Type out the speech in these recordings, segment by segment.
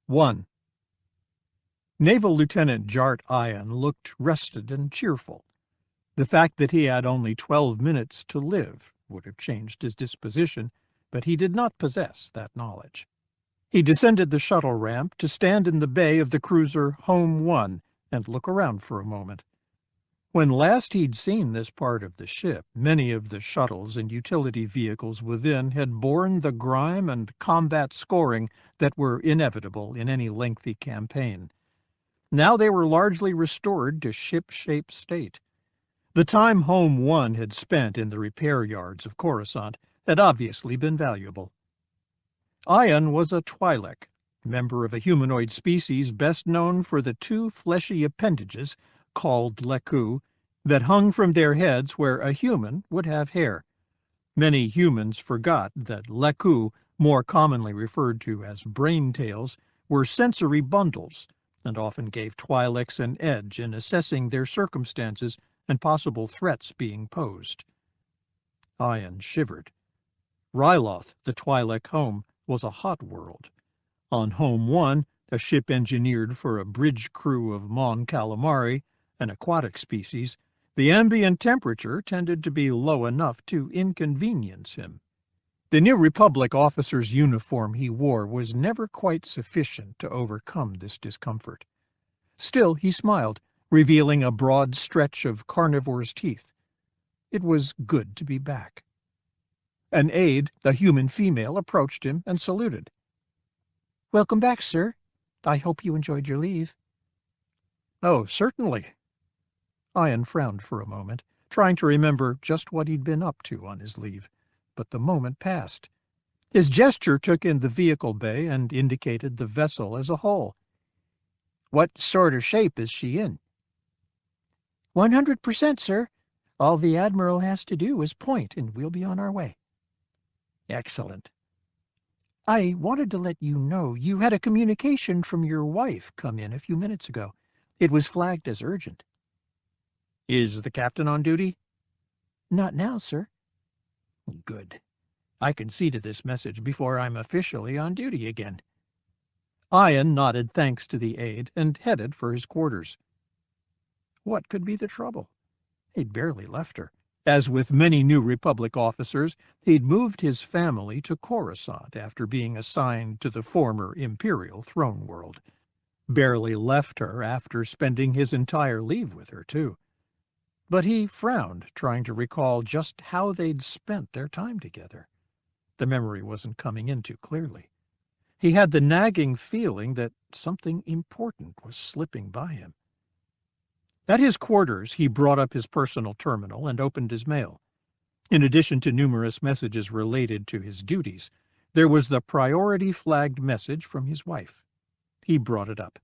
1. Naval Lieutenant Jart Ion looked rested and cheerful. The fact that he had only 12 minutes to live would have changed his disposition, but he did not possess that knowledge. He descended the shuttle ramp to stand in the bay of the cruiser Home 1 and look around for a moment. When last he'd seen this part of the ship, many of the shuttles and utility vehicles within had borne the grime and combat scoring that were inevitable in any lengthy campaign. Now they were largely restored to ship-shape state. The time Home 1 had spent in the repair yards of Coruscant had obviously been valuable. Ion was a Twi'lek, member of a humanoid species best known for the two fleshy appendages, called leku, that hung from their heads where a human would have hair. Many humans forgot that leku, more commonly referred to as brain-tails, were sensory bundles, and often gave Twi'leks an edge in assessing their circumstances and possible threats being posed. Ion shivered. Ryloth, the Twi'lek home, was a hot world. On Home 1, a ship engineered for a bridge crew of Mon calamari, an aquatic species, the ambient temperature tended to be low enough to inconvenience him. The New Republic officer's uniform he wore was never quite sufficient to overcome this discomfort. Still, he smiled, revealing a broad stretch of carnivore's teeth. It was good to be back. An aide, the human female, approached him and saluted. "Welcome back, sir. I hope you enjoyed your leave." "Oh, certainly." Ion frowned for a moment, trying to remember just what he'd been up to on his leave, but the moment passed. His gesture took in the vehicle bay and indicated the vessel as a whole. "What sort of shape is she in?" 100%, sir. All the Admiral has to do is point, and we'll be on our way." "Excellent." "I wanted to let you know you had a communication from your wife come in a few minutes ago. It was flagged as urgent." "Is the captain on duty?" "Not now, sir." "Good. I can see to this message before I'm officially on duty again." Ion nodded thanks to the aide and headed for his quarters. What could be the trouble? He'd barely left her. As with many New Republic officers, he'd moved his family to Coruscant after being assigned to the former Imperial throne world. Barely left her after spending his entire leave with her, too. But he frowned, trying to recall just how they'd spent their time together. The memory wasn't coming in too clearly. He had the nagging feeling that something important was slipping by him. At his quarters, he brought up his personal terminal and opened his mail. In addition to numerous messages related to his duties, there was the priority-flagged message from his wife. He brought it up.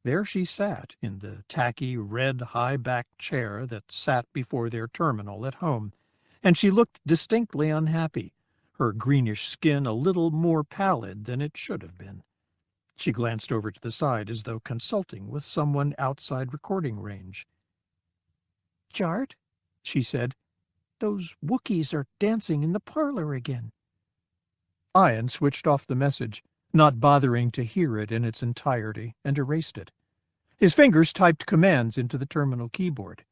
There she sat in the tacky, red, high-backed chair that sat before their terminal at home, and she looked distinctly unhappy, her greenish skin a little more pallid than it should have been. She glanced over to the side as though consulting with someone outside recording range. "Jart," she said, "those Wookiees are dancing in the parlor again." Ion switched off the message, not bothering to hear it in its entirety, and erased it. His fingers typed commands into the terminal keyboard.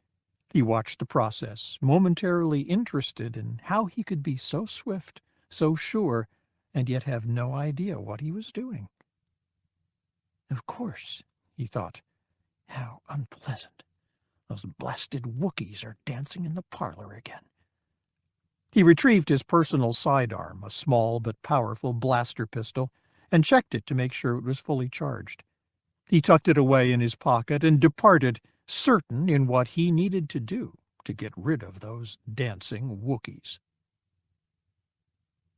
He watched the process, momentarily interested in how he could be so swift, so sure, and yet have no idea what he was doing. "Of course," he thought. "How unpleasant. Those blasted Wookiees are dancing in the parlor again." He retrieved his personal sidearm, a small but powerful blaster pistol, and checked it to make sure it was fully charged. He tucked it away in his pocket and departed, certain in what he needed to do to get rid of those dancing Wookiees.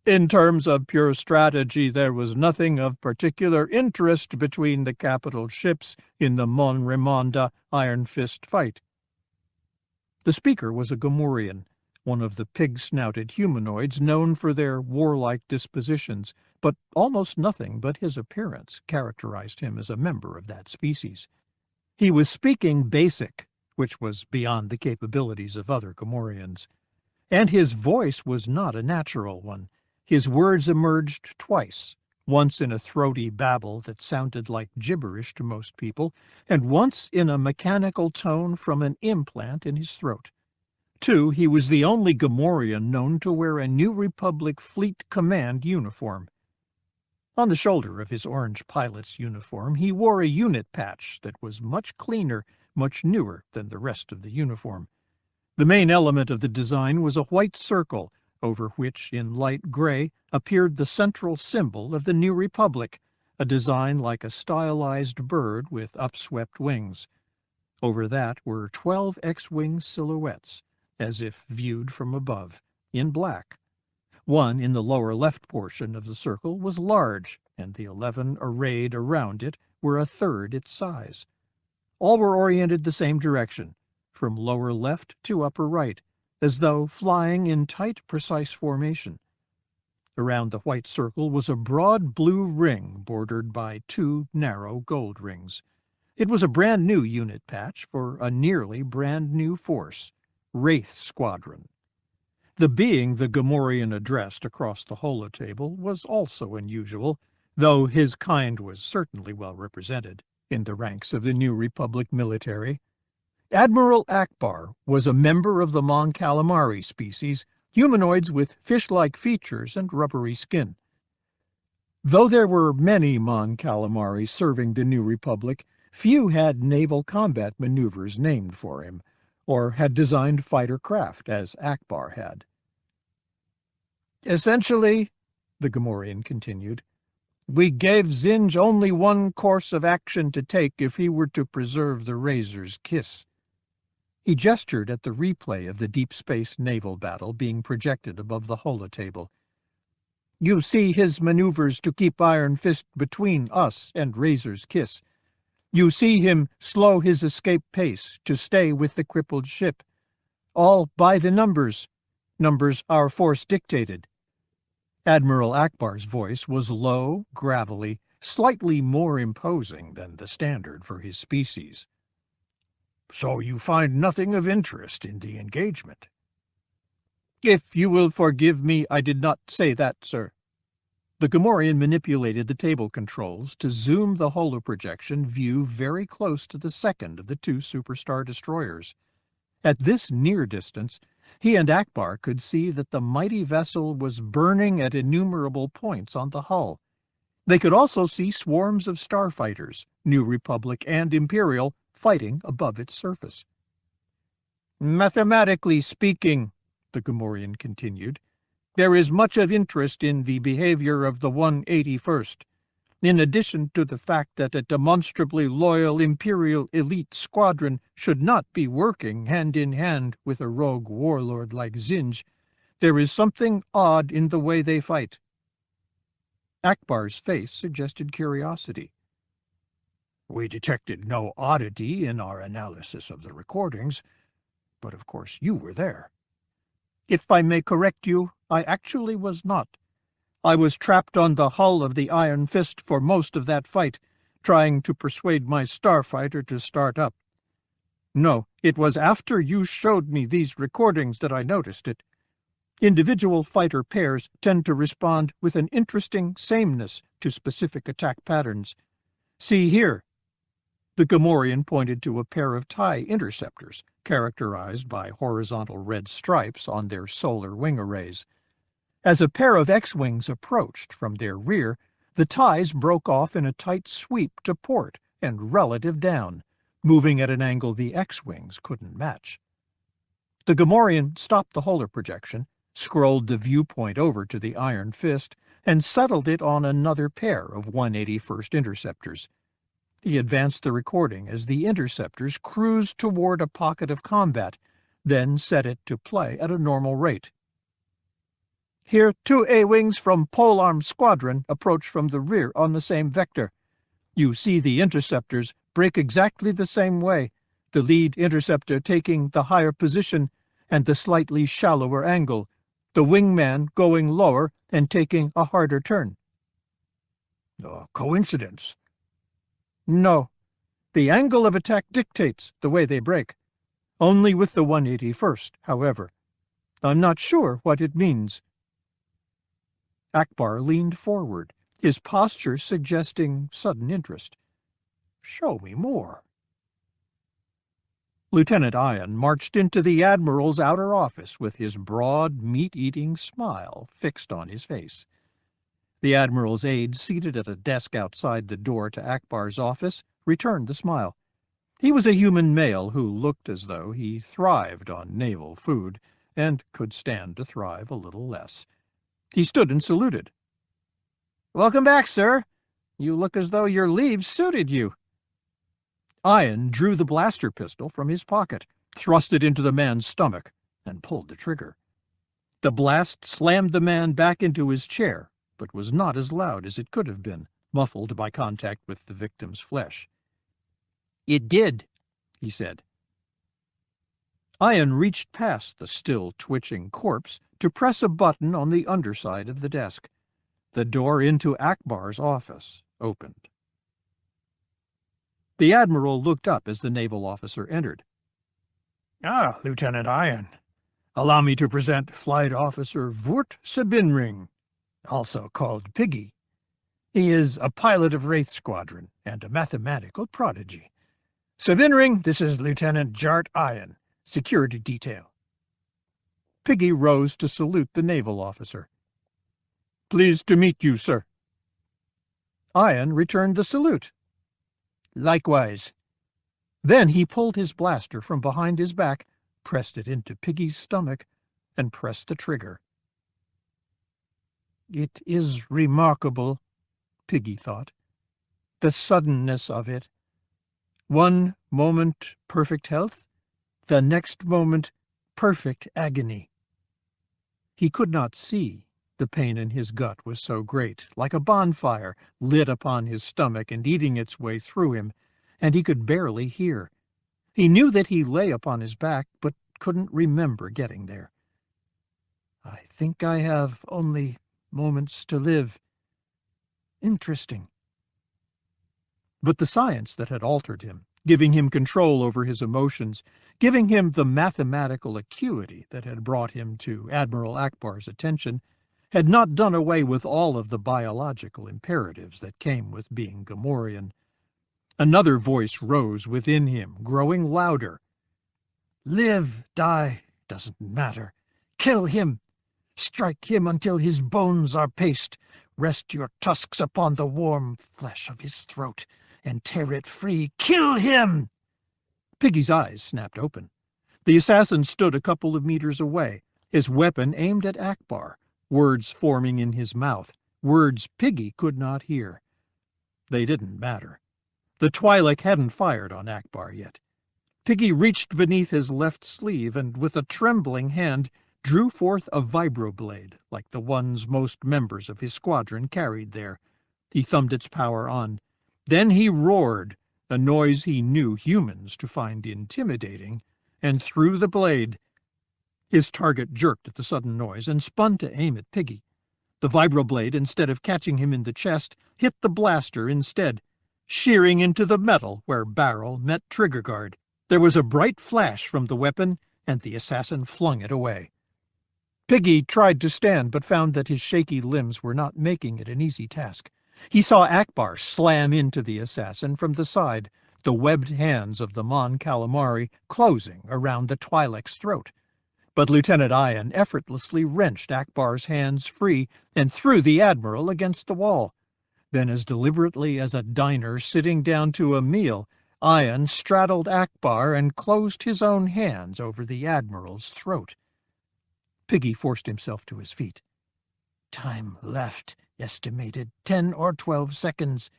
In terms of pure strategy, there was nothing of particular interest between the capital ships in the Mon Remonda Iron Fist fight. The speaker was a Gamorrean, one of the pig-snouted humanoids known for their warlike dispositions, but almost nothing but his appearance characterized him as a member of that species. He was speaking Basic, which was beyond the capabilities of other Gamorreans, and his voice was not a natural one. His words emerged twice, once in a throaty babble that sounded like gibberish to most people, and once in a mechanical tone from an implant in his throat. 2, he was the only Gamorrean known to wear a New Republic Fleet Command uniform. On the shoulder of his orange pilot's uniform, he wore a unit patch that was much cleaner, much newer than the rest of the uniform. The main element of the design was a white circle, over which, in light gray, appeared the central symbol of the New Republic, a design like a stylized bird with upswept wings. Over that were 12 X-wing silhouettes, as if viewed from above, in black. One in the lower left portion of the circle was large, and the 11 arrayed around it were a third its size. All were oriented the same direction, from lower left to upper right, as though flying in tight, precise formation. Around the white circle was a broad blue ring bordered by 2 narrow gold rings. It was a brand-new unit patch for a nearly brand-new force, Wraith Squadron. The being the Gamorrean addressed across the holotable was also unusual, though his kind was certainly well represented in the ranks of the New Republic military. Admiral Ackbar was a member of the Mon Calamari species, humanoids with fish-like features and rubbery skin. Though there were many Mon Calamari serving the New Republic, few had naval combat maneuvers named for him, or had designed fighter craft, as Ackbar had. "Essentially," the Gamorrean continued, "we gave Zinj only one course of action to take if he were to preserve the Razor's kiss." He gestured at the replay of the deep space naval battle being projected above the holotable. "You see his maneuvers to keep Iron Fist between us and Razor's kiss. You see him slow his escape pace to stay with the crippled ship. All by the numbers our force dictated." Admiral Ackbar's voice was low, gravelly, slightly more imposing than the standard for his species. "So you find nothing of interest in the engagement?" "If you will forgive me, I did not say that, sir." The Gamorrean manipulated the table controls to zoom the holoprojection view very close to the second of the 2 superstar destroyers. At this near distance, he and Ackbar could see that the mighty vessel was burning at innumerable points on the hull. They could also see swarms of starfighters, New Republic and Imperial, fighting above its surface. "Mathematically speaking," the Gamorrean continued, "there is much of interest in the behavior of the 181st, in addition to the fact that a demonstrably loyal Imperial elite squadron should not be working hand-in-hand with a rogue warlord like Zinj. There is something odd in the way they fight." Ackbar's face suggested curiosity. "We detected no oddity in our analysis of the recordings, but of course you were there." "If I may correct you, I actually was not. I was trapped on the hull of the Iron Fist for most of that fight, trying to persuade my starfighter to start up. No, it was after you showed me these recordings that I noticed it. Individual fighter pairs tend to respond with an interesting sameness to specific attack patterns. See here." The Gamorrean pointed to a pair of TIE interceptors, characterized by horizontal red stripes on their solar wing arrays. As a pair of X-wings approached from their rear, the TIEs broke off in a tight sweep to port and relative down, moving at an angle the X-wings couldn't match. The Gamorrean stopped the holoprojection, scrolled the viewpoint over to the Iron Fist, and settled it on another pair of 181st interceptors. He advanced the recording as the interceptors cruised toward a pocket of combat, then set it to play at a normal rate. "Here 2 A-wings from Polearm Squadron approach from the rear on the same vector. You see the interceptors break exactly the same way, the lead interceptor taking the higher position and the slightly shallower angle, the wingman going lower and taking a harder turn." "Coincidence?" "No. The angle of attack dictates the way they break. Only with the 181st, however. I'm not sure what it means." Ackbar leaned forward, his posture suggesting sudden interest. "Show me more." Lieutenant Ion marched into the Admiral's outer office with his broad, meat-eating smile fixed on his face. The Admiral's aide, seated at a desk outside the door to Akbar's office, returned the smile. He was a human male who looked as though he thrived on naval food and could stand to thrive a little less. He stood and saluted. "Welcome back, sir. You look as though your leave suited you." Ion drew the blaster pistol from his pocket, thrust it into the man's stomach, and pulled the trigger. The blast slammed the man back into his chair, but was not as loud as it could have been, muffled by contact with the victim's flesh. "It did," he said. Ion reached past the still twitching corpse to press a button on the underside of the desk. The door into Akbar's office opened. The Admiral looked up as the naval officer entered. "Ah, Lieutenant Ion. Allow me to present Flight Officer Vurt Sabinring, also called Piggy. He is a pilot of Wraith Squadron and a mathematical prodigy. Sabinring, this is Lieutenant Jart Ion, security detail." Piggy rose to salute the naval officer. "Pleased to meet you, sir." Ion returned the salute. "Likewise." Then he pulled his blaster from behind his back, pressed it into Piggy's stomach, and pressed the trigger. "It is remarkable," Piggy thought, "the suddenness of it. One moment perfect health, the next moment perfect agony." He could not see. The pain in his gut was so great, like a bonfire lit upon his stomach and eating its way through him, and he could barely hear. He knew that he lay upon his back, but couldn't remember getting there. "I think I have only moments to live. Interesting." But the science that had altered him, giving him control over his emotions, giving him the mathematical acuity that had brought him to Admiral Akbar's attention, had not done away with all of the biological imperatives that came with being Gamorrean. Another voice rose within him, growing louder. "Live, die, doesn't matter. Kill him. Strike him until his bones are paste. Rest your tusks upon the warm flesh of his throat, and tear it free. Kill him!" Piggy's eyes snapped open. The assassin stood a couple of meters away, his weapon aimed at Akbar, words forming in his mouth, words Piggy could not hear. They didn't matter. The Twi'lek hadn't fired on Akbar yet. Piggy reached beneath his left sleeve and, with a trembling hand, drew forth a vibroblade, like the ones most members of his squadron carried there. He thumbed its power on. Then he roared, a noise he knew humans to find intimidating, and threw the blade. His target jerked at the sudden noise and spun to aim at Piggy. The vibroblade, instead of catching him in the chest, hit the blaster instead, shearing into the metal where barrel met trigger guard. There was a bright flash from the weapon, and the assassin flung it away. Piggy tried to stand, but found that his shaky limbs were not making it an easy task. He saw Akbar slam into the assassin from the side, the webbed hands of the Mon Calamari closing around the Twi'lek's throat. But Lieutenant Ion effortlessly wrenched Akbar's hands free and threw the Admiral against the wall. Then, as deliberately as a diner sitting down to a meal, Ion straddled Akbar and closed his own hands over the Admiral's throat. Piggy forced himself to his feet. "Time left, estimated 10 or 12 seconds.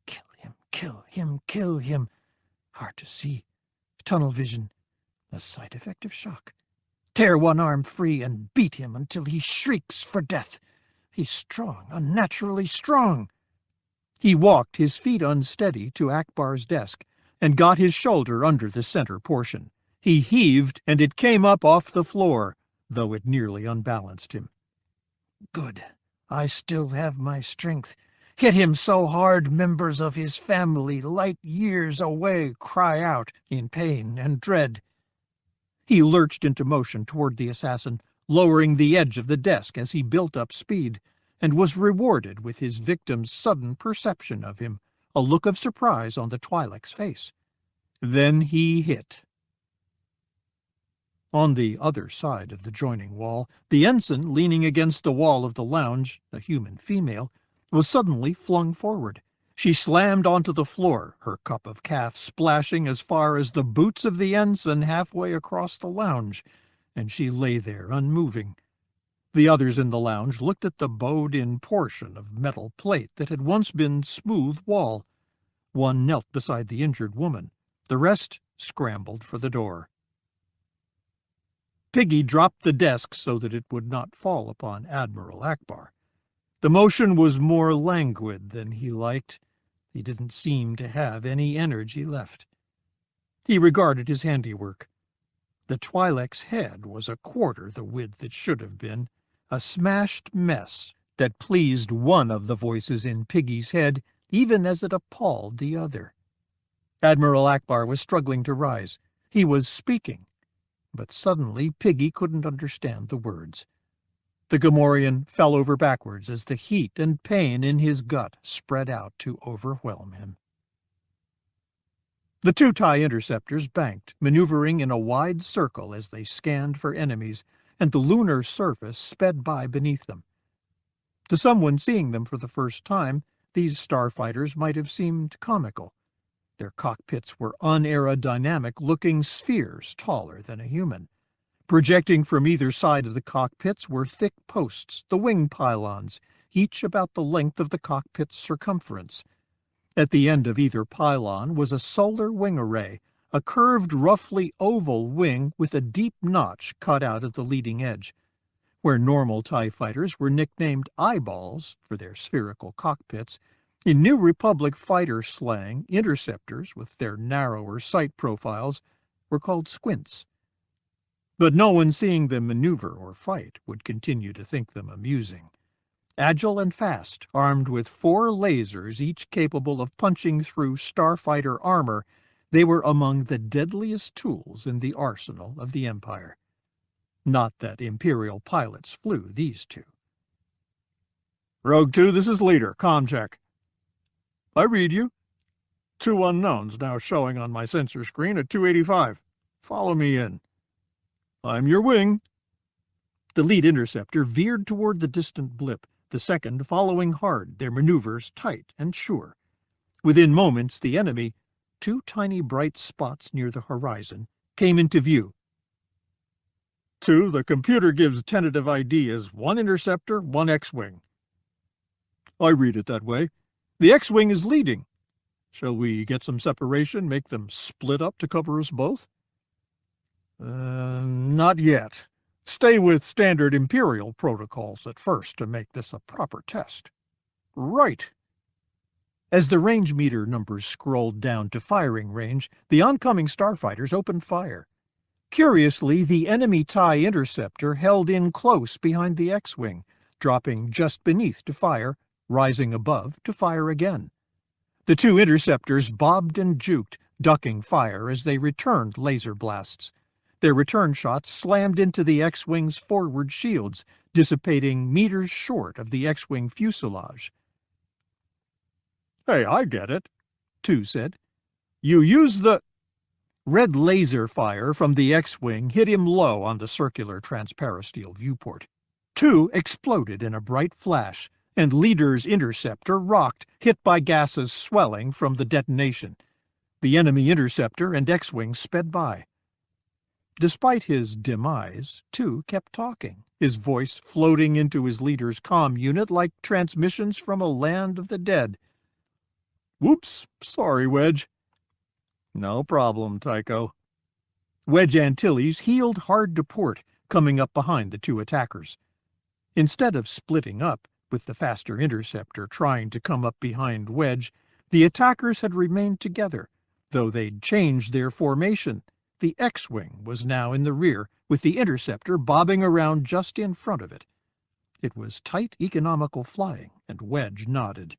Kill him, kill him, kill him." Hard to see. Tunnel vision. A side effect of shock. Tear one arm free and beat him until he shrieks for death. He's strong, unnaturally strong. He walked, his feet unsteady, to Akbar's desk and got his shoulder under the center portion. He heaved, and it came up off the floor, though it nearly unbalanced him. "Good. I still have my strength. Hit him so hard members of his family light years away cry out in pain and dread." He lurched into motion toward the assassin, lowering the edge of the desk as he built up speed, and was rewarded with his victim's sudden perception of him, a look of surprise on the Twi'lek's face. Then he hit. On the other side of the joining wall, the ensign, leaning against the wall of the lounge, a human female, was suddenly flung forward. She slammed onto the floor, her cup of calf splashing as far as the boots of the ensign halfway across the lounge, and she lay there unmoving. The others in the lounge looked at the bowed-in portion of metal plate that had once been smooth wall. One knelt beside the injured woman. The rest scrambled for the door. Piggy dropped the desk so that it would not fall upon Admiral Akbar. The motion was more languid than he liked. He didn't seem to have any energy left. He regarded his handiwork. The Twi'lek's head was a quarter the width it should have been, a smashed mess that pleased one of the voices in Piggy's head even as it appalled the other. Admiral Akbar was struggling to rise. He was speaking, but suddenly Piggy couldn't understand the words. The Gamorrean fell over backwards as the heat and pain in his gut spread out to overwhelm him. The two TIE interceptors banked, maneuvering in a wide circle as they scanned for enemies, and the lunar surface sped by beneath them. To someone seeing them for the first time, these starfighters might have seemed comical. Their cockpits were unaerodynamic-looking spheres taller than a human. Projecting from either side of the cockpits were thick posts, the wing pylons, each about the length of the cockpit's circumference. At the end of either pylon was a solar wing array, a curved, roughly oval wing with a deep notch cut out at the leading edge. Where normal TIE fighters were nicknamed eyeballs for their spherical cockpits, in New Republic fighter slang, interceptors, with their narrower sight profiles, were called squints. But no one seeing them maneuver or fight would continue to think them amusing. Agile and fast, armed with 4 lasers each capable of punching through starfighter armor, they were among the deadliest tools in the arsenal of the Empire. Not that Imperial pilots flew these two. Rogue 2, this is Leader. Comm check. I read you. 2 unknowns now showing on my sensor screen at 285. Follow me in. I'm your wing. The lead interceptor veered toward the distant blip, the second following hard, their maneuvers tight and sure. Within moments, the enemy, 2 tiny bright spots near the horizon, came into view. 2, the computer gives tentative ID as 1 interceptor, 1 X-wing. I read it that way. The X-wing is leading. Shall we get some separation, make them split up to cover us both? Not yet. Stay with standard Imperial protocols at first to make this a proper test. Right. As the range meter numbers scrolled down to firing range, the oncoming starfighters opened fire. Curiously, the enemy TIE interceptor held in close behind the X-wing, dropping just beneath to fire, rising above to fire again. The 2 interceptors bobbed and juked, ducking fire as they returned laser blasts. Their return shots slammed into the X-wing's forward shields, dissipating meters short of the X-wing fuselage. Hey, I get it, 2 said. You use the... Red laser fire from the X-wing hit him low on the circular transparasteel viewport. 2 exploded in a bright flash, and Leader's interceptor rocked, hit by gases swelling from the detonation. The enemy interceptor and X-wing sped by. Despite his demise, 2 kept talking, his voice floating into his leader's comm unit like transmissions from a land of the dead. Whoops, sorry, Wedge. No problem, Tycho. Wedge Antilles heeled hard to port, coming up behind the 2 attackers. Instead of splitting up, with the faster interceptor trying to come up behind Wedge, the attackers had remained together, though they'd changed their formation. The X-wing was now in the rear, with the interceptor bobbing around just in front of it. It was tight, economical flying, and Wedge nodded.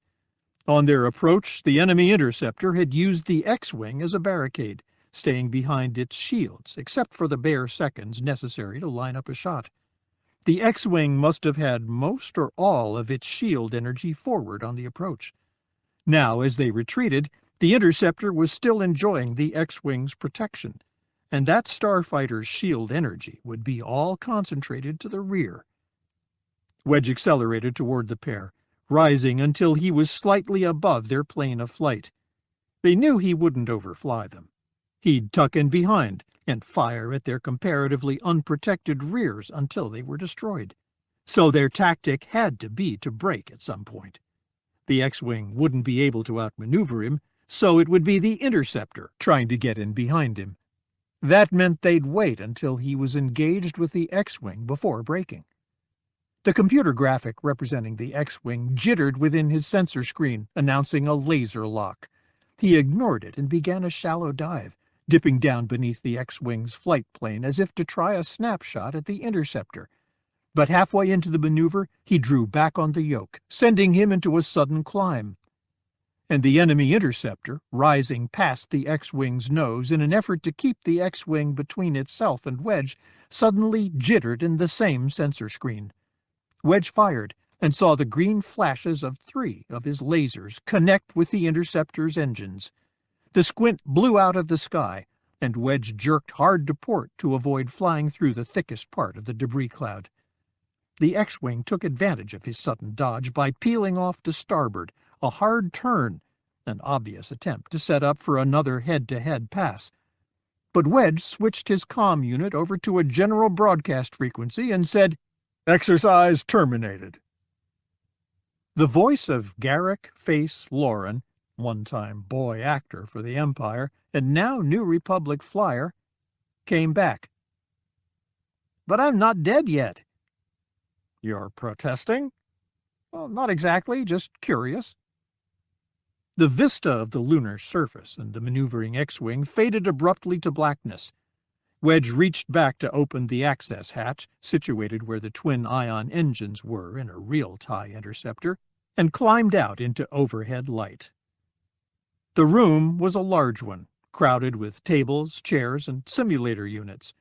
On their approach, the enemy interceptor had used the X-wing as a barricade, staying behind its shields, except for the bare seconds necessary to line up a shot. The X-Wing must have had most or all of its shield energy forward on the approach. Now, as they retreated, the interceptor was still enjoying the X-Wing's protection, and that starfighter's shield energy would be all concentrated to the rear. Wedge accelerated toward the pair, rising until he was slightly above their plane of flight. They knew he wouldn't overfly them. He'd tuck in behind and fire at their comparatively unprotected rears until they were destroyed. So their tactic had to be to break at some point. The X-Wing wouldn't be able to outmaneuver him, so it would be the interceptor trying to get in behind him. That meant they'd wait until he was engaged with the X-Wing before breaking. The computer graphic representing the X-Wing jittered within his sensor screen, announcing a laser lock. He ignored it and began a shallow dive, dipping down beneath the X-Wing's flight plane as if to try a snapshot at the interceptor. But halfway into the maneuver, he drew back on the yoke, sending him into a sudden climb. And the enemy interceptor, rising past the X-Wing's nose in an effort to keep the X-Wing between itself and Wedge, suddenly jittered in the same sensor screen. Wedge fired and saw the green flashes of 3 of his lasers connect with the interceptor's engines. The squint blew out of the sky, and Wedge jerked hard to port to avoid flying through the thickest part of the debris cloud. The X-Wing took advantage of his sudden dodge by peeling off to starboard, a hard turn, an obvious attempt to set up for another head-to-head pass. But Wedge switched his comm unit over to a general broadcast frequency and said, "Exercise terminated." The voice of Garrick Face Lauren, one-time boy actor for the Empire and now New Republic flyer, came back. "But I'm not dead yet." "You're protesting?" "Well, not exactly, just curious." The vista of the lunar surface and the maneuvering X-Wing faded abruptly to blackness. Wedge reached back to open the access hatch, situated where the twin-ion engines were in a real TIE interceptor, and climbed out into overhead light. The room was a large one, crowded with tables, chairs, and simulator units.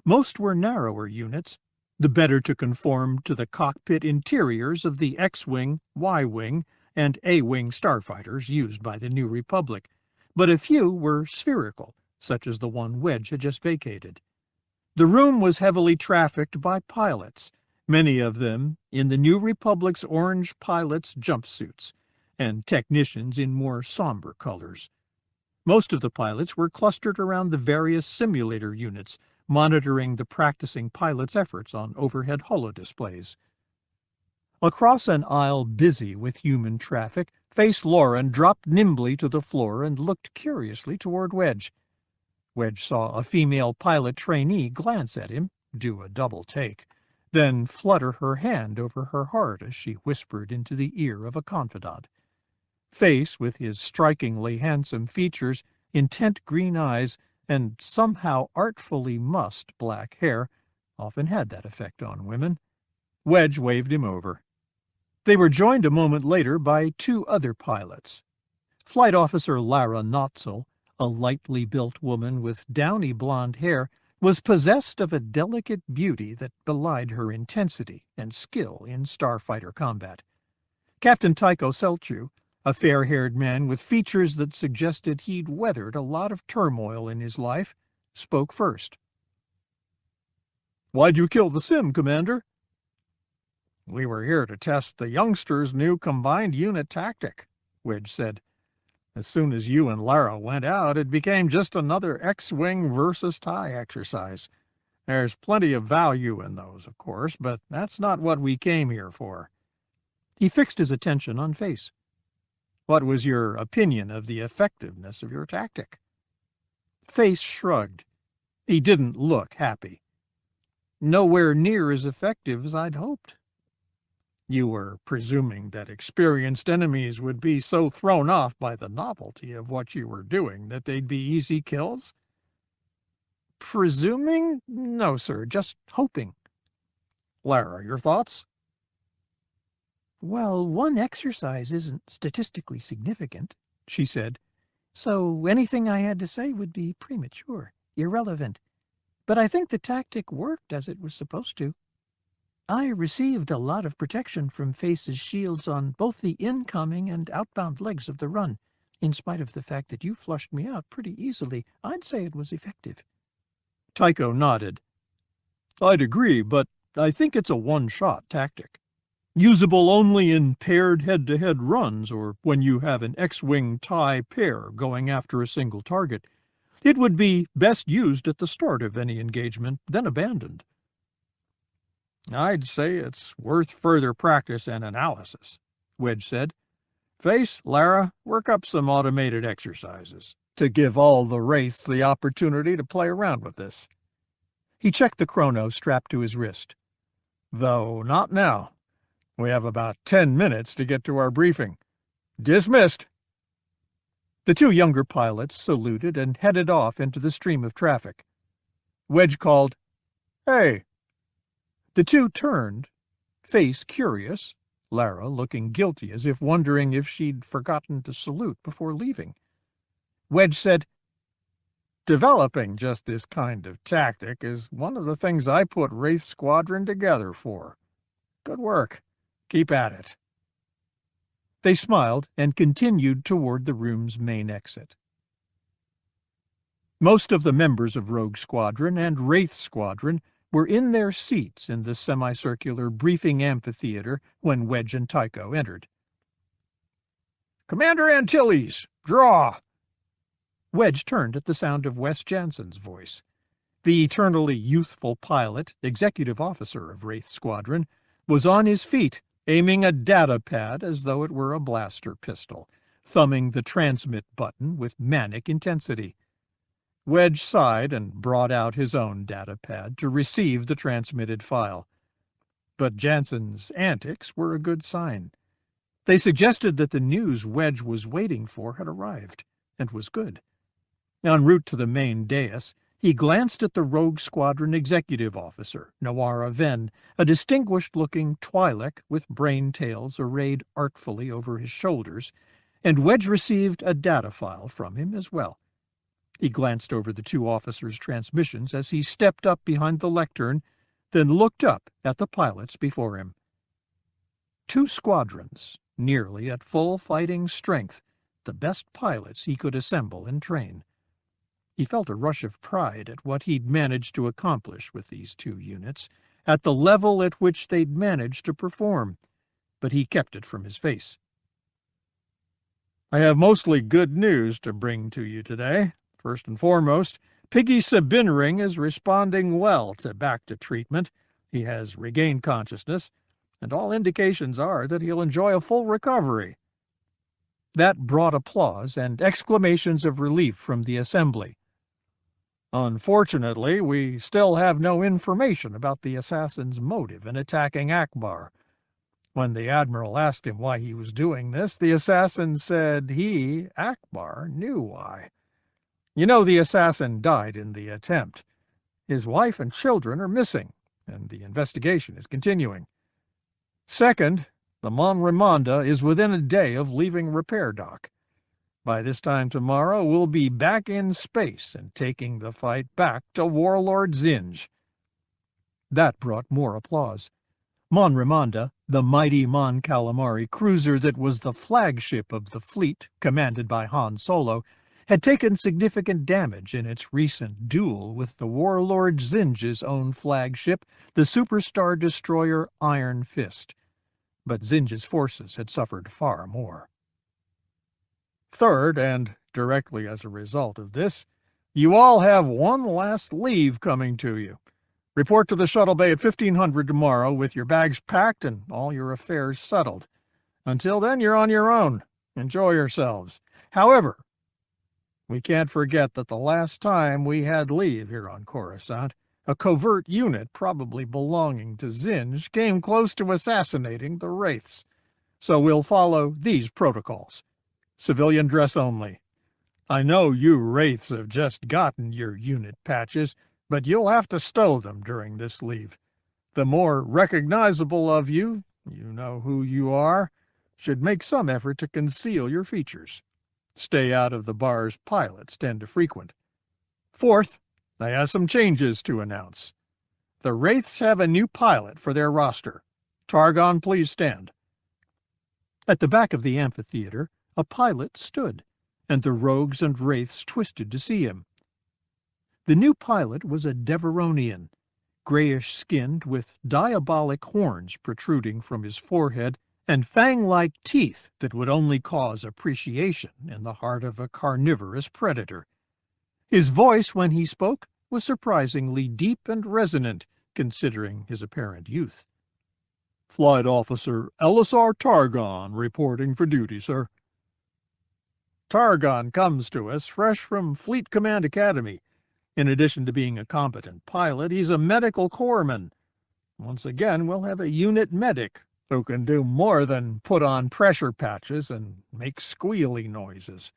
Most were narrower units, the better to conform to the cockpit interiors of the X-Wing, Y-Wing, and A-Wing starfighters used by the New Republic, but a few were spherical, such as the one Wedge had just vacated. The room was heavily trafficked by pilots, many of them in the New Republic's orange pilots' jumpsuits, and technicians in more somber colors. Most of the pilots were clustered around the various simulator units, monitoring the practicing pilots' efforts on overhead holodisplays. Across an aisle busy with human traffic, Face Lauren dropped nimbly to the floor and looked curiously toward Wedge. Wedge saw a female pilot trainee glance at him, do a double take, then flutter her hand over her heart as she whispered into the ear of a confidant. Face, with his strikingly handsome features, intent green eyes, and somehow artfully mussed black hair, often had that effect on women. Wedge waved him over. They were joined a moment later by 2 other pilots. Flight Officer Lara Notzel, a lightly built woman with downy blonde hair, was possessed of a delicate beauty that belied her intensity and skill in starfighter combat. Captain Tycho Selchu, a fair-haired man with features that suggested he'd weathered a lot of turmoil in his life, spoke first. "Why'd you kill the Sim, Commander?" "We were here to test the youngsters' new combined unit tactic," Wedge said. "As soon as you and Lara went out, it became just another X-Wing versus TIE exercise. There's plenty of value in those, of course, but that's not what we came here for." He fixed his attention on Face. "What was your opinion of the effectiveness of your tactic?" Face shrugged. He didn't look happy. "Nowhere near as effective as I'd hoped." "You were presuming that experienced enemies would be so thrown off by the novelty of what you were doing that they'd be easy kills?" "Presuming? No, sir, just hoping." "Lara, your thoughts?" "Well, one exercise isn't statistically significant," she said, "so anything I had to say would be premature, irrelevant. But I think the tactic worked as it was supposed to." I received a lot of protection from Face's shields on both the incoming and outbound legs of the run. In spite of the fact that you flushed me out pretty easily, I'd say it was effective. Tycho nodded. I'd agree, but I think it's a one-shot tactic. Usable only in paired head-to-head runs or when you have an X-Wing TIE pair going after a single target. It would be best used at the start of any engagement, then abandoned. I'd say it's worth further practice and analysis, Wedge said. Face, Lara, work up some automated exercises to give all the wraiths the opportunity to play around with this. He checked the chrono strapped to his wrist. Though not now. We have about 10 minutes to get to our briefing. Dismissed. The two younger pilots saluted and headed off into the stream of traffic. Wedge called, "Hey!" The two turned, Face curious, Lara looking guilty as if wondering if she'd forgotten to salute before leaving. Wedge said, "Developing just this kind of tactic is one of the things I put Wraith Squadron together for. Good work. Keep at it." They smiled and continued toward the room's main exit. Most of the members of Rogue Squadron and Wraith Squadron were in their seats in the semicircular briefing amphitheater when Wedge and Tycho entered. "Commander Antilles, draw!" Wedge turned at the sound of Wes Jansen's voice. The eternally youthful pilot, executive officer of Wraith Squadron, was on his feet, aiming a data pad as though it were a blaster pistol, thumbing the transmit button with manic intensity. Wedge sighed and brought out his own data pad to receive the transmitted file. But Jansen's antics were a good sign. They suggested that the news Wedge was waiting for had arrived, and was good. En route to the main dais, he glanced at the Rogue Squadron executive officer, Nawara Ven, a distinguished-looking Twi'lek with brain tails arrayed artfully over his shoulders, and Wedge received a data file from him as well. He glanced over the two officers' transmissions as he stepped up behind the lectern, then looked up at the pilots before him. 2 squadrons, nearly at full fighting strength, the best pilots he could assemble and train. He felt a rush of pride at what he'd managed to accomplish with these 2 units, at the level at which they'd managed to perform, but he kept it from his face. "I have mostly good news to bring to you today. First and foremost, Piggy Sabinring is responding well to back-to-treatment. He has regained consciousness, and all indications are that he'll enjoy a full recovery." That brought applause and exclamations of relief from the assembly. "Unfortunately, we still have no information about the assassin's motive in attacking Akbar. When the Admiral asked him why he was doing this, the assassin said he, Akbar, knew why. You know the assassin died in the attempt. His wife and children are missing, and the investigation is continuing. Second, the Mon Ramonda is within a day of leaving repair dock. By this time tomorrow, we'll be back in space and taking the fight back to Warlord Zinj." That brought more applause. Mon Ramonda, the mighty Mon Calamari cruiser that was the flagship of the fleet commanded by Han Solo, had taken significant damage in its recent duel with the Warlord Zinj's own flagship, the superstar destroyer Iron Fist. But Zinj's forces had suffered far more. Third, and directly as a result of this, you all have one last leave coming to you. Report to the shuttle bay at 1500 tomorrow with your bags packed and all your affairs settled. Until then, you're on your own. Enjoy yourselves. However, we can't forget that the last time we had leave here on Coruscant, a covert unit probably belonging to Zinj came close to assassinating the Wraiths. So we'll follow these protocols. Civilian dress only. I know you Wraiths have just gotten your unit patches, but you'll have to stow them during this leave. The more recognizable of you, you know who you are, should make some effort to conceal your features. Stay out of the bars pilots tend to frequent. Fourth, I have some changes to announce. The Wraiths have a new pilot for their roster. Targon, please stand." At the back of the amphitheater, a pilot stood, and the rogues and wraiths twisted to see him. The new pilot was a Deveronian, grayish-skinned, with diabolic horns protruding from his forehead and fang-like teeth that would only cause appreciation in the heart of a carnivorous predator. His voice, when he spoke, was surprisingly deep and resonant, considering his apparent youth. "Flight Officer Elisar Targon reporting for duty, sir." Targon comes to us fresh from Fleet Command Academy. In addition to being a competent pilot, he's a medical corpsman. Once again, we'll have a unit medic who can do more than put on pressure patches and make squealy noises.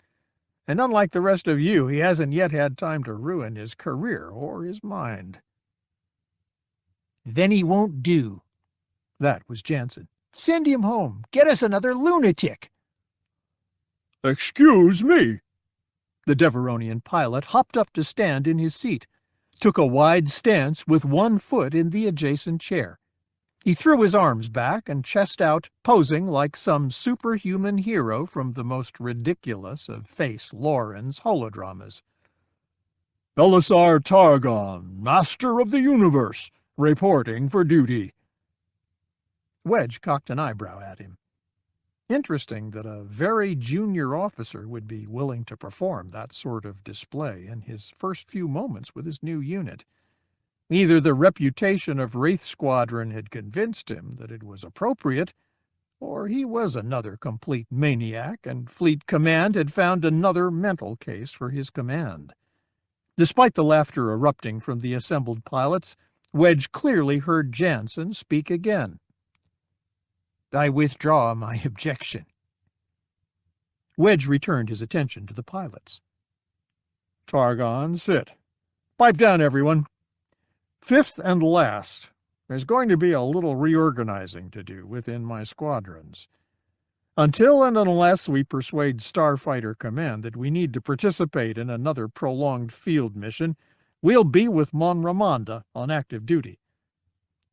And unlike the rest of you, he hasn't yet had time to ruin his career or his mind. "Then he won't do." That was Jansen. "Send him home. Get us another lunatic." "Excuse me." The Deveronian pilot hopped up to stand in his seat, took a wide stance with one foot in the adjacent chair. He threw his arms back and chest out, posing like some superhuman hero from the most ridiculous of Face Lauren's holodramas. "Elisar Targon, Master of the Universe, reporting for duty." Wedge cocked an eyebrow at him. Interesting that a very junior officer would be willing to perform that sort of display in his first few moments with his new unit. Either the reputation of Wraith Squadron had convinced him that it was appropriate, or he was another complete maniac, and Fleet Command had found another mental case for his command. Despite the laughter erupting from the assembled pilots, Wedge clearly heard Jansen speak again. "I withdraw my objection." Wedge returned his attention to the pilots. "Targon, sit. Pipe down, everyone. Fifth and last, there's going to be a little reorganizing to do within my squadrons. Until and unless we persuade Starfighter Command that we need to participate in another prolonged field mission, we'll be with Mon Ramonda on active duty.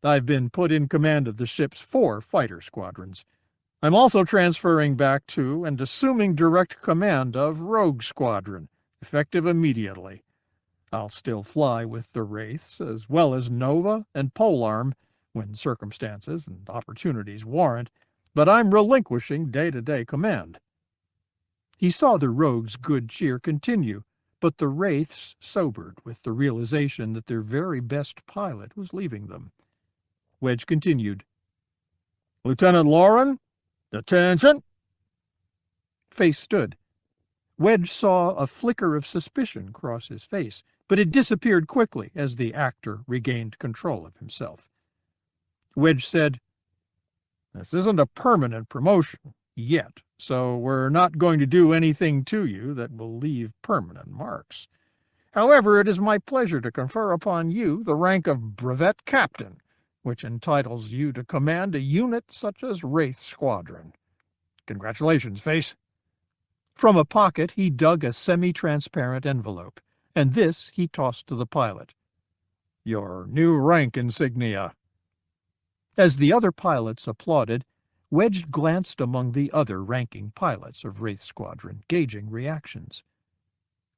I've been put in command of the ship's 4 fighter squadrons. I'm also transferring back to and assuming direct command of Rogue Squadron, effective immediately. I'll still fly with the Wraiths, as well as Nova and Polearm, when circumstances and opportunities warrant, but I'm relinquishing day-to-day command." He saw the rogues' good cheer continue, but the Wraiths sobered with the realization that their very best pilot was leaving them. Wedge continued. "Lieutenant Lauren, attention!" Face stood. Wedge saw a flicker of suspicion cross his face, but it disappeared quickly as the actor regained control of himself. Wedge said, "This isn't a permanent promotion yet, so we're not going to do anything to you that will leave permanent marks. However, it is my pleasure to confer upon you the rank of Brevet Captain, which entitles you to command a unit such as Wraith Squadron. Congratulations, Face." From a pocket he dug a semi-transparent envelope, and this he tossed to the pilot. "Your new rank insignia." As the other pilots applauded, Wedge glanced among the other ranking pilots of Wraith Squadron, gauging reactions.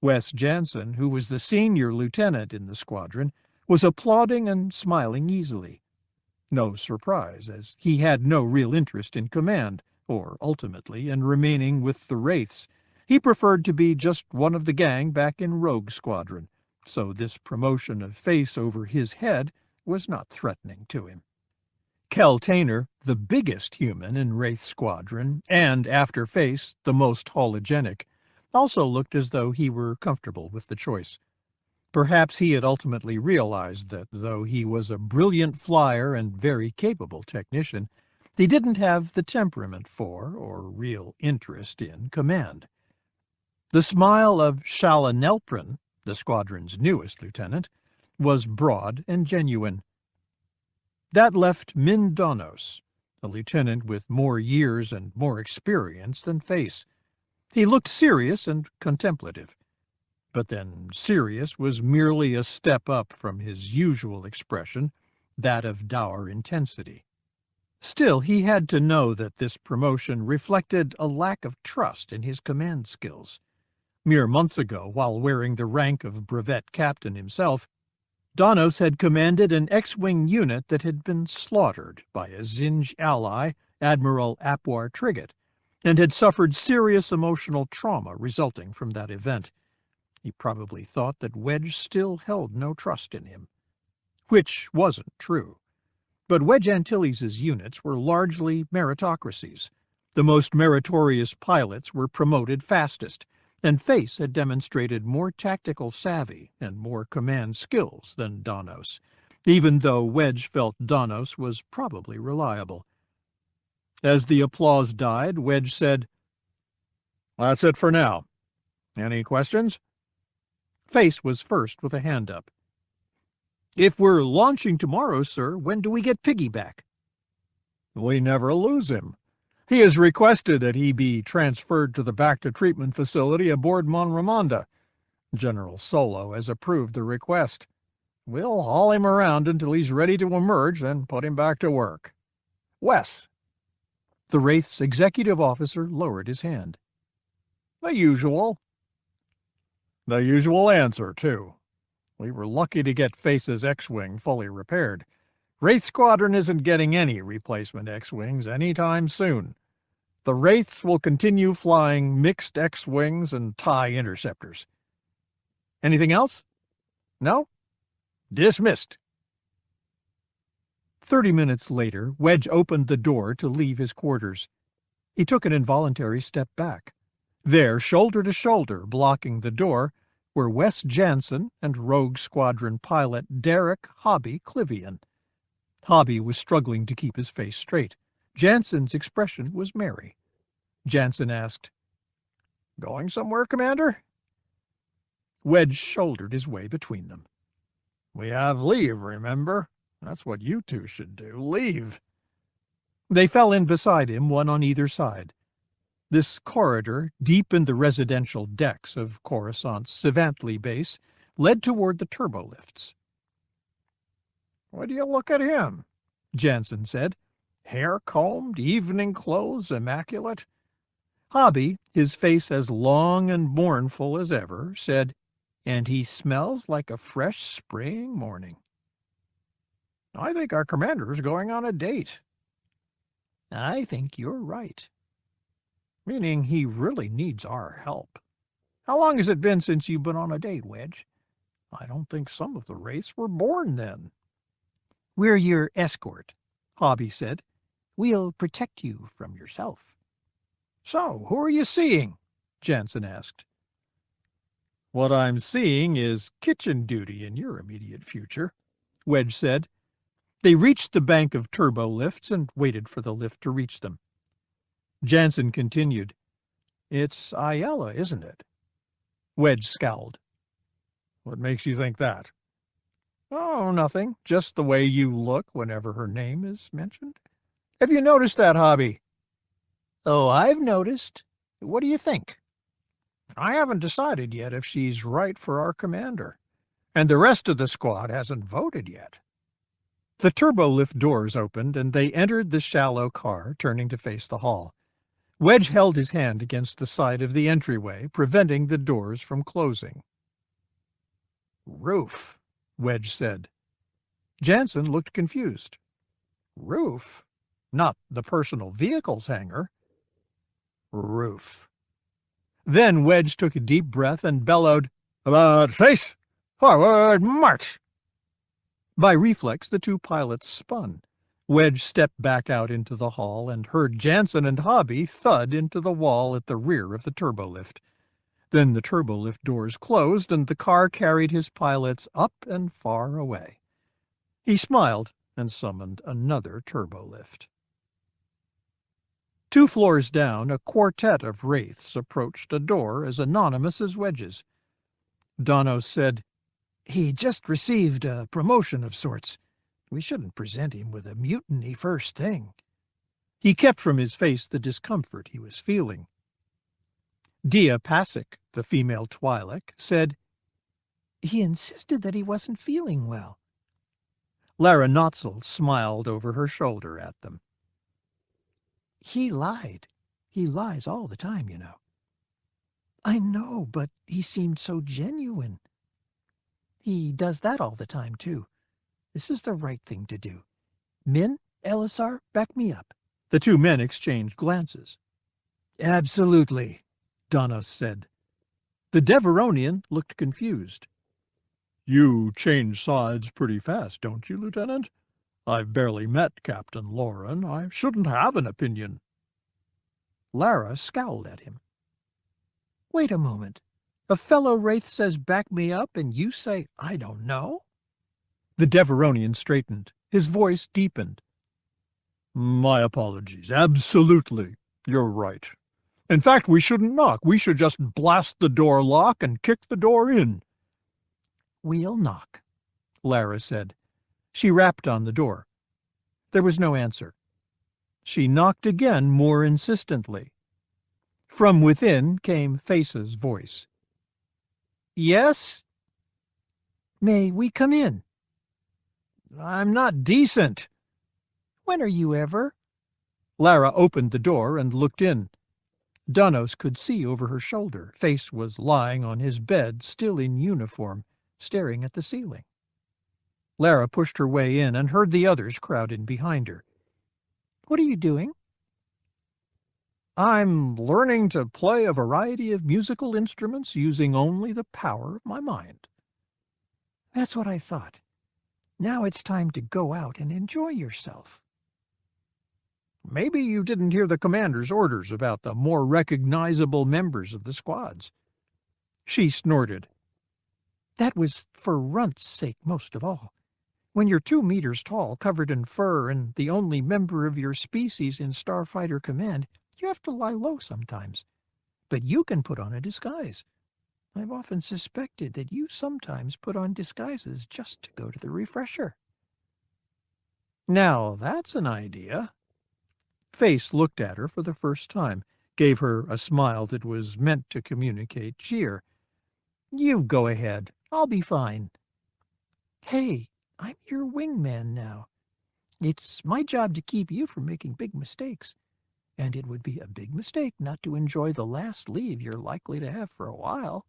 Wes Jansen, who was the senior lieutenant in the squadron, was applauding and smiling easily. No surprise, as he had no real interest in command, or ultimately in remaining with the Wraiths. He preferred to be just one of the gang back in Rogue Squadron, so this promotion of Face over his head was not threatening to him. Kel Tainer, the biggest human in Wraith Squadron, and after Face, the most hologenic, also looked as though he were comfortable with the choice. Perhaps he had ultimately realized that, though he was a brilliant flyer and very capable technician, he didn't have the temperament for, or real interest in, command. The smile of Shala Nelprin, the squadron's newest lieutenant, was broad and genuine. That left Min Donos, a lieutenant with more years and more experience than Face. He looked serious and contemplative. But then serious was merely a step up from his usual expression, that of dour intensity. Still, he had to know that this promotion reflected a lack of trust in his command skills. Mere months ago, while wearing the rank of brevet captain himself, Danos had commanded an X-Wing unit that had been slaughtered by a Zinj ally, Admiral Apwar Trigget, and had suffered serious emotional trauma resulting from that event. He probably thought that Wedge still held no trust in him. Which wasn't true. But Wedge Antilles' units were largely meritocracies. The most meritorious pilots were promoted fastest, and Face had demonstrated more tactical savvy and more command skills than Danos, even though Wedge felt Danos was probably reliable. As the applause died, Wedge said, "That's it for now. Any questions?" Face was first with a hand up. "If we're launching tomorrow, sir, when do we get Piggy back?" "We never lose him. He has requested that he be transferred to the back-to-treatment facility aboard Mon Ramonda. General Solo has approved the request. We'll haul him around until he's ready to emerge, then put him back to work. Wes." The Wraith's executive officer lowered his hand. "The usual." "The usual answer, too. We were lucky to get Face's X-Wing fully repaired. Wraith Squadron isn't getting any replacement X-Wings anytime soon. The Wraiths will continue flying mixed X-Wings and TIE interceptors. Anything else? No? Dismissed." 30 minutes later, Wedge opened the door to leave his quarters. He took an involuntary step back. There, shoulder to shoulder, blocking the door, were Wes Jansen and Rogue Squadron pilot Derek Hobby Clivian. Hobby was struggling to keep his face straight. Jansen's expression was merry. Jansen asked, "Going somewhere, Commander?" Wedge shouldered his way between them. "We have leave, remember? That's what you two should do. Leave." They fell in beside him, one on either side. This corridor, deep in the residential decks of Coruscant's Savantly base, led toward the turbolifts. "Would you look at him?" Jansen said. "Hair combed, evening clothes immaculate." Hobby, his face as long and mournful as ever, said, "And he smells like a fresh spring morning." "I think our commander's going on a date." "I think you're right." "Meaning he really needs our help. How long has it been since you've been on a date, Wedge? I don't think some of the Wraiths were born then." "We're your escort," Hobby said. "We'll protect you from yourself." "So, who are you seeing?" Jansen asked. "What I'm seeing is kitchen duty in your immediate future," Wedge said. They reached the bank of turbo lifts and waited for the lift to reach them. Jansen continued, "It's Ayala, isn't it?" Wedge scowled. "What makes you think that?" "Oh, nothing. Just the way you look whenever her name is mentioned. Have you noticed that, Hobby?" "Oh, I've noticed. What do you think?" "I haven't decided yet if she's right for our commander. And the rest of the squad hasn't voted yet." The turbolift doors opened, and they entered the shallow car, turning to face the hall. Wedge held his hand against the side of the entryway, preventing the doors from closing. "Roof," Wedge said. Jansen looked confused. "Roof? Not the personal vehicles hangar?" "Roof." Then Wedge took a deep breath and bellowed, "About face! Forward march!" By reflex, the two pilots spun. Wedge stepped back out into the hall and heard Jansen and Hobby thud into the wall at the rear of the turbolift. Then the turbolift doors closed and the car carried his pilots up and far away. He smiled and summoned another turbolift. 2 floors down, a quartet of wraiths approached a door as anonymous as Wedge's. Danos said, "He just received a promotion of sorts. We shouldn't present him with a mutiny first thing." He kept from his face the discomfort he was feeling. Dia Pasic, the female Twi'lek, said, "He insisted that he wasn't feeling well." Lara Notzel smiled over her shoulder at them. He lied. He lies all the time, you know. I know, but he seemed so genuine. He does that all the time, too. This is the right thing to do. Min, Elisar, back me up. The two men exchanged glances. Absolutely, Donos said. The Deveronian looked confused. You change sides pretty fast, don't you, Lieutenant? I've barely met Captain Lauren. I shouldn't have an opinion. Lara scowled at him. Wait a moment. A fellow Wraith says back me up, and you say I don't know? The Deveronian straightened. His voice deepened. My apologies. Absolutely. You're right. In fact, we shouldn't knock. We should just blast the door lock and kick the door in. We'll knock, Lara said. She rapped on the door. There was no answer. She knocked again more insistently. From within came Face's voice. Yes? May we come in? I'm not decent. When are you ever? Lara opened the door and looked in. Donos could see over her shoulder. Face was lying on his bed, still in uniform, staring at the ceiling. Lara pushed her way in and heard the others crowd in behind her. What are you doing? I'm learning to play a variety of musical instruments using only the power of my mind. That's what I thought. Now it's time to go out and enjoy yourself. Maybe you didn't hear the commander's orders about the more recognizable members of the squads. She snorted. That was for Runt's sake most of all. When you're 2 meters tall, covered in fur, and the only member of your species in Starfighter Command, you have to lie low sometimes. But you can put on a disguise. I've often suspected that you sometimes put on disguises just to go to the refresher. Now that's an idea. Face looked at her for the first time, gave her a smile that was meant to communicate cheer. You go ahead. I'll be fine. Hey, I'm your wingman now. It's my job to keep you from making big mistakes. And it would be a big mistake not to enjoy the last leave you're likely to have for a while.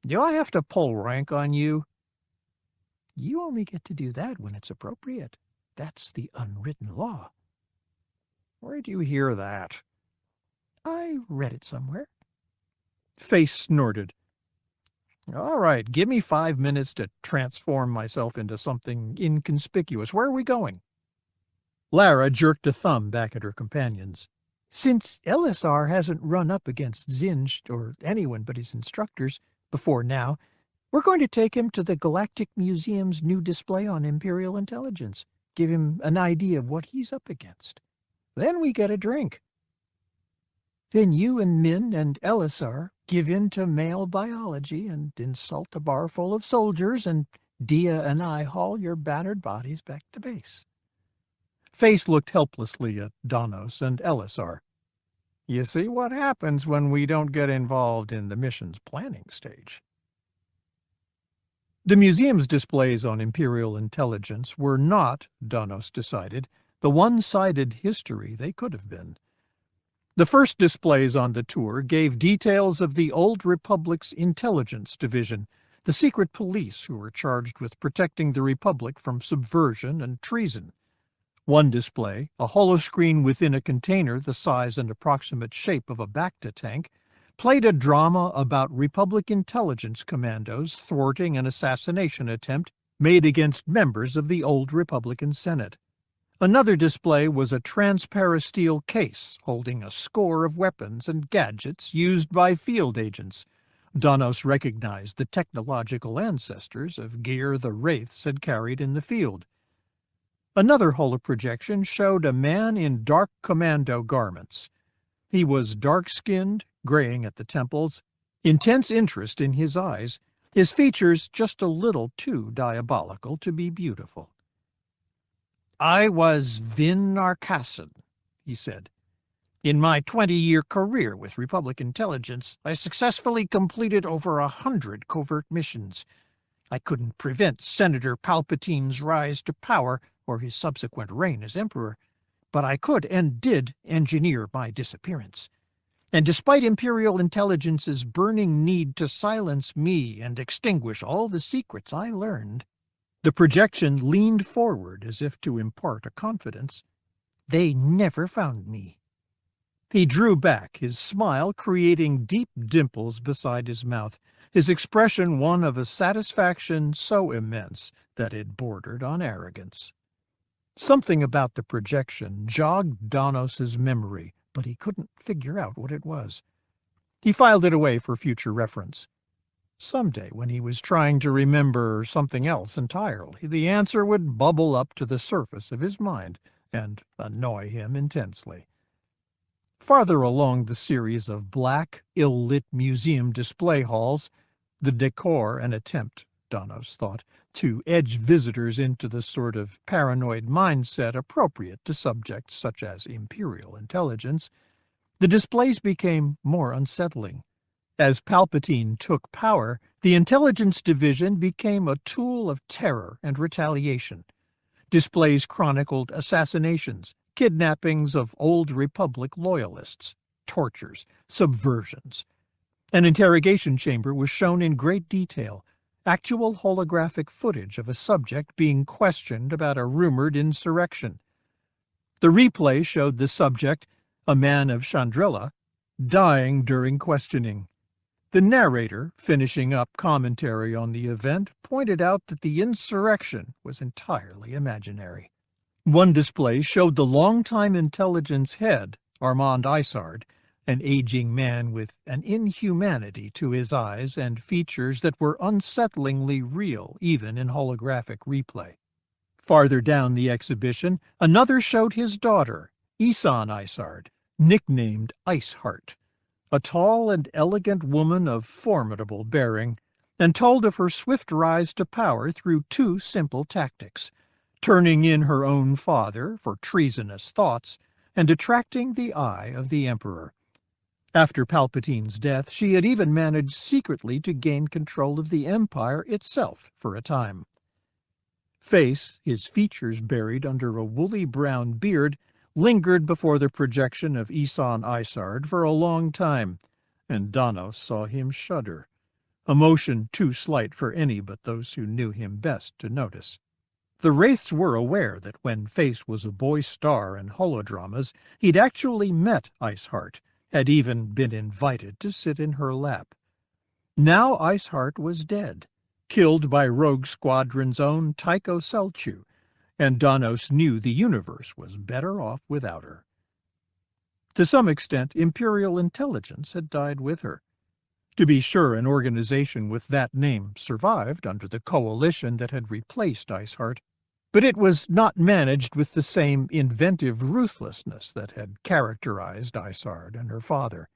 Do I have to pull rank on you? You only get to do that when it's appropriate. That's the unwritten law. Where'd you hear that? I read it somewhere. Face snorted. All right, give me 5 minutes to transform myself into something inconspicuous. Where are we going? Lara jerked a thumb back at her companions. Since Elisar hasn't run up against Zinj, or anyone but his instructors, before now, we're going to take him to the Galactic Museum's new display on Imperial intelligence, give him an idea of what he's up against. Then we get a drink. Then you and Min and Elisar give in to male biology and insult a bar full of soldiers, and Dia and I haul your battered bodies back to base. Face looked helplessly at Donos and Elisar. You see what happens when we don't get involved in the mission's planning stage. The museum's displays on Imperial intelligence were not, Donos decided, the one-sided history they could have been. The first displays on the tour gave details of the Old Republic's intelligence division, the secret police who were charged with protecting the Republic from subversion and treason. One display, a holoscreen within a container the size and approximate shape of a Bacta tank, played a drama about Republic intelligence commandos thwarting an assassination attempt made against members of the old Republican Senate. Another display was a transparasteel case holding a score of weapons and gadgets used by field agents. Donos recognized the technological ancestors of gear the Wraiths had carried in the field. Another holoprojection showed a man in dark commando garments. He was dark-skinned, graying at the temples, intense interest in his eyes, his features just a little too diabolical to be beautiful. I was Vin Narcassin, he said. In my 20-year career with Republic intelligence, I successfully completed over 100 covert missions. I couldn't prevent Senator Palpatine's rise to power or his subsequent reign as Emperor, but I could and did engineer my disappearance. And despite Imperial Intelligence's burning need to silence me and extinguish all the secrets I learned, the projection leaned forward as if to impart a confidence. They never found me. He drew back, his smile creating deep dimples beside his mouth, his expression one of a satisfaction so immense that it bordered on arrogance. Something about the projection jogged Donos's memory, but he couldn't figure out what it was. He filed it away for future reference. Someday, when he was trying to remember something else entirely, the answer would bubble up to the surface of his mind and annoy him intensely. Farther along the series of black, ill-lit museum display halls, the decor an attempt, Donos thought, to edge visitors into the sort of paranoid mindset appropriate to subjects such as Imperial Intelligence, the displays became more unsettling. As Palpatine took power, the Intelligence Division became a tool of terror and retaliation. Displays chronicled assassinations, kidnappings of old Republic loyalists, tortures, subversions. An interrogation chamber was shown in great detail, actual holographic footage of a subject being questioned about a rumored insurrection. The replay showed the subject, a man of Chandrila, dying during questioning. The narrator, finishing up commentary on the event, pointed out that the insurrection was entirely imaginary. One display showed the longtime intelligence head, Armand Isard, an aging man with an inhumanity to his eyes and features that were unsettlingly real even in holographic replay. Farther down the exhibition, another showed his daughter, Isan Isard, nicknamed Iceheart, a tall and elegant woman of formidable bearing, and told of her swift rise to power through two simple tactics: turning in her own father for treasonous thoughts and attracting the eye of the Emperor. After Palpatine's death, she had even managed secretly to gain control of the Empire itself for a time. Face, his features buried under a woolly brown beard, lingered before the projection of Isan Isard for a long time, and Donos saw him shudder, a motion too slight for any but those who knew him best to notice. The Wraiths were aware that when Face was a boy star in holodramas, he'd actually met Iceheart, had even been invited to sit in her lap. Now Iceheart was dead, killed by Rogue Squadron's own Tycho Selchu, and Donos knew the universe was better off without her. To some extent, Imperial Intelligence had died with her. To be sure, an organization with that name survived under the coalition that had replaced Iceheart, but it was not managed with the same inventive ruthlessness that had characterized Isard and her father.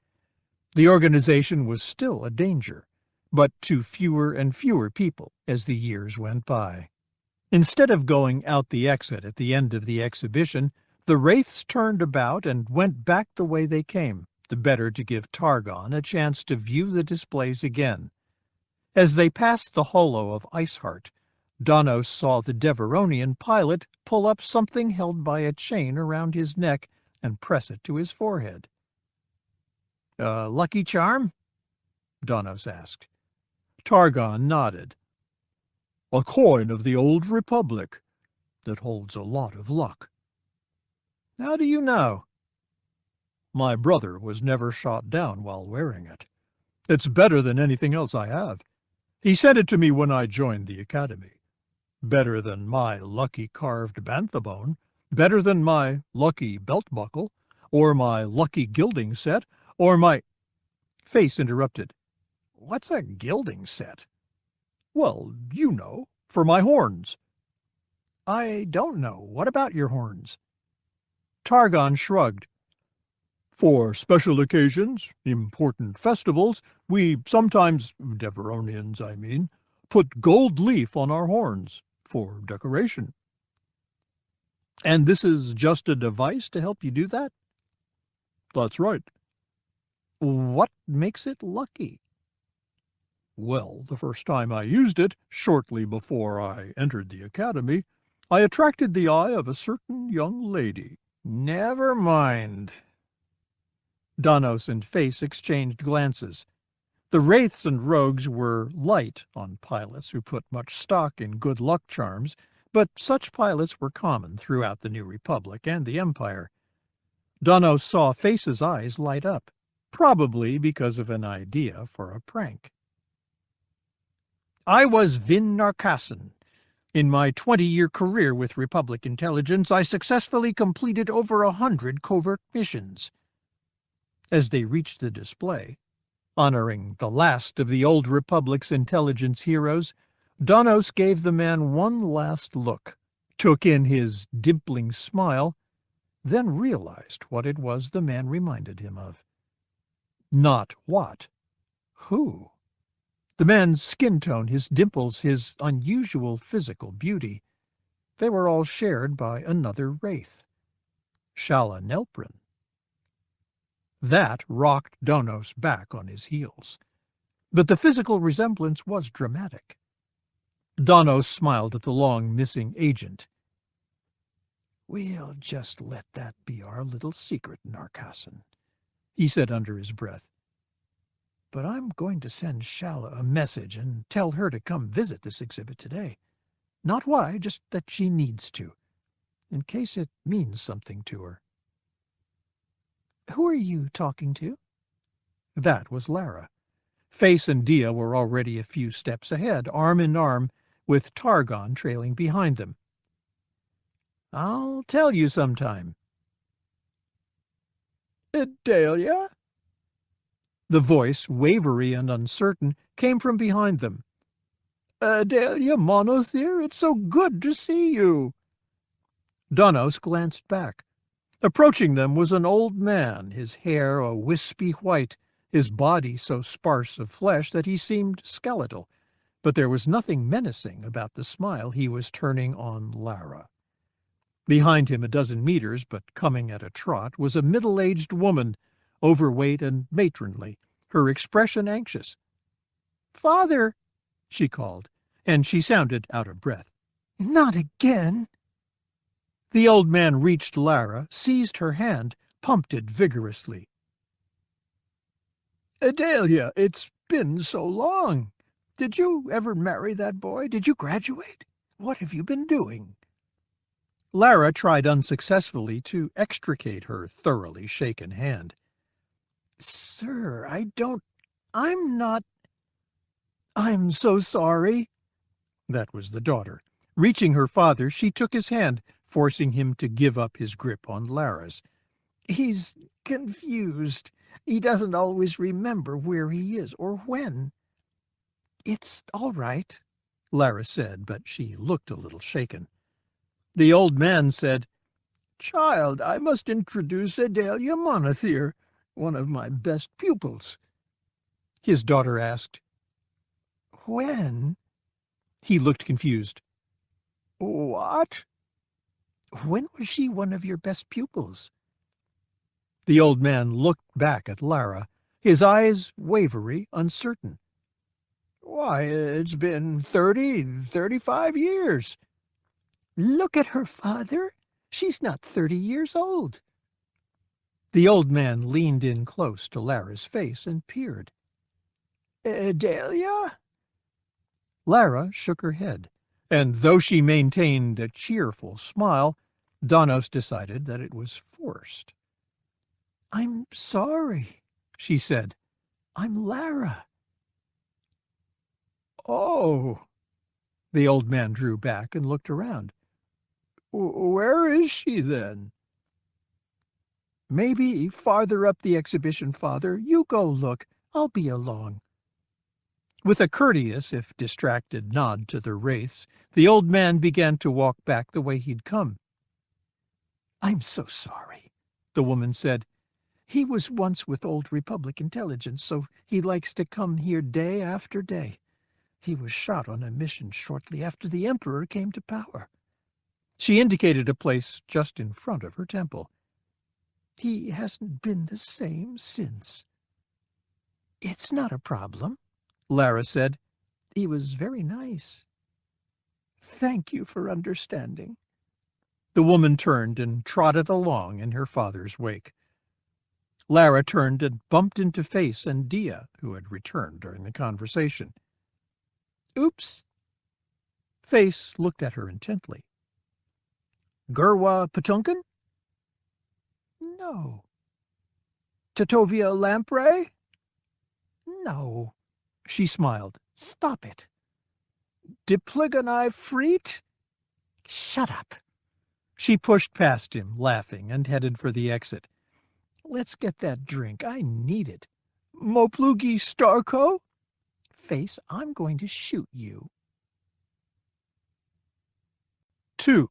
The organization was still a danger, but to fewer and fewer people as the years went by. Instead of going out the exit at the end of the exhibition, the Wraiths turned about and went back the way they came, the better to give Targon a chance to view the displays again. As they passed the holo of Iceheart, Donos saw the Deveronian pilot pull up something held by a chain around his neck and press it to his forehead. Lucky charm?" Donos asked. Targon nodded. "A coin of the old Republic that holds a lot of luck." "How do you know?" "My brother was never shot down while wearing it. It's better than anything else I have. He sent it to me when I joined the Academy. Better than my lucky carved bantha bone, better than my lucky belt buckle, or my lucky gilding set, or my—" Face interrupted. "What's a gilding set?" "Well, you know, for my horns." "I don't know. What about your horns?" Targon shrugged. "For special occasions, important festivals, we sometimes, Deveronians I mean, put gold leaf on our horns, for decoration." "And this is just a device to help you do that?" "That's right." "What makes it lucky?" Well, the first time I used it, shortly before I entered the academy, I attracted the eye of a certain young lady. Never mind. Danos and Face exchanged glances. The wraiths and rogues were light on pilots who put much stock in good luck charms, but such pilots were common throughout the New Republic and the Empire. Danos saw Face's eyes light up, probably because of an idea for a prank. I was Vin Narcassin. In my 20-year career with Republic intelligence, I successfully completed over 100 covert missions. As they reached the display, honoring the last of the old Republic's intelligence heroes, Danos gave the man one last look, took in his dimpling smile, then realized what it was the man reminded him of. Not what, who. The man's skin tone, his dimples, his unusual physical beauty, they were all shared by another wraith, Shala Nelprin. That rocked Danos back on his heels. But the physical resemblance was dramatic. Danos smiled at the long-missing agent. "We'll just let that be our little secret, Narcassin," he said under his breath. "But I'm going to send Shala a message and tell her to come visit this exhibit today. Not why, just that she needs to, in case it means something to her." "Who are you talking to?" That was Lara. Face and Dia were already a few steps ahead, arm in arm, with Targon trailing behind them. "I'll tell you sometime." "Dahlia?" The voice, wavery and uncertain, came from behind them. "Dahlia Monothere, it's so good to see you." Danos glanced back. Approaching them was an old man, his hair a wispy white, his body so sparse of flesh that he seemed skeletal, but there was nothing menacing about the smile he was turning on Lara. Behind him a dozen meters, but coming at a trot, was a middle-aged woman, overweight and matronly, her expression anxious. "Father!" she called, and she sounded out of breath. "Not again!" The old man reached Lara, seized her hand, pumped it vigorously. "Dahlia, it's been so long. Did you ever marry that boy? Did you graduate? What have you been doing?" Lara tried unsuccessfully to extricate her thoroughly shaken hand. "Sir, I'm not... I'm so sorry." That was the daughter. Reaching her father, she took his hand, forcing him to give up his grip on Lara's. "He's confused. He doesn't always remember where he is or when." "It's all right," Lara said, but she looked a little shaken. The old man said, "Child, I must introduce Dahlia Monothere, one of my best pupils." His daughter asked, "When?" He looked confused. "What?" "When was she one of your best pupils?" The old man looked back at Lara, his eyes wavery, uncertain. "Why, it's been 35 years." "Look at her, father. She's not 30 years old." The old man leaned in close to Lara's face and peered. "Dahlia?" Lara shook her head, and though she maintained a cheerful smile, Danos decided that it was forced. "I'm sorry," she said. "I'm Lara." "Oh." The old man drew back and looked around. "Where is she, then?" "Maybe farther up the exhibition, father. You go look. I'll be along." With a courteous, if distracted, nod to the wraiths, the old man began to walk back the way he'd come. "I'm so sorry," the woman said. "He was once with old Republic intelligence, so he likes to come here day after day. He was shot on a mission shortly after the Emperor came to power." She indicated a place just in front of her temple. "He hasn't been the same since." "It's not a problem," Lara said. "He was very nice. Thank you for understanding." The woman turned and trotted along in her father's wake. Lara turned and bumped into Face and Dia, who had returned during the conversation. "Oops." Face looked at her intently. "Gurwa Patunkan?" "No." "Tatovia Lamprey?" "No." She smiled. "Stop it." "Dipligonai Freet?" "Shut up." She pushed past him, laughing, and headed for the exit. "Let's get that drink. I need it." "Moplugi Starco?" "Face, I'm going to shoot you." 2.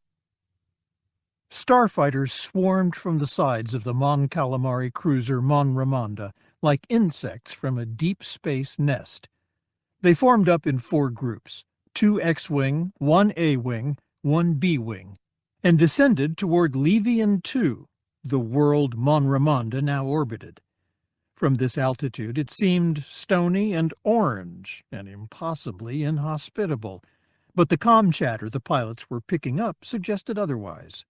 Starfighters swarmed from the sides of the Mon Calamari cruiser Mon Ramonda like insects from a deep space nest. They formed up in 4 groups, 2 X-Wing, 1 A-Wing, 1 B-Wing, and descended toward Levian 2, the world Mon Ramonda now orbited. From this altitude it seemed stony and orange and impossibly inhospitable, but the comm chatter the pilots were picking up suggested otherwise.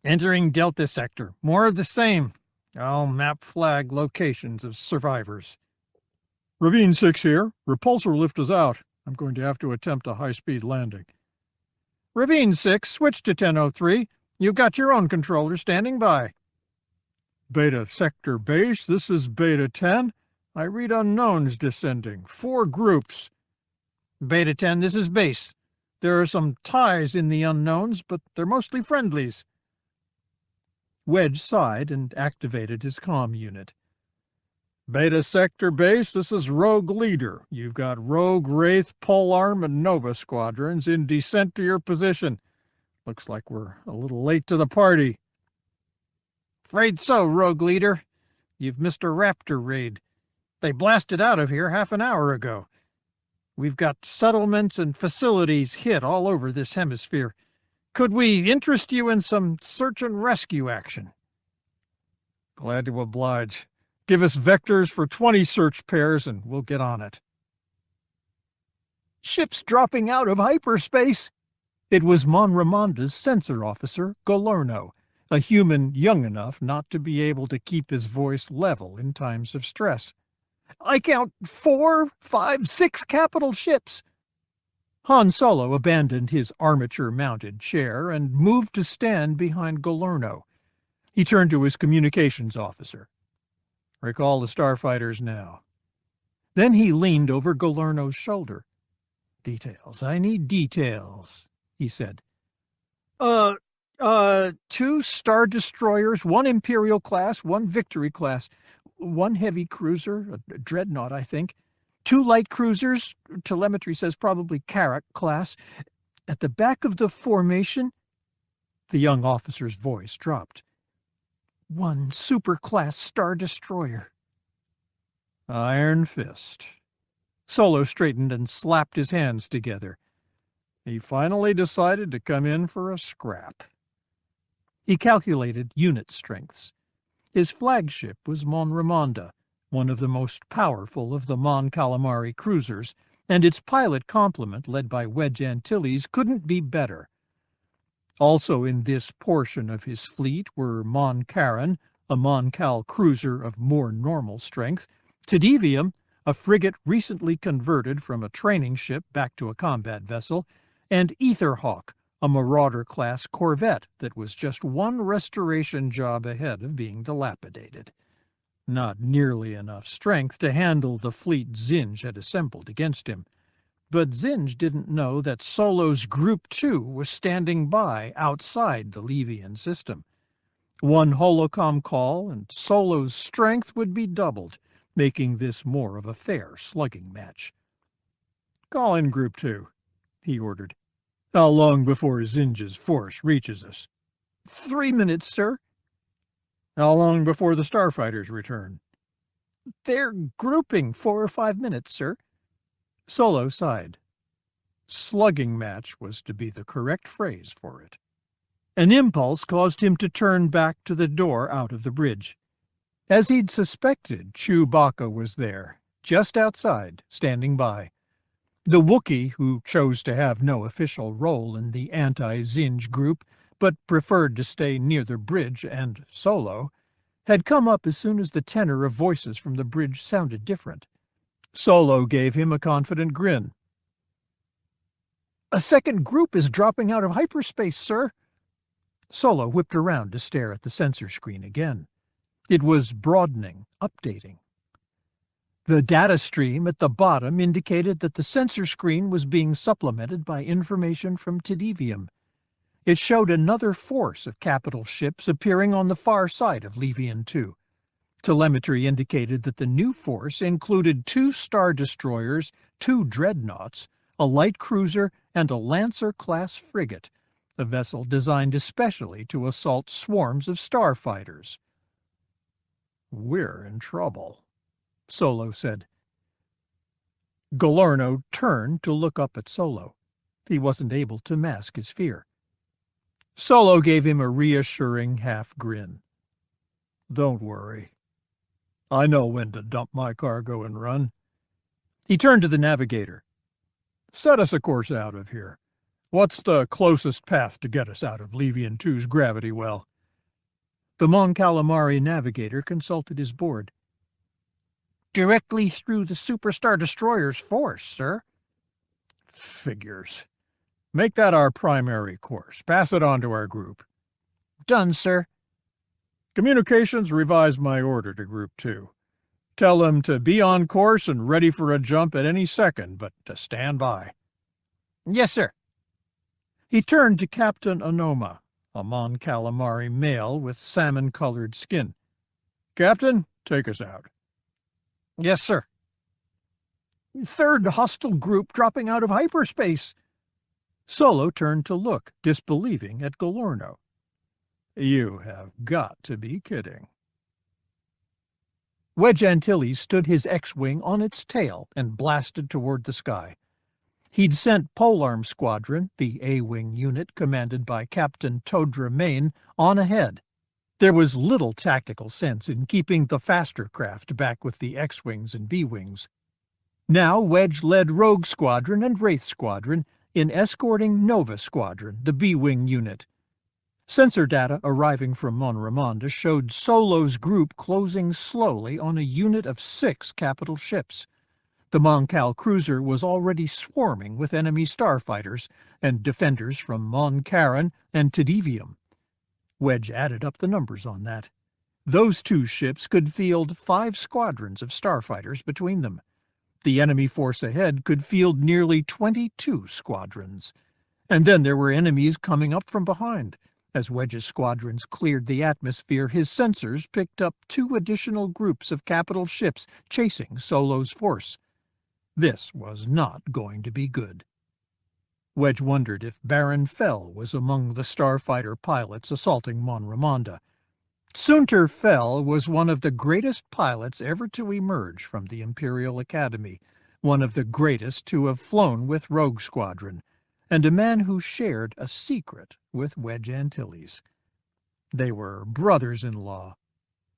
"Entering Delta Sector. More of the same. I'll map flag locations of survivors." Ravine 6 here. Repulsor lift is out. I'm going to have to attempt a high-speed landing. Ravine 6, switch to 1003. You've got your own controller standing by. Beta Sector Base, this is Beta 10. I read unknowns descending. 4 groups. Beta 10, this is Base. There are some ties in the unknowns, but they're mostly friendlies. Wedge sighed and activated his comm unit. Beta Sector Base, this is Rogue Leader. You've got Rogue, Wraith, Polearm, and Nova squadrons in descent to your position. Looks like we're a little late to the party. Afraid so, Rogue Leader. You've missed a Raptor raid. They blasted out of here half an hour ago. We've got settlements and facilities hit all over this hemisphere. Could we interest you in some search and rescue action? Glad to oblige. Give us vectors for 20 search pairs and we'll get on it. "Ship's dropping out of hyperspace." It was Mon Ramonda's sensor officer, Golorno, a human young enough not to be able to keep his voice level in times of stress. "I count 4, 5, 6 capital ships." Han Solo abandoned his armature-mounted chair and moved to stand behind Golorno. He turned to his communications officer. "Recall the starfighters now." Then he leaned over Golorno's shoulder. "Details. I need details," he said. 2 Star Destroyers, 1 Imperial class, 1 Victory class, 1 heavy cruiser, a dreadnought, I think, 2 light cruisers, telemetry says probably Carrack class. At the back of the formation," the young officer's voice dropped, "1 super-class Star Destroyer." Iron Fist. Solo straightened and slapped his hands together. He finally decided to come in for a scrap. He calculated unit strengths. His flagship was Mon Ramonda, one of the most powerful of the Mon Calamari cruisers, and its pilot complement, led by Wedge Antilles, couldn't be better. Also in this portion of his fleet were Mon Caran, a Mon Cal cruiser of more normal strength, Tedivium, a frigate recently converted from a training ship back to a combat vessel, and Etherhawk, a Marauder-class corvette that was just 1 restoration job ahead of being dilapidated. Not nearly enough strength to handle the fleet Zinj had assembled against him. But Zinj didn't know that Solo's Group 2 was standing by outside the Levian system. 1 holocom call and Solo's strength would be doubled, making this more of a fair slugging match. "Call in Group 2, he ordered. "How long before Zinj's force reaches us?" 3 minutes, sir." "How long before the starfighters return?" "They're grouping 4 or 5 minutes, sir." Solo sighed. Slugging match was to be the correct phrase for it. An impulse caused him to turn back to the door out of the bridge. As he'd suspected, Chewbacca was there, just outside, standing by. The Wookiee, who chose to have no official role in the anti-Zinj group, but preferred to stay near the bridge and Solo, had come up as soon as the tenor of voices from the bridge sounded different. Solo gave him a confident grin. "A second group is dropping out of hyperspace, sir." Solo whipped around to stare at the sensor screen again. It was broadening, updating. The data stream at the bottom indicated that the sensor screen was being supplemented by information from Tedivium. It showed another force of capital ships appearing on the far side of Levian 2. Telemetry indicated that the new force included 2 Star Destroyers, 2 Dreadnoughts, a light cruiser, and a Lancer-class frigate, a vessel designed especially to assault swarms of starfighters. "We're in trouble," Solo said. Galorno turned to look up at Solo. He wasn't able to mask his fear. Solo gave him a reassuring half-grin. "Don't worry. I know when to dump my cargo and run." He turned to the navigator. "Set us a course out of here. What's the closest path to get us out of Levian 2's gravity well?" The Mon Calamari navigator consulted his board. "Directly through the Superstar Destroyer's force, sir." "Figures. Make that our primary course. Pass it on to our group." "Done, sir." "Communications, revise my order to Group 2. Tell them to be on course and ready for a jump at any second, but to stand by." "Yes, sir." He turned to Captain Onoma, a Mon Calamari male with salmon-colored skin. "Captain, take us out." "Yes, sir." "Third hostile group dropping out of hyperspace." Solo turned to look, disbelieving at Galorno. "You have got to be kidding." Wedge Antilles stood his X-Wing on its tail and blasted toward the sky. He'd sent Polearm Squadron, the A-Wing unit commanded by Captain Todra Main, on ahead. There was little tactical sense in keeping the faster craft back with the X-Wings and B-Wings. Now Wedge led Rogue Squadron and Wraith Squadron in escorting Nova Squadron, the B-Wing unit. Sensor data arriving from Mon Ramonda showed Solo's group closing slowly on a unit of 6 capital ships. The Mon Cal cruiser was already swarming with enemy starfighters and defenders from Mon Caran and Tedivium. Wedge added up the numbers on that. Those 2 ships could field 5 squadrons of starfighters between them. The enemy force ahead could field nearly 22 squadrons. And then there were enemies coming up from behind. As Wedge's squadrons cleared the atmosphere, his sensors picked up 2 additional groups of capital ships chasing Solo's force. This was not going to be good. Wedge wondered if Baron Fell was among the starfighter pilots assaulting Mon Ramonda. Sunter Fell was one of the greatest pilots ever to emerge from the Imperial Academy, one of the greatest to have flown with Rogue Squadron, and a man who shared a secret with Wedge Antilles. They were brothers-in-law.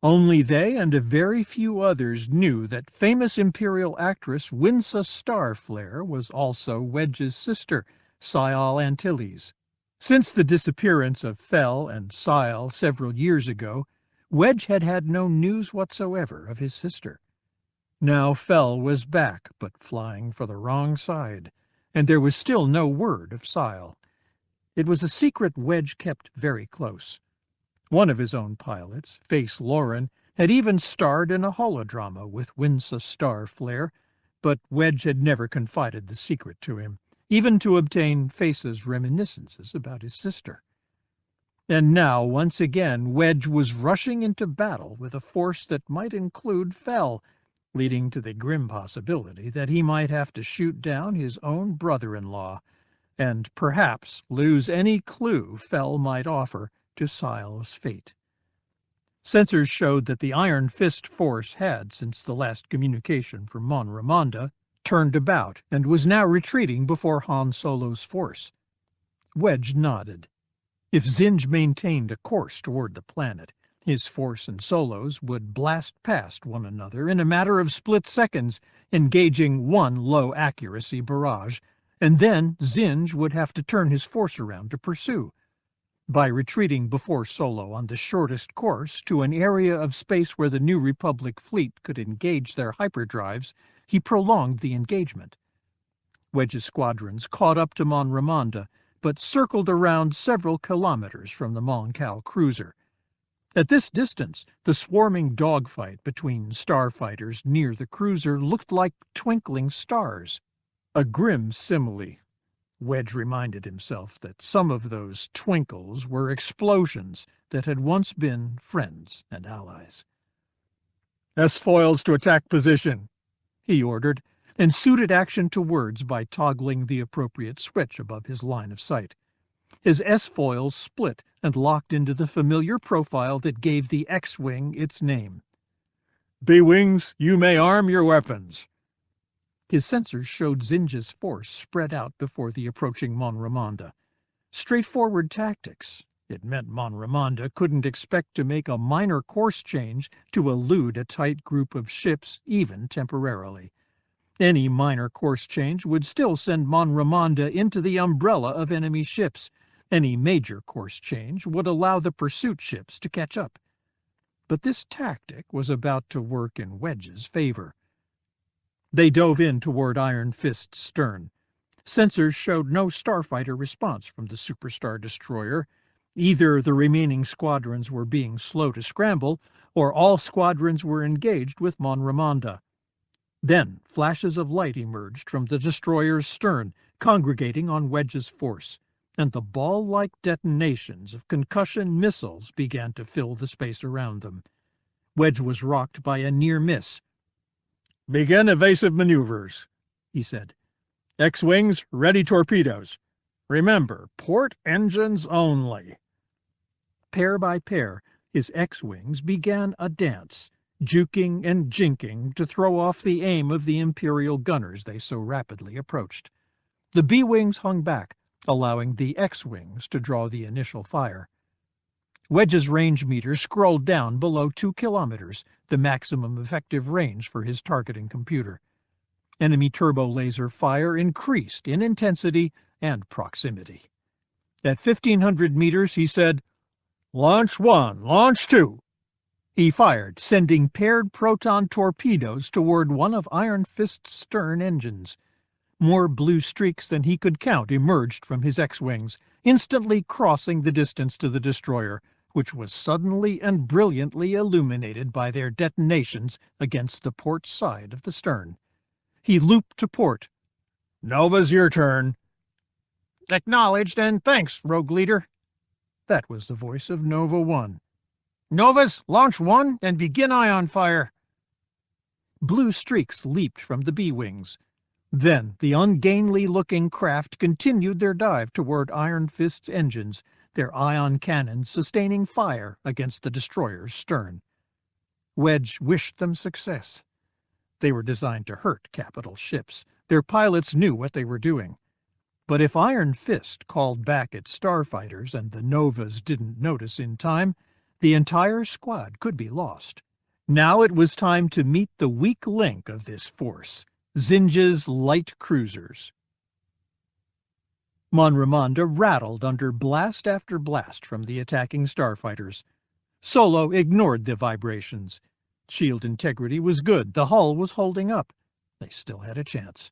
Only they and a very few others knew that famous Imperial actress Winsa Starflare was also Wedge's sister, Sial Antilles. Since the disappearance of Fell and Sial several years ago, Wedge had had no news whatsoever of his sister. Now Fell was back, but flying for the wrong side, and there was still no word of Sial. It was a secret Wedge kept very close. One of his own pilots, Face Lauren, had even starred in a holodrama with Winsa Starflare, but Wedge had never confided the secret to him, even to obtain Face's reminiscences about his sister. And now, once again, Wedge was rushing into battle with a force that might include Fell, leading to the grim possibility that he might have to shoot down his own brother-in-law, and perhaps lose any clue Fell might offer to Sial's fate. Sensors showed that the Iron Fist force had, since the last communication from Mon Ramonda, turned about and was now retreating before Han Solo's force. Wedge nodded. If Zinj maintained a course toward the planet, His force and Solo's would blast past one another in a matter of split seconds, engaging one low-accuracy barrage, and then Zinj would have to turn his force around to pursue. By retreating before Solo on the shortest course to an area of space where the New Republic fleet could engage their hyperdrives, he prolonged the engagement. Wedge's squadrons caught up to Mon Ramonda, but circled around several kilometers from the Mon Cal cruiser. At this distance, the swarming dogfight between starfighters near the cruiser looked like twinkling stars. A grim simile. Wedge reminded himself that some of those twinkles were explosions that had once been friends and allies. S-foils to attack position, he ordered, and suited action to words by toggling the appropriate switch above his line of sight. His S-foils split and locked into the familiar profile that gave the X-wing its name. B-wings, you may arm your weapons. His sensors showed Zinj's force spread out before the approaching Mon Ramonda. Straightforward tactics. It meant Mon Ramonda couldn't expect to make a minor course change to elude a tight group of ships, even temporarily. Any minor course change would still send Mon Ramonda into the umbrella of enemy ships. Any major course change would allow the pursuit ships to catch up. But this tactic was about to work in Wedge's favor. They dove in toward Iron Fist's stern. Sensors showed no starfighter response from the superstar destroyer. Either the remaining squadrons were being slow to scramble, or all squadrons were engaged with Mon Ramonda. Then flashes of light emerged from the destroyer's stern, congregating on Wedge's force, and the ball-like detonations of concussion missiles began to fill the space around them. Wedge was rocked by a near miss. "Begin evasive maneuvers," he said. "X-wings, ready torpedoes. Remember, port engines only." Pair by pair, his X-wings began a dance, juking and jinking to throw off the aim of the Imperial gunners they so rapidly approached. The B-wings hung back, allowing the X-wings to draw the initial fire. Wedge's range meter scrolled down below 2 kilometers, the maximum effective range for his targeting computer. Enemy turbo laser fire increased in intensity and proximity. At 1,500 meters, he said, "Launch 1, launch 2. He fired, sending paired proton torpedoes toward one of Iron Fist's stern engines. More blue streaks than he could count emerged from his X-wings, instantly crossing the distance to the destroyer, which was suddenly and brilliantly illuminated by their detonations against the port side of the stern. He looped to port. "Nova's your turn." "Acknowledged, and thanks, Rogue Leader." That was the voice of Nova 1. "Novas, launch 1 and begin ion fire." Blue streaks leaped from the B-wings. Then the ungainly-looking craft continued their dive toward Iron Fist's engines, their ion cannons sustaining fire against the destroyer's stern. Wedge wished them success. They were designed to hurt capital ships. Their pilots knew what they were doing. But if Iron Fist called back its starfighters and the Novas didn't notice in time, the entire squad could be lost. Now it was time to meet the weak link of this force, Zinj's light cruisers. Mon Ramonda rattled under blast after blast from the attacking starfighters. Solo ignored the vibrations. Shield integrity was good. The hull was holding up. They still had a chance.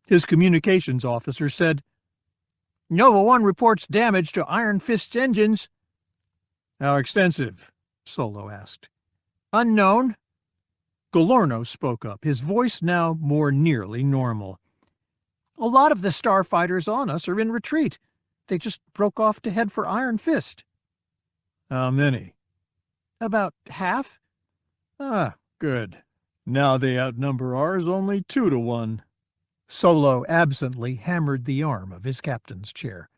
His communications officer said, "Nova 1 reports damage to Iron Fist's engines." "How extensive?" Solo asked. "Unknown." Galorno spoke up, his voice now more nearly normal. "A lot of the starfighters on us are in retreat. They just broke off to head for Iron Fist." "How many?" "About half." "Ah, good. Now they outnumber ours only 2 to 1. Solo absently hammered the arm of his captain's chair.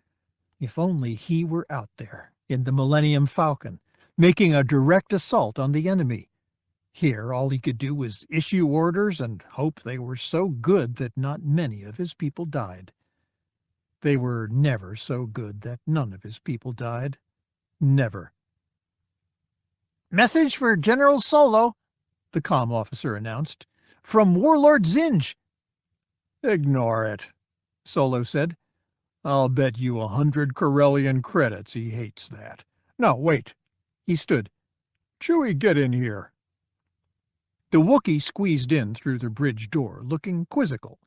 If only he were out there, in the Millennium Falcon, making a direct assault on the enemy. Here, all he could do was issue orders and hope they were so good that not many of his people died. They were never so good that none of his people died. Never. Message for General Solo, the comm officer announced. From Warlord Zinj. Ignore it, Solo said. I'll bet you 100 Corellian credits he hates that. No, wait. He stood. Chewie, get in here. The Wookiee squeezed in through the bridge door, looking quizzical.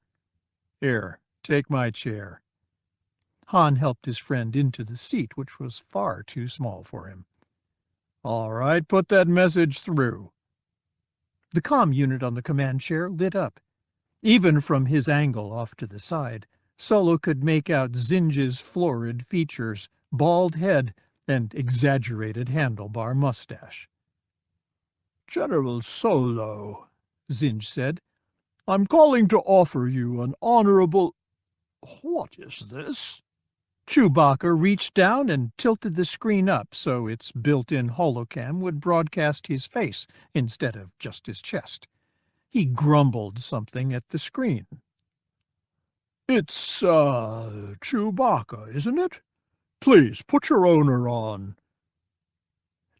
Here, take my chair. Han helped his friend into the seat, which was far too small for him. All right, put that message through. The comm unit on the command chair lit up. Even from his angle off to the side, Solo could make out Zinj's florid features, bald head, and exaggerated handlebar mustache. General Solo, Zinj said, I'm calling to offer you an honorable... What is this? Chewbacca reached down and tilted the screen up so its built-in holocam would broadcast his face instead of just his chest. He grumbled something at the screen. It's, Chewbacca, isn't it? Please, put your owner on.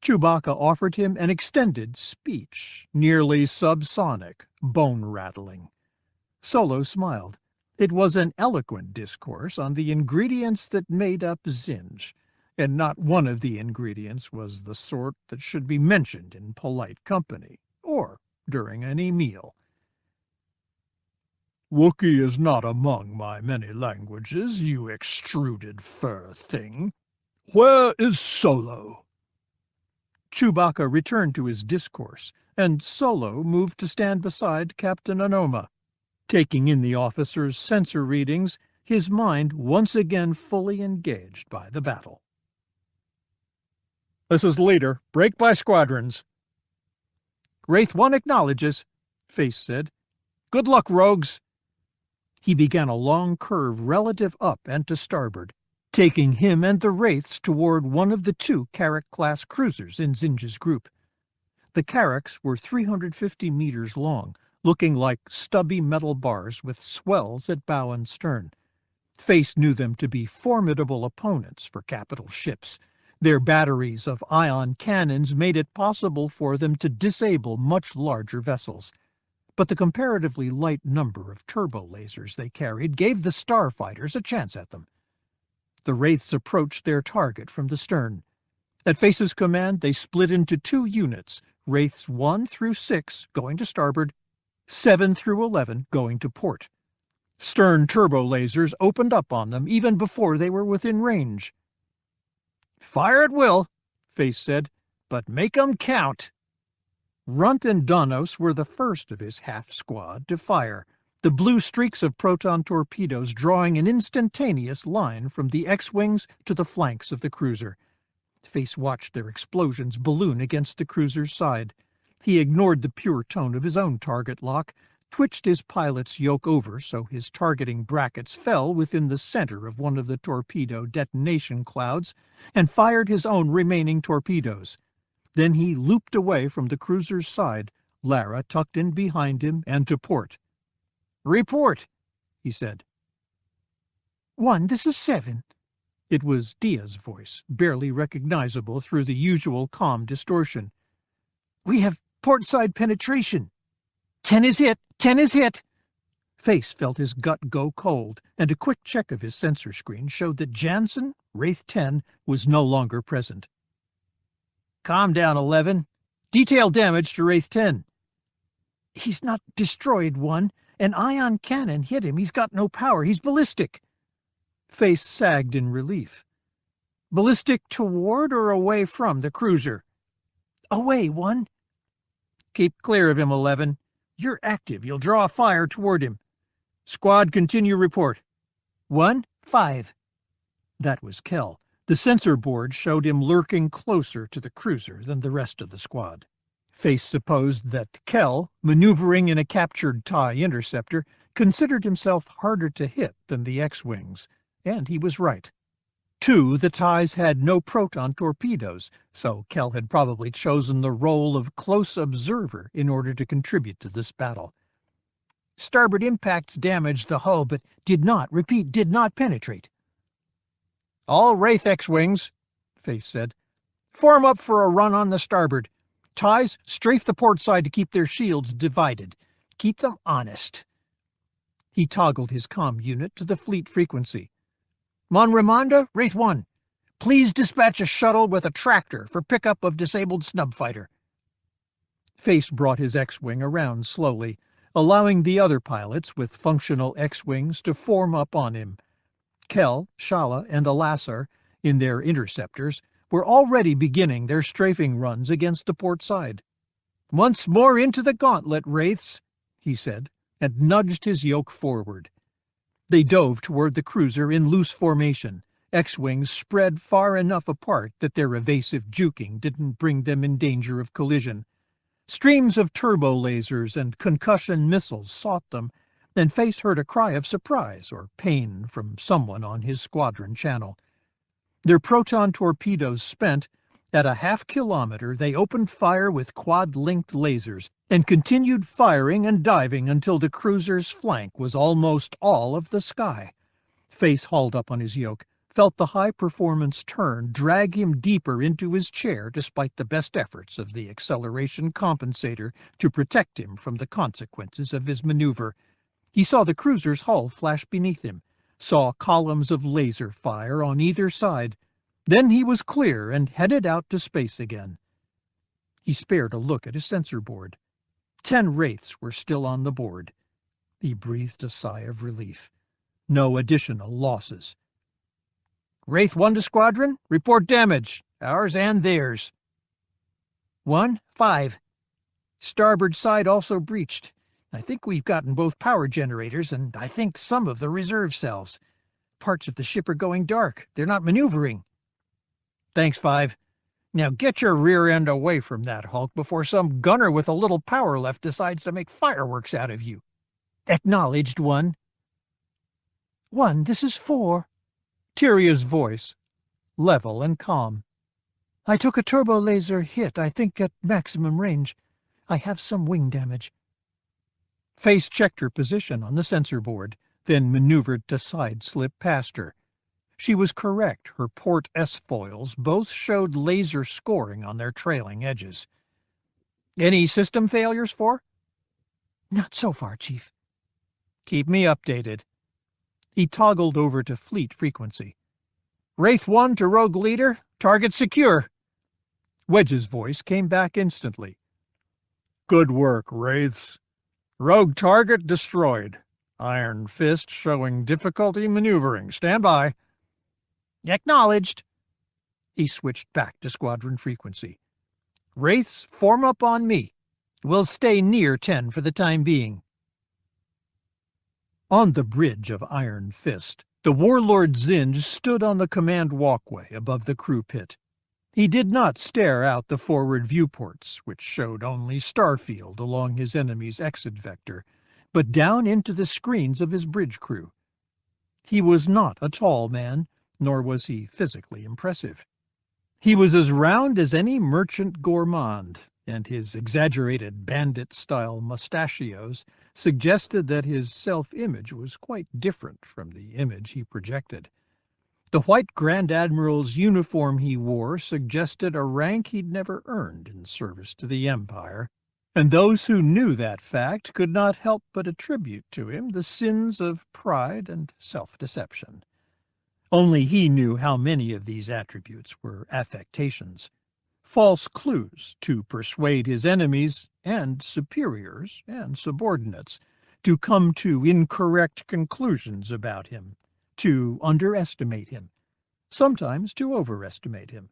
Chewbacca offered him an extended speech, nearly subsonic, bone-rattling. Solo smiled. It was an eloquent discourse on the ingredients that made up Zinj, and not one of the ingredients was the sort that should be mentioned in polite company, or during any meal. Wookiee is not among my many languages, you extruded fur thing. Where is Solo? Chewbacca returned to his discourse, and Solo moved to stand beside Captain Anoma. Taking in the officer's sensor readings, his mind once again fully engaged by the battle. This is Leader. Break by squadrons. Wraith 1 acknowledges, Face said. Good luck, rogues. He began a long curve relative up and to starboard, taking him and the Wraiths toward one of the 2 Carrack-class cruisers in Zinj's group. The Carracks were 350 meters long, looking like stubby metal bars with swells at bow and stern. Face knew them to be formidable opponents for capital ships. Their batteries of ion cannons made it possible for them to disable much larger vessels. But the comparatively light number of turbo lasers they carried gave the starfighters a chance at them. The Wraiths approached their target from the stern. At Face's command, they split into 2 units, Wraiths 1 through 6 going to starboard, 7 through 11 going to port. Stern turbo lasers opened up on them even before they were within range. Fire at will, Face said, but make 'em count. Runt and Donos were the first of his half-squad to fire, the blue streaks of proton torpedoes drawing an instantaneous line from the X-wings to the flanks of the cruiser. Face watched their explosions balloon against the cruiser's side. He ignored the pure tone of his own target lock, twitched his pilot's yoke over so his targeting brackets fell within the center of one of the torpedo detonation clouds, and fired his own remaining torpedoes. Then he looped away from the cruiser's side, Lara tucked in behind him, and to port. Report, he said. 1, this is 7. It was Dia's voice, barely recognizable through the usual calm distortion. We have portside penetration. 10 is hit. 10 is hit. Face felt his gut go cold, and a quick check of his sensor screen showed that Jansen, Wraith 10, was no longer present. Calm down, 11. Detail damage to Wraith 10. He's not destroyed, 1. An ion cannon hit him. He's got no power. He's ballistic. Face sagged in relief. Ballistic toward or away from the cruiser? Away, 1. Keep clear of him, 11. You're active. You'll draw fire toward him. Squad, continue report. 1, 5. That was Kell. The sensor board showed him lurking closer to the cruiser than the rest of the squad. Face supposed that Kell, maneuvering in a captured TIE interceptor, considered himself harder to hit than the X-wings, and he was right. 2, the TIEs had no proton torpedoes, so Kell had probably chosen the role of close observer in order to contribute to this battle. Starboard impacts damaged the hull, but did not penetrate. All Wraith X-wings, Face said. Form up for a run on the starboard. Ties, strafe the port side to keep their shields divided. Keep them honest. He toggled his comm unit to the fleet frequency. Mon Ramonda, Wraith 1. Please dispatch a shuttle with a tractor for pickup of disabled snub fighter. Face brought his X-Wing around slowly, allowing the other pilots with functional X-Wings to form up on him. Kel, Shala, and Alassar, in their interceptors, were already beginning their strafing runs against the port side. Once more into the gauntlet, Wraiths, he said, and nudged his yoke forward. They dove toward the cruiser in loose formation, X-Wings spread far enough apart that their evasive juking didn't bring them in danger of collision. Streams of turbo lasers and concussion missiles sought them, and Face heard a cry of surprise or pain from someone on his squadron channel. Their proton torpedoes spent, at a half-kilometer they opened fire with quad-linked lasers and continued firing and diving until the cruiser's flank was almost all of the sky. Face hauled up on his yoke, felt the high-performance turn drag him deeper into his chair despite the best efforts of the acceleration compensator to protect him from the consequences of his maneuver. He saw the cruiser's hull flash beneath him, saw columns of laser fire on either side. Then he was clear and headed out to space again. He spared a look at his sensor board. 10 Wraiths were still on the board. He breathed a sigh of relief. No additional losses. Wraith 1 to Squadron, report damage, ours and theirs. 1-5. Starboard side also breached. I think we've gotten both power generators, and I think some of the reserve cells. Parts of the ship are going dark. They're not maneuvering. Thanks, 5. Now get your rear end away from that hulk before some gunner with a little power left decides to make fireworks out of you. Acknowledged, 1. 1, this is 4. Tyria's voice, level and calm. I took a turbo laser hit, I think at maximum range. I have some wing damage. Face checked her position on the sensor board, then maneuvered to side-slip past her. She was correct. Her port S-foils both showed laser scoring on their trailing edges. Any system failures, 4? Not so far, Chief. Keep me updated. He toggled over to fleet frequency. Wraith 1 to Rogue Leader, target secure. Wedge's voice came back instantly. Good work, Wraiths. Rogue target destroyed. Iron Fist showing difficulty maneuvering. Stand by. Acknowledged. He switched back to squadron frequency. Wraiths, form up on me. We'll stay near 10 for the time being. On the bridge of Iron Fist, the Warlord Zinj stood on the command walkway above the crew pit. He did not stare out the forward viewports, which showed only starfield along his enemy's exit vector, but down into the screens of his bridge crew. He was not a tall man, nor was he physically impressive. He was as round as any merchant gourmand, and his exaggerated bandit-style mustachios suggested that his self-image was quite different from the image he projected. The white Grand Admiral's uniform he wore suggested a rank he'd never earned in service to the Empire, and those who knew that fact could not help but attribute to him the sins of pride and self-deception. Only he knew how many of these attributes were affectations, false clues to persuade his enemies and superiors and subordinates to come to incorrect conclusions about him, to underestimate him, sometimes to overestimate him.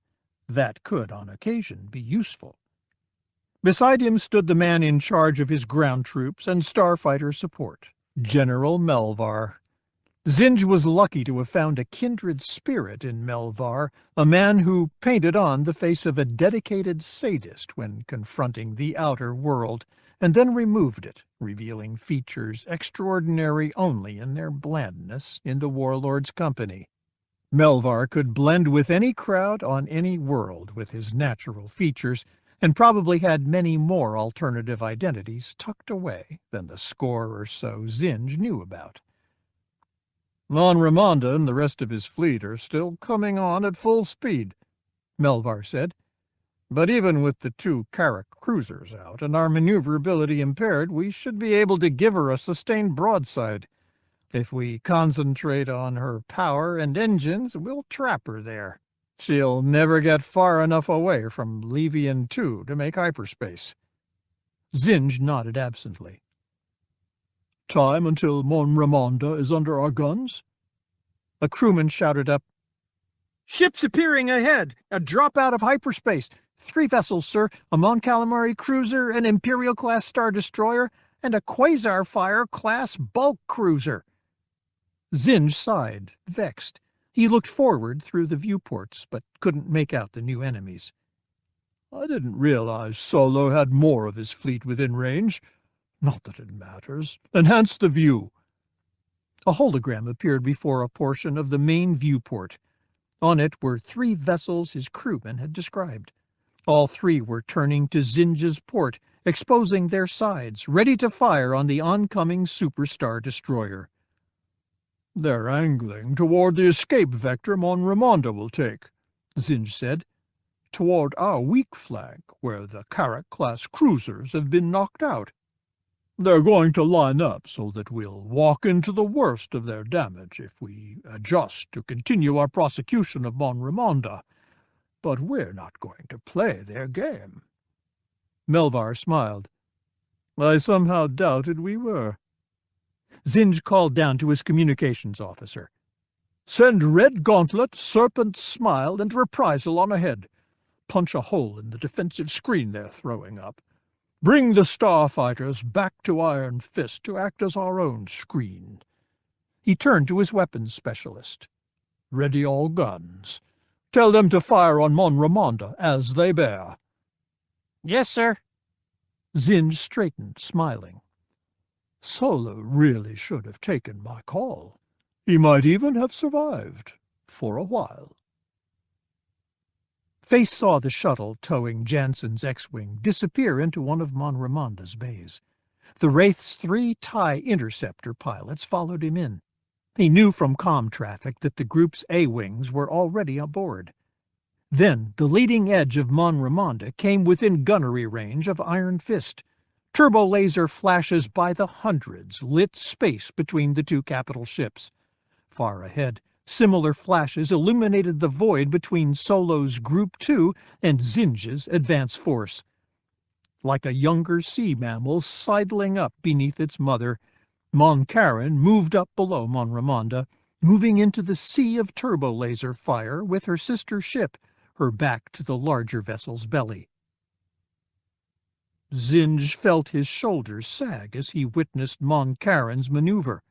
That could, on occasion, be useful. Beside him stood the man in charge of his ground troops and starfighter support, General Melvar. Zinj was lucky to have found a kindred spirit in Melvar, a man who painted on the face of a dedicated sadist when confronting the outer world, and then removed it, revealing features extraordinary only in their blandness in the Warlord's company. Melvar could blend with any crowd on any world with his natural features, and probably had many more alternative identities tucked away than the score or so Zinj knew about. Mon Ramonda and the rest of his fleet are still coming on at full speed, Melvar said. But even with the 2 Carrack cruisers out and our maneuverability impaired, we should be able to give her a sustained broadside. If we concentrate on her power and engines, we'll trap her there. She'll never get far enough away from Levian 2 to make hyperspace." Zinj nodded absently. "Time until Mon Ramonda is under our guns?" A crewman shouted up, "Ships appearing ahead! A drop out of hyperspace! 3 vessels, sir, a Mon Calamari cruiser, an Imperial-class Star Destroyer, and a Quasar-Fire-class bulk cruiser." Zinj sighed, vexed. He looked forward through the viewports, but couldn't make out the new enemies. "I didn't realize Solo had more of his fleet within range. Not that it matters. Enhance the view." A hologram appeared before a portion of the main viewport. On it were 3 vessels his crewmen had described. All 3 were turning to Zinj's port, exposing their sides, ready to fire on the oncoming superstar destroyer. "They're angling toward the escape vector Mon Ramonda will take," Zinj said. "Toward our weak flank, where the Carrack-class cruisers have been knocked out. They're going to line up so that we'll walk into the worst of their damage if we adjust to continue our prosecution of Mon Ramonda. But we're not going to play their game." Melvar smiled. "I somehow doubted we were." Zinj called down to his communications officer. "Send Red Gauntlet, Serpent Smile, and Reprisal on ahead. Punch a hole in the defensive screen they're throwing up. Bring the starfighters back to Iron Fist to act as our own screen." He turned to his weapons specialist. "Ready all guns. Tell them to fire on Mon Ramonda as they bear." "Yes, sir." Zinj straightened, smiling. "Solo really should have taken my call. He might even have survived, for a while." Face saw the shuttle towing Jansen's X-Wing disappear into one of Mon Ramonda's bays. The Wraith's 3 TIE interceptor pilots followed him in. He knew from comm traffic that the group's A-Wings were already aboard. Then the leading edge of Mon Ramonda came within gunnery range of Iron Fist. Turbo laser flashes by the hundreds lit space between the 2 capital ships. Far ahead, similar flashes illuminated the void between Solo's Group 2 and Zinj's advance force. Like a younger sea mammal sidling up beneath its mother, Mon Calamari moved up below Mon Ramonda, moving into the sea of turbo laser fire with her sister ship, her back to the larger vessel's belly. Zinj felt his shoulders sag as he witnessed Mon Calamari's maneuver.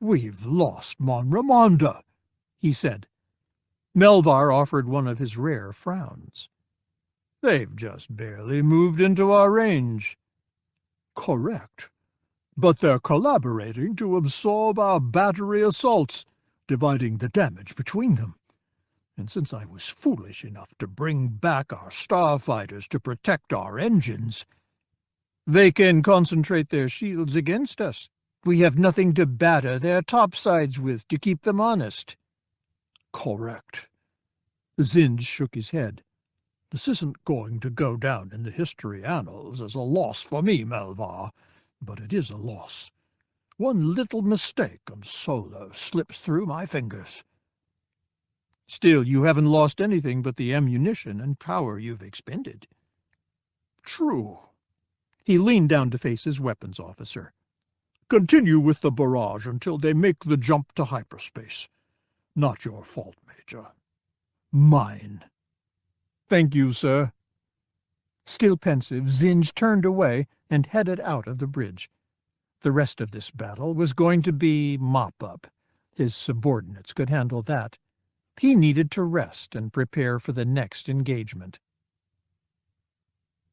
"We've lost Mon Ramonda," he said. Melvar offered one of his rare frowns. "They've just barely moved into our range." "Correct. But they're collaborating to absorb our battery assaults, dividing the damage between them. And since I was foolish enough to bring back our starfighters to protect our engines—" "They can concentrate their shields against us. We have nothing to batter their topsides with to keep them honest." "Correct." Zinj shook his head. "This isn't going to go down in the history annals as a loss for me, Melvar, but it is a loss. One little mistake and Solo slips through my fingers." "Still, you haven't lost anything but the ammunition and power you've expended." "True." He leaned down to face his weapons officer. "Continue with the barrage until they make the jump to hyperspace. Not your fault, Major. Mine." "Thank you, sir." Still pensive, Zinj turned away and headed out of the bridge. The rest of this battle was going to be mop-up. His subordinates could handle that. He needed to rest and prepare for the next engagement.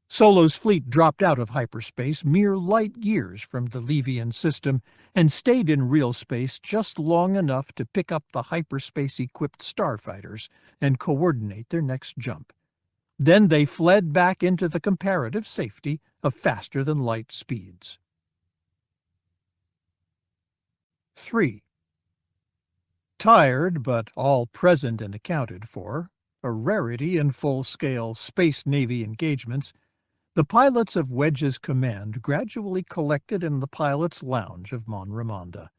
Solo's fleet dropped out of hyperspace mere light years from the Levian system and stayed in real space just long enough to pick up the hyperspace-equipped starfighters and coordinate their next jump. Then they fled back into the comparative safety of faster-than-light speeds. 3. Tired, but all present and accounted for, a rarity in full-scale Space Navy engagements, the pilots of Wedge's command gradually collected in the pilot's lounge of Mon Ramonda.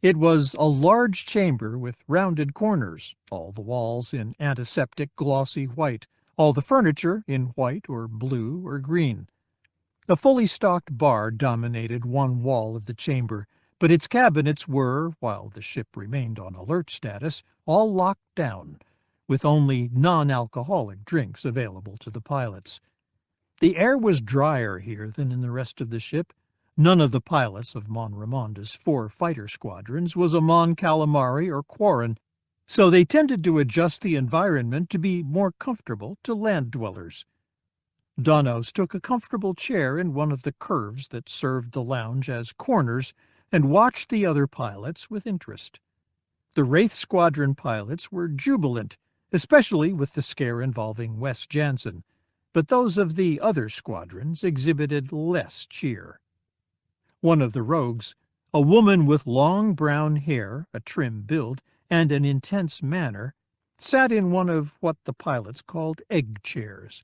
It was a large chamber with rounded corners, all the walls in antiseptic glossy white, all the furniture in white or blue or green. A fully stocked bar dominated one wall of the chamber, but its cabinets were, while the ship remained on alert status, all locked down, with only non-alcoholic drinks available to the pilots. The air was drier here than in the rest of the ship. None of the pilots of Mon Ramonda's 4 fighter squadrons was a Mon Calamari or Quarren, so they tended to adjust the environment to be more comfortable to land dwellers. Donos took a comfortable chair in one of the curves that served the lounge as corners and watched the other pilots with interest. The Wraith Squadron pilots were jubilant, especially with the scare involving Wes Jansen, but those of the other squadrons exhibited less cheer. One of the rogues, a woman with long brown hair, a trim build, and an intense manner, sat in one of what the pilots called egg chairs.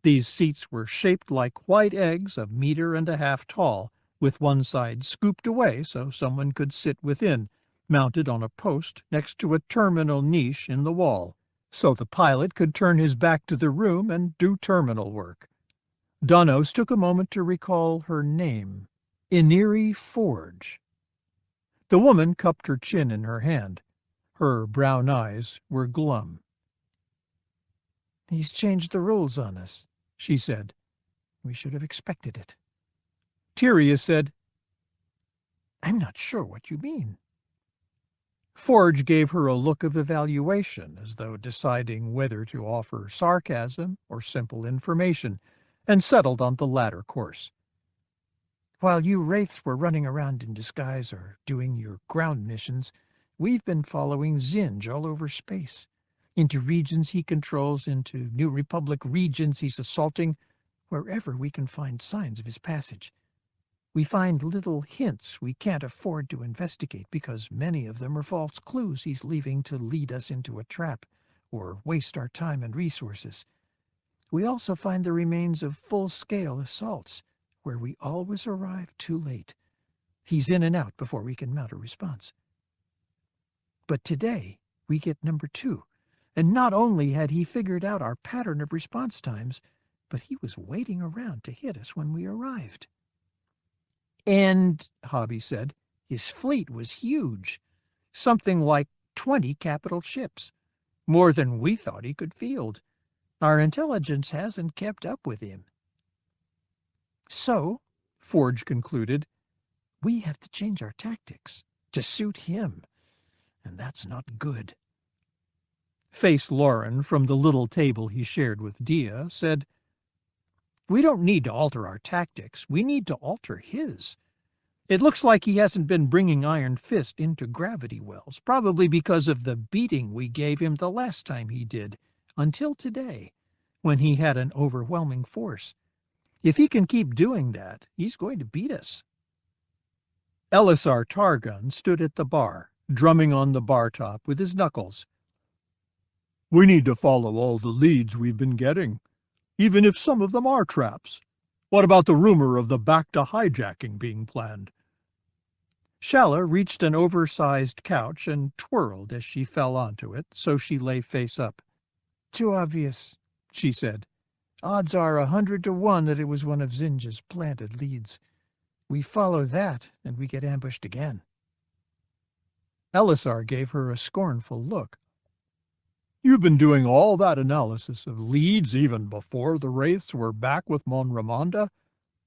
These seats were shaped like white eggs, 1.5 meters tall, with one side scooped away so someone could sit within, mounted on a post next to a terminal niche in the wall, so the pilot could turn his back to the room and do terminal work. Donos took a moment to recall her name, Iniri Forge. The woman cupped her chin in her hand. Her brown eyes were glum. "He's changed the rules on us," she said. "We should have expected it." Tyria said, "I'm not sure what you mean." Forge gave her a look of evaluation, as though deciding whether to offer sarcasm or simple information, and settled on the latter course. "While you Wraiths were running around in disguise or doing your ground missions, we've been following Zinj all over space, into regions he controls, into New Republic regions he's assaulting, wherever we can find signs of his passage. We find little hints we can't afford to investigate because many of them are false clues he's leaving to lead us into a trap or waste our time and resources. We also find the remains of full-scale assaults, where we always arrive too late. He's in and out before we can mount a response. But today we get number 2, and not only had he figured out our pattern of response times, but he was waiting around to hit us when we arrived. And, Hobby said, his fleet was huge, something like 20 capital ships, more than we thought he could field. Our intelligence hasn't kept up with him. So, Forge concluded, we have to change our tactics to suit him, and that's not good. Face Lauren, from the little table he shared with Dia, said, "We don't need to alter our tactics. We need to alter his. It looks like he hasn't been bringing Iron Fist into gravity wells, probably because of the beating we gave him the last time he did, until today, when he had an overwhelming force. If he can keep doing that, he's going to beat us." Elisar Targun stood at the bar, drumming on the bar top with his knuckles. "We need to follow all the leads we've been getting, even if some of them are traps. What about the rumor of the Bacta hijacking being planned?" Shala reached an oversized couch and twirled as she fell onto it, so she lay face up. "Too obvious," she said. "Odds are 100 to 1 that it was one of Zinj's planted leads. We follow that, and we get ambushed again." Elisar gave her a scornful look. "You've been doing all that analysis of leads even before the Wraiths were back with Mon Ramonda?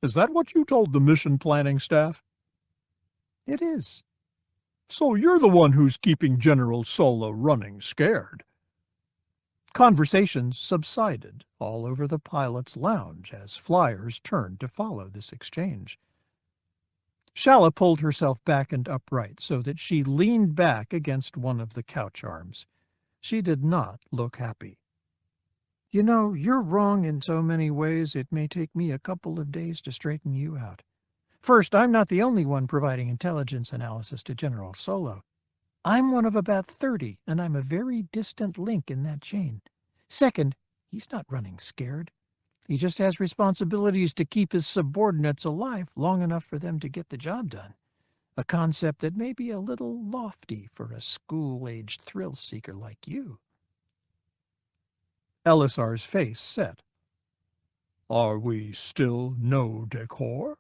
Is that what you told the mission planning staff?" "It is." "So you're the one who's keeping General Solo running scared." Conversations subsided all over the pilot's lounge as flyers turned to follow this exchange. Shala pulled herself back and upright so that she leaned back against one of the couch arms. She did not look happy. "You know, you're wrong in so many ways it may take me a couple of days to straighten you out. First, I'm not the only one providing intelligence analysis to General Solo. I'm one of about 30, and I'm a very distant link in that chain. Second, he's not running scared. He just has responsibilities to keep his subordinates alive long enough for them to get the job done. A concept that may be a little lofty for a school-aged thrill-seeker like you. Elisar's face set. Are we still no decor?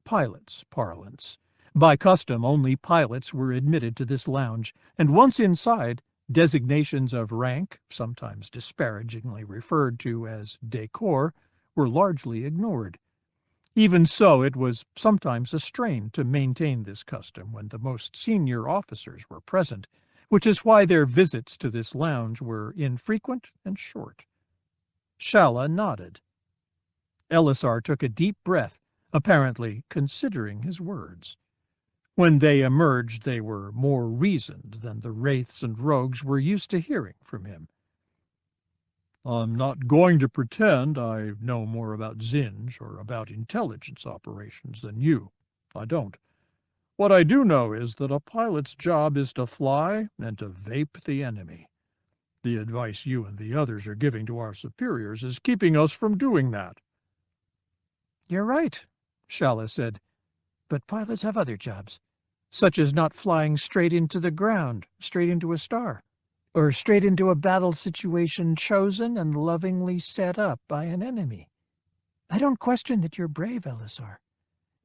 Pilot's parlance. By custom, only pilots were admitted to this lounge, and once inside, designations of rank, sometimes disparagingly referred to as decor, were largely ignored. Even so, it was sometimes a strain to maintain this custom when the most senior officers were present, which is why their visits to this lounge were infrequent and short. Shala nodded. Elisar took a deep breath, apparently considering his words. When they emerged, they were more reasoned than the wraiths and rogues were used to hearing from him. I'm not going to pretend I know more about Zinj or about intelligence operations than you. I don't. What I do know is that a pilot's job is to fly and to vape the enemy. The advice you and the others are giving to our superiors is keeping us from doing that. You're right, Shala said, but pilots have other jobs, such as not flying straight into the ground, straight into a star, or straight into a battle situation chosen and lovingly set up by an enemy. I don't question that you're brave, Elisar,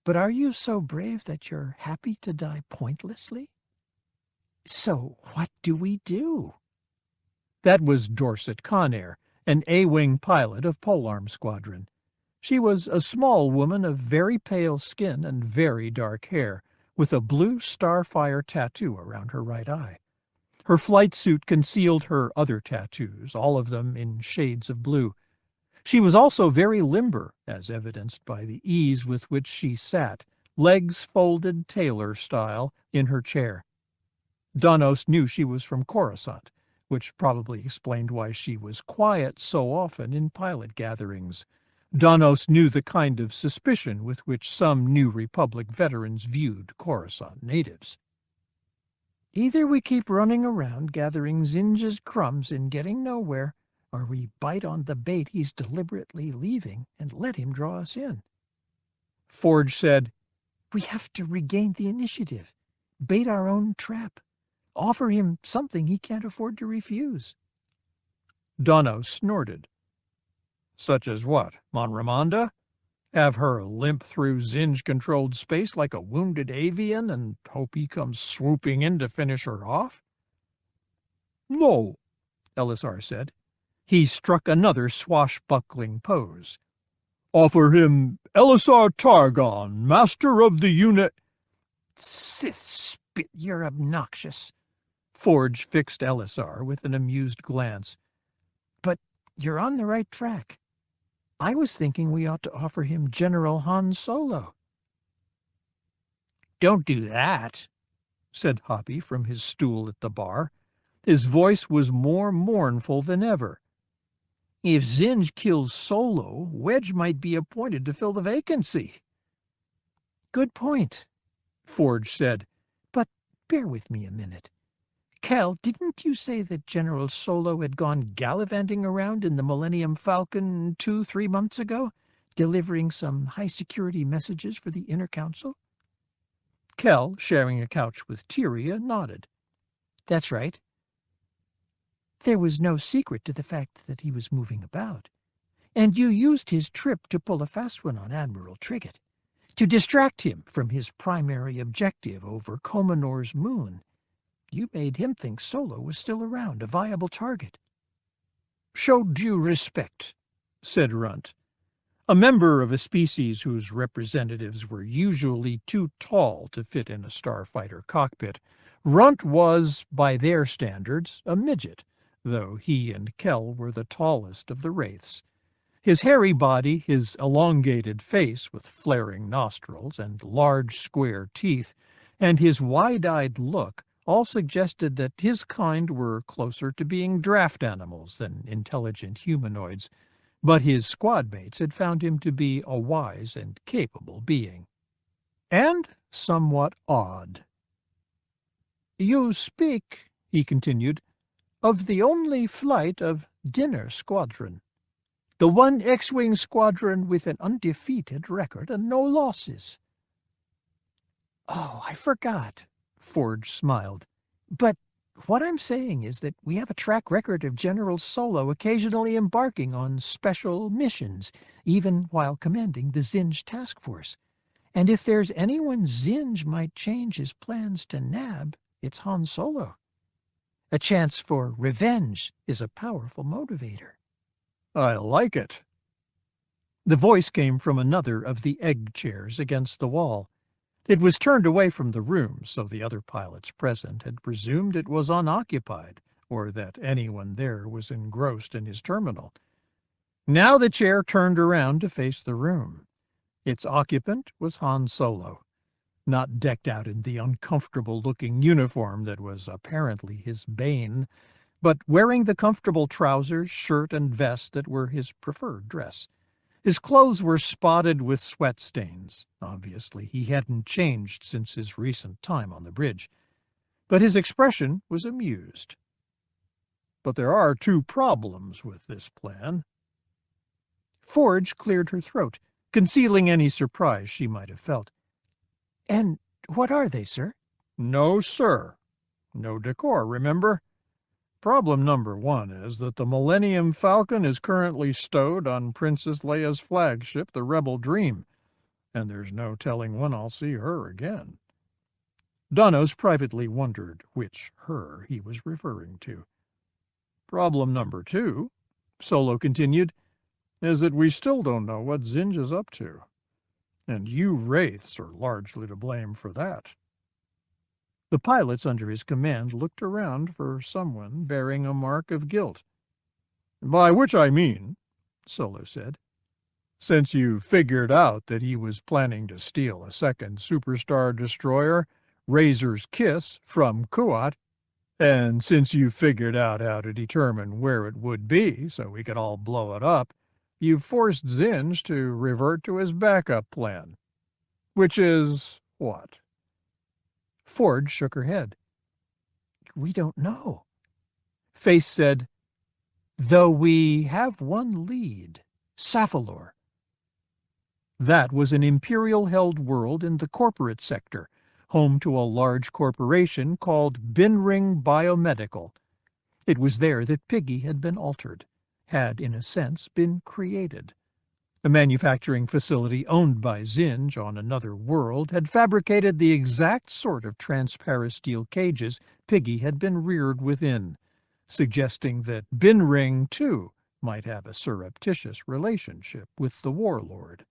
but are you so brave that you're happy to die pointlessly? So what do we do? That was Dorset Conair, an A-wing pilot of Polearm Squadron. She was a small woman of very pale skin and very dark hair, with a blue starfire tattoo around her right eye. Her flight suit concealed her other tattoos, all of them in shades of blue. She was also very limber, as evidenced by the ease with which she sat, legs folded tailor style, in her chair. Danos knew she was from Coruscant, which probably explained why she was quiet so often in pilot gatherings. Danos knew the kind of suspicion with which some New Republic veterans viewed Coruscant natives. Either we keep running around gathering Zinj's crumbs and getting nowhere, or we bite on the bait he's deliberately leaving and let him draw us in. Forge said, We have to regain the initiative, bait our own trap, offer him something he can't afford to refuse. Danos snorted. Such as what, Mon Ramonda? Have her limp through Zinj-controlled space like a wounded avian and hope he comes swooping in to finish her off? No, Elisar said. He struck another swashbuckling pose. Offer him Elisar Targon, master of the unit. Sith spit, you're obnoxious. Forge fixed Elisar with an amused glance. But you're on the right track. I was thinking we ought to offer him General Han Solo. Don't do that, said Hoppy from his stool at the bar. His voice was more mournful than ever. If Zinj kills Solo, Wedge might be appointed to fill the vacancy. Good point, Forge said, but bear with me a minute. Cal, didn't you say that General Solo had gone gallivanting around in the Millennium Falcon 2-3 months ago, delivering some high-security messages for the Inner Council? Cal, sharing a couch with Tyria, nodded. That's right. There was no secret to the fact that he was moving about, and you used his trip to pull a fast one on Admiral Trigget, to distract him from his primary objective over Komanor's moon. You made him think Solo was still around, a viable target. Show due respect, said Runt. A member of a species whose representatives were usually too tall to fit in a starfighter cockpit, Runt was, by their standards, a midget, though he and Kel were the tallest of the wraiths. His hairy body, his elongated face with flaring nostrils and large square teeth, and his wide-eyed look all suggested that his kind were closer to being draft animals than intelligent humanoids, but his squad mates had found him to be a wise and capable being. And somewhat odd. You speak, he continued, of the only flight of Dinner Squadron. The one X-Wing squadron with an undefeated record and no losses. Oh, I forgot, Forge smiled. But what I'm saying is that we have a track record of General Solo occasionally embarking on special missions, even while commanding the Zinj task force. And if there's anyone Zinj might change his plans to nab, it's Han Solo. A chance for revenge is a powerful motivator. I like it. The voice came from another of the egg chairs against the wall. It was turned away from the room, so the other pilots present had presumed it was unoccupied, or that anyone there was engrossed in his terminal. Now the chair turned around to face the room. Its occupant was Han Solo, not decked out in the uncomfortable-looking uniform that was apparently his bane, but wearing the comfortable trousers, shirt, and vest that were his preferred dress. His clothes were spotted with sweat stains. Obviously, he hadn't changed since his recent time on the bridge, but his expression was amused. But there are two problems with this plan. Forge cleared her throat, concealing any surprise she might have felt. And what are they, sir? No, sir. No decor, remember? Problem number one is that the Millennium Falcon is currently stowed on Princess Leia's flagship, the Rebel Dream, and there's no telling when I'll see her again. Donos privately wondered which her he was referring to. Problem number two, Solo continued, is that we still don't know what Zinj is up to. And you Wraiths are largely to blame for that. The pilots under his command looked around for someone bearing a mark of guilt. By which I mean, Solo said, since you figured out that he was planning to steal a second superstar destroyer, Razor's Kiss, from Kuat, and since you figured out how to determine where it would be so we could all blow it up, you've forced Zinj to revert to his backup plan. Which is what? Forge shook her head. We don't know. Face said, though we have one lead, Sapphilor. That was an Imperial-held world in the corporate sector, home to a large corporation called Binring Biomedical. It was there that Piggy had been altered, had, in a sense, been created. A manufacturing facility owned by Zinj on another world had fabricated the exact sort of transparent steel cages Piggy had been reared within, suggesting that Binring, too, might have a surreptitious relationship with the Warlord.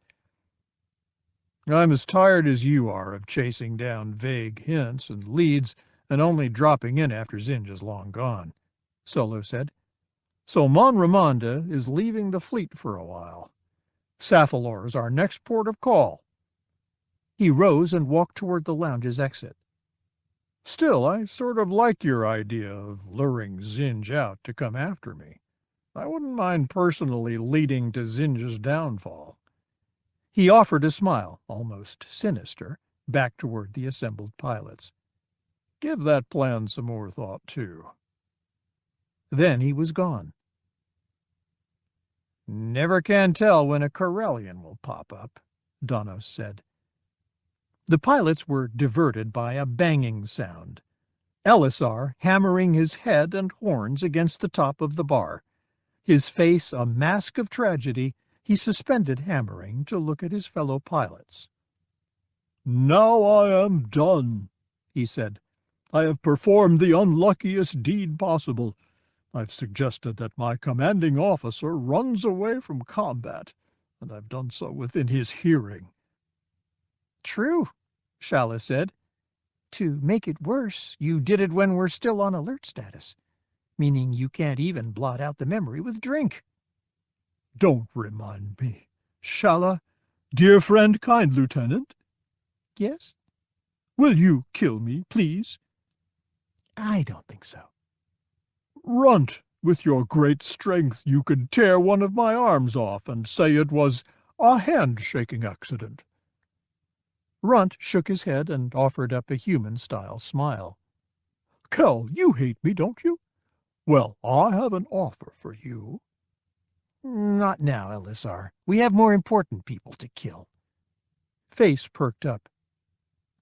I'm as tired as you are of chasing down vague hints and leads and only dropping in after Zinj is long gone, Solo said. So Mon Ramonda is leaving the fleet for a while. Sapphilor is our next port of call. He rose and walked toward the lounge's exit. Still, I sort of like your idea of luring Zinj out to come after me. I wouldn't mind personally leading to Zinj's downfall. He offered a smile, almost sinister, back toward the assembled pilots. Give that plan some more thought, too. Then he was gone. Never can tell when a Corellian will pop up, Donos said. The pilots were diverted by a banging sound. Elisar hammering his head and horns against the top of the bar. His face a mask of tragedy, he suspended hammering to look at his fellow pilots. Now I am done, he said. I have performed the unluckiest deed possible. I've suggested that my commanding officer runs away from combat, and I've done so within his hearing. True, Shala said. To make it worse, you did it when we're still on alert status, meaning you can't even blot out the memory with drink. Don't remind me. Shala, dear friend, kind lieutenant. Yes? Will you kill me, please? I don't think so. Runt, with your great strength, you could tear one of my arms off and say it was a handshaking accident. Runt shook his head and offered up a human-style smile. Kel, you hate me, don't you? Well, I have an offer for you. Not now, LSR. We have more important people to kill. Face perked up.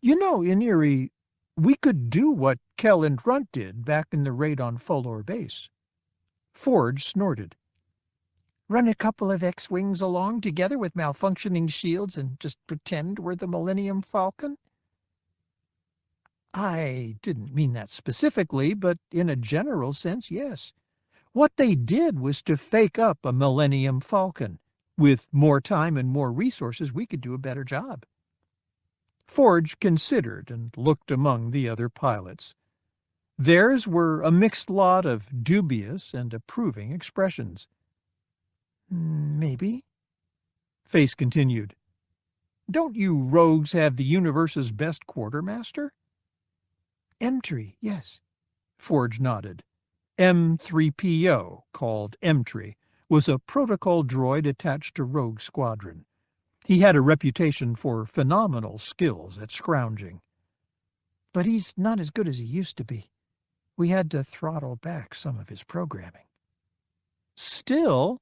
You know, in Erie, we could do what Kell and Runt did back in the raid on Folor Base. Forge snorted. Run a couple of X-Wings along together with malfunctioning shields and just pretend we're the Millennium Falcon? I didn't mean that specifically, but in a general sense, yes. What they did was to fake up a Millennium Falcon. With more time and more resources, we could do a better job. Forge considered and looked among the other pilots. Theirs were a mixed lot of dubious and approving expressions. Maybe. Face continued. Don't you rogues have the universe's best quartermaster? Entry, yes. Forge nodded. M3PO, called Emtree, was a protocol droid attached to Rogue Squadron. He had a reputation for phenomenal skills at scrounging. But he's not as good as he used to be. We had to throttle back some of his programming. Still,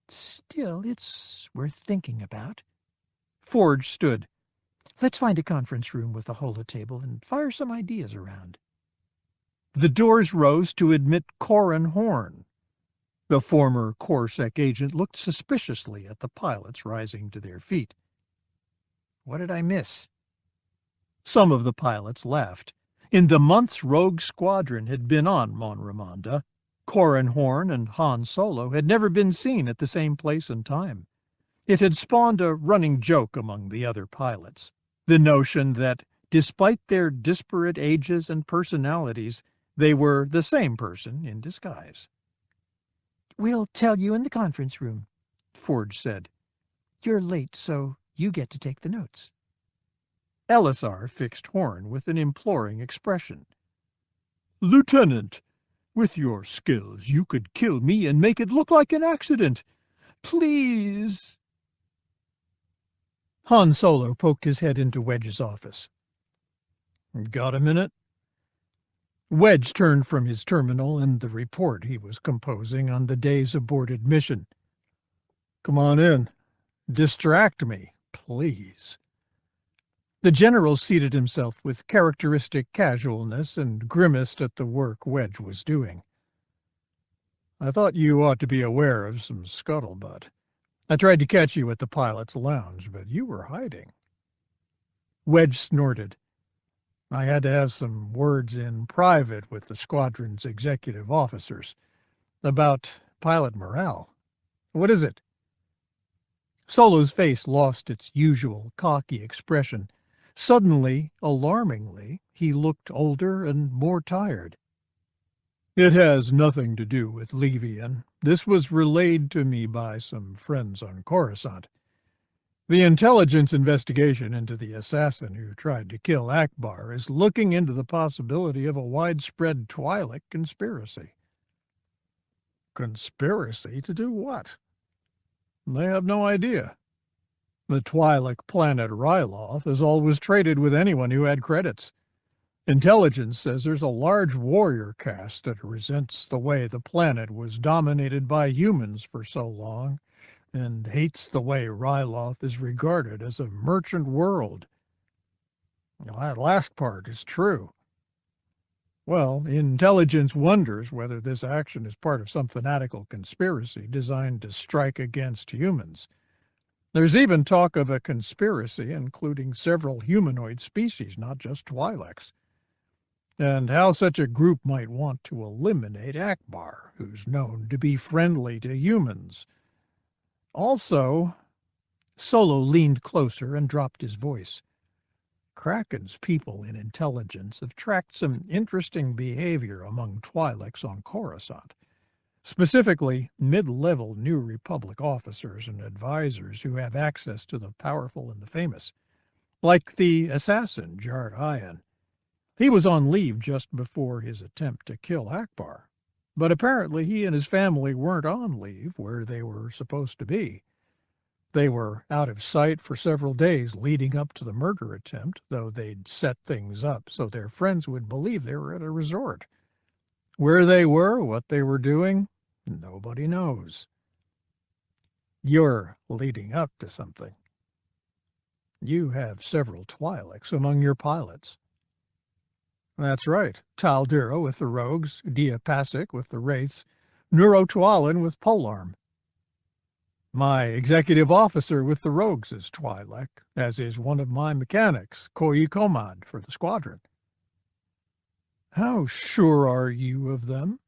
it's worth thinking about. Forge stood. Let's find a conference room with a holotable and fire some ideas around. The doors rose to admit Corran Horn. The former Coruscant agent looked suspiciously at the pilots rising to their feet. What did I miss? Some of the pilots laughed. In the months Rogue Squadron had been on Mon Ramonda, Corran Horn and Han Solo had never been seen at the same place and time. It had spawned a running joke among the other pilots, the notion that, despite their disparate ages and personalities, they were the same person in disguise. We'll tell you in the conference room, Forge said. You're late, so you get to take the notes. LSR fixed Horn with an imploring expression. Lieutenant, with your skills, you could kill me and make it look like an accident. Please. Han Solo poked his head into Wedge's office. Got a minute? Wedge turned from his terminal and the report he was composing on the day's aborted mission. Come on in. Distract me, please. The general seated himself with characteristic casualness and grimaced at the work Wedge was doing. I thought you ought to be aware of some scuttlebutt. I tried to catch you at the pilot's lounge, but you were hiding. Wedge snorted. I had to have some words in private with the squadron's executive officers about pilot morale. What is it? Solo's face lost its usual cocky expression. Suddenly, alarmingly, he looked older and more tired. It has nothing to do with Levian. This was relayed to me by some friends on Coruscant. The intelligence investigation into the assassin who tried to kill Akbar is looking into the possibility of a widespread Twi'lek conspiracy. Conspiracy to do what? They have no idea. The Twi'lek planet Ryloth has always traded with anyone who had credits. Intelligence says there's a large warrior caste that resents the way the planet was dominated by humans for so long, and hates the way Ryloth is regarded as a merchant world. Well, that last part is true. Well, intelligence wonders whether this action is part of some fanatical conspiracy designed to strike against humans. There's even talk of a conspiracy including several humanoid species, not just Twi'leks, and how such a group might want to eliminate Akbar, who's known to be friendly to humans. Also, Solo leaned closer and dropped his voice. Kraken's people in intelligence have tracked some interesting behavior among Twi'leks on Coruscant, specifically mid-level New Republic officers and advisors who have access to the powerful and the famous, like the assassin Jard Ion. He was on leave just before his attempt to kill Akbar, but apparently he and his family weren't on leave where they were supposed to be. They were out of sight for several days leading up to the murder attempt, though they'd set things up so their friends would believe they were at a resort. Where they were, what they were doing, nobody knows. You're leading up to something. You have several Twi'leks among your pilots. That's right. Taldira with the Rogues, Dia Pasic with the Wraiths, Nuro Tualin with Polarm. My executive officer with the Rogues is Twi'lek, as is one of my mechanics, Koyi Komad, for the Squadron. How sure are you of them?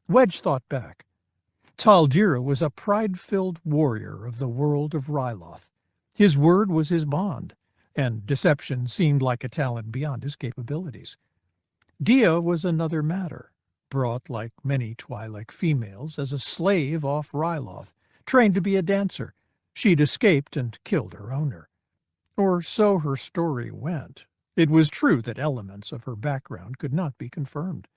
Wedge thought back. Taldira was a pride-filled warrior of the world of Ryloth. His word was his bond, and deception seemed like a talent beyond his capabilities. Dia was another matter, brought like many Twi'lek females as a slave off Ryloth, trained to be a dancer. She'd escaped and killed her owner. Or so her story went. It was true that elements of her background could not be confirmed.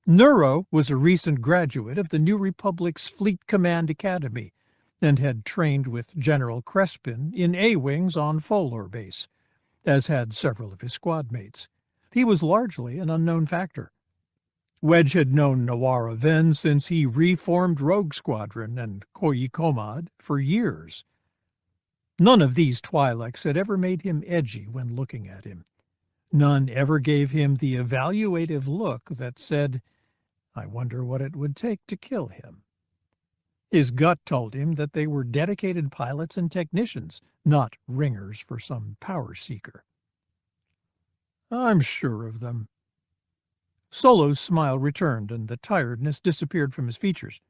Nuro was a recent graduate of the New Republic's Fleet Command Academy and had trained with General Crespin in A-Wings on Folor Base, as had several of his squad mates. He was largely an unknown factor. Wedge had known Nawara Ven since he reformed Rogue Squadron and Koyi Komad for years. None of these Twi'leks had ever made him edgy when looking at him. None ever gave him the evaluative look that said, "I wonder what it would take to kill him." His gut told him that they were dedicated pilots and technicians, not ringers for some power seeker. I'm sure of them. Solo's smile returned, and the tiredness disappeared from his features.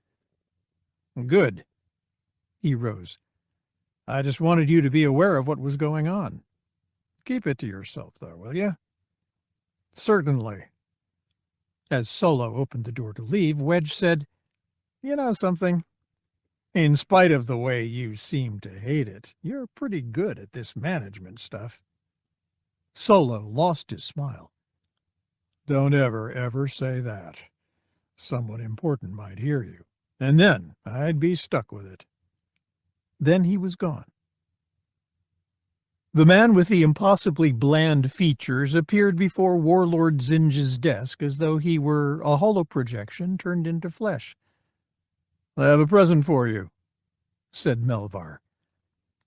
Good. He rose. I just wanted you to be aware of what was going on. Keep it to yourself, though, will you? Certainly. As Solo opened the door to leave, Wedge said, You know something? In spite of the way you seem to hate it, you're pretty good at this management stuff. Solo lost his smile. Don't ever say that. Someone important might hear you, and then I'd be stuck with it. Then he was gone. The man with the impossibly bland features appeared before Warlord Zinj's desk as though he were a holoprojection turned into flesh. I have a present for you, said Melvar.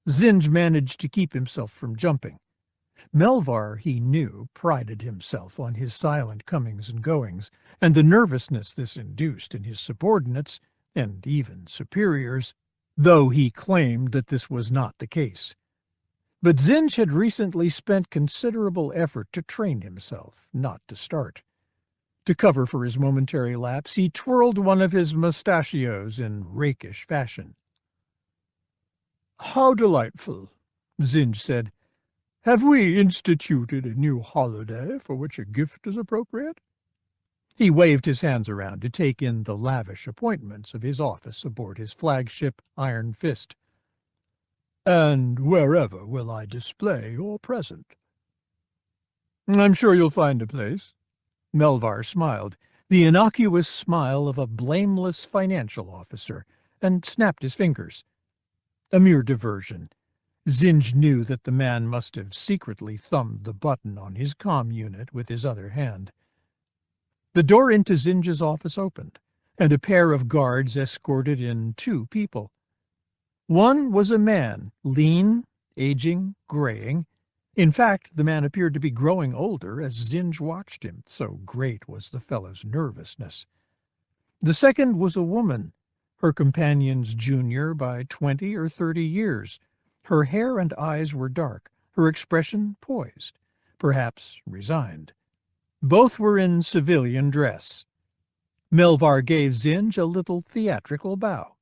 Zinj managed to keep himself from jumping. Melvar, he knew, prided himself on his silent comings and goings, and the nervousness this induced in his subordinates, and even superiors, though he claimed that this was not the case. But Zinj had recently spent considerable effort to train himself, not to start. To cover for his momentary lapse, he twirled one of his mustachios in rakish fashion. How delightful, Zinj said. Have we instituted a new holiday for which a gift is appropriate? He waved his hands around to take in the lavish appointments of his office aboard his flagship Iron Fist. And wherever will I display your present? I'm sure you'll find a place. Melvar smiled, the innocuous smile of a blameless financial officer, and snapped his fingers. A mere diversion. Zinj knew that the man must have secretly thumbed the button on his comm unit with his other hand. The door into Zinj's office opened, and a pair of guards escorted in two people. One was a man, lean, aging, graying. In fact, the man appeared to be growing older as Zinj watched him, so great was the fellow's nervousness. The second was a woman, her companion's junior by 20 or 30 years. Her hair and eyes were dark, her expression poised, perhaps resigned. Both were in civilian dress. Melvar gave Zinj a little theatrical bow.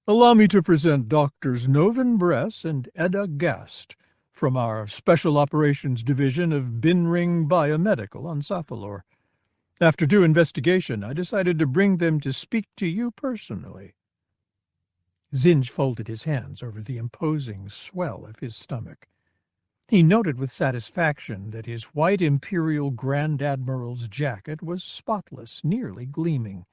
Allow me to present Doctors Novin Bress and Edda Gast from our Special Operations Division of Binring Biomedical on Saphalor. After due investigation, I decided to bring them to speak to you personally. Zinj folded his hands over the imposing swell of his stomach. He noted with satisfaction that his white Imperial Grand Admiral's jacket was spotless, nearly gleaming.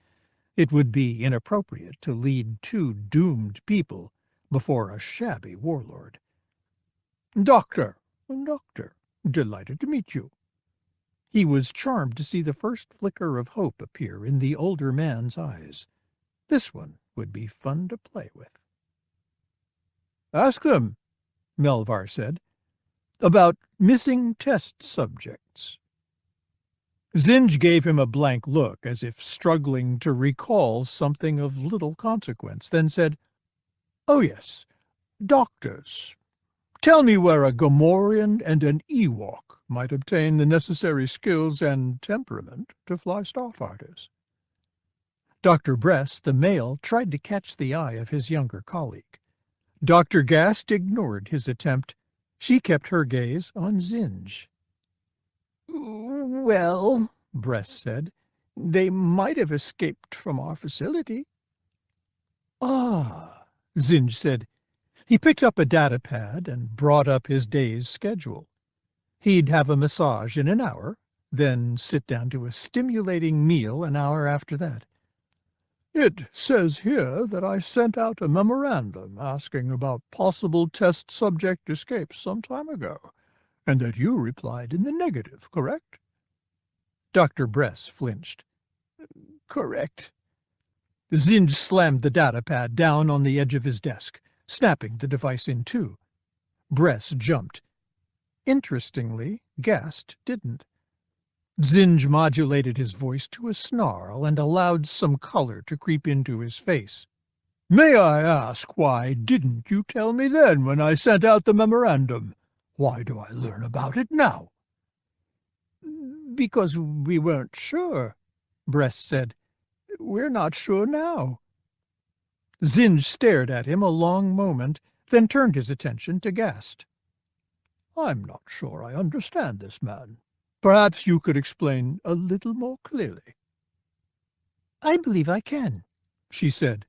It would be inappropriate to lead two doomed people before a shabby warlord. Doctor, delighted to meet you. He was charmed to see the first flicker of hope appear in the older man's eyes. This one would be fun to play with. "Ask them," Melvar said, "about missing test subjects." Zinj gave him a blank look, as if struggling to recall something of little consequence, then said, "Oh yes, doctors. Tell me where a Gamorrean and an Ewok might obtain the necessary skills and temperament to fly starfighters." Dr. Bress, the male, tried to catch the eye of his younger colleague. Dr. Gast ignored his attempt. She kept her gaze on Zinj. "Well," Bress said, "they might have escaped from our facility." "Ah," Zinj said. He picked up a data pad and brought up his day's schedule. He'd have a massage in an hour, then sit down to a stimulating meal an hour after that. "It says here that I sent out a memorandum asking about possible test subject escapes some time ago, and that you replied in the negative, correct?" Dr. Bress flinched. "Correct." Zinj slammed the data pad down on the edge of his desk, snapping the device in two. Bress jumped. Interestingly, Gast didn't. Zinj modulated his voice to a snarl and allowed some color to creep into his face. "May I ask, why didn't you tell me then when I sent out the memorandum? Why do I learn about it now?" "Because we weren't sure," Bress said. "We're not sure now." Zinj stared at him a long moment, then turned his attention to Gast. "I'm not sure I understand this man. Perhaps you could explain a little more clearly." "I believe I can," she said.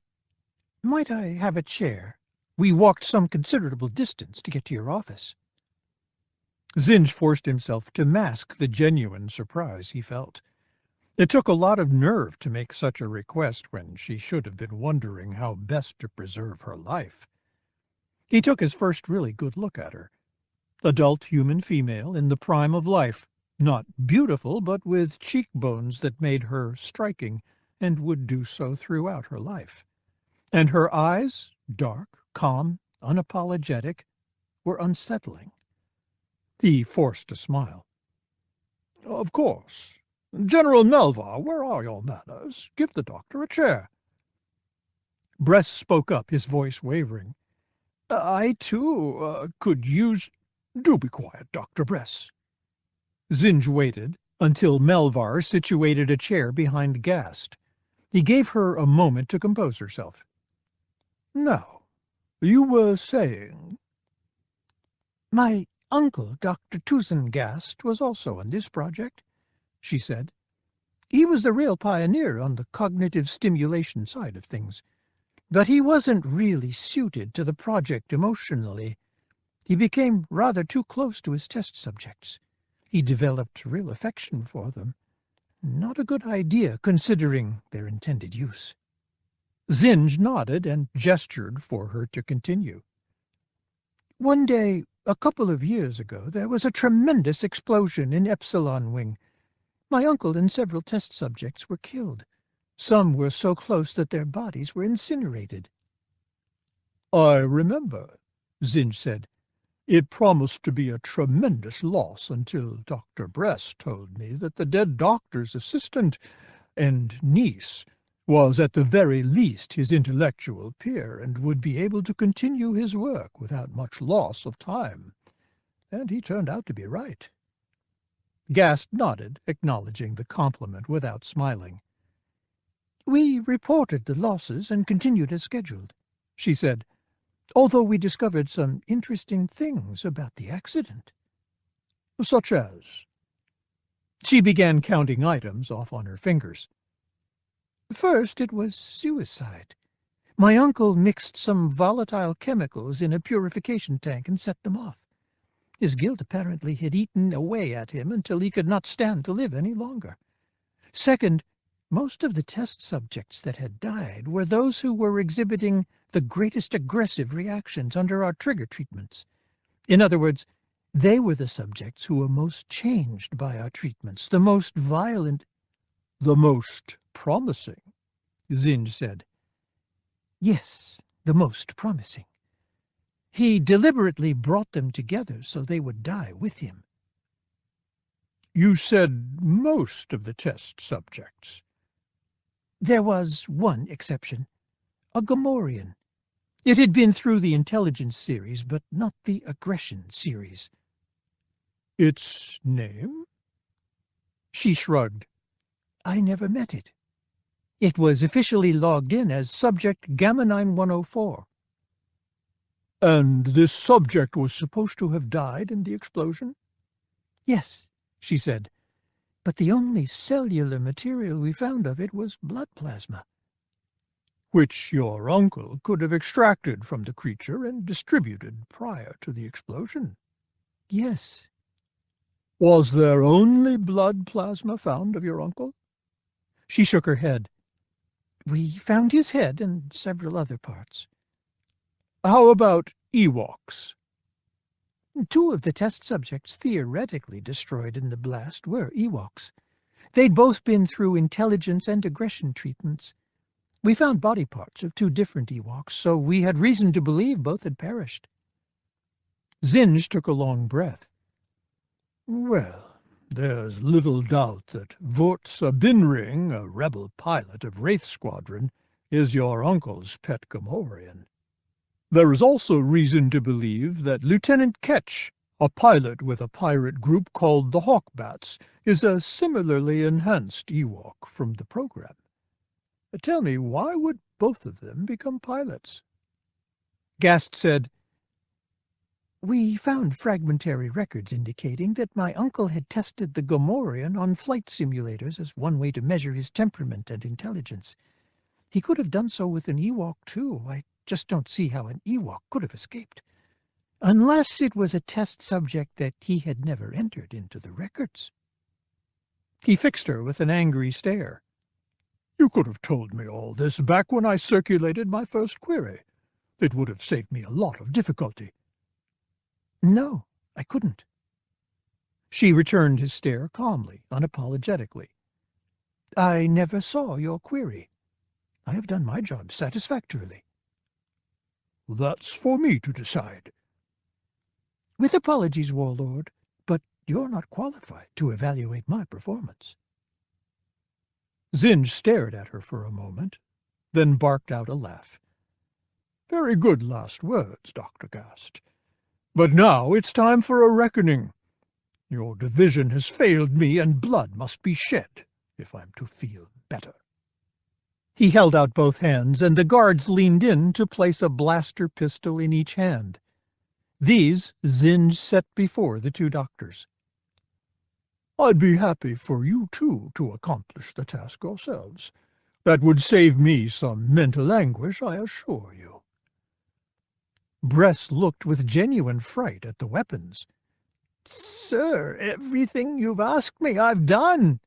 "Might I have a chair? We walked some considerable distance to get to your office." Zinj forced himself to mask the genuine surprise he felt. It took a lot of nerve to make such a request when she should have been wondering how best to preserve her life. He took his first really good look at her. Adult human female in the prime of life, not beautiful, but with cheekbones that made her striking and would do so throughout her life. And her eyes, dark, calm, unapologetic, were unsettling. He forced a smile. "Of course. General Melvar, where are your manners? Give the doctor a chair." Bress spoke up, his voice wavering. "I, too, could use—" "Do be quiet, Dr. Bress." Zinj waited until Melvar situated a chair behind Gast. He gave her a moment to compose herself. "Now, you were saying—" "My uncle, Dr. Tuzan Gast, was also on this project," she said. "He was the real pioneer on the cognitive stimulation side of things. But he wasn't really suited to the project emotionally. He became rather too close to his test subjects. He developed real affection for them. Not a good idea, considering their intended use." Zinj nodded and gestured for her to continue. "One day, a couple of years ago, there was a tremendous explosion in Epsilon Wing. My uncle and several test subjects were killed. Some were so close that their bodies were incinerated." "I remember," Zinj said. "It promised to be a tremendous loss until Dr. Bress told me that the dead doctor's assistant and niece was at the very least his intellectual peer and would be able to continue his work without much loss of time. And he turned out to be right." Gast nodded, acknowledging the compliment without smiling. "We reported the losses and continued as scheduled," she said, "although we discovered some interesting things about the accident." "Such as?" She began counting items off on her fingers. "First, it was suicide. My uncle mixed some volatile chemicals in a purification tank and set them off. His guilt apparently had eaten away at him until he could not stand to live any longer. Second, most of the test subjects that had died were those who were exhibiting the greatest aggressive reactions under our trigger treatments. In other words, They were the subjects who were most changed by our treatments, the most violent. The most promising, Zinj said. Yes, the most promising. He deliberately brought them together so they would die with him. You said most of the test subjects. There was one exception, a Gamorrean. It had been through the intelligence series, but not the aggression series. Its name? She shrugged. I never met it. It was officially logged in as Subject Gamma 9104. And this subject was supposed to have died in the explosion? Yes, she said, but the only cellular material we found of it was blood plasma. Which your uncle could have extracted from the creature and distributed prior to the explosion. Yes. Was there only blood plasma found of your uncle? She shook her head. We found his head and several other parts. How about Ewoks? 2 of the test subjects theoretically destroyed in the blast were Ewoks. They'd both been through intelligence and aggression treatments. We found body parts of 2 different Ewoks, so we had reason to believe both had perished. Zinj took a long breath. Well, there's little doubt that Vought Sabinring, a rebel pilot of Wraith Squadron, is your uncle's pet Gamorrean. There is also reason to believe that Lieutenant Ketch, a pilot with a pirate group called the Hawkbats, is a similarly enhanced Ewok from the program. Tell me, why would both of them become pilots? Gast said, We found fragmentary records indicating that my uncle had tested the Gamorrean on flight simulators as one way to measure his temperament and intelligence. He could have done so with an Ewok, too. I just don't see how an Ewok could have escaped. Unless it was a test subject that he had never entered into the records. He fixed her with an angry stare. You could have told me all this back when I circulated my first query. It would have saved me a lot of difficulty. No, I couldn't. She returned his stare calmly, unapologetically. I never saw your query. I have done my job satisfactorily. That's for me to decide. With apologies, Warlord, but you're not qualified to evaluate my performance. Zinj stared at her for a moment, then barked out a laugh. Very good last words, Dr. Gast. But now it's time for a reckoning. Your division has failed me, and blood must be shed if I'm to feel better. He held out both hands, and the guards leaned in to place a blaster pistol in each hand. These Zinj set before the 2 doctors. I'd be happy for you two to accomplish the task yourselves. That would save me some mental anguish, I assure you. Bress looked with genuine fright at the weapons. Sir, everything you've asked me I've done.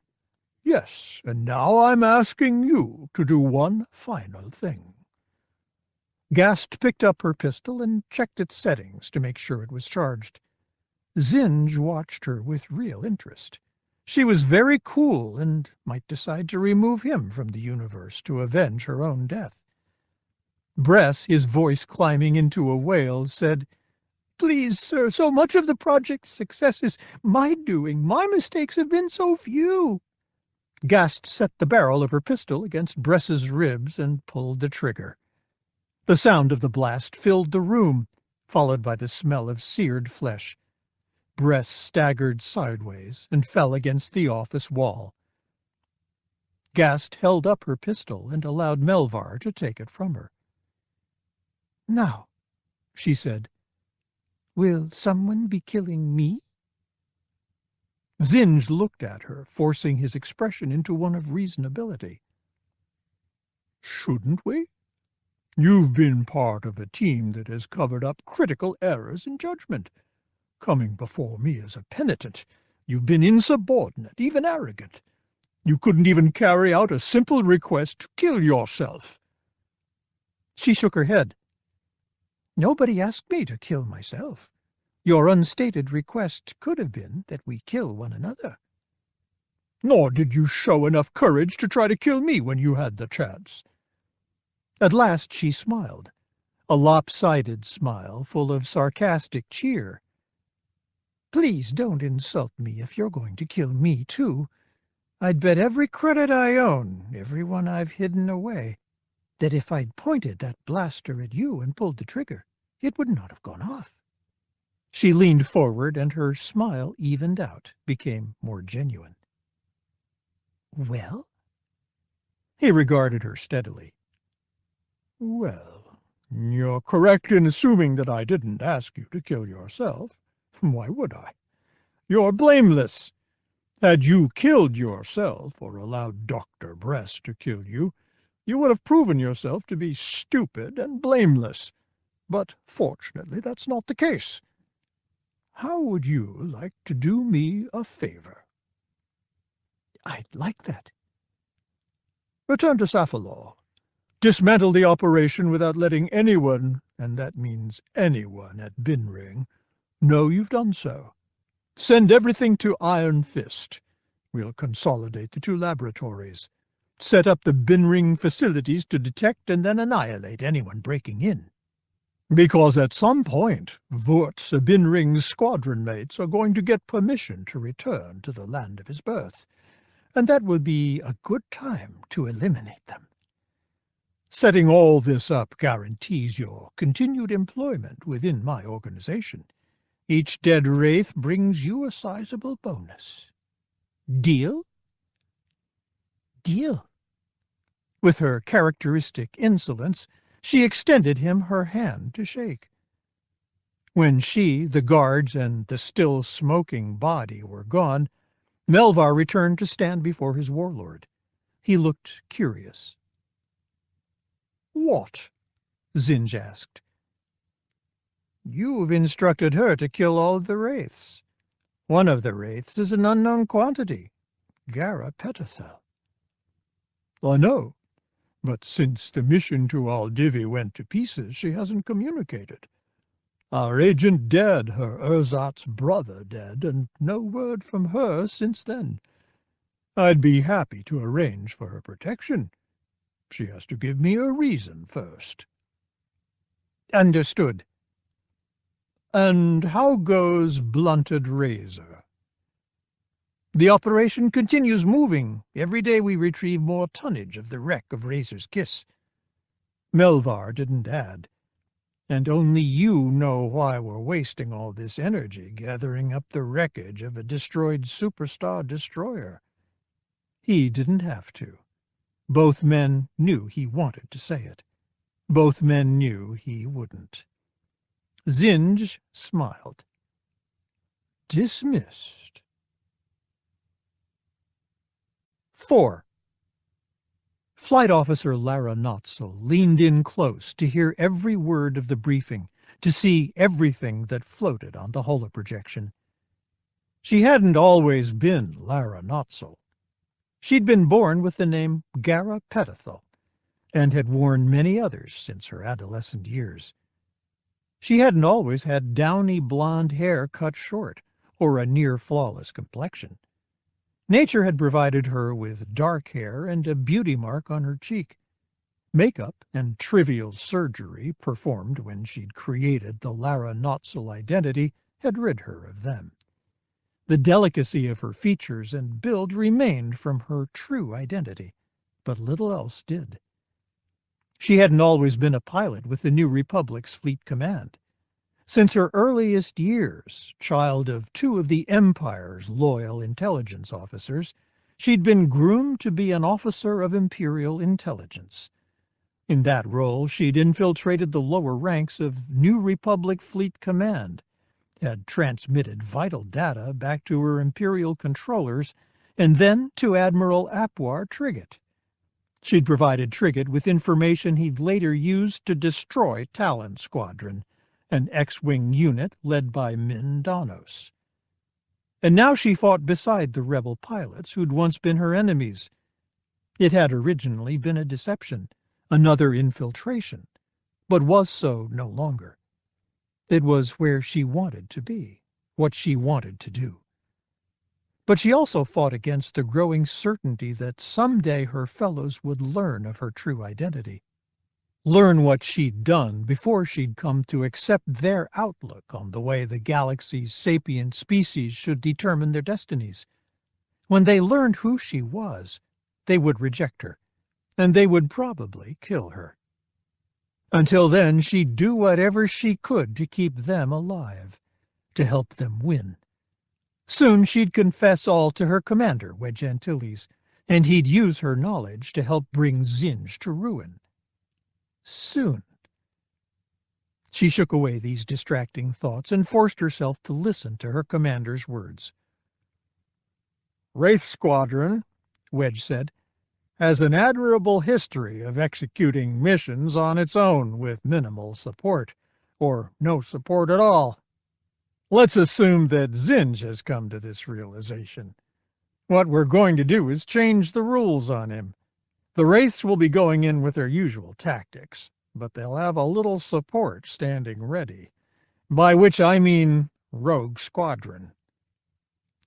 Yes, and now I'm asking you to do one final thing. Gast picked up her pistol and checked its settings to make sure it was charged. Zinj watched her with real interest. She was very cool and might decide to remove him from the universe to avenge her own death. Bress, his voice climbing into a wail, said, Please, sir, so much of the project's success is my doing. My mistakes have been so few. Gast set the barrel of her pistol against Bress's ribs and pulled the trigger. The sound of the blast filled the room, followed by the smell of seared flesh. Bress staggered sideways and fell against the office wall. Gast held up her pistol and allowed Melvar to take it from her. Now, she said, will someone be killing me? Zinj looked at her, forcing his expression into one of reasonability. Shouldn't we? You've been part of a team that has covered up critical errors in judgment. Coming before me as a penitent, you've been insubordinate, even arrogant. You couldn't even carry out a simple request to kill yourself. She shook her head. Nobody asked me to kill myself. Your unstated request could have been that we kill one another. Nor did you show enough courage to try to kill me when you had the chance. At last she smiled, a lopsided smile full of sarcastic cheer. Please don't insult me if you're going to kill me, too. I'd bet every credit I own, every one I've hidden away, that if I'd pointed that blaster at you and pulled the trigger, it would not have gone off. She leaned forward, and her smile evened out, became more genuine. Well? He regarded her steadily. Well, you're correct in assuming that I didn't ask you to kill yourself. Why would I? You're blameless. Had you killed yourself, or allowed Dr. Bress to kill you, you would have proven yourself to be stupid and blameless. But fortunately that's not the case. How would you like to do me a favor? I'd like that. Return to Sapphire. Dismantle the operation without letting anyone, and that means anyone at Binring, know you've done so. Send everything to Iron Fist. We'll consolidate the two laboratories. Set up the Binring facilities to detect and then annihilate anyone breaking in. Because at some point, Wurtz, Binring's squadron mates, are going to get permission to return to the land of his birth, and that will be a good time to eliminate them. Setting all this up guarantees your continued employment within my organization. Each dead wraith brings you a sizable bonus. Deal? Deal. With her characteristic insolence, she extended him her hand to shake. When she, the guards, and the still smoking body were gone, Melvar returned to stand before his warlord. He looked curious. "What?" Zinj asked. "You've instructed her to kill all the wraiths. One of the wraiths is an unknown quantity, Gara Petithel." "I know. But since the mission to Aldivi went to pieces, she hasn't communicated. Our agent dead, her ersatz brother dead, and no word from her since then. I'd be happy to arrange for her protection. She has to give me a reason first." "Understood." "And how goes Blunted Razor?" "The operation continues moving. Every day we retrieve more tonnage of the wreck of Razor's Kiss." Melvar didn't add, "And only you know why we're wasting all this energy gathering up the wreckage of a destroyed superstar destroyer." He didn't have to. Both men knew he wanted to say it. Both men knew he wouldn't. Zinj smiled. Dismissed. 4. Flight Officer Lara Notzel leaned in close to hear every word of the briefing, to see everything that floated on the holoprojection. She hadn't always been Lara Notzel. She'd been born with the name Gara Petithel, and had worn many others since her adolescent years. She hadn't always had downy blonde hair cut short, or a near-flawless complexion. Nature had provided her with dark hair and a beauty mark on her cheek. Makeup and trivial surgery performed when she'd created the Lara Notzel identity had rid her of them. The delicacy of her features and build remained from her true identity, but little else did. She hadn't always been a pilot with the New Republic's Fleet Command. Since her earliest years, child of two of the Empire's loyal intelligence officers, she'd been groomed to be an officer of Imperial intelligence. In that role, she'd infiltrated the lower ranks of New Republic Fleet Command, had transmitted vital data back to her Imperial controllers, and then to Admiral Apwar Trigget. She'd provided Trigget with information he'd later used to destroy Talon Squadron, an X-Wing unit led by Min Donos. And now she fought beside the rebel pilots who'd once been her enemies. It had originally been a deception, another infiltration, but was so no longer. It was where she wanted to be, what she wanted to do. But she also fought against the growing certainty that someday her fellows would learn of her true identity, learn what she'd done before she'd come to accept their outlook on the way the galaxy's sapient species should determine their destinies. When they learned who she was, they would reject her, and they would probably kill her. Until then, she'd do whatever she could to keep them alive, to help them win. Soon she'd confess all to her commander, Wedge Antilles, and he'd use her knowledge to help bring Zinj to ruin. Soon. She shook away these distracting thoughts and forced herself to listen to her commander's words. Wraith Squadron, Wedge said, has an admirable history of executing missions on its own with minimal support, or no support at all. Let's assume that Zinj has come to this realization. What we're going to do is change the rules on him. The Wraiths will be going in with their usual tactics, but they'll have a little support standing ready, by which I mean Rogue Squadron.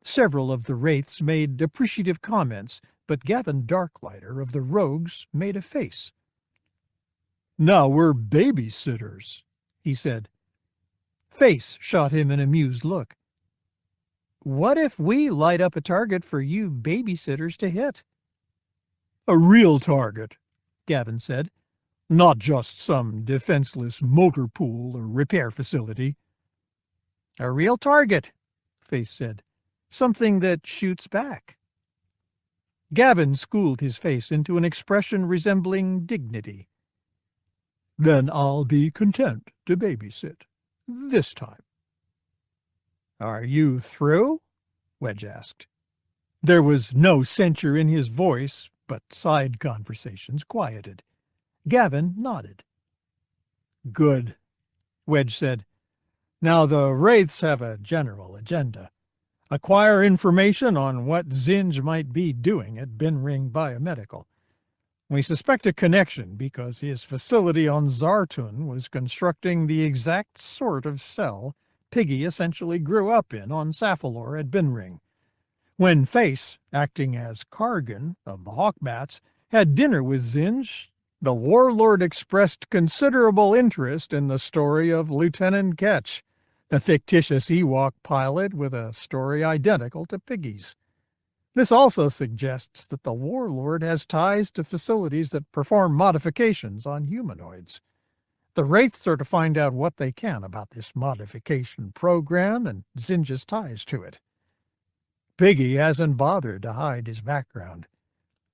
Several of the Wraiths made appreciative comments, but Gavin Darklighter of the Rogues made a face. "Now we're babysitters," he said. Face shot him an amused look. "What if we light up a target for you babysitters to hit?" "A real target," Gavin said. "Not just some defenseless motor pool or repair facility." "A real target," Face said. "Something that shoots back." Gavin schooled his face into an expression resembling dignity. "Then I'll be content to babysit. This time." "Are you through?" Wedge asked. There was no censure in his voice, but side conversations quieted. Gavin nodded. "Good," Wedge said. "Now the Wraiths have a general agenda. Acquire information on what Zinj might be doing at Binring Biomedical. We suspect a connection because his facility on Zartun was constructing the exact sort of cell Piggy essentially grew up in on Sapphilor at Binring. When Face, acting as Kargan of the Hawkbats, had dinner with Zinj, the Warlord expressed considerable interest in the story of Lieutenant Ketch, a fictitious Ewok pilot with a story identical to Piggy's. This also suggests that the Warlord has ties to facilities that perform modifications on humanoids. The Wraiths are to find out what they can about this modification program and Zinj's ties to it. Piggy hasn't bothered to hide his background.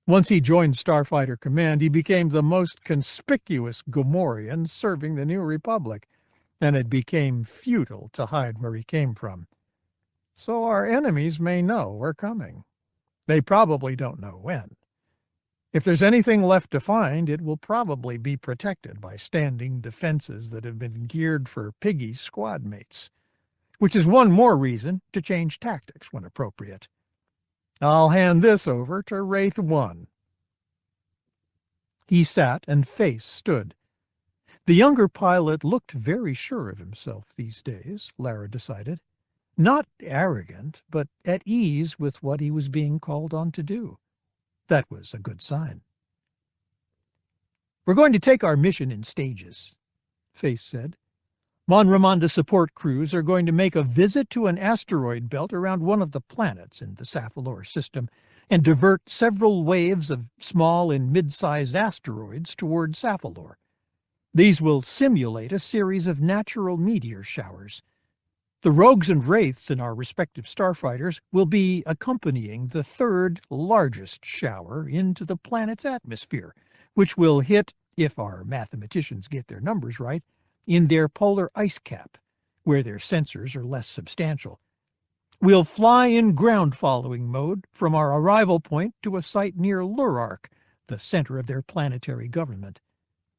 Once he joined Starfighter Command, he became the most conspicuous Gomorian serving the New Republic, and it became futile to hide where he came from. So our enemies may know we're coming. They probably don't know when. If there's anything left to find, it will probably be protected by standing defenses that have been geared for Piggy's squad mates, which is one more reason to change tactics when appropriate. I'll hand this over to Wraith 1. He sat and Face stood. The younger pilot looked very sure of himself these days, Lara decided. Not arrogant, but at ease with what he was being called on to do. That was a good sign. "We're going to take our mission in stages," Face said. "Mon Ramonda support crews are going to make a visit to an asteroid belt around one of the planets in the Sapphilor system and divert several waves of small and mid-sized asteroids toward Sapphilor. These will simulate a series of natural meteor showers. The Rogues and Wraiths in our respective starfighters will be accompanying the third largest shower into the planet's atmosphere, which will hit, if our mathematicians get their numbers right, in their polar ice cap, where their sensors are less substantial. We'll fly in ground-following mode from our arrival point to a site near Lurark, the center of their planetary government.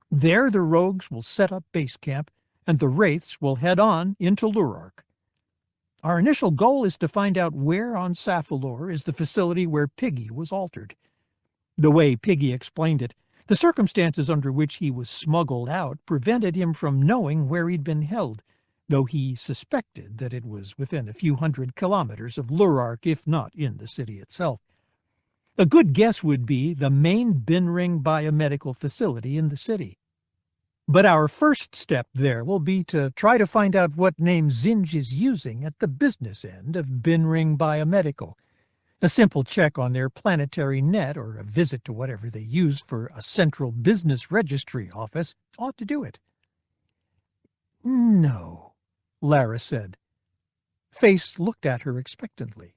There the Rogues will set up base camp, and the Wraiths will head on into Lurark. Our initial goal is to find out where on Sapphilor is the facility where Piggy was altered. The way Piggy explained it, the circumstances under which he was smuggled out prevented him from knowing where he'd been held, though he suspected that it was within a few hundred kilometers of Lurark, if not in the city itself. A good guess would be the main Binring biomedical facility in the city. But our first step there will be to try to find out what name Zinj is using at the business end of Binring Biomedical. A simple check on their planetary net or a visit to whatever they use for a central business registry office ought to do it. "No," Lara said. Face looked at her expectantly.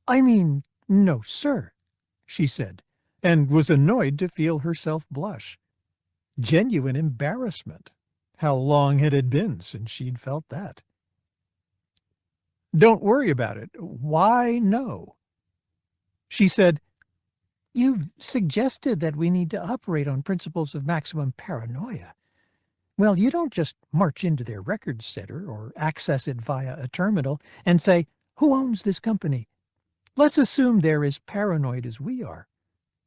"I mean, no, sir," she said, and was annoyed to feel herself blush. Genuine embarrassment. How long had it been since she'd felt that? "Don't worry about it. Why no?" She said, "You've suggested that we need to operate on principles of maximum paranoia. Well, you don't just march into their records center or access it via a terminal and say, 'Who owns this company?' Let's assume they're as paranoid as we are.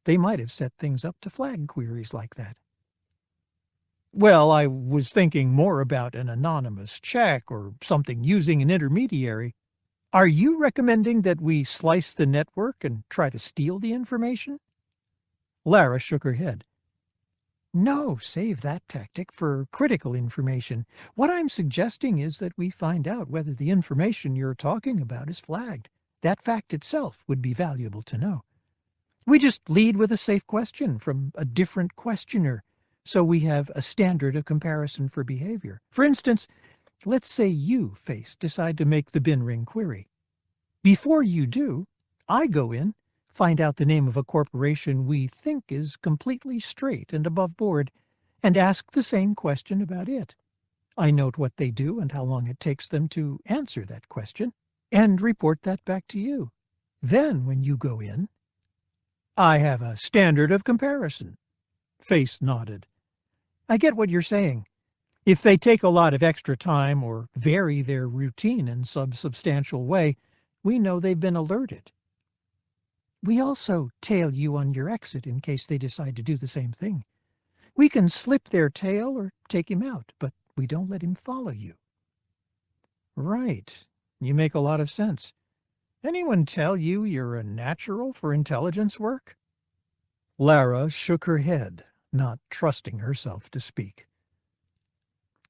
They might have set things up to flag queries like that." "Well, I was thinking more about an anonymous check or something using an intermediary. Are you recommending that we slice the network and try to steal the information?" Lara shook her head. "No, save that tactic for critical information. What I'm suggesting is that we find out whether the information you're talking about is flagged. That fact itself would be valuable to know. We just lead with a safe question from a different questioner, so we have a standard of comparison for behavior. For instance, let's say you, Face, decide to make the Binring query. Before you do, I go in, find out the name of a corporation we think is completely straight and above board, and ask the same question about it. I note what they do and how long it takes them to answer that question, and report that back to you. Then, when you go in, I have a standard of comparison." Face nodded. "I get what you're saying. If they take a lot of extra time or vary their routine in some substantial way, we know they've been alerted. We also tail you on your exit in case they decide to do the same thing. We can slip their tail or take him out, but we don't let him follow you." "Right. You make a lot of sense. Anyone tell you you're a natural for intelligence work?" Lara shook her head, not trusting herself to speak.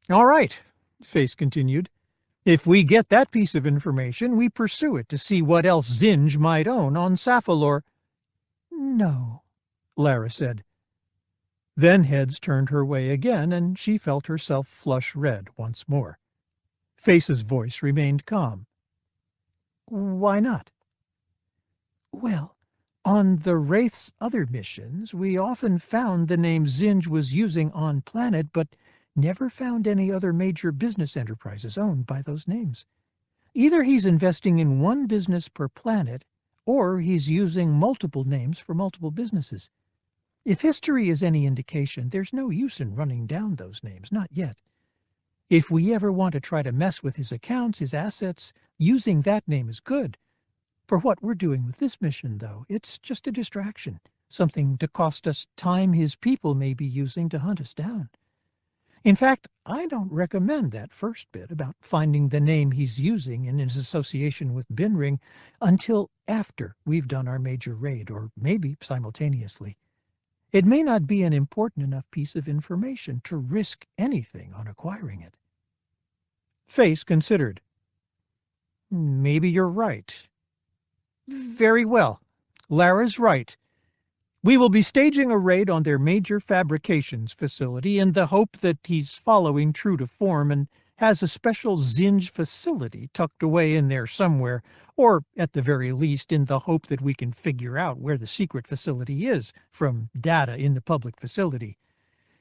"All right," Face continued. "If we get that piece of information, we pursue it to see what else Zinj might own on Sapphilor." "No," Lara said. Then heads turned her way again, and she felt herself flush red once more. Face's voice remained calm. "Why not?" "Well, on the Wraith's other missions, we often found the name Zinj was using on planet, but never found any other major business enterprises owned by those names. Either he's investing in one business per planet, or he's using multiple names for multiple businesses. If history is any indication, there's no use in running down those names, not yet. If we ever want to try to mess with his accounts, his assets, using that name is good. For what we're doing with this mission, though, it's just a distraction, something to cost us time his people may be using to hunt us down. In fact, I don't recommend that first bit about finding the name he's using in his association with Binring until after we've done our major raid, or maybe simultaneously. It may not be an important enough piece of information to risk anything on acquiring it." Face considered. "Maybe you're right. Very well. Lara's right. We will be staging a raid on their major fabrications facility in the hope that he's following true to form and has a special Zinj facility tucked away in there somewhere, or at the very least in the hope that we can figure out where the secret facility is from data in the public facility.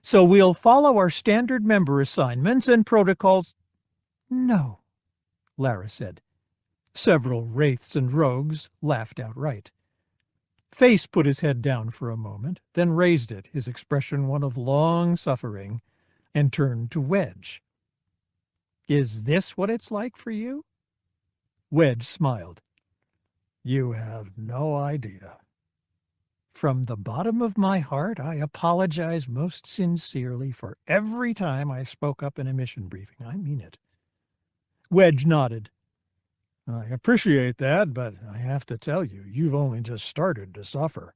So we'll follow our standard member assignments and protocols." "No," Lara said. Several wraiths and rogues laughed outright. Face put his head down for a moment, then raised it, his expression one of long suffering, and turned to Wedge. "Is this what it's like for you?" Wedge smiled. "You have no idea. From the bottom of my heart, I apologize most sincerely for every time I spoke up in a mission briefing. I mean it. Wedge nodded. I appreciate that, but I have to tell you, you've only just started to suffer.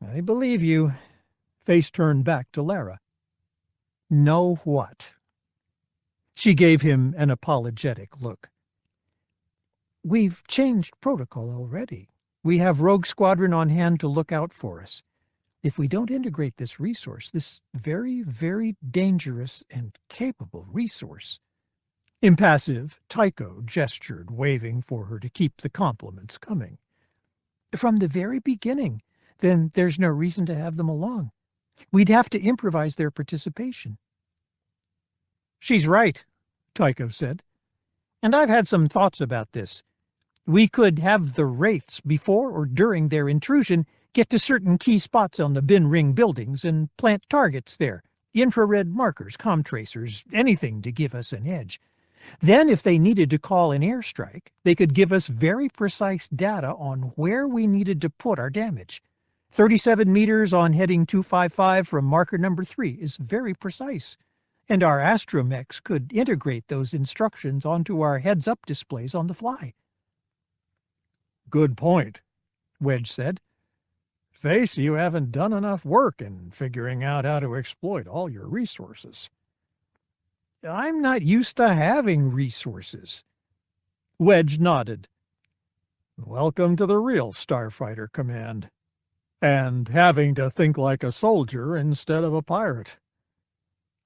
I believe you. Face turned back to Lara. Know what? She gave him an apologetic look. We've changed protocol already. We have Rogue Squadron on hand to look out for us. If we don't integrate this resource, this very, very dangerous and capable resource. Impassive, Tycho gestured, waving for her to keep the compliments coming. From the very beginning, then there's no reason to have them along. We'd have to improvise their participation. She's right, Tycho said. And I've had some thoughts about this. We could have the Wraiths, before or during their intrusion, get to certain key spots on the bin ring buildings and plant targets there. Infrared markers, comm tracers, anything to give us an edge. Then, if they needed to call an airstrike, they could give us very precise data on where we needed to put our damage. 37 meters on heading 255 from marker number 3 is very precise, and our astromechs could integrate those instructions onto our heads-up displays on the fly. Good point, Wedge said. Face, you haven't done enough work in figuring out how to exploit all your resources. I'm not used to having resources. Wedge nodded. Welcome to the real Starfighter Command. And having to think like a soldier instead of a pirate.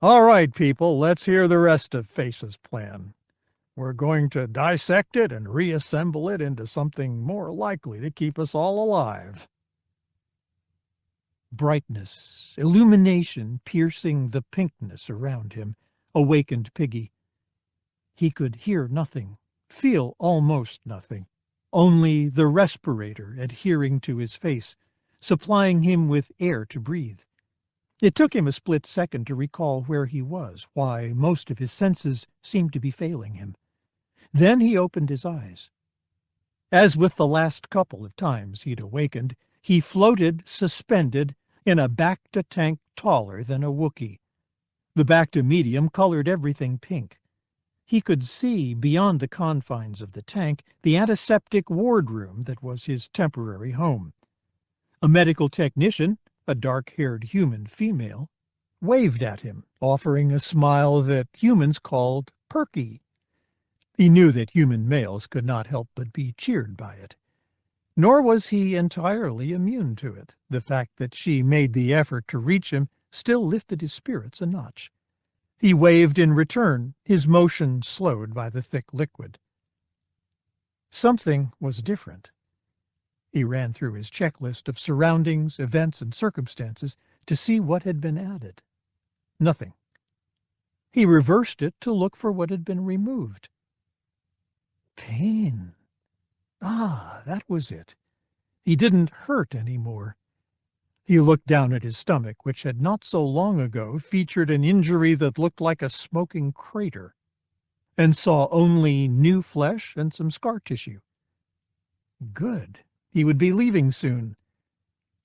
All right, people, let's hear the rest of Face's plan. We're going to dissect it and reassemble it into something more likely to keep us all alive. Brightness, illumination piercing the pinkness around him, awakened Piggy. He could hear nothing, feel almost nothing, only the respirator adhering to his face, supplying him with air to breathe. It took him a split second to recall where he was, why most of his senses seemed to be failing him. Then he opened his eyes. As with the last couple of times he'd awakened, he floated, suspended, in a Bacta tank taller than a Wookiee. The Bacta medium colored everything pink. He could see, beyond the confines of the tank, the antiseptic wardroom that was his temporary home. A medical technician, a dark-haired human female, waved at him, offering a smile that humans called perky. He knew that human males could not help but be cheered by it. Nor was he entirely immune to it. The fact that she made the effort to reach him still lifted his spirits a notch. He waved in return, his motion slowed by the thick liquid. Something was different. He ran through his checklist of surroundings, events, and circumstances to see what had been added. Nothing. He reversed it to look for what had been removed. Pain. Ah, that was it. He didn't hurt anymore. He looked down at his stomach, which had not so long ago featured an injury that looked like a smoking crater, and saw only new flesh and some scar tissue. Good. He would be leaving soon.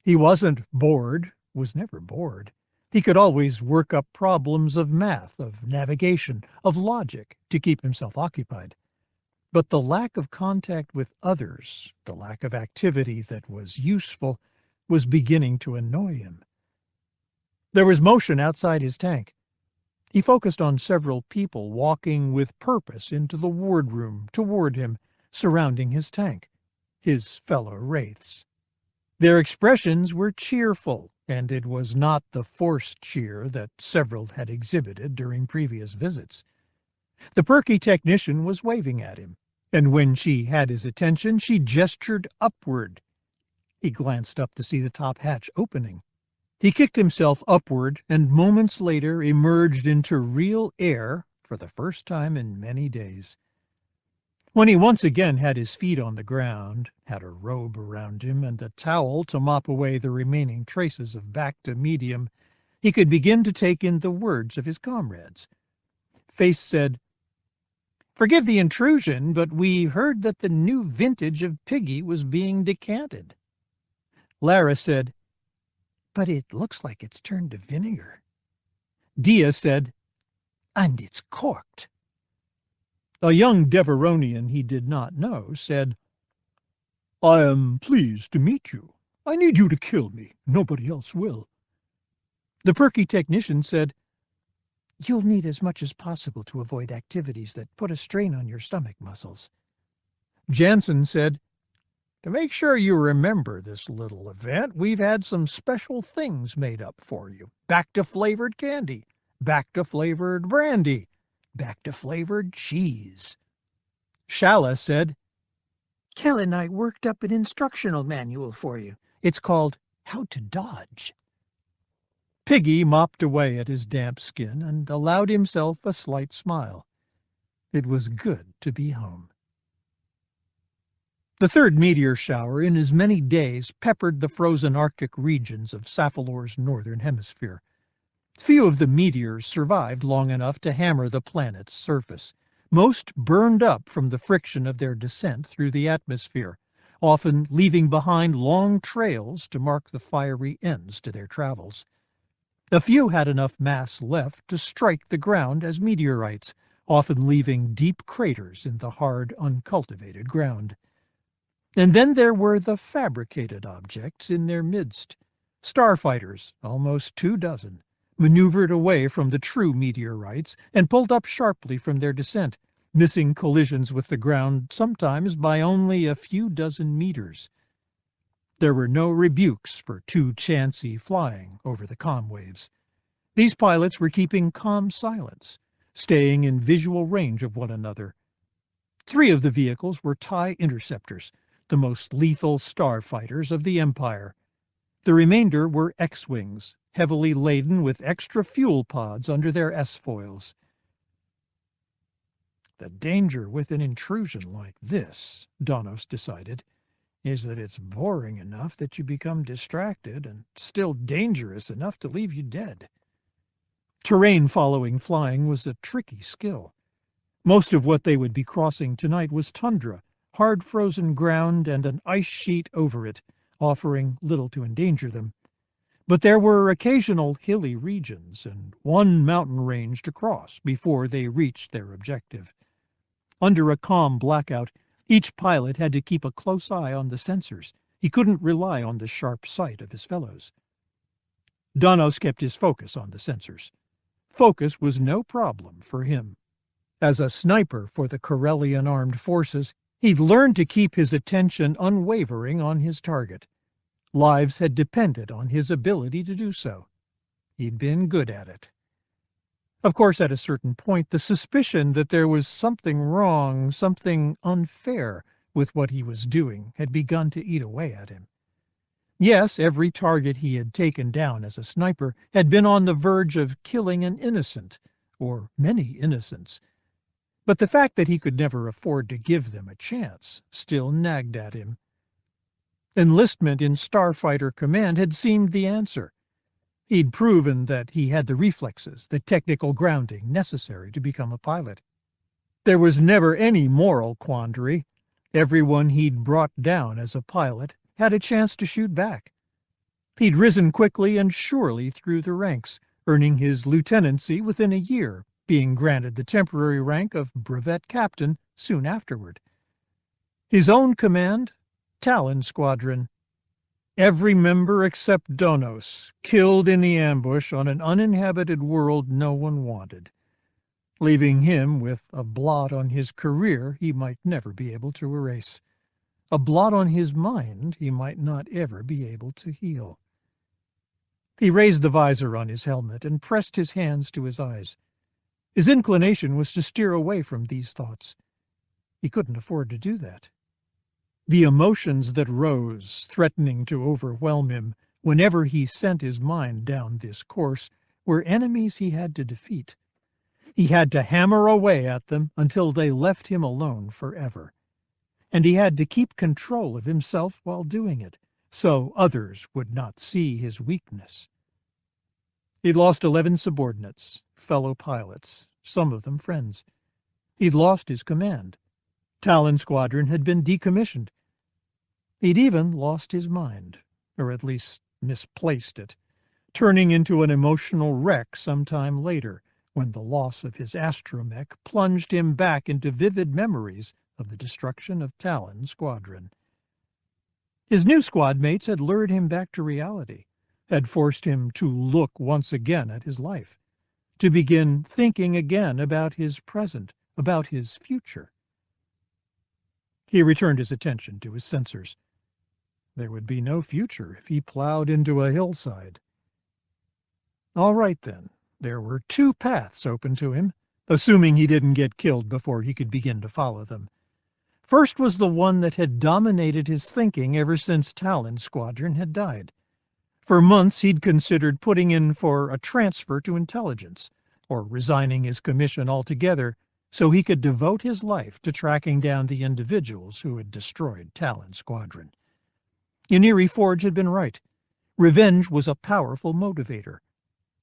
He wasn't bored, was never bored. He could always work up problems of math, of navigation, of logic to keep himself occupied. But the lack of contact with others, the lack of activity that was useful, was beginning to annoy him. There was motion outside his tank. He focused on several people walking with purpose into the wardroom toward him, surrounding his tank, his fellow wraiths. Their expressions were cheerful, and it was not the forced cheer that several had exhibited during previous visits. The perky technician was waving at him, and when she had his attention, she gestured upward. He glanced up to see the top hatch opening. He kicked himself upward, and moments later emerged into real air for the first time in many days. When he once again had his feet on the ground, had a robe around him, and a towel to mop away the remaining traces of Bacta medium, he could begin to take in the words of his comrades. Face said, "Forgive the intrusion, but we heard that the new vintage of Piggy was being decanted." Lara said, "But it looks like it's turned to vinegar." Dia said, "And it's corked." A young Deveronian he did not know said, "I am pleased to meet you. I need you to kill me. Nobody else will." The perky technician said, "You'll need as much as possible to avoid activities that put a strain on your stomach muscles." Jansen said, "To make sure you remember this little event, we've had some special things made up for you. Back to flavored candy, back to flavored brandy, back to flavored cheese." Shala said, "Kel and I worked up an instructional manual for you. It's called How to Dodge." Piggy mopped away at his damp skin and allowed himself a slight smile. It was good to be home. The third meteor shower in as many days peppered the frozen Arctic regions of Sapphalore's northern hemisphere. Few of the meteors survived long enough to hammer the planet's surface. Most burned up from the friction of their descent through the atmosphere, often leaving behind long trails to mark the fiery ends to their travels. A few had enough mass left to strike the ground as meteorites, often leaving deep craters in the hard, uncultivated ground. And then there were the fabricated objects in their midst. Starfighters, almost 24, maneuvered away from the true meteorites and pulled up sharply from their descent, missing collisions with the ground sometimes by only a few dozen meters. There were no rebukes for too chancy flying over the comm waves. These pilots were keeping calm silence, staying in visual range of one another. 3 of the vehicles were TIE interceptors, the most lethal starfighters of the Empire. The remainder were X-Wings, heavily laden with extra fuel pods under their S-foils. The danger with an intrusion like this, Donos decided, is that it's boring enough that you become distracted and still dangerous enough to leave you dead. Terrain-following flying was a tricky skill. Most of what they would be crossing tonight was tundra, hard frozen ground and an ice sheet over it, offering little to endanger them. But there were occasional hilly regions and one mountain range to cross before they reached their objective. Under a calm blackout, each pilot had to keep a close eye on the sensors. He couldn't rely on the sharp sight of his fellows. Donos kept his focus on the sensors. Focus was no problem for him. As a sniper for the Corellian armed forces, he'd learned to keep his attention unwavering on his target. Lives had depended on his ability to do so. He'd been good at it. Of course, at a certain point, the suspicion that there was something wrong, something unfair with what he was doing had begun to eat away at him. Yes, every target he had taken down as a sniper had been on the verge of killing an innocent, or many innocents. But the fact that he could never afford to give them a chance still nagged at him. Enlistment in Starfighter Command had seemed the answer. He'd proven that he had the reflexes, the technical grounding necessary to become a pilot. There was never any moral quandary. Everyone he'd brought down as a pilot had a chance to shoot back. He'd risen quickly and surely through the ranks, earning his lieutenancy within a year, being granted the temporary rank of brevet captain soon afterward. His own command, Talon Squadron. Every member except Donos, killed in the ambush on an uninhabited world no one wanted, leaving him with a blot on his career he might never be able to erase, a blot on his mind he might not ever be able to heal. He raised the visor on his helmet and pressed his hands to his eyes. His inclination was to steer away from these thoughts. He couldn't afford to do that. The emotions that rose, threatening to overwhelm him whenever he sent his mind down this course, were enemies he had to defeat. He had to hammer away at them until they left him alone forever. And he had to keep control of himself while doing it, so others would not see his weakness. He'd lost 11 subordinates, fellow pilots, some of them friends. He'd lost his command. Talon Squadron had been decommissioned. He'd even lost his mind, or at least misplaced it, turning into an emotional wreck sometime later, when the loss of his astromech plunged him back into vivid memories of the destruction of Talon Squadron. His new squad mates had lured him back to reality, had forced him to look once again at his life, to begin thinking again about his present, about his future. He returned his attention to his sensors. There would be no future if he plowed into a hillside. All right, then. There were two paths open to him, assuming he didn't get killed before he could begin to follow them. First was the one that had dominated his thinking ever since Talon Squadron had died. For months he'd considered putting in for a transfer to intelligence, or resigning his commission altogether so he could devote his life to tracking down the individuals who had destroyed Talon Squadron. Uniri Forge had been right. Revenge was a powerful motivator.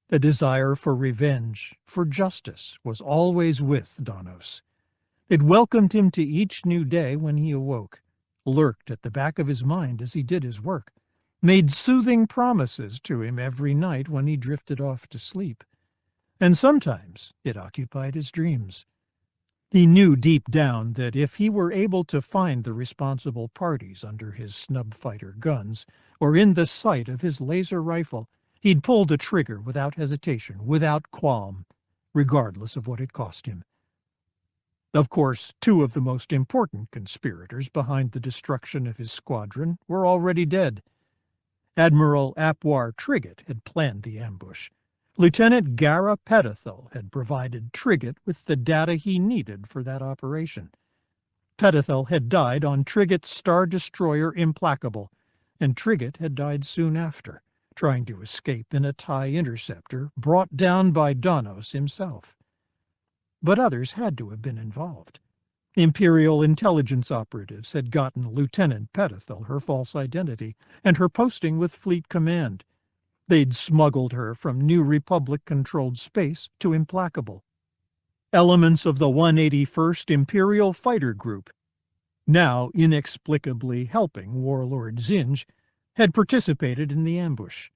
The desire for revenge, for justice, was always with Danos. It welcomed him to each new day when he awoke, lurked at the back of his mind as he did his work, made soothing promises to him every night when he drifted off to sleep. And sometimes it occupied his dreams. He knew deep down that if he were able to find the responsible parties under his snub fighter guns, or in the sight of his laser rifle, he'd pull the trigger without hesitation, without qualm, regardless of what it cost him. Of course, two of the most important conspirators behind the destruction of his squadron were already dead. Admiral Apwar Trigget had planned the ambush. Lieutenant Gara Petithel had provided Trigget with the data he needed for that operation. Petithel had died on Trigget's star destroyer Implacable, and Trigget had died soon after, trying to escape in a TIE interceptor brought down by Danos himself. But others had to have been involved. Imperial intelligence operatives had gotten Lieutenant Petithel her false identity and her posting with Fleet Command. They'd smuggled her from New Republic-controlled space to Implacable. Elements of the 181st Imperial Fighter Group, now inexplicably helping Warlord Zinj, had participated in the ambush.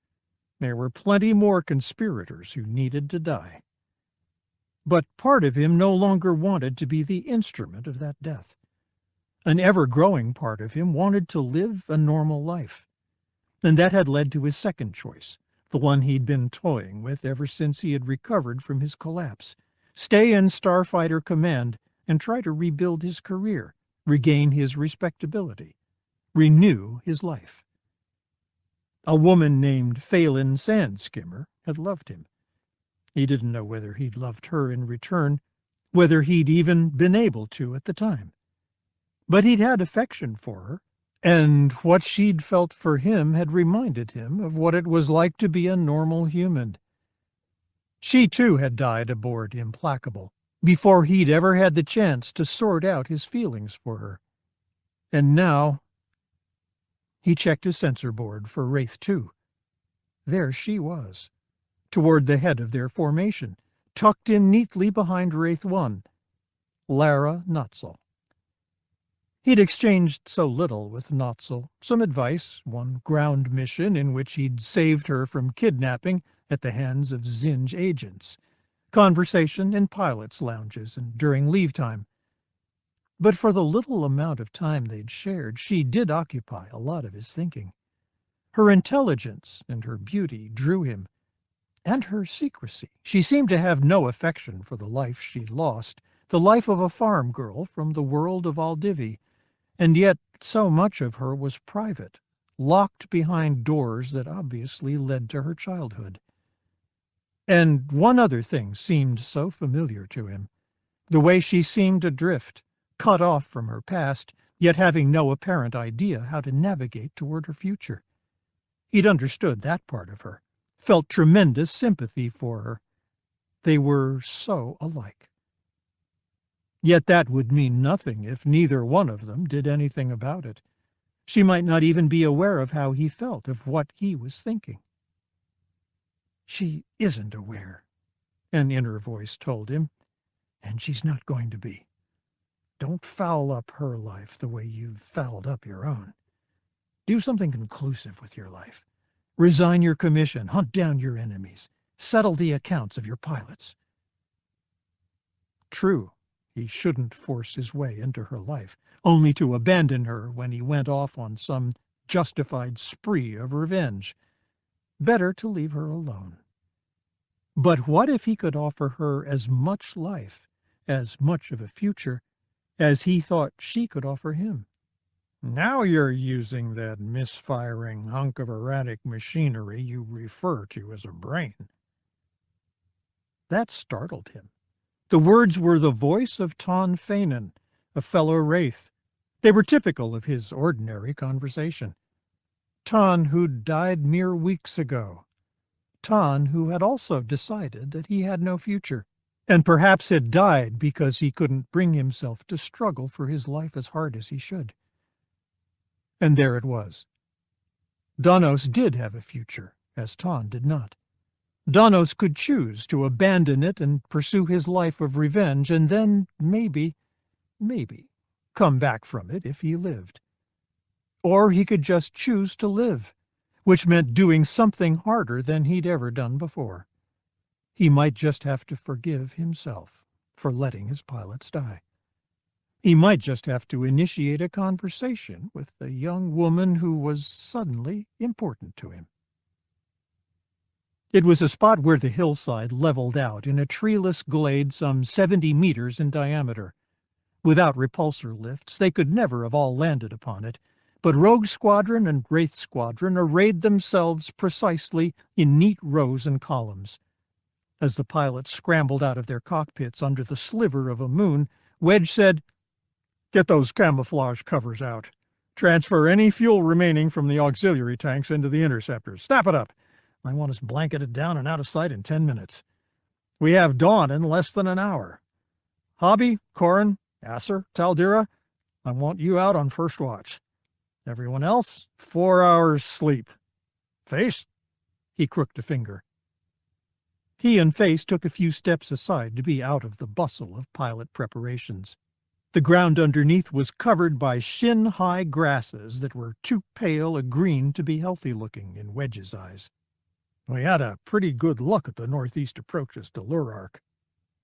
There were plenty more conspirators who needed to die. But part of him no longer wanted to be the instrument of that death. An ever-growing part of him wanted to live a normal life. And that had led to his second choice, the one he'd been toying with ever since he had recovered from his collapse. Stay in Starfighter Command and try to rebuild his career, regain his respectability, renew his life. A woman named Phelan Sandskimmer had loved him. He didn't know whether he'd loved her in return, whether he'd even been able to at the time. But he'd had affection for her, and what she'd felt for him had reminded him of what it was like to be a normal human. She, too, had died aboard Implacable, before he'd ever had the chance to sort out his feelings for her. And now... He checked his sensor board for Wraith 2. There she was, toward the head of their formation, tucked in neatly behind Wraith 1, Lara Notzel. He'd exchanged so little with Notzel, some advice, one ground mission in which he'd saved her from kidnapping at the hands of Zinj agents, conversation in pilots' lounges and during leave time. But for the little amount of time they'd shared, she did occupy a lot of his thinking. Her intelligence and her beauty drew him, and her secrecy. She seemed to have no affection for the life she'd lost, the life of a farm girl from the world of Aldivi, and yet so much of her was private, locked behind doors that obviously led to her childhood. And one other thing seemed so familiar to him, the way she seemed to drift, cut off from her past, yet having no apparent idea how to navigate toward her future. He'd understood that part of her, felt tremendous sympathy for her. They were so alike. Yet that would mean nothing if neither one of them did anything about it. She might not even be aware of how he felt, of what he was thinking. She isn't aware, an inner voice told him, and she's not going to be. Don't foul up her life the way you've fouled up your own. Do something conclusive with your life. Resign your commission, hunt down your enemies, settle the accounts of your pilots. True, he shouldn't force his way into her life, only to abandon her when he went off on some justified spree of revenge. Better to leave her alone. But what if he could offer her as much life, as much of a future, as he thought she could offer him? Now you're using that misfiring hunk of erratic machinery you refer to as a brain. That startled him. The words were the voice of Ton Fanon, a fellow Wraith. They were typical of his ordinary conversation. Ton, who'd died mere weeks ago. Ton, who had also decided that he had no future, and perhaps had died because he couldn't bring himself to struggle for his life as hard as he should. And there it was. Donos did have a future, as Ton did not. Donos could choose to abandon it and pursue his life of revenge, and then maybe, come back from it if he lived. Or he could just choose to live, which meant doing something harder than he'd ever done before. He might just have to forgive himself for letting his pilots die. He might just have to initiate a conversation with the young woman who was suddenly important to him. It was a spot where the hillside leveled out in a treeless glade some 70 meters in diameter. Without repulsor lifts, they could never have all landed upon it, but Rogue Squadron and Wraith Squadron arrayed themselves precisely in neat rows and columns. As the pilots scrambled out of their cockpits under the sliver of a moon, Wedge said, "Get those camouflage covers out. Transfer any fuel remaining from the auxiliary tanks into the interceptors. Snap it up. I want us blanketed down and out of sight in 10 minutes. We have dawn in less than an hour. Hobby, Corin, Asser, Taldira, I want you out on first watch. Everyone else, 4 hours sleep. Face?" He crooked a finger. He and Face took a few steps aside to be out of the bustle of pilot preparations. The ground underneath was covered by shin-high grasses that were too pale a green to be healthy-looking in Wedge's eyes. "We had a pretty good look at the northeast approaches to Lurark.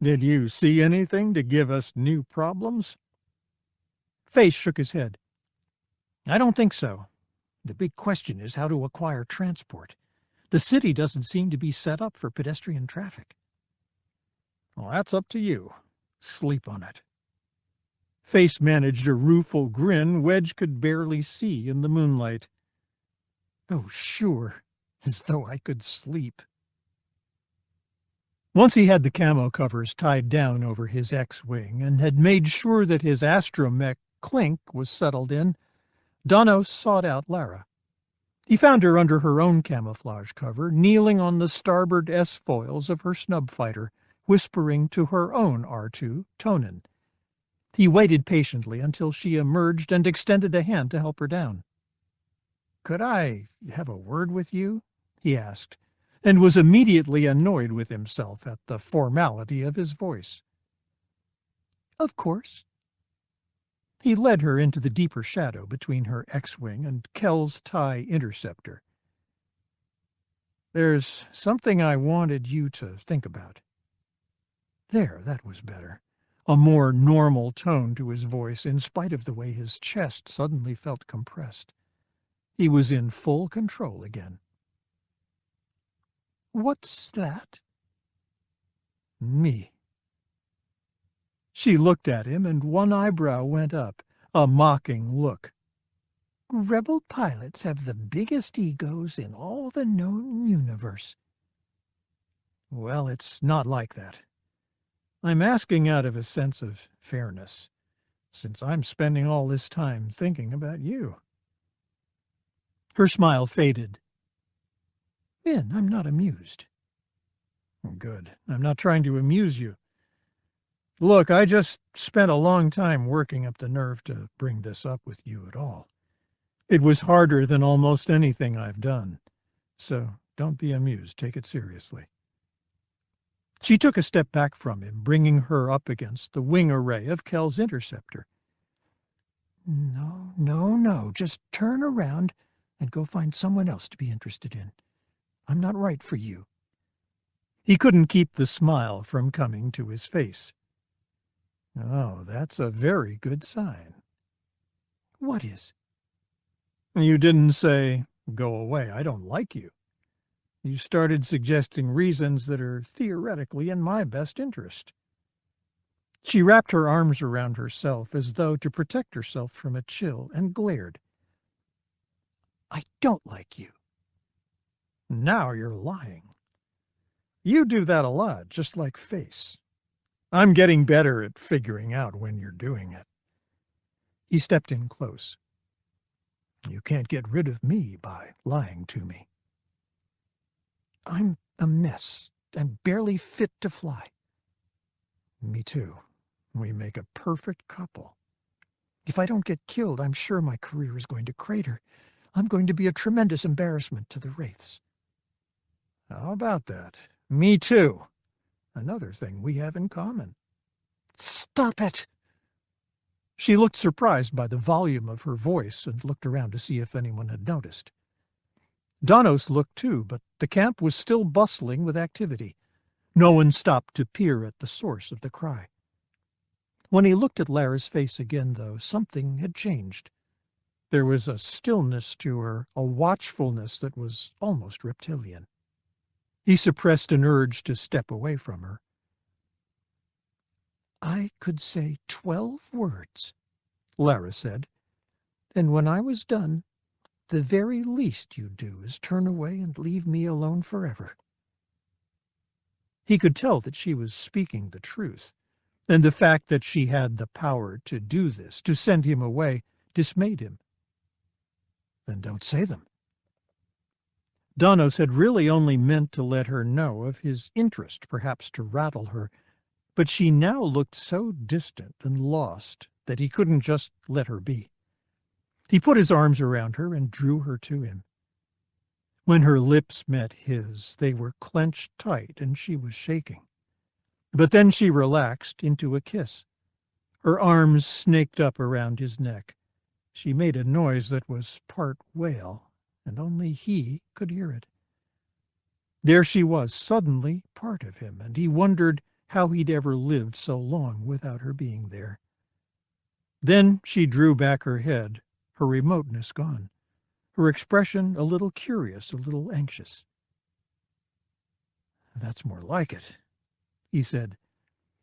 Did you see anything to give us new problems?" Face shook his head. "I don't think so. The big question is how to acquire transport. The city doesn't seem to be set up for pedestrian traffic." "Well, that's up to you. Sleep on it." Face managed a rueful grin Wedge could barely see in the moonlight. "Oh, sure. As though I could sleep." Once he had the camo covers tied down over his X-wing and had made sure that his astromech clink was settled in, Donos sought out Lara. He found her under her own camouflage cover, kneeling on the starboard S-foils of her snub fighter, whispering to her own R2, Tonin. He waited patiently until she emerged and extended a hand to help her down. "Could I have a word with you?" he asked, and was immediately annoyed with himself at the formality of his voice. "Of course." He led her into the deeper shadow between her X-wing and Kel's TIE interceptor. "There's something I wanted you to think about." There, that was better. A more normal tone to his voice, in spite of the way his chest suddenly felt compressed. He was in full control again. "What's that?" "Me." She looked at him, and one eyebrow went up, a mocking look. "Rebel pilots have the biggest egos in all the known universe." "Well, it's not like that. I'm asking out of a sense of fairness, since I'm spending all this time thinking about you." Her smile faded. "Then I'm not amused." "Good. I'm not trying to amuse you. Look, I just spent a long time working up the nerve to bring this up with you at all. It was harder than almost anything I've done. So don't be amused. Take it seriously." She took a step back from him, bringing her up against the wing array of Kel's interceptor. No. Just turn around and go find someone else to be interested in. I'm not right for you." He couldn't keep the smile from coming to his face. Oh, that's a very good sign. What is? You didn't say, "Go away, I don't like you." You started suggesting reasons that are theoretically in my best interest. She wrapped her arms around herself as though to protect herself from a chill, and glared. I don't like you. Now you're lying. You do that a lot, just like Face. I'm getting better at figuring out when you're doing it. He stepped in close. You can't get rid of me by lying to me. I'm a mess and barely fit to fly. Me too. We make a perfect couple. If I don't get killed, I'm sure my career is going to crater. I'm going to be a tremendous embarrassment to the Wraiths. How about that? Me too. Another thing we have in common. Stop it! She looked surprised by the volume of her voice and looked around to see if anyone had noticed. Danos looked too, but the camp was still bustling with activity. No one stopped to peer at the source of the cry. When he looked at Lara's face again, though, something had changed. There was a stillness to her, a watchfulness that was almost reptilian. He suppressed an urge to step away from her. I could say 12 words, Lara said, and when I was done, the very least you'd do is turn away and leave me alone forever. He could tell that she was speaking the truth, and the fact that she had the power to do this, to send him away, dismayed him. Then don't say them. Danos had really only meant to let her know of his interest, perhaps to rattle her, but she now looked so distant and lost that he couldn't just let her be. He put his arms around her and drew her to him. When her lips met his, they were clenched tight and she was shaking. But then she relaxed into a kiss. Her arms snaked up around his neck. She made a noise that was part wail, and only he could hear it. There she was, suddenly part of him, and he wondered how he'd ever lived so long without her being there. Then she drew back her head, her remoteness gone, her expression a little curious, a little anxious. "That's more like it," he said,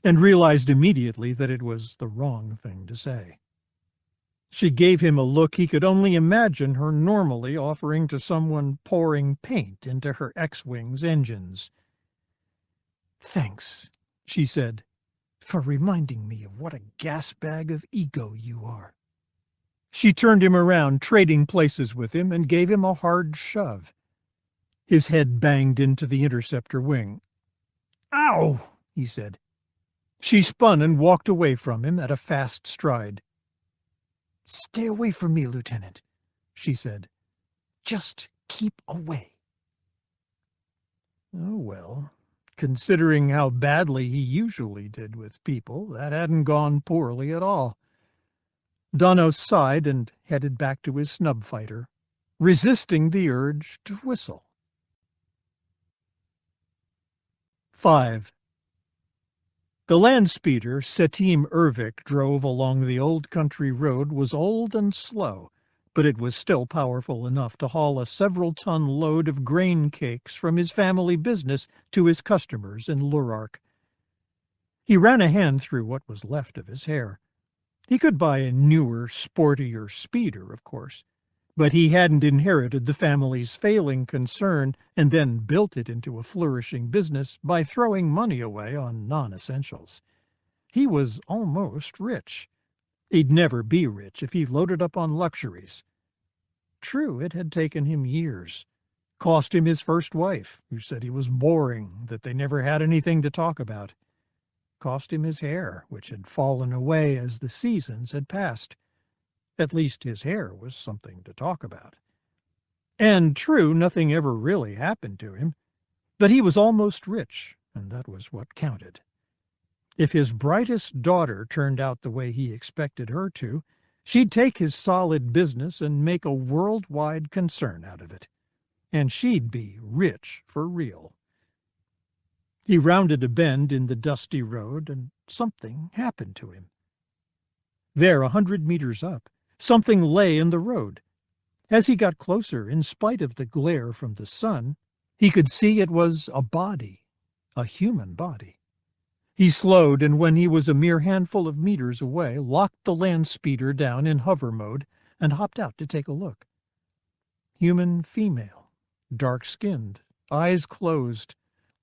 and realized immediately that it was the wrong thing to say. She gave him a look he could only imagine her normally offering to someone pouring paint into her X-Wing's engines. "Thanks," she said, "for reminding me of what a gas bag of ego you are." She turned him around, trading places with him, and gave him a hard shove. His head banged into the interceptor wing. "Ow!" he said. She spun and walked away from him at a fast stride. "Stay away from me, Lieutenant," she said. "Just keep away." Oh, well, considering how badly he usually did with people, that hadn't gone poorly at all. Danos sighed and headed back to his snub fighter, resisting the urge to whistle. 5. The land speeder Setim Ervik drove along the old country road was old and slow, but it was still powerful enough to haul a several-ton load of grain cakes from his family business to his customers in Lurark. He ran a hand through what was left of his hair. He could buy a newer, sportier speeder, of course, but he hadn't inherited the family's failing concern and then built it into a flourishing business by throwing money away on non-essentials. He was almost rich. He'd never be rich if he loaded up on luxuries. True, it had taken him years. Cost him his first wife, who said he was boring, that they never had anything to talk about. Cost him his hair, which had fallen away as the seasons had passed. At least his hair was something to talk about. And true, nothing ever really happened to him, but he was almost rich, and that was what counted. If his brightest daughter turned out the way he expected her to, she'd take his solid business and make a worldwide concern out of it. And she'd be rich for real. He rounded a bend in the dusty road, and something happened to him. There, 100 meters up, something lay in the road. As he got closer, in spite of the glare from the sun, he could see it was a body, a human body. He slowed, and when he was a mere handful of meters away, locked the land speeder down in hover mode and hopped out to take a look. Human female, dark-skinned, eyes closed,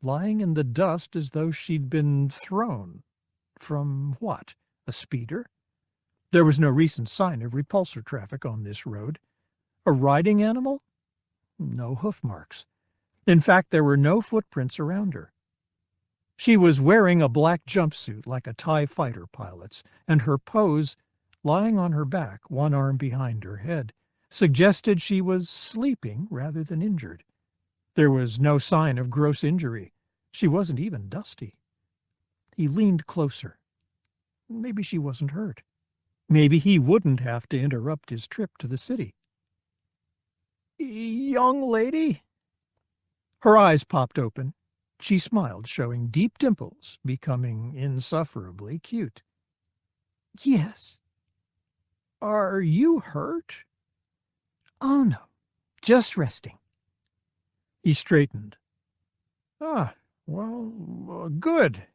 lying in the dust as though she'd been thrown. From what? A speeder? There was no recent sign of repulsor traffic on this road. A riding animal? No hoof marks. In fact, there were no footprints around her. She was wearing a black jumpsuit like a TIE fighter pilot's, and her pose, lying on her back, one arm behind her head, suggested she was sleeping rather than injured. There was no sign of gross injury. She wasn't even dusty. He leaned closer. Maybe she wasn't hurt. Maybe he wouldn't have to interrupt his trip to the city. "Young lady?" Her eyes popped open. She smiled, showing deep dimples, becoming insufferably cute. "Yes." "Are you hurt?" "Oh, no. Just resting." He straightened. Well, good.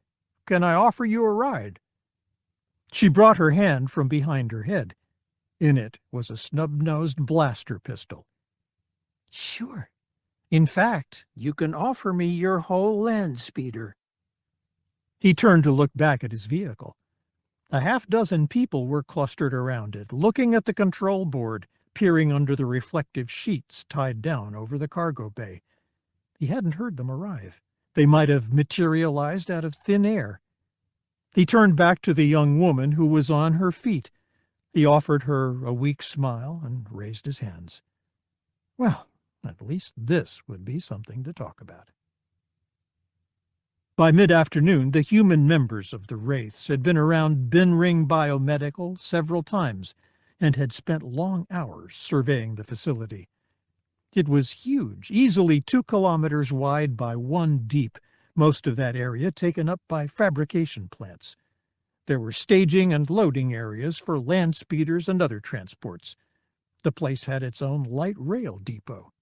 Can I offer you a ride?" She brought her hand from behind her head. In it was a snub-nosed blaster pistol. "Sure. In fact, you can offer me your whole land speeder." He turned to look back at his vehicle. A half-dozen people were clustered around it, looking at the control board, peering under the reflective sheets tied down over the cargo bay. He hadn't heard them arrive. They might have materialized out of thin air. He turned back to the young woman who was on her feet. He offered her a weak smile and raised his hands. Well, at least this would be something to talk about. By mid-afternoon, the human members of the Wraiths had been around Bin Ring Biomedical several times and had spent long hours surveying the facility. It was huge, easily 2 kilometers wide by 1 deep, most of that area taken up by fabrication plants. There were staging and loading areas for land speeders and other transports. The place had its own light rail depot.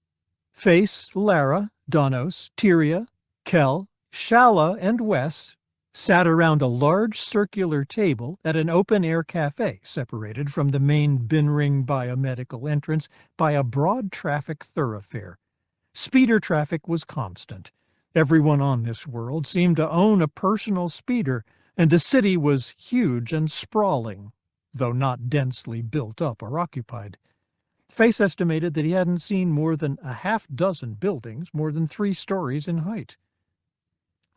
Face, Lara, Donos, Tyria, Kel, Shala, and Wes sat around a large circular table at an open-air cafe separated from the main Bin Ring Biomedical entrance by a broad traffic thoroughfare. Speeder traffic was constant. Everyone on this world seemed to own a personal speeder, and the city was huge and sprawling, though not densely built up or occupied. Face estimated that he hadn't seen more than a half-dozen buildings more than 3 stories in height.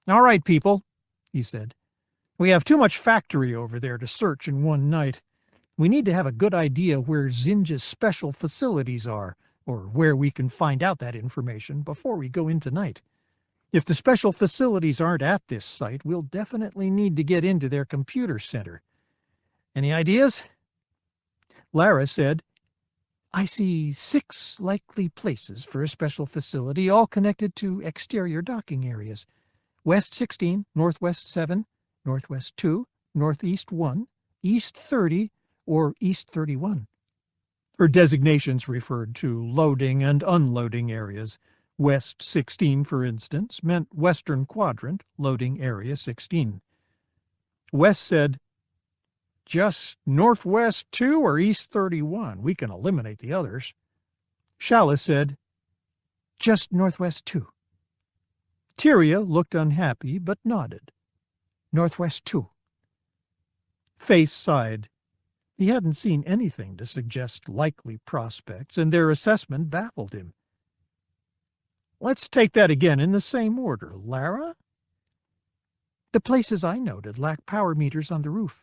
"All right, people," he said. "We have too much factory over there to search in one night. We need to have a good idea where Zinj's special facilities are, or where we can find out that information before we go in tonight. If the special facilities aren't at this site, we'll definitely need to get into their computer center. Any ideas?" Lara said, "I see 6 likely places for a special facility, all connected to exterior docking areas. West 16, Northwest 7, Northwest 2, Northeast 1, East 30, or East 31. Her designations referred to loading and unloading areas. West 16, for instance, meant Western Quadrant, loading area 16. West said, "Just Northwest 2 or East 31. We can eliminate the others." Shala said, "Just Northwest 2. Tyria looked unhappy, but nodded. "Northwest 2. Face sighed. He hadn't seen anything to suggest likely prospects, and their assessment baffled him. "Let's take that again in the same order. Lara?" "The places I noted lack power meters on the roof.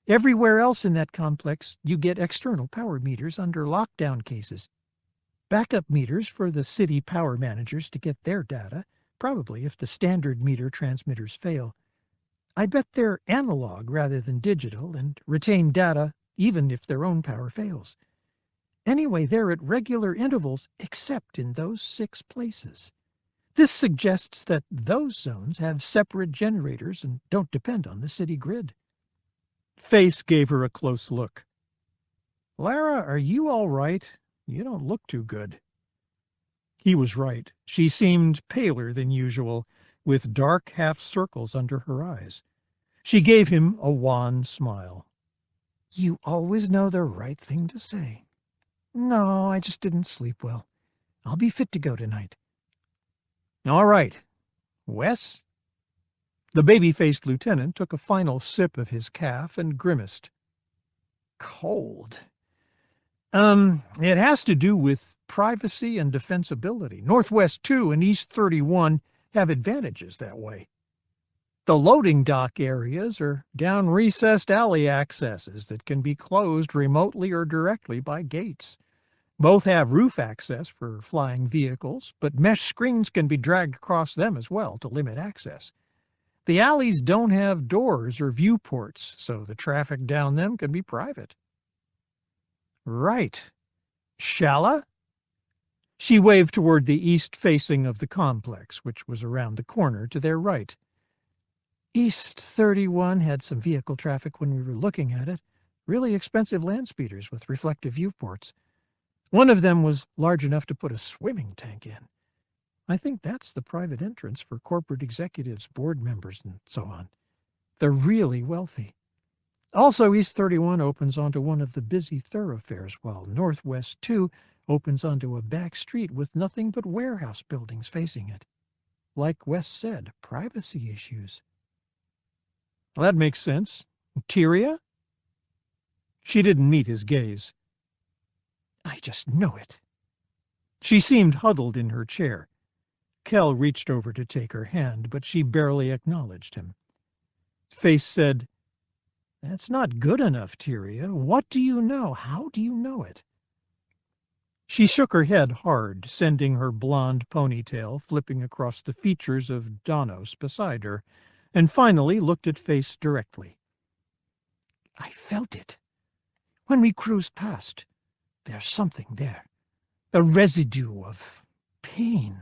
Everywhere else in that complex, you get external power meters under lockdown cases. Backup meters for the city power managers to get their data, probably if the standard meter transmitters fail. I bet they're analog rather than digital and retain data even if their own power fails. Anyway, they're at regular intervals except in those 6 places. This suggests that those zones have separate generators and don't depend on the city grid. Face gave her a close look. Lara, are you all right? You don't look too good. He was right. She seemed paler than usual, with dark half-circles under her eyes. She gave him a wan smile. You always know the right thing to say. No, I just didn't sleep well. I'll be fit to go tonight. All right. Wes? The baby-faced lieutenant took a final sip of his caf and grimaced. Cold. It has to do with privacy and defensibility. Northwest 2 and East 31 have advantages that way. The loading dock areas are down recessed alley accesses that can be closed remotely or directly by gates. Both have roof access for flying vehicles, but mesh screens can be dragged across them as well to limit access. The alleys don't have doors or viewports, so the traffic down them can be private. Right. Shalla? She waved toward the east facing of the complex, which was around the corner to their right. East 31 had some vehicle traffic when we were looking at it. Really expensive land speeders with reflective viewports. One of them was large enough to put a swimming tank in. I think that's the private entrance for corporate executives, board members, and so on. They're really wealthy. Also, East 31 opens onto one of the busy thoroughfares, while Northwest 2 opens onto a back street with nothing but warehouse buildings facing it. Like Wes said, privacy issues. Well, that makes sense. Tyria? She didn't meet his gaze. I just know it. She seemed huddled in her chair. Kel reached over to take her hand, but she barely acknowledged him. Face said, That's not good enough, Tyria. What do you know? How do you know it? She shook her head hard, sending her blonde ponytail flipping across the features of Danos beside her, and finally looked at Face directly. I felt it. When we cruised past, there's something there. A residue of pain,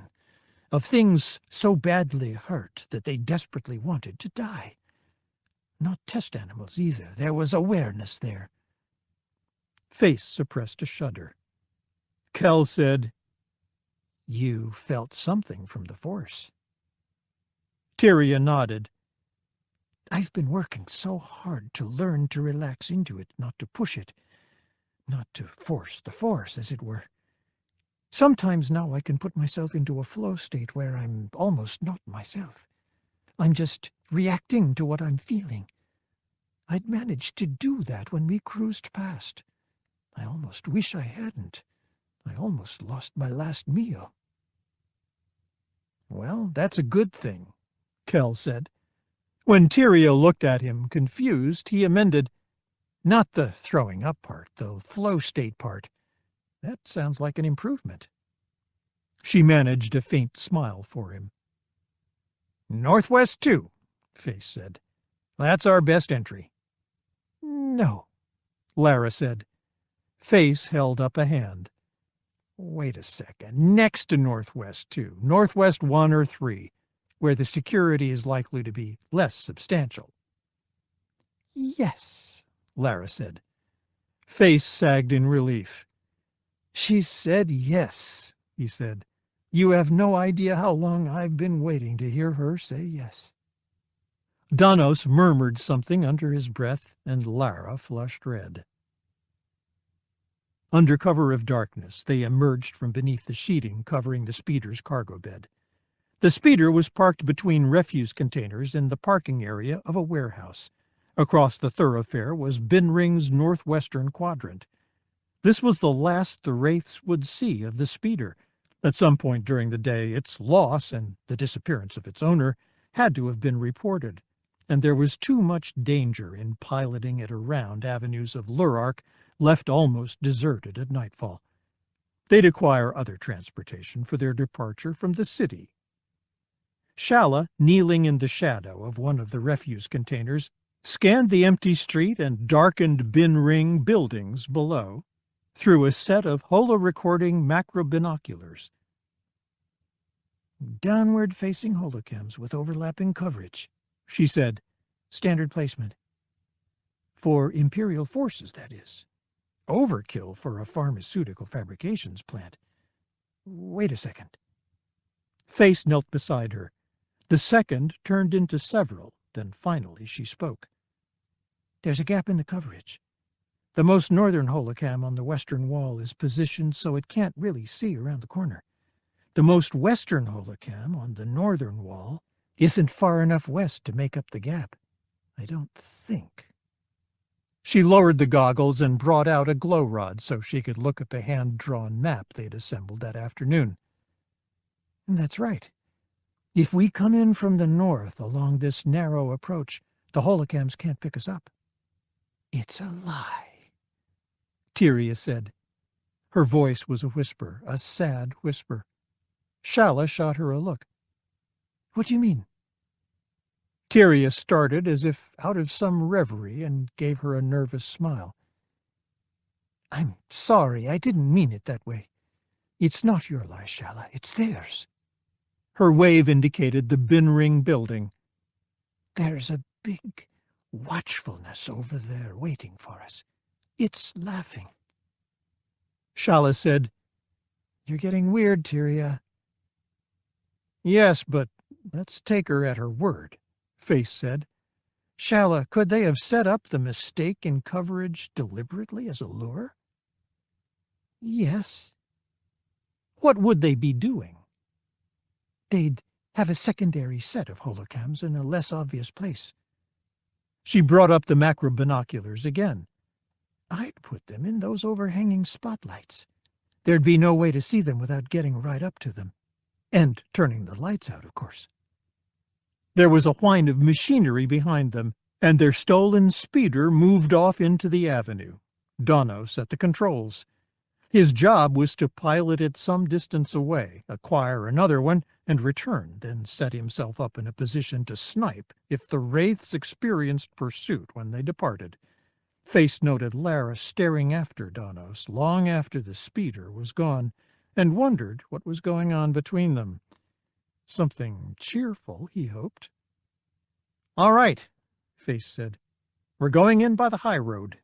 of things so badly hurt that they desperately wanted to die. Not test animals either. There was awareness there. Face suppressed a shudder. Kel said, You felt something from the Force. Tyria nodded. I've been working so hard to learn to relax into it, not to push it, not to force the Force, as it were. Sometimes now I can put myself into a flow state where I'm almost not myself. I'm just reacting to what I'm feeling. I'd managed to do that when we cruised past. I almost wish I hadn't. I almost lost my last meal. Well, that's a good thing, Kel said. When Tyria looked at him, confused, he amended, Not the throwing up part, the flow state part. That sounds like an improvement. She managed a faint smile for him. Northwest 2, Face said. That's our best entry. No, Lara said. Face held up a hand. Wait a second. Next to Northwest 2, Northwest 1 or 3, where the security is likely to be less substantial. Yes, Lara said. Face sagged in relief. She said yes, he said. You have no idea how long I've been waiting to hear her say yes. Danos murmured something under his breath, and Lara flushed red. Under cover of darkness, they emerged from beneath the sheeting covering the speeder's cargo bed. The speeder was parked between refuse containers in the parking area of a warehouse. Across the thoroughfare was Binring's northwestern quadrant. This was the last the Wraiths would see of the speeder. At some point during the day, its loss and the disappearance of its owner had to have been reported, and there was too much danger in piloting it around avenues of Lurark left almost deserted at nightfall. They'd acquire other transportation for their departure from the city. Shalla, kneeling in the shadow of one of the refuse containers, scanned the empty street and darkened Binring buildings below through a set of holo-recording macro binoculars. Downward-facing holocams with overlapping coverage, she said. Standard placement. For Imperial forces, that is. Overkill for a pharmaceutical fabrications plant. Wait a second. Face knelt beside her. The second turned into several, then finally she spoke. There's a gap in the coverage. The most northern holocam on the western wall is positioned so it can't really see around the corner. The most western holocam on the northern wall isn't far enough west to make up the gap. I don't think. She lowered the goggles and brought out a glow rod so she could look at the hand-drawn map they'd assembled that afternoon. That's right. If we come in from the north along this narrow approach, the holocams can't pick us up. It's a lie, Tyria said. Her voice was a whisper, a sad whisper. Shala shot her a look. What do you mean? Tyria started as if out of some reverie and gave her a nervous smile. I'm sorry, I didn't mean it that way. It's not your lie, Shala, it's theirs. Her wave indicated the Binring building. There's a big watchfulness over there waiting for us. It's laughing. Shala said, You're getting weird, Tyria. Yes, but let's take her at her word, Face said. Shala, could they have set up the mistake in coverage deliberately as a lure? Yes. What would they be doing? They'd have a secondary set of holocams in a less obvious place. She brought up the macro binoculars again. I'd put them in those overhanging spotlights. There'd be no way to see them without getting right up to them. And turning the lights out, of course. There was a whine of machinery behind them, and their stolen speeder moved off into the avenue. Donos at the controls. His job was to pilot it some distance away, acquire another one, and return, then set himself up in a position to snipe if the Wraiths experienced pursuit when they departed. Face noted Lara staring after Donos long after the speeder was gone, and wondered what was going on between them. Something cheerful, he hoped. "All right," Face said. "We're going in by the high road."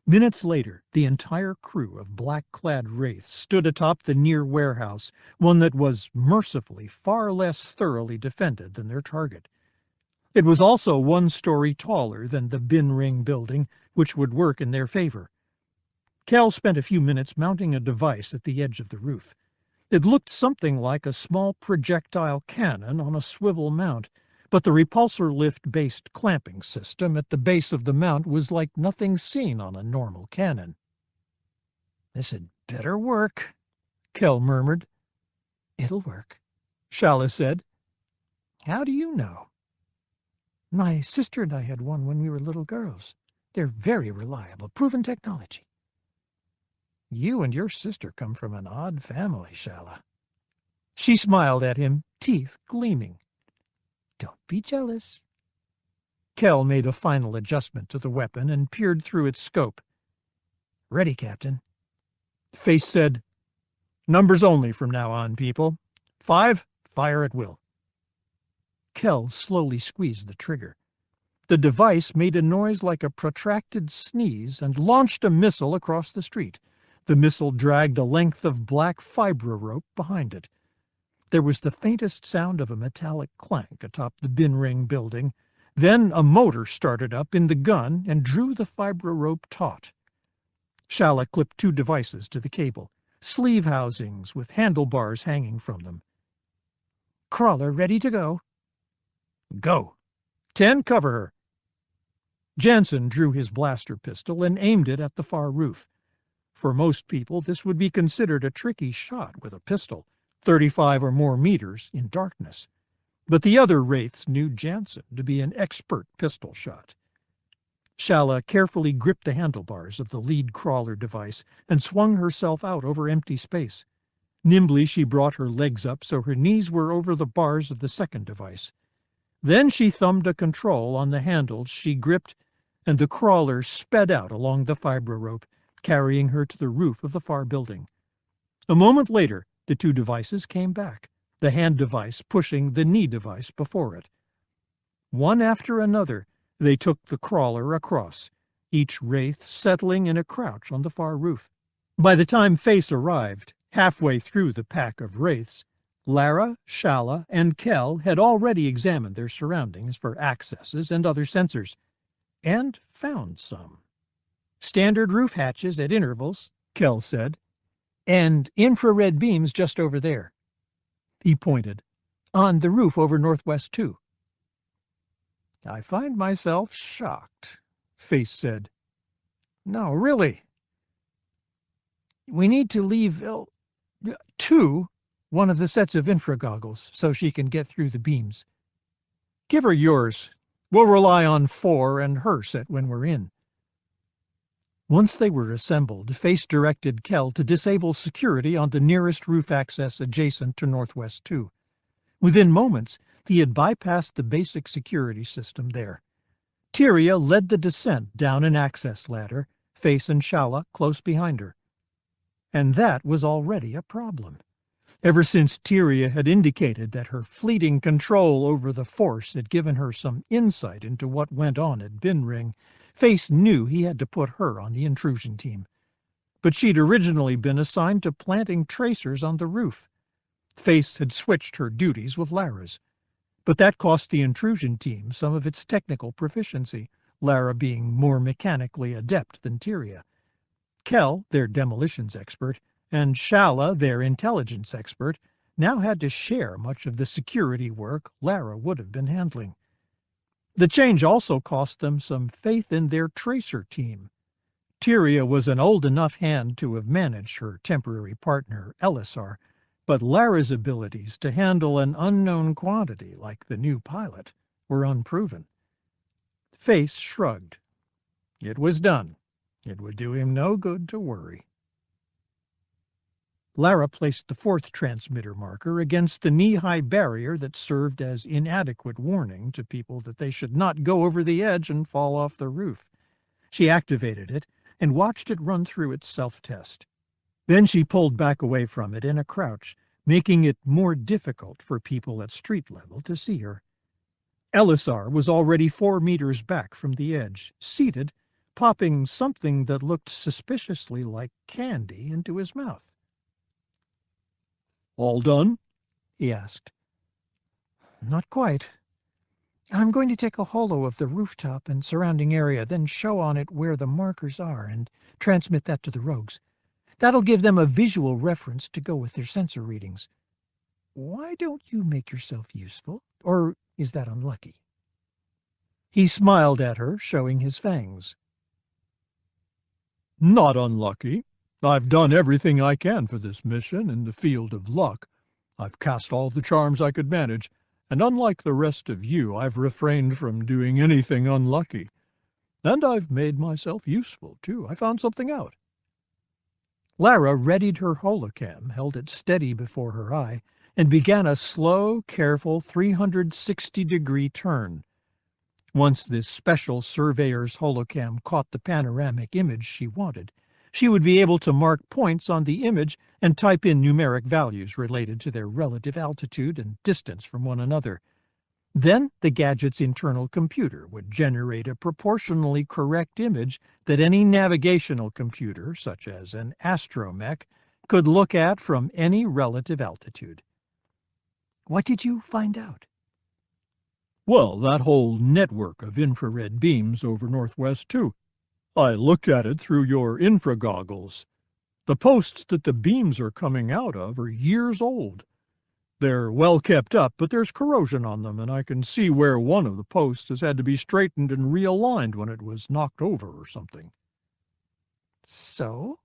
Minutes later, the entire crew of black-clad wraiths stood atop the near warehouse, one that was, mercifully, far less thoroughly defended than their target. It was also 1 story taller than the Binring building, which would work in their favor. Cal spent a few minutes mounting a device at the edge of the roof. It looked something like a small projectile cannon on a swivel mount, but the repulsor lift-based clamping system at the base of the mount was like nothing seen on a normal cannon. "This had better work," Kel murmured. "It'll work," Shala said. "How do you know?" "My sister and I had one when we were little girls. They're very reliable, proven technology." "You and your sister come from an odd family, Shala." She smiled at him, teeth gleaming. "Don't be jealous." Kel made a final adjustment to the weapon and peered through its scope. "Ready, Captain." Face said, "Numbers only from now on, people. 5, fire at will." Kel slowly squeezed the trigger. The device made a noise like a protracted sneeze and launched a missile across the street. The missile dragged a length of black fibra rope behind it. There was the faintest sound of a metallic clank atop the Binring building. Then a motor started up in the gun and drew the fibra rope taut. Shala clipped 2 devices to the cable, sleeve housings with handlebars hanging from them. "Crawler ready to go." "Go. 10, cover her." Jansen drew his blaster pistol and aimed it at the far roof. For most people, this would be considered a tricky shot with a pistol, 35 or more meters in darkness. But the other wraiths knew Jansen to be an expert pistol shot. Shala carefully gripped the handlebars of the lead crawler device and swung herself out over empty space. Nimbly she brought her legs up so her knees were over the bars of the second device. Then she thumbed a control on the handles she gripped, and the crawler sped out along the fibra rope, carrying her to the roof of the far building. A moment later, the 2 devices came back, the hand device pushing the knee device before it. One after another, they took the crawler across, each wraith settling in a crouch on the far roof. By the time Face arrived, halfway through the pack of wraiths, Lara, Shala, and Kel had already examined their surroundings for accesses and other sensors, and found some. "Standard roof hatches at intervals," Kel said, "and infrared beams just over there." He pointed. "On the roof over Northwest 2. "I find myself shocked," Face said. "No, really. We need to leave 2 one of the sets of infragoggles so she can get through the beams. Give her yours. We'll rely on 4 and her set when we're in." Once they were assembled, Face directed Kel to disable security on the nearest roof access adjacent to Northwest 2. Within moments, he had bypassed the basic security system there. Tyria led the descent down an access ladder, Face and Shala close behind her. And that was already a problem. Ever since Tyria had indicated that her fleeting control over the Force had given her some insight into what went on at Bin Ring, Face knew he had to put her on the intrusion team. But she'd originally been assigned to planting tracers on the roof. Face had switched her duties with Lara's. But that cost the intrusion team some of its technical proficiency, Lara being more mechanically adept than Tyria. Kel, their demolitions expert, and Shala, their intelligence expert, now had to share much of the security work Lara would have been handling. The change also cost them some faith in their tracer team. Tyria was an old enough hand to have managed her temporary partner, Elisar, but Lara's abilities to handle an unknown quantity like the new pilot were unproven. Face shrugged. It was done. It would do him no good to worry. Lara placed the 4th transmitter marker against the knee-high barrier that served as inadequate warning to people that they should not go over the edge and fall off the roof. She activated it and watched it run through its self-test. Then she pulled back away from it in a crouch, making it more difficult for people at street level to see her. Elisar was already 4 meters back from the edge, seated, popping something that looked suspiciously like candy into his mouth. "All done?" he asked. "Not quite. I'm going to take a holo of the rooftop and surrounding area, then show on it where the markers are and transmit that to the rogues. That'll give them a visual reference to go with their sensor readings. Why don't you make yourself useful? Or is that unlucky?" He smiled at her, showing his fangs. "Not unlucky. I've done everything I can for this mission in the field of luck. I've cast all the charms I could manage, and unlike the rest of you, I've refrained from doing anything unlucky. And I've made myself useful, too. I found something out." Lara readied her holocam, held it steady before her eye, and began a slow, careful 360-degree turn. Once this special surveyor's holocam caught the panoramic image she wanted, she would be able to mark points on the image and type in numeric values related to their relative altitude and distance from one another. Then the gadget's internal computer would generate a proportionally correct image that any navigational computer, such as an astromech, could look at from any relative altitude. "What did you find out?" "Well, that whole network of infrared beams over Northwest 2. I looked at it through your infragoggles. The posts that the beams are coming out of are years old. They're well kept up, but there's corrosion on them, and I can see where one of the posts has had to be straightened and realigned when it was knocked over or something." "So?"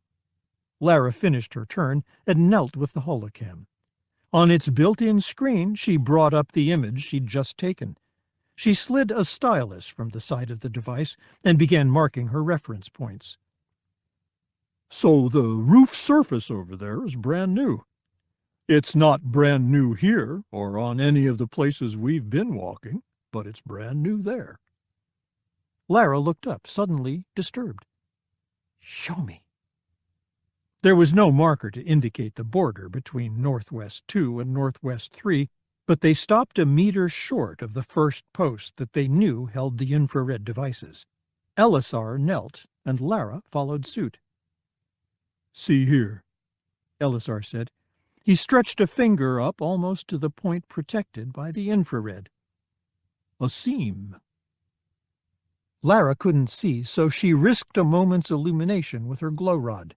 Lara finished her turn and knelt with the holocam. On its built-in screen, she brought up the image she'd just taken. She slid a stylus from the side of the device and began marking her reference points. "So the roof surface over there is brand new. It's not brand new here or on any of the places we've been walking, but it's brand new there." Lara looked up, suddenly disturbed. "Show me." There was no marker to indicate the border between Northwest 2 and Northwest 3, but they stopped a meter short of the first post that they knew held the infrared devices. Elisar knelt, and Lara followed suit. "See here," Elisar said. He stretched a finger up almost to the point protected by the infrared. "A seam." Lara couldn't see, so she risked a moment's illumination with her glow rod.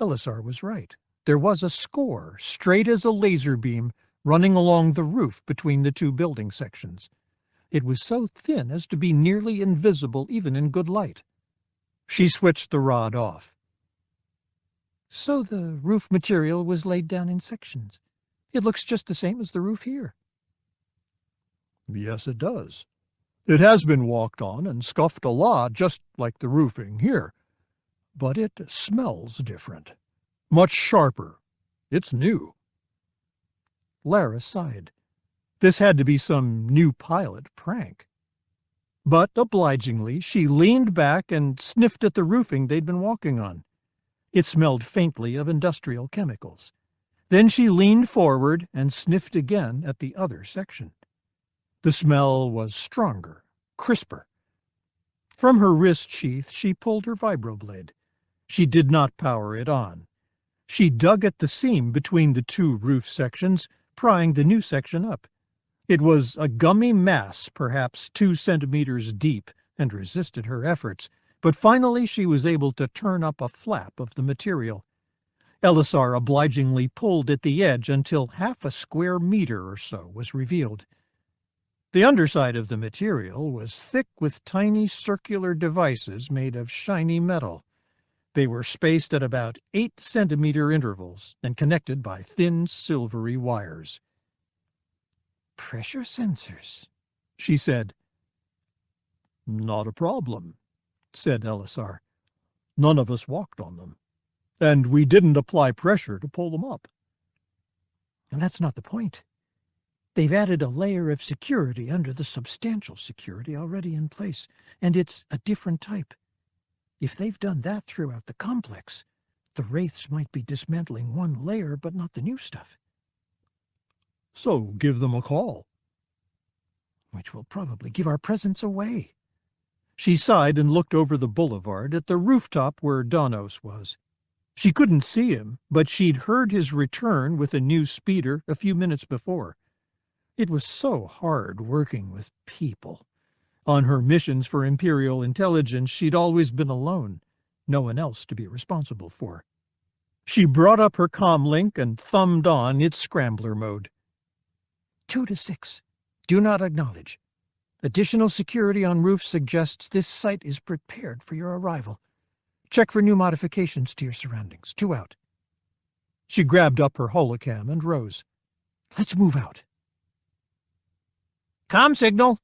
Elisar was right. There was a score, straight as a laser beam, running along the roof between the two building sections. It was so thin as to be nearly invisible even in good light. She switched the rod off. "So the roof material was laid down in sections. It looks just the same as the roof here." "Yes, it does. It has been walked on and scuffed a lot, just like the roofing here. But it smells different. Much sharper. It's new." Lara sighed. This had to be some new pilot prank. But obligingly, she leaned back and sniffed at the roofing they'd been walking on. It smelled faintly of industrial chemicals. Then she leaned forward and sniffed again at the other section. The smell was stronger, crisper. From her wrist sheath she pulled her vibroblade. She did not power it on. She dug at the seam between the two roof sections, prying the new section up. It was a gummy mass, perhaps 2 centimeters deep, and resisted her efforts, but finally she was able to turn up a flap of the material. Elisar obligingly pulled at the edge until half a square meter or so was revealed. The underside of the material was thick with tiny circular devices made of shiny metal. They were spaced at about 8-centimeter intervals and connected by thin silvery wires. "Pressure sensors," she said. "Not a problem," said Elisar. "None of us walked on them, and we didn't apply pressure to pull them up." "And that's not the point. They've added a layer of security under the substantial security already in place, and it's a different type. If they've done that throughout the complex, the Wraiths might be dismantling one layer but not the new stuff." "So give them a call." "Which will probably give our presence away." She sighed and looked over the boulevard at the rooftop where Donos was. She couldn't see him, but she'd heard his return with a new speeder a few minutes before. It was so hard working with people. On her missions for Imperial intelligence, she'd always been alone, no one else to be responsible for. She brought up her comlink and thumbed on its scrambler mode. 2 to 6. Do not acknowledge. Additional security on roof suggests this site is prepared for your arrival. Check for new modifications to your surroundings. 2 out. She grabbed up her holocam and rose. "Let's move out." "Com signal,"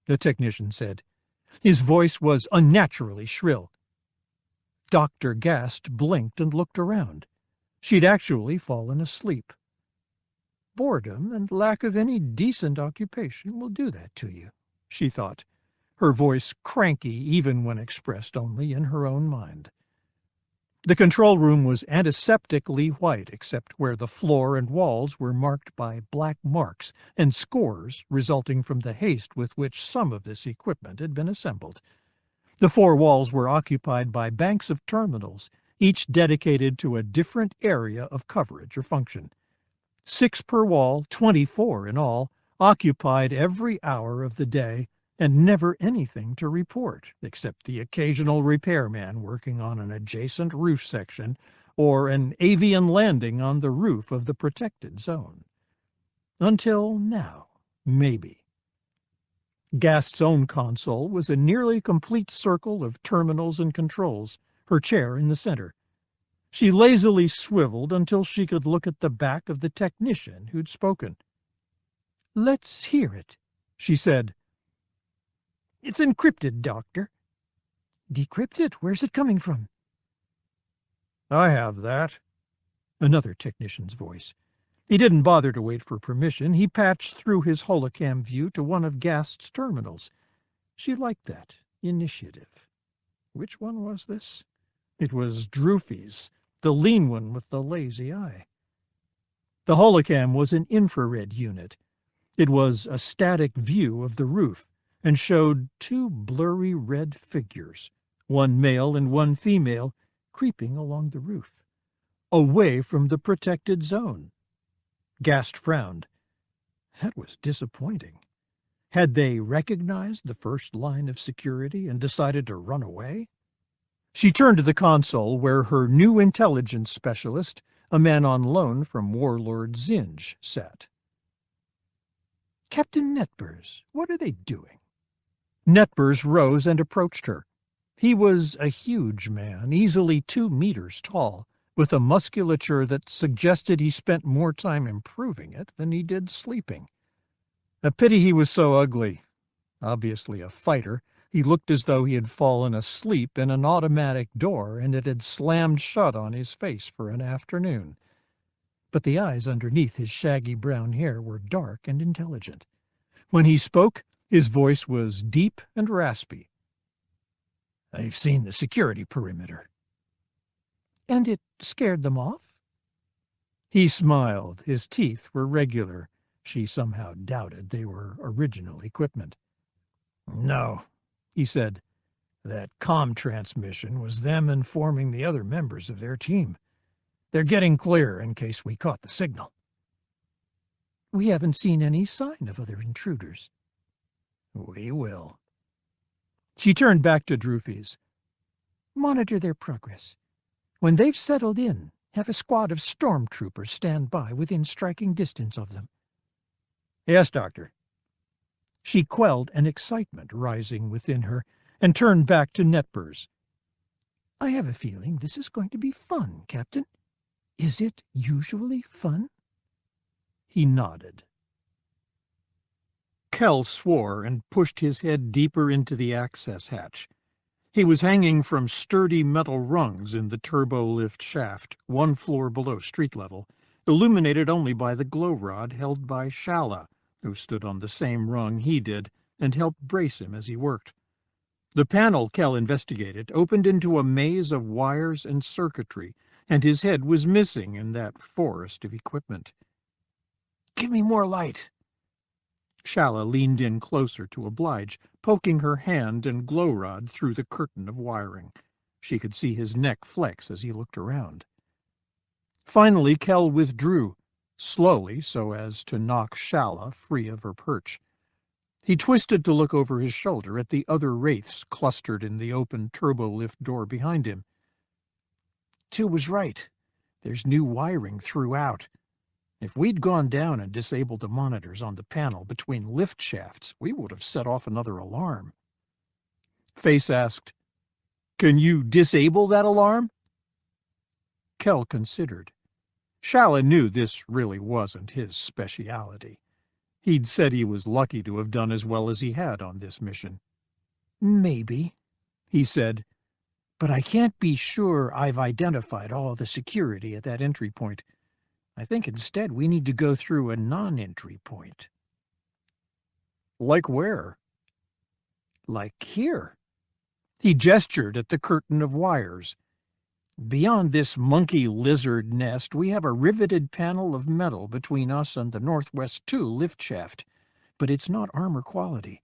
the technician said. His voice was unnaturally shrill. Dr. Gast blinked and looked around. She'd actually fallen asleep. Boredom and lack of any decent occupation will do that to you, she thought, her voice cranky even when expressed only in her own mind. The control room was antiseptically white except where the floor and walls were marked by black marks and scores resulting from the haste with which some of this equipment had been assembled. The 4 walls were occupied by banks of terminals, each dedicated to a different area of coverage or function. 6 per wall, 24 in all, occupied every hour of the day, and never anything to report except the occasional repairman working on an adjacent roof section or an avian landing on the roof of the protected zone. Until now, maybe. Gast's own console was a nearly complete circle of terminals and controls, her chair in the center. She lazily swiveled until she could look at the back of the technician who'd spoken. "Let's hear it," she said. "It's encrypted, Doctor." "Decrypted? Where's it coming from?" "I have that." Another technician's voice. He didn't bother to wait for permission. He patched through his holocam view to one of Gast's terminals. She liked that. Initiative. Which one was this? It was Droofy's. the lean one with the lazy eye. The holocam was an infrared unit. It was a static view of the roof and showed two blurry red figures, one male and one female, creeping along the roof, away from the protected zone. Gast frowned. That was disappointing. Had they recognized the first line of security and decided to run away? She turned to the console where her new intelligence specialist, a man on loan from Warlord Zinj, sat. "Captain Netbers, what are they doing?" Netbers rose and approached her. He was a huge man, easily 2 meters tall, with a musculature that suggested he spent more time improving it than he did sleeping. A pity he was so ugly. Obviously a fighter, he looked as though he had fallen asleep in an automatic door and it had slammed shut on his face for an afternoon. But the eyes underneath his shaggy brown hair were dark and intelligent. When he spoke, his voice was deep and raspy. "They've seen the security perimeter." "And it scared them off?" He smiled. His teeth were regular. She somehow doubted they were original equipment. "No," he said. "That comm transmission was them informing the other members of their team. They're getting clear in case we caught the signal." "We haven't seen any sign of other intruders." "We will." She turned back to Drufys. "Monitor their progress. When they've settled in, have a squad of stormtroopers stand by within striking distance of them." "Yes, Doctor." She quelled an excitement rising within her and turned back to Netbers. "I have a feeling this is going to be fun, Captain. Is it usually fun?" He nodded. Kell swore and pushed his head deeper into the access hatch. He was hanging from sturdy metal rungs in the turbo-lift shaft, 1 floor below street level, illuminated only by the glow rod held by Shala, who stood on the same rung he did and helped brace him as he worked. The panel Kell investigated opened into a maze of wires and circuitry, and his head was missing in that forest of equipment. "Give me more light." Shala leaned in closer to oblige, poking her hand and glow rod through the curtain of wiring. She could see his neck flex as he looked around. Finally Kell withdrew, slowly so as to knock Shala free of her perch. He twisted to look over his shoulder at the other wraiths clustered in the open turbo-lift door behind him. "Till was right. There's new wiring throughout. If we'd gone down and disabled the monitors on the panel between lift shafts, we would have set off another alarm." Face asked, "Can you disable that alarm?" Kell considered. Shala knew this really wasn't his speciality. He'd said he was lucky to have done as well as he had on this mission. "Maybe," he said, "but I can't be sure I've identified all the security at that entry point. I think instead we need to go through a non-entry point." "Like where?" "Like here." He gestured at the curtain of wires. "Beyond this monkey lizard nest, we have a riveted panel of metal between us and the Northwest 2 lift shaft, but it's not armor quality.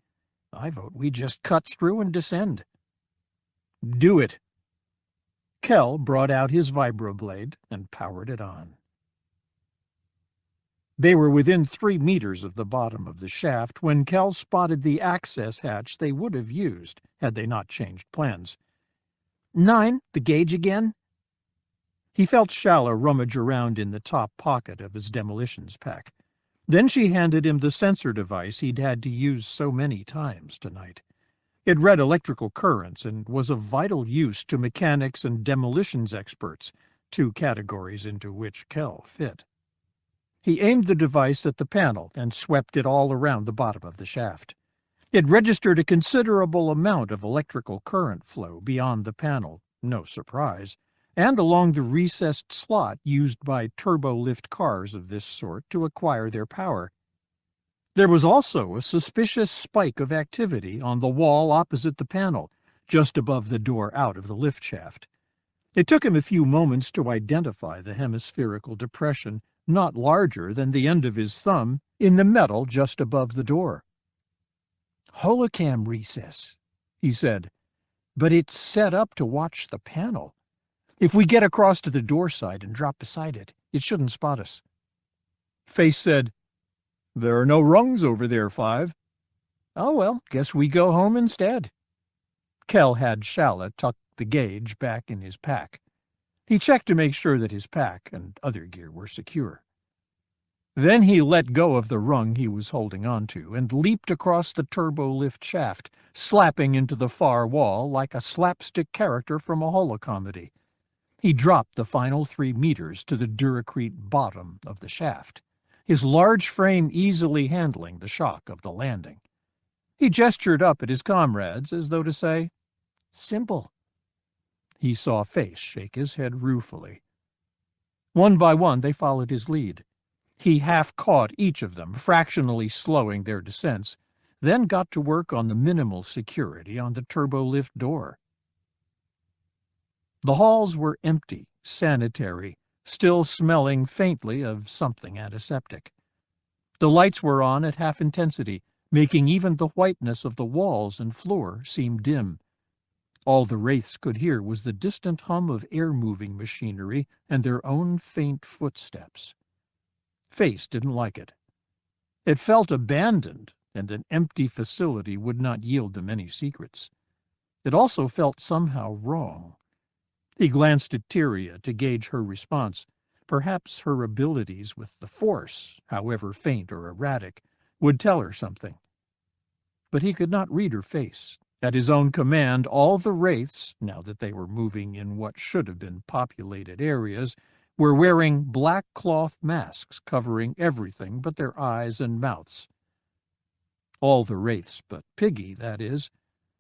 I vote we just cut through and descend." "Do it." Kell brought out his vibroblade and powered it on. They were within 3 meters of the bottom of the shaft when Kell spotted the access hatch they would have used had they not changed plans. "9, the gauge again?" He felt Shala rummage around in the top pocket of his demolitions pack. Then she handed him the sensor device he'd had to use so many times tonight. It read electrical currents and was of vital use to mechanics and demolitions experts, 2 categories into which Kell fit. He aimed the device at the panel and swept it all around the bottom of the shaft. It registered a considerable amount of electrical current flow beyond the panel, no surprise, and along the recessed slot used by turbo-lift cars of this sort to acquire their power. There was also a suspicious spike of activity on the wall opposite the panel, just above the door out of the lift shaft. It took him a few moments to identify the hemispherical depression, not larger than the end of his thumb, in the metal just above the door. "Holocam recess," he said, "but it's set up to watch the panel. If we get across to the door side and drop beside it, it shouldn't spot us." Face said, "There are no rungs over there, 5. "Oh well, guess we go home instead." Kel had Shala tuck the gauge back in his pack. He checked to make sure that his pack and other gear were secure. Then he let go of the rung he was holding onto and leaped across the turbo-lift shaft, slapping into the far wall like a slapstick character from a holocomedy. He dropped the final 3 meters to the Duracrete bottom of the shaft, his large frame easily handling the shock of the landing. He gestured up at his comrades as though to say, "Simple." He saw Face shake his head ruefully. One by one they followed his lead. He half caught each of them, fractionally slowing their descents, then got to work on the minimal security on the turbo-lift door. The halls were empty, sanitary, still smelling faintly of something antiseptic. The lights were on at half intensity, making even the whiteness of the walls and floor seem dim. All the wraiths could hear was the distant hum of air-moving machinery and their own faint footsteps. Face didn't like it. It felt abandoned, and an empty facility would not yield them any secrets. It also felt somehow wrong. He glanced at Tyria to gauge her response. Perhaps her abilities with the Force, however faint or erratic, would tell her something. But he could not read her face. At his own command, all the wraiths, now that they were moving in what should have been populated areas, were wearing black cloth masks covering everything but their eyes and mouths. All the wraiths but Piggy, that is.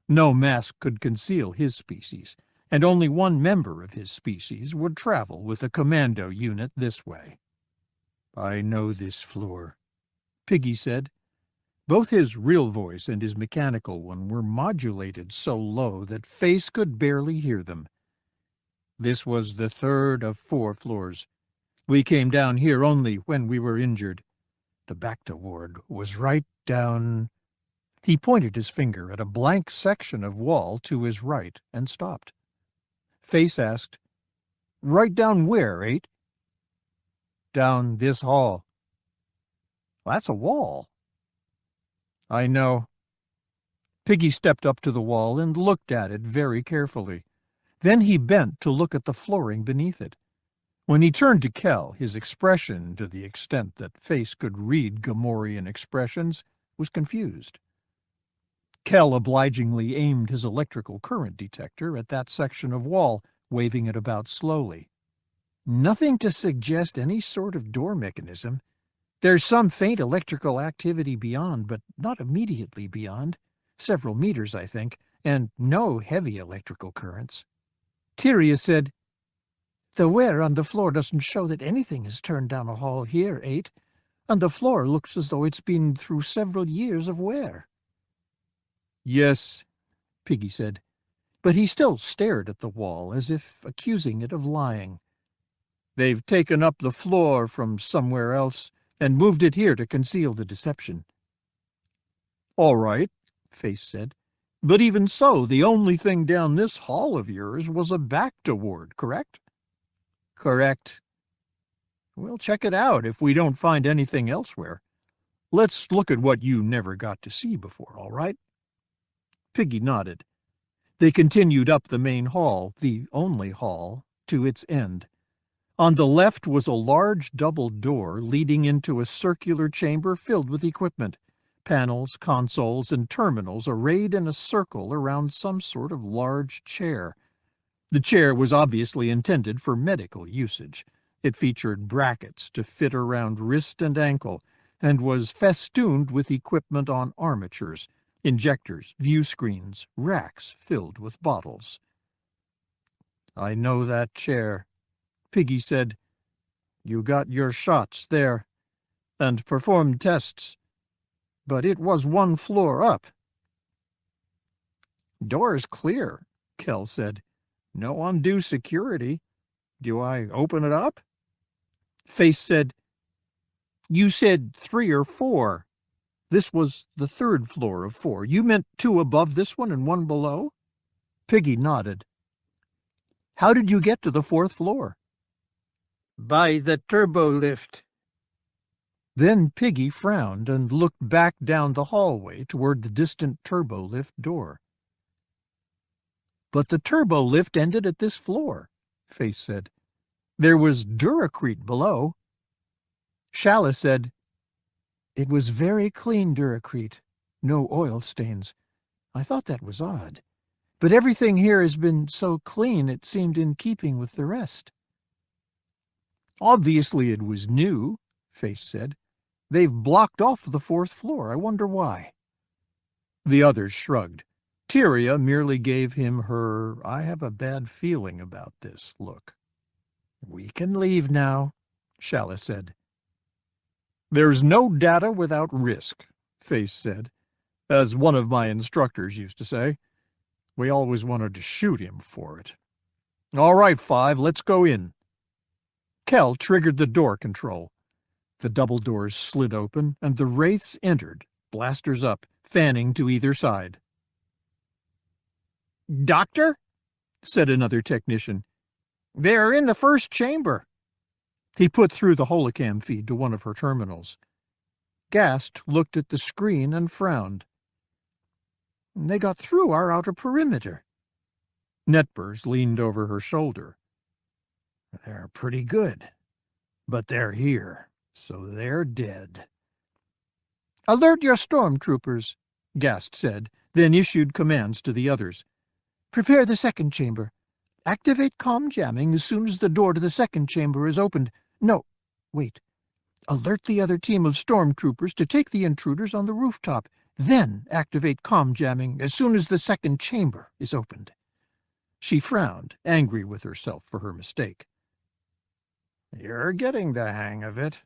No mask could conceal his species, and only one member of his species would travel with a commando unit this way. "I know this floor," Piggy said. Both his real voice and his mechanical one were modulated so low that Face could barely hear them. "This was the 3rd of 4 floors. We came down here only when we were injured. The Bacta ward was right down—" He pointed his finger at a blank section of wall to his right and stopped. Face asked, "Right down where, 8? "Down this hall." "That's a wall." "I know." Piggy stepped up to the wall and looked at it very carefully. Then he bent to look at the flooring beneath it. When he turned to Kel, his expression, to the extent that Face could read Gamorrean expressions, was confused. Kel obligingly aimed his electrical current detector at that section of wall, waving it about slowly. "Nothing to suggest any sort of door mechanism. There's some faint electrical activity beyond, but not immediately beyond. Several meters, I think, and no heavy electrical currents." Tyria said, "The wear on the floor doesn't show that anything is turned down a hall here, 8. And the floor looks as though it's been through several years of wear." "Yes," Piggy said, but he still stared at the wall as if accusing it of lying. "They've taken up the floor from somewhere else and moved it here to conceal the deception." "All right," Face said, "but even so, the only thing down this hall of yours was a Bacta ward, correct?" "Correct." "We'll check it out if we don't find anything elsewhere. Let's look at what you never got to see before, all right?" Piggy nodded. They continued up the main hall, the only hall, to its end. On the left was a large double door leading into a circular chamber filled with equipment, panels, consoles, and terminals arrayed in a circle around some sort of large chair. The chair was obviously intended for medical usage. It featured brackets to fit around wrist and ankle, and was festooned with equipment on armatures, injectors, view screens, racks filled with bottles. "I know that chair," Piggy said. "You got your shots there, and performed tests, but it was 1 floor up." "Door's clear," Kel said. No undue security. Do I open it up? Face said, "You said 3 or 4. This was the 3rd floor of 4. You meant 2 above this one and 1 below?" Piggy nodded. "How did you get to the 4th floor?" "By the turbo lift." Then Piggy frowned and looked back down the hallway toward the distant turbo lift door. "But the turbo lift ended at this floor," Face said. "There was Duracrete below." Shala said, "It was very clean Duracrete. No oil stains. I thought that was odd. But everything here has been so clean it seemed in keeping with the rest." "Obviously it was new," Face said. "They've blocked off the 4th floor. I wonder why." The others shrugged. Tyria merely gave him her "I have a bad feeling about this" look. "We can leave now," Shala said. "There's no data without risk," Face said. "As one of my instructors used to say. We always wanted to shoot him for it. All right, 5, let's go in." Kel triggered the door control. The double doors slid open, and the wraiths entered, blasters up, fanning to either side. "Doctor," said another technician, "they're in the 1st chamber." He put through the holocam feed to one of her terminals. Gast looked at the screen and frowned. "They got through our outer perimeter." Netbers leaned over her shoulder. "They're pretty good. But they're here, so they're dead." "Alert your stormtroopers," Gast said, then issued commands to the others. "Prepare the 2nd chamber. Activate comm jamming as soon as the door to the 2nd chamber is opened. No, wait. Alert the other team of stormtroopers to take the intruders on the rooftop. Then activate comm jamming as soon as the 2nd chamber is opened." She frowned, angry with herself for her mistake. "You're getting the hang of it,"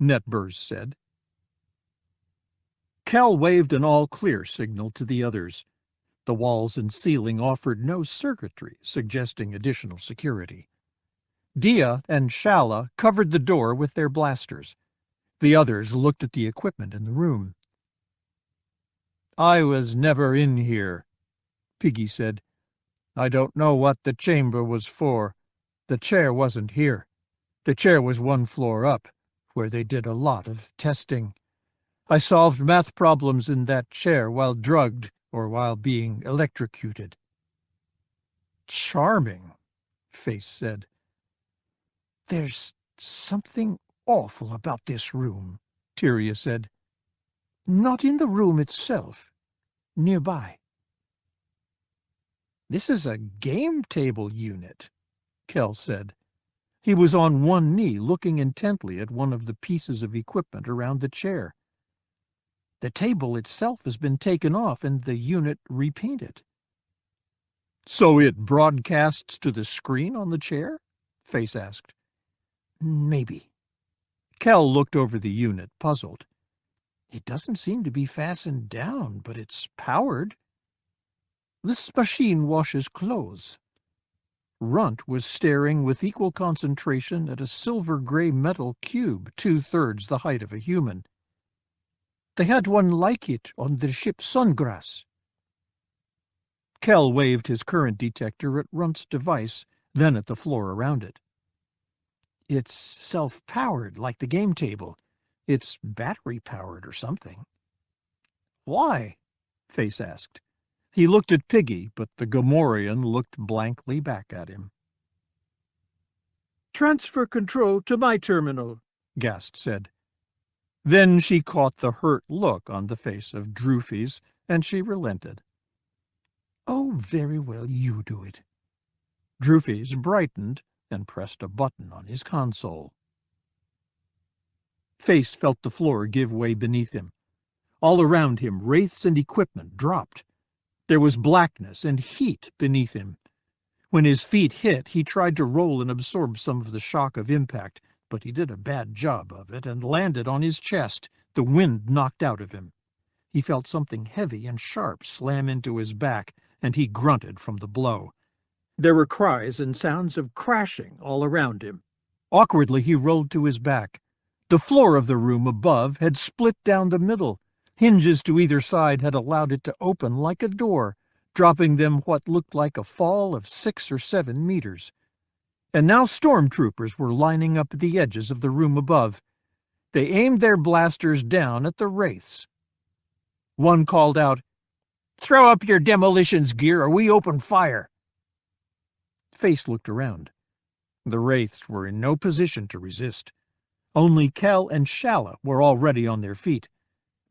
Netbers said. Cal waved an all-clear signal to the others. The walls and ceiling offered no circuitry, suggesting additional security. Dia and Shala covered the door with their blasters. The others looked at the equipment in the room. "I was never in here," Piggy said. "I don't know what the chamber was for. The chair wasn't here. The chair was 1 floor up, where they did a lot of testing. I solved math problems in that chair while drugged or while being electrocuted." "Charming," Face said. "There's something awful about this room," Tyria said. "Not in the room itself. Nearby." "This is a game table unit," Kel said. He was on one knee, looking intently at one of the pieces of equipment around the chair. "The table itself has been taken off and the unit repainted." "So it broadcasts to the screen on the chair?" Face asked. "Maybe." Kel looked over the unit, puzzled. "It doesn't seem to be fastened down, but it's powered." "This machine washes clothes." Runt was staring with equal concentration at a silver-gray metal cube 2/3 the height of a human. "They had one like it on the ship Sungrass." Kel waved his current detector at Runt's device, then at the floor around it. "It's self-powered, like the game table. It's battery-powered or something." "Why?" Face asked. He looked at Piggy, but the Gamorrean looked blankly back at him. "Transfer control to my terminal," Gast said. Then she caught the hurt look on the face of Droofy's, and she relented. "Oh, very well, you do it." Droofy's brightened and pressed a button on his console. Face felt the floor give way beneath him. All around him, wraiths and equipment dropped. There was blackness and heat beneath him. When his feet hit, he tried to roll and absorb some of the shock of impact, but he did a bad job of it and landed on his chest, the wind knocked out of him. He felt something heavy and sharp slam into his back, and he grunted from the blow. There were cries and sounds of crashing all around him. Awkwardly, he rolled to his back. The floor of the room above had split down the middle. Hinges to either side had allowed it to open like a door, dropping them what looked like a fall of 6 or 7 meters. And now stormtroopers were lining up at the edges of the room above. They aimed their blasters down at the wraiths. One called out, "Throw up your demolitions gear or we open fire." Face looked around. The wraiths were in no position to resist. Only Kel and Shala were already on their feet.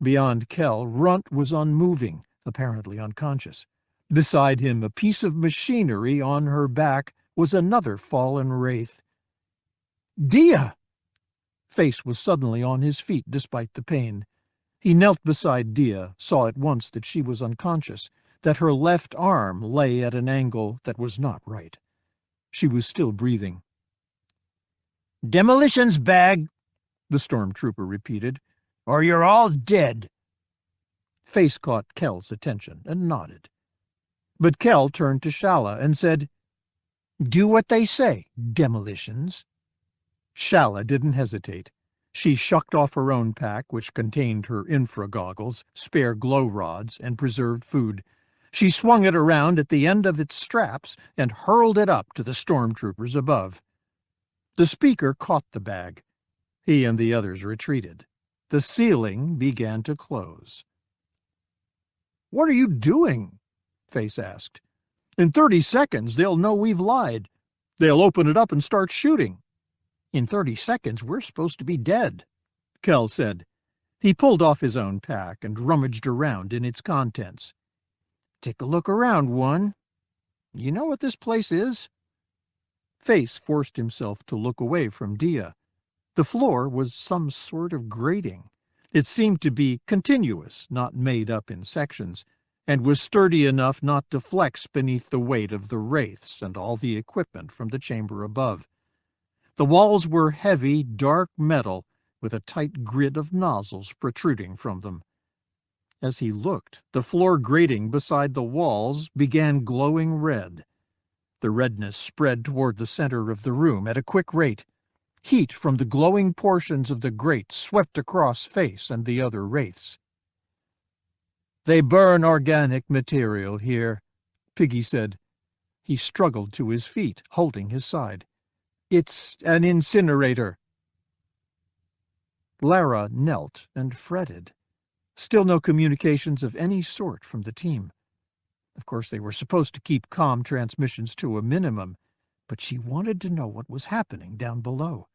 Beyond Kel, Runt was unmoving, apparently unconscious. Beside him, a piece of machinery on her back, was another fallen wraith. "Dia!" Face was suddenly on his feet despite the pain. He knelt beside Dia, saw at once that she was unconscious, that her left arm lay at an angle that was not right. She was still breathing. "Demolitions bag," the stormtrooper repeated, "or you're all dead." Face caught Kel's attention and nodded. But Kel turned to Shala and said, "Do what they say, demolitions." Shala didn't hesitate. She shucked off her own pack, which contained her infra-goggles, spare glow rods, and preserved food. She swung it around at the end of its straps and hurled it up to the stormtroopers above. The speaker caught the bag. He and the others retreated. The ceiling began to close. "What are you doing?" Face asked. "In 30 seconds, they'll know we've lied. They'll open it up and start shooting." "In 30 seconds, we're supposed to be dead," Kel said. He pulled off his own pack and rummaged around in its contents. "Take a look around, one. You know what this place is?" Face forced himself to look away from Dia. The floor was some sort of grating. It seemed to be continuous, not made up in sections, and was sturdy enough not to flex beneath the weight of the wraiths and all the equipment from the chamber above. The walls were heavy, dark metal, with a tight grid of nozzles protruding from them. As he looked, the floor grating beside the walls began glowing red. The redness spread toward the center of the room at a quick rate. Heat from the glowing portions of the grate swept across Face and the other wraiths. "They burn organic material here," Piggy said. He struggled to his feet, holding his side. "It's an incinerator." Lara knelt and fretted. Still no communications of any sort from the team. Of course, they were supposed to keep comm transmissions to a minimum, but she wanted to know what was happening down below.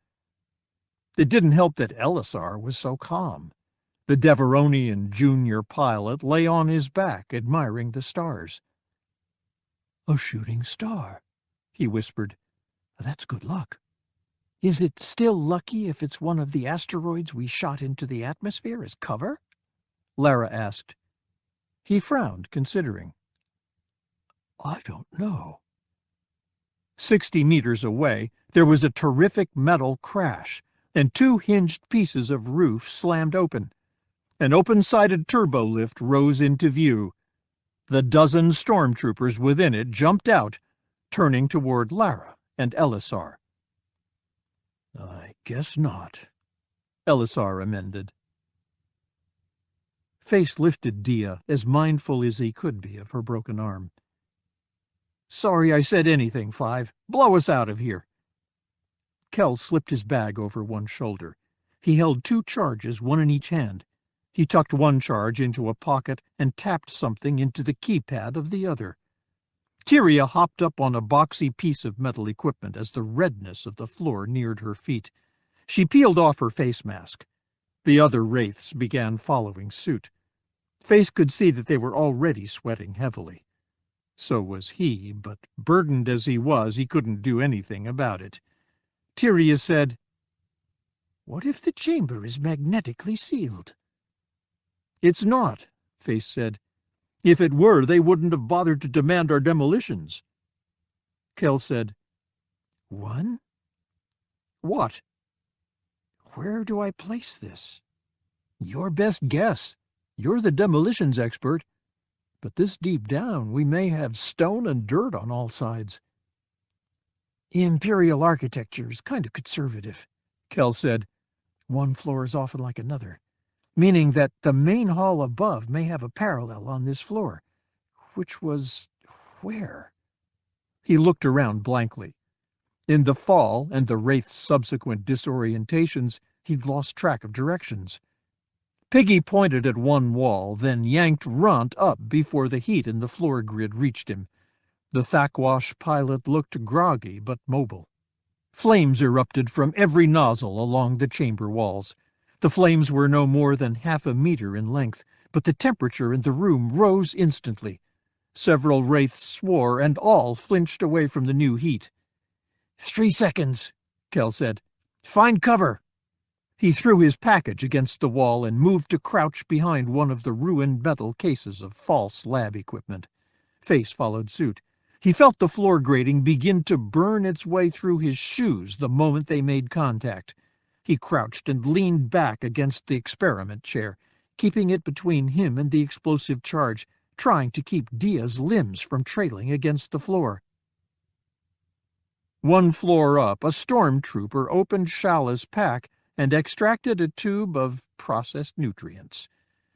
It didn't help that Elisar was so calm. The Deveronian junior pilot lay on his back, admiring the stars. "A shooting star," he whispered. "That's good luck." "Is it still lucky if it's one of the asteroids we shot into the atmosphere as cover?" Lara asked. He frowned, considering. "I don't know." 60 meters away, there was a terrific metal crash, and 2 hinged pieces of roof slammed open. An open-sided turbolift rose into view. The dozen stormtroopers within it jumped out, turning toward Lara and Elisar. "I guess not," Elisar amended. Face lifted Dia, as mindful as he could be of her broken arm. "Sorry I said anything, Five. Blow us out of here." Kel slipped his bag over one shoulder. He held 2 charges, one in each hand. He tucked one charge into a pocket and tapped something into the keypad of the other. Tyria hopped up on a boxy piece of metal equipment as the redness of the floor neared her feet. She peeled off her face mask. The other wraiths began following suit. Face could see that they were already sweating heavily. So was he, but burdened as he was, he couldn't do anything about it. Tyria said, "What if the chamber is magnetically sealed?" "It's not," Face said. "If it were, they wouldn't have bothered to demand our demolitions." Kel said, "One? "What?" Where do I place this?" "Your best guess. You're the demolitions expert. But this deep down, we may have stone and dirt on all sides." Imperial architecture is kind of conservative, Kel said. One floor is often like another, meaning that the main hall above may have a parallel on this floor, which was where? He looked around blankly. In the fall and the Wraith's subsequent disorientations, he'd lost track of directions. Piggy pointed at one wall, then yanked Runt up before the heat in the floor grid reached him. The Thackwash pilot looked groggy but mobile. Flames erupted from every nozzle along the chamber walls. The flames were no more than half a meter in length, but the temperature in the room rose instantly. Several Wraiths swore, and all flinched away from the new heat. 3 seconds, Kel said. Find cover. He threw his package against the wall and moved to crouch behind one of the ruined metal cases of false lab equipment. Face followed suit. He felt the floor grating begin to burn its way through his shoes the moment they made contact. He crouched and leaned back against the experiment chair, keeping it between him and the explosive charge, trying to keep Dia's limbs from trailing against the floor. One floor up, a stormtrooper opened Shala's pack and extracted a tube of processed nutrients.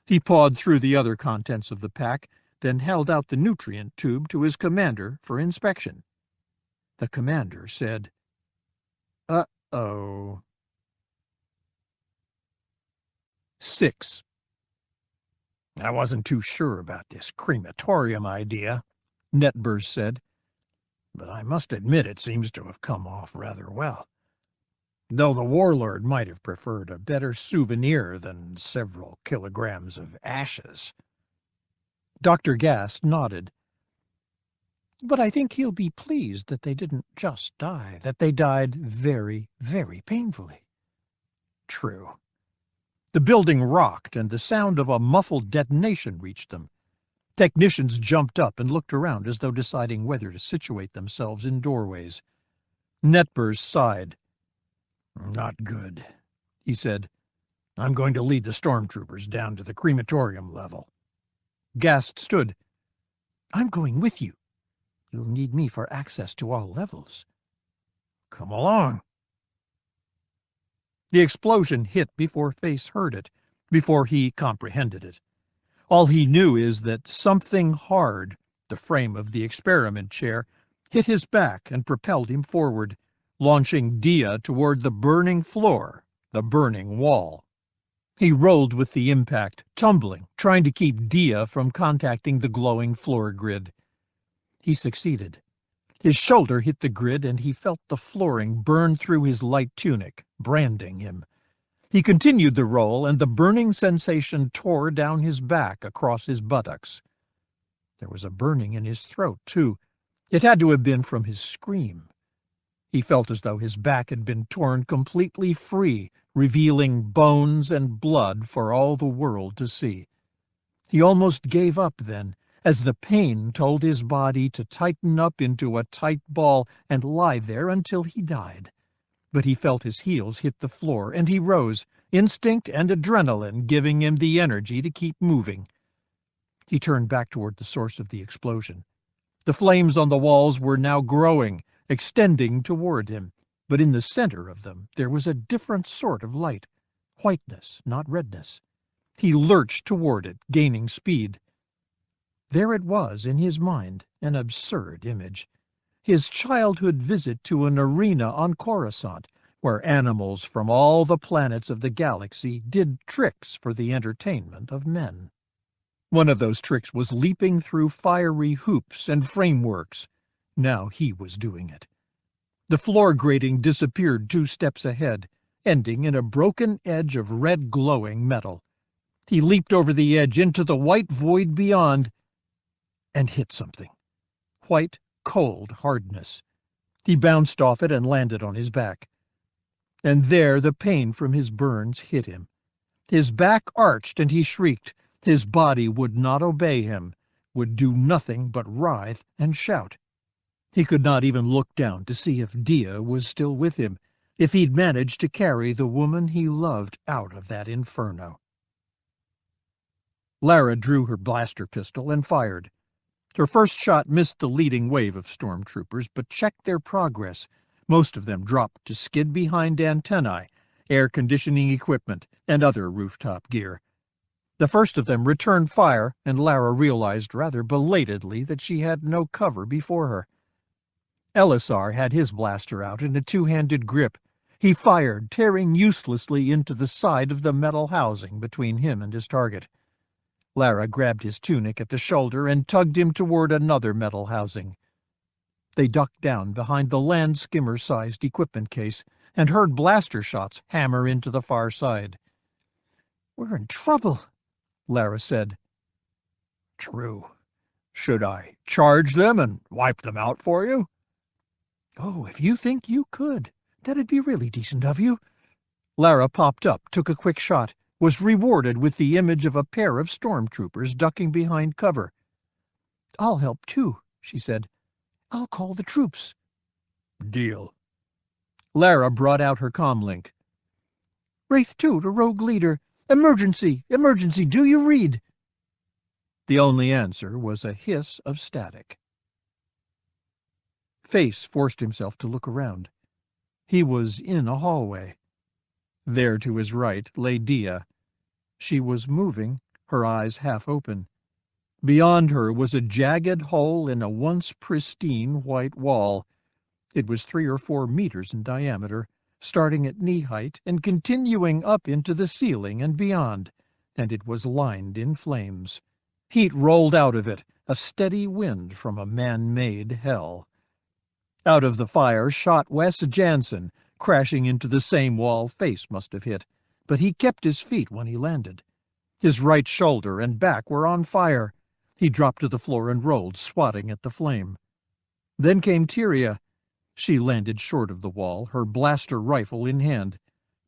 He pawed through the other contents of the pack, then held out the nutrient tube to his commander for inspection. The commander said, "Uh-oh." 6. I wasn't too sure about this crematorium idea, Netbers said, but I must admit it seems to have come off rather well. Though the Warlord might have preferred a better souvenir than several kilograms of ashes. Dr. Gast nodded. But I think he'll be pleased that they didn't just die, that they died very, very painfully. True. The building rocked, and the sound of a muffled detonation reached them. Technicians jumped up and looked around as though deciding whether to situate themselves in doorways. Netbers sighed. Not good, he said. I'm going to lead the stormtroopers down to the crematorium level. Gast stood. I'm going with you. You'll need me for access to all levels. Come along. The explosion hit before Face heard it, before he comprehended it. All he knew is that something hard, the frame of the experiment chair, hit his back and propelled him forward, launching Dia toward the burning floor, the burning wall. He rolled with the impact, tumbling, trying to keep Dia from contacting the glowing floor grid. He succeeded. His shoulder hit the grid, and he felt the flooring burn through his light tunic, branding him. He continued the roll, and the burning sensation tore down his back across his buttocks. There was a burning in his throat, too. It had to have been from his scream. He felt as though his back had been torn completely free, revealing bones and blood for all the world to see. He almost gave up then, as the pain told his body to tighten up into a tight ball and lie there until he died. But he felt his heels hit the floor, and he rose, instinct and adrenaline giving him the energy to keep moving. He turned back toward the source of the explosion. The flames on the walls were now growing, extending toward him, but in the center of them there was a different sort of light, whiteness, not redness. He lurched toward it, gaining speed. There it was in his mind, an absurd image. His childhood visit to an arena on Coruscant, where animals from all the planets of the galaxy did tricks for the entertainment of men. One of those tricks was leaping through fiery hoops and frameworks. Now he was doing it. The floor grating disappeared 2 steps ahead, ending in a broken edge of red glowing metal. He leaped over the edge into the white void beyond, and hit something. White, cold hardness. He bounced off it and landed on his back. And there the pain from his burns hit him. His back arched and he shrieked. His body would not obey him, would do nothing but writhe and shout. He could not even look down to see if Dia was still with him, if he'd managed to carry the woman he loved out of that inferno. Lara drew her blaster pistol and fired. Her first shot missed the leading wave of stormtroopers, but checked their progress, Most of them dropped to skid behind antennae, air conditioning equipment, and other rooftop gear. The first of them returned fire, and Lara realized rather belatedly that she had no cover before her. Elisar had his blaster out in a two-handed grip. He fired, tearing uselessly into the side of the metal housing between him and his target. Lara grabbed his tunic at the shoulder and tugged him toward another metal housing. They ducked down behind the land skimmer-sized equipment case and heard blaster shots hammer into the far side. "We're in trouble," Lara said. "True. Should I charge them and wipe them out for you?" "Oh, if you think you could, that'd be really decent of you." Lara popped up, took a quick shot, was rewarded with the image of a pair of stormtroopers ducking behind cover. "I'll help too," she said. "I'll call the troops." "Deal." Lara brought out her comlink. "Wraith 2 to Rogue Leader. Emergency! Emergency! Do you read?" The only answer was a hiss of static. Face forced himself to look around. He was in a hallway. There to his right lay Dia. She was moving, her eyes half open. Beyond her was a jagged hole in a once pristine white wall. It was 3 or 4 meters in diameter, starting at knee height and continuing up into the ceiling and beyond, and it was lined in flames. Heat rolled out of it, a steady wind from a man-made hell. Out of the fire shot Wes Jansen, crashing into the same wall Face must have hit, but he kept his feet when he landed. His right shoulder and back were on fire. He dropped to the floor and rolled, swatting at the flame. Then came Tyria. She landed short of the wall, her blaster rifle in hand.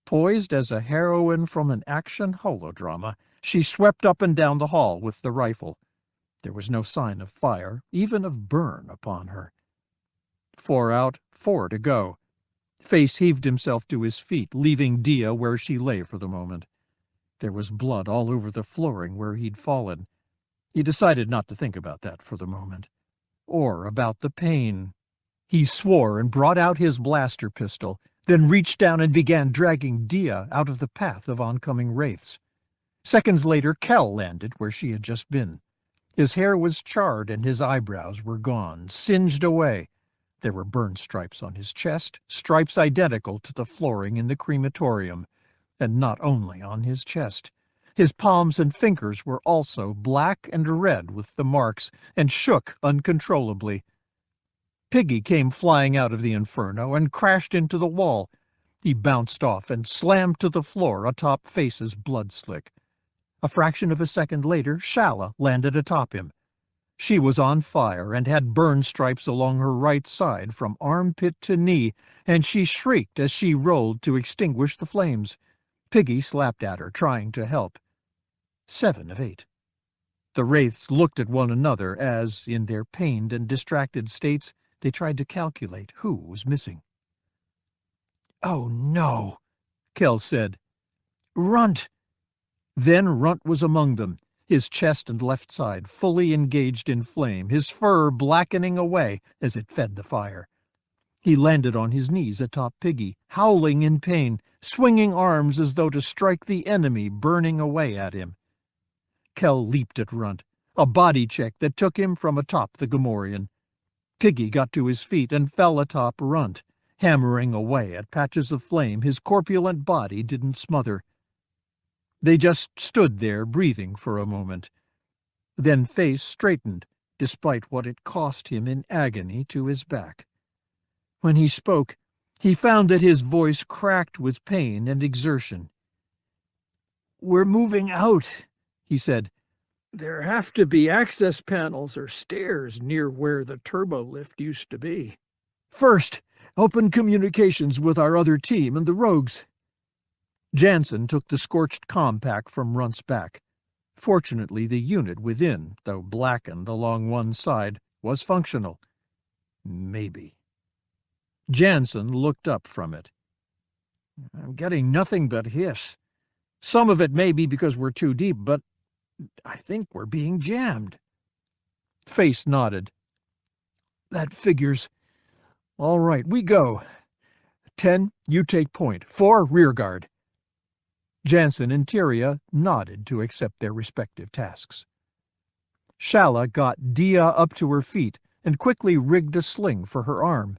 Poised as a heroine from an action holodrama, she swept up and down the hall with the rifle. There was no sign of fire, even of burn, upon her. 4 out, 4 to go. Face heaved himself to his feet, leaving Dia where she lay for the moment. There was blood all over the flooring where he'd fallen. He decided not to think about that for the moment. Or about the pain. He swore and brought out his blaster pistol, then reached down and began dragging Dia out of the path of oncoming wraiths. Seconds later, Kel landed where she had just been. His hair was charred and his eyebrows were gone, singed away. There were burn stripes on his chest, stripes identical to the flooring in the crematorium, and not only on his chest. His palms and fingers were also black and red with the marks, and shook uncontrollably. Piggy came flying out of the inferno and crashed into the wall. He bounced off and slammed to the floor atop Face's blood slick. A fraction of a second later, Shala landed atop him. She was on fire and had burn stripes along her right side from armpit to knee, and she shrieked as she rolled to extinguish the flames. Piggy slapped at her, trying to help. 7 of 8. The wraiths looked at one another as, in their pained and distracted states, they tried to calculate who was missing. "Oh, no," Kel said. "Runt!" Then Runt was among them, his chest and left side fully engaged in flame, his fur blackening away as it fed the fire. He landed on his knees atop Piggy, howling in pain, swinging arms as though to strike the enemy burning away at him. Kel leaped at Runt, a body check that took him from atop the Gamorrean. Piggy got to his feet and fell atop Runt, hammering away at patches of flame his corpulent body didn't smother. They just stood there, breathing for a moment. Then Face straightened, despite what it cost him in agony to his back. When he spoke, he found that his voice cracked with pain and exertion. "We're moving out," he said. "There have to be access panels or stairs near where the turbo lift used to be." "First, open communications with our other team and the rogues." Jansen took the scorched compact from Runt's back. Fortunately, the unit within, though blackened along one side, was functional. Maybe. Jansen looked up from it. "I'm getting nothing but hiss. Some of it may be because we're too deep, but I think we're being jammed." Face nodded. "That figures. All right, we go. 10, you take point. 4, rearguard. Jansen and Tyria nodded to accept their respective tasks. Shala got Dia up to her feet and quickly rigged a sling for her arm.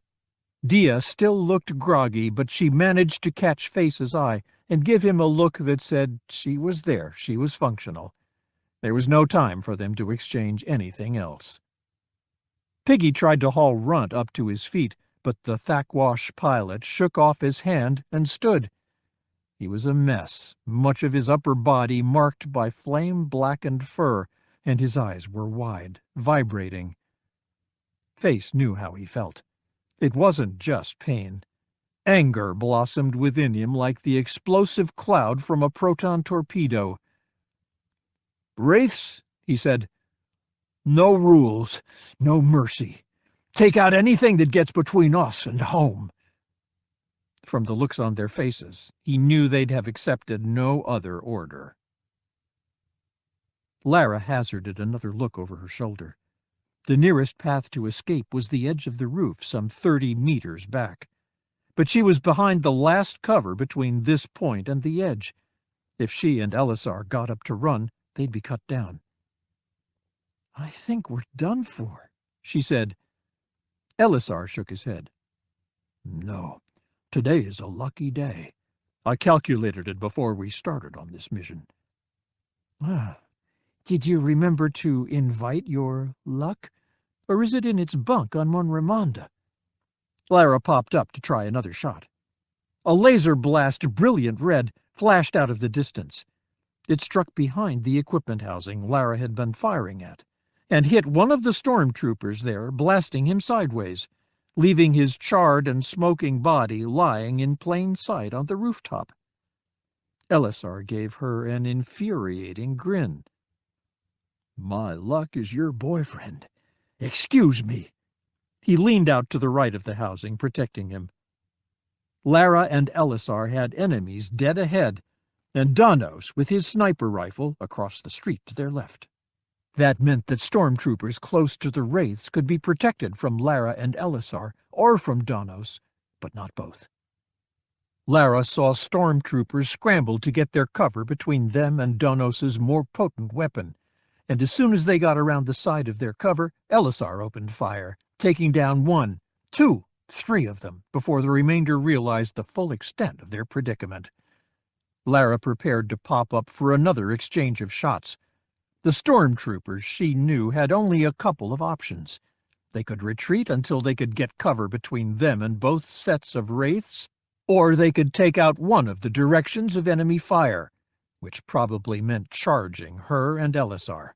Dia still looked groggy, but she managed to catch Face's eye and give him a look that said she was there, she was functional. There was no time for them to exchange anything else. Piggy tried to haul Runt up to his feet, but the Thakwash pilot shook off his hand and stood. He was a mess, much of his upper body marked by flame-blackened fur, and his eyes were wide, vibrating. Face knew how he felt. It wasn't just pain. Anger blossomed within him like the explosive cloud from a proton torpedo. "Wraiths," he said, "no rules, no mercy. Take out anything that gets between us and home." From the looks on their faces, he knew they'd have accepted no other order. Lara hazarded another look over her shoulder. The nearest path to escape was the edge of the roof, some 30 meters back. But she was behind the last cover between this point and the edge. If she and Elisar got up to run, they'd be cut down. "I think we're done for," she said. Elisar shook his head. "No, today is a lucky day. I calculated it before we started on this mission." "Ah, did you remember to invite your luck? Or is it in its bunk on Monramonda?" Lara popped up to try another shot. A laser blast, brilliant red, flashed out of the distance. It struck behind the equipment housing Lara had been firing at, and hit one of the stormtroopers there, blasting him sideways, leaving his charred and smoking body lying in plain sight on the rooftop. Elisar gave her an infuriating grin. "My luck is your boyfriend. Excuse me." He leaned out to the right of the housing, protecting him. Lara and Elisar had enemies dead ahead, and Danos, with his sniper rifle, across the street to their left. That meant that stormtroopers close to the Wraiths could be protected from Lara and Elisar, or from Danos, but not both. Lara saw stormtroopers scramble to get their cover between them and Danos's more potent weapon, and as soon as they got around the side of their cover, Elisar opened fire, taking down 1, 2, 3 of them before the remainder realized the full extent of their predicament. Lara prepared to pop up for another exchange of shots. The stormtroopers, she knew, had only a couple of options. They could retreat until they could get cover between them and both sets of Wraiths, or they could take out one of the directions of enemy fire, which probably meant charging her and Elisar.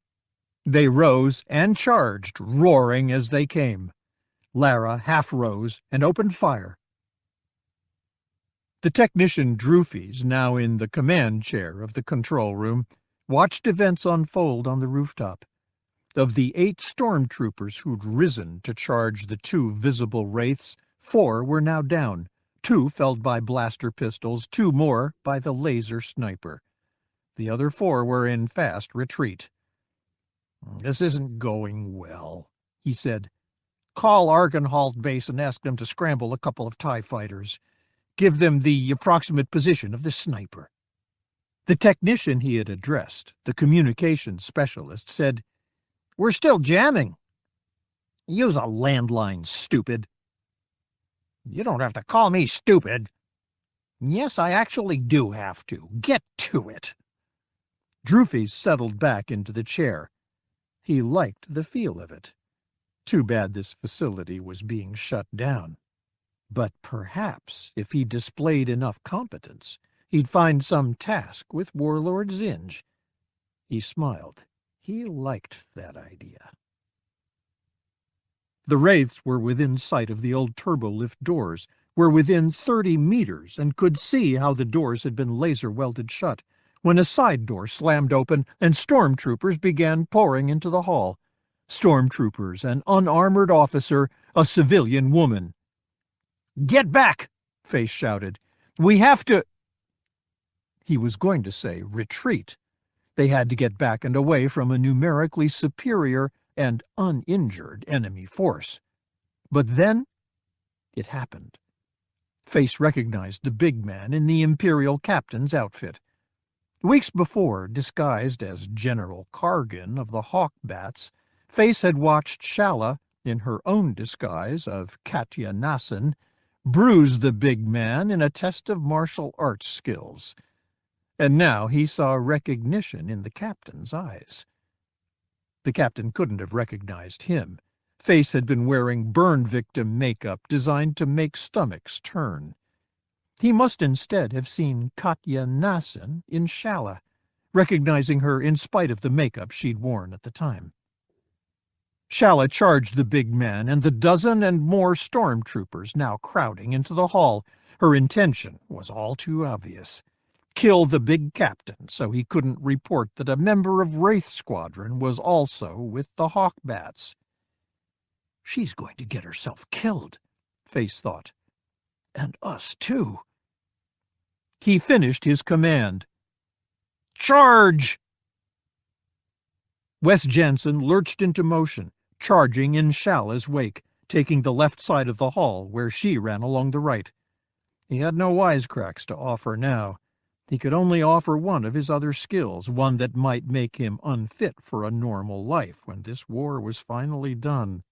They rose and charged, roaring as they came. Lara half rose and opened fire. The technician Drufys, now in the command chair of the control room, watched events unfold on the rooftop. Of the 8 stormtroopers who'd risen to charge the 2 visible Wraiths, 4 were now down, 2 felled by blaster pistols, 2 more by the laser sniper. The other 4 were in fast retreat. "This isn't going well," he said. "Call Argenholt Base and ask them to scramble a couple of TIE fighters. Give them the approximate position of the sniper." The technician he had addressed, the communications specialist, said, "We're still jamming." "Use a landline, stupid." "You don't have to call me stupid." "Yes, I actually do have to. Get to it." Drufys settled back into the chair. He liked the feel of it. Too bad this facility was being shut down. But perhaps, if he displayed enough competence, he'd find some task with Warlord Zinj. He smiled. He liked that idea. The Wraiths were within sight of the old turbolift doors, were within 30 meters, and could see how the doors had been laser-welded shut, when a side door slammed open and stormtroopers began pouring into the hall. Stormtroopers, an unarmored officer, a civilian woman. "Get back!" Face shouted. "We have to—" He was going to say retreat. They had to get back and away from a numerically superior and uninjured enemy force. But then it happened. Face recognized the big man in the Imperial captain's outfit. Weeks before, disguised as General Kargan of the Hawk Bats, Face had watched Shala, in her own disguise of Katya Nassin, bruise the big man in a test of martial arts skills. And now he saw recognition in the captain's eyes. The captain couldn't have recognized him. Face had been wearing burn victim makeup designed to make stomachs turn. He must instead have seen Katya Nassin in Shala, recognizing her in spite of the makeup she'd worn at the time. Shala charged the big man and the dozen and more stormtroopers now crowding into the hall. Her intention was all too obvious. Kill the big captain so he couldn't report that a member of Wraith Squadron was also with the Hawk Bats. She's going to get herself killed, Face thought. And us too. He finished his command. Charge! Wes Jansen lurched into motion, charging in Shala's wake, taking the left side of the hall where she ran along the right. He had no wisecracks to offer now. He could only offer one of his other skills, one that might make him unfit for a normal life when this war was finally done.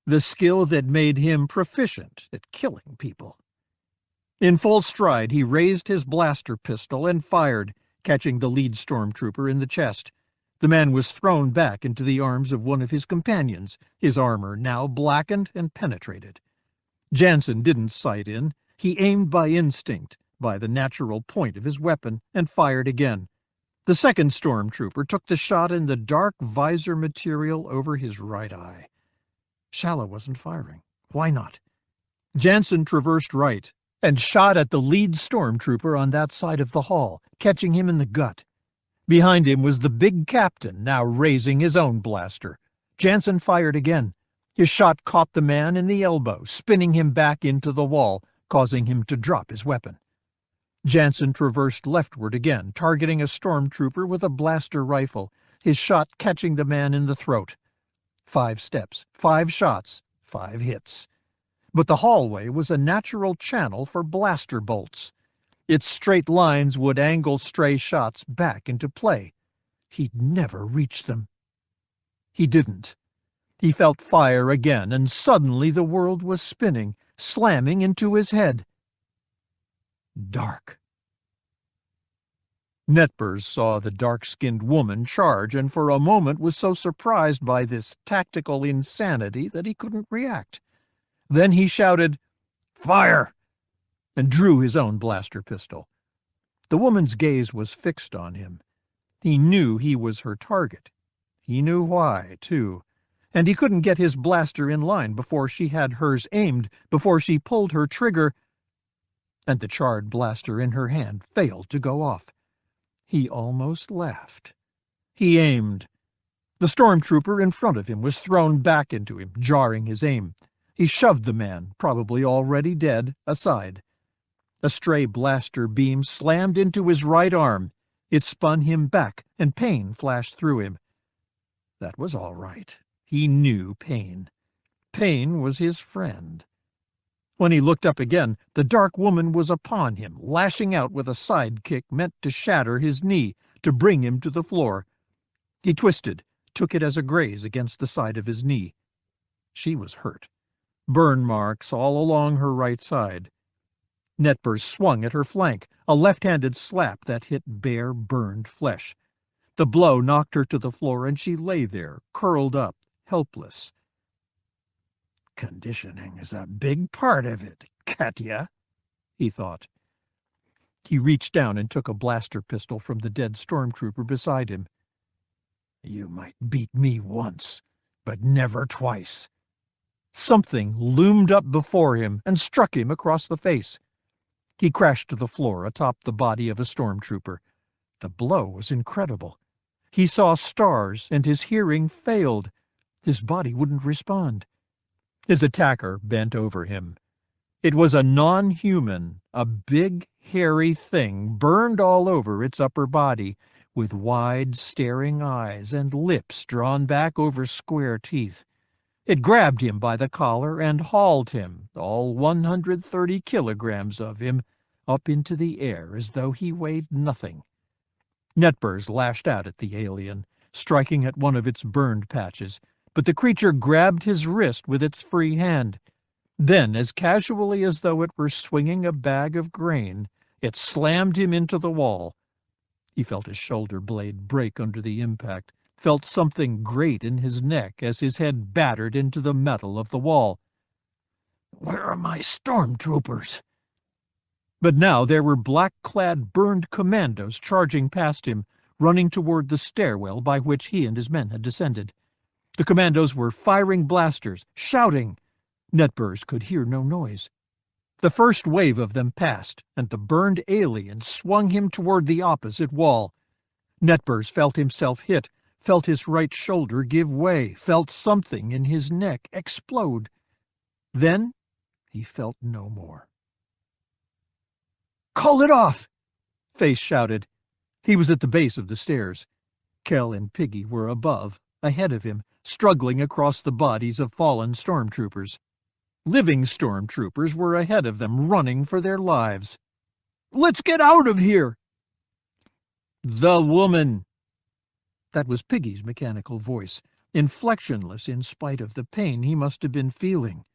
The skill that made him proficient at killing people. In full stride, he raised his blaster pistol and fired, catching the lead stormtrooper in the chest. The man was thrown back into the arms of one of his companions, his armor now blackened and penetrated. Jansen didn't sight in. He aimed by instinct, by the natural point of his weapon, and fired again. The second stormtrooper took the shot in the dark visor material over his right eye. Shala wasn't firing. Why not? Jansen traversed right and shot at the lead stormtrooper on that side of the hall, catching him in the gut. Behind him was the big captain, now raising his own blaster. Jansen fired again. His shot caught the man in the elbow, spinning him back into the wall, causing him to drop his weapon. Jansen traversed leftward again, targeting a stormtrooper with a blaster rifle, his shot catching the man in the throat. 5 steps, 5 shots, 5 hits. But the hallway was a natural channel for blaster bolts. Its straight lines would angle stray shots back into play. He'd never reach them. He didn't. He felt fire again, and suddenly the world was spinning, slamming into his head. Dark. Netbers saw the dark-skinned woman charge, and for a moment was so surprised by this tactical insanity that he couldn't react. Then he shouted, "Fire!" and drew his own blaster pistol. The woman's gaze was fixed on him. He knew he was her target. He knew why, too. And he couldn't get his blaster in line before she had hers aimed, before she pulled her trigger, and the charred blaster in her hand failed to go off. He almost laughed. He aimed. The stormtrooper in front of him was thrown back into him, jarring his aim. He shoved the man, probably already dead, aside. A stray blaster beam slammed into his right arm. It spun him back, and pain flashed through him. That was all right. He knew pain. Pain was his friend. When he looked up again, the dark woman was upon him, lashing out with a side kick meant to shatter his knee, to bring him to the floor. He twisted, took it as a graze against the side of his knee. She was hurt. Burn marks all along her right side. Netbers swung at her flank, a left-handed slap that hit bare, burned flesh. The blow knocked her to the floor, and she lay there, curled up, helpless. Conditioning is a big part of it, Katya, he thought. He reached down and took a blaster pistol from the dead stormtrooper beside him. You might beat me once, but never twice. Something loomed up before him and struck him across the face. He crashed to the floor atop the body of a stormtrooper. The blow was incredible. He saw stars, and his hearing failed. His body wouldn't respond. His attacker bent over him. It was a non-human, a big, hairy thing burned all over its upper body, with wide, staring eyes and lips drawn back over square teeth. It grabbed him by the collar and hauled him, all 130 kilograms of him, up into the air as though he weighed nothing. Netburs lashed out at the alien, striking at one of its burned patches, but the creature grabbed his wrist with its free hand. Then, as casually as though it were swinging a bag of grain, it slammed him into the wall. He felt his shoulder blade break under the impact, felt something grate in his neck as his head battered into the metal of the wall. "Where are my stormtroopers?" But now there were black-clad, burned commandos charging past him, running toward the stairwell by which he and his men had descended. The commandos were firing blasters, shouting. Netburs could hear no noise. The first wave of them passed, and the burned alien swung him toward the opposite wall. Netburs felt himself hit, felt his right shoulder give way, felt something in his neck explode. Then he felt no more. "Call it off!" Face shouted. He was at the base of the stairs. Kel and Piggy were above, ahead of him, struggling across the bodies of fallen stormtroopers. Living stormtroopers were ahead of them, running for their lives. "Let's get out of here!" "The woman!" That was Piggy's mechanical voice, inflectionless in spite of the pain he must have been feeling.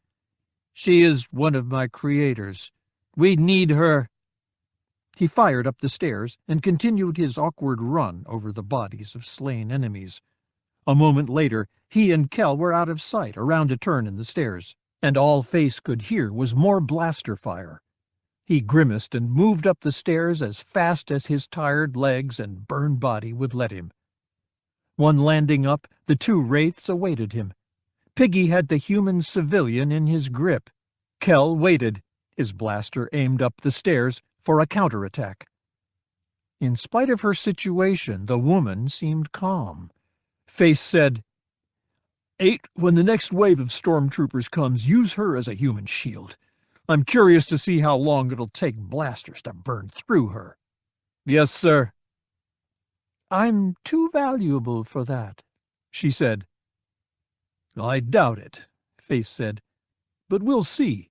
"She is one of my creators. We need her." He fired up the stairs and continued his awkward run over the bodies of slain enemies. A moment later, he and Kel were out of sight around a turn in the stairs, and all Face could hear was more blaster fire. He grimaced and moved up the stairs as fast as his tired legs and burned body would let him. One landing up, the two wraiths awaited him. Piggy had the human civilian in his grip. Kel waited, his blaster aimed up the stairs, for a counterattack. In spite of her situation, the woman seemed calm. Face said, 8, when the next wave of stormtroopers comes, use her as a human shield. I'm curious to see how long it'll take blasters to burn through her." "Yes, sir." "I'm too valuable for that," she said. "I doubt it," Face said. "But we'll see.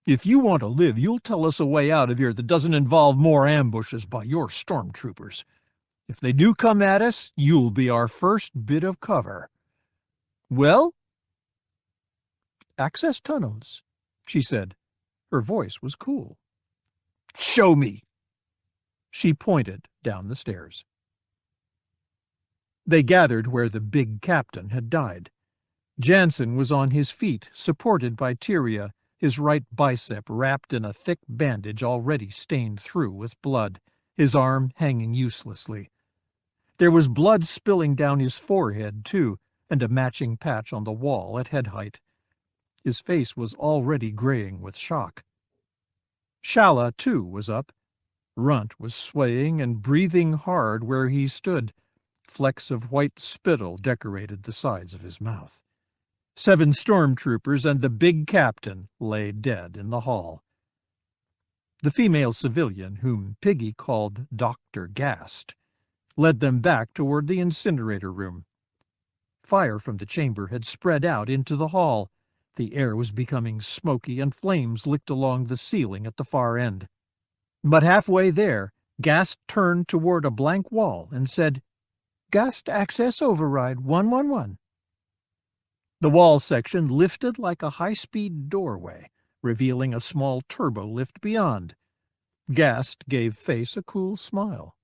If you want to live, you'll tell us a way out of here that doesn't involve more ambushes by your stormtroopers. If they do come at us, you'll be our first bit of cover." "Well?" "Access tunnels," she said. Her voice was cool. "Show me." She pointed down the stairs. They gathered where the big captain had died. Jansen was on his feet, supported by Tyria, his right bicep wrapped in a thick bandage already stained through with blood, his arm hanging uselessly. There was blood spilling down his forehead, too, and a matching patch on the wall at head height. His face was already graying with shock. Shala, too, was up. Runt was swaying and breathing hard where he stood. Flecks of white spittle decorated the sides of his mouth. 7 stormtroopers and the big captain lay dead in the hall. The female civilian, whom Piggy called Dr. Gast, led them back toward the incinerator room. Fire from the chamber had spread out into the hall. The air was becoming smoky, and flames licked along the ceiling at the far end. But halfway there, Gast turned toward a blank wall and said, "Gast access override 111." The wall section lifted like a high-speed doorway, revealing a small turbo lift beyond. Gast gave Face a cool smile.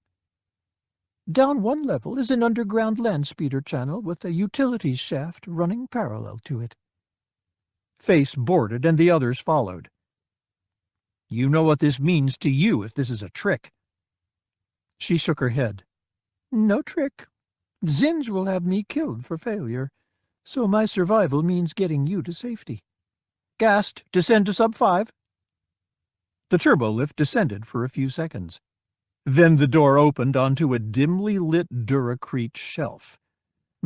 "Down 1 level is an underground land speeder channel with a utilities shaft running parallel to it." Face boarded, and the others followed. "You know what this means to you if this is a trick." She shook her head. "No trick. Zinj will have me killed for failure, so my survival means getting you to safety. Gast, descend to sub-5." The turbolift descended for a few seconds. Then the door opened onto a dimly lit Duracrete shelf.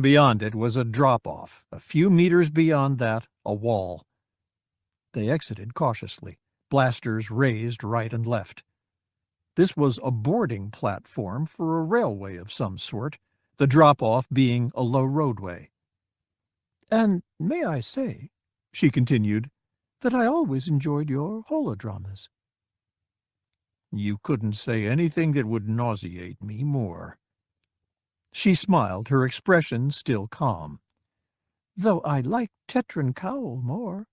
Beyond it was a drop-off. A few meters beyond that, a wall. They exited cautiously, blasters raised right and left. This was a boarding platform for a railway of some sort, the drop-off being a low roadway. And may I say, she continued, that I always enjoyed your holodramas. You couldn't say anything that would nauseate me more. She smiled, her expression still calm. Though I like Tetran Cowl more.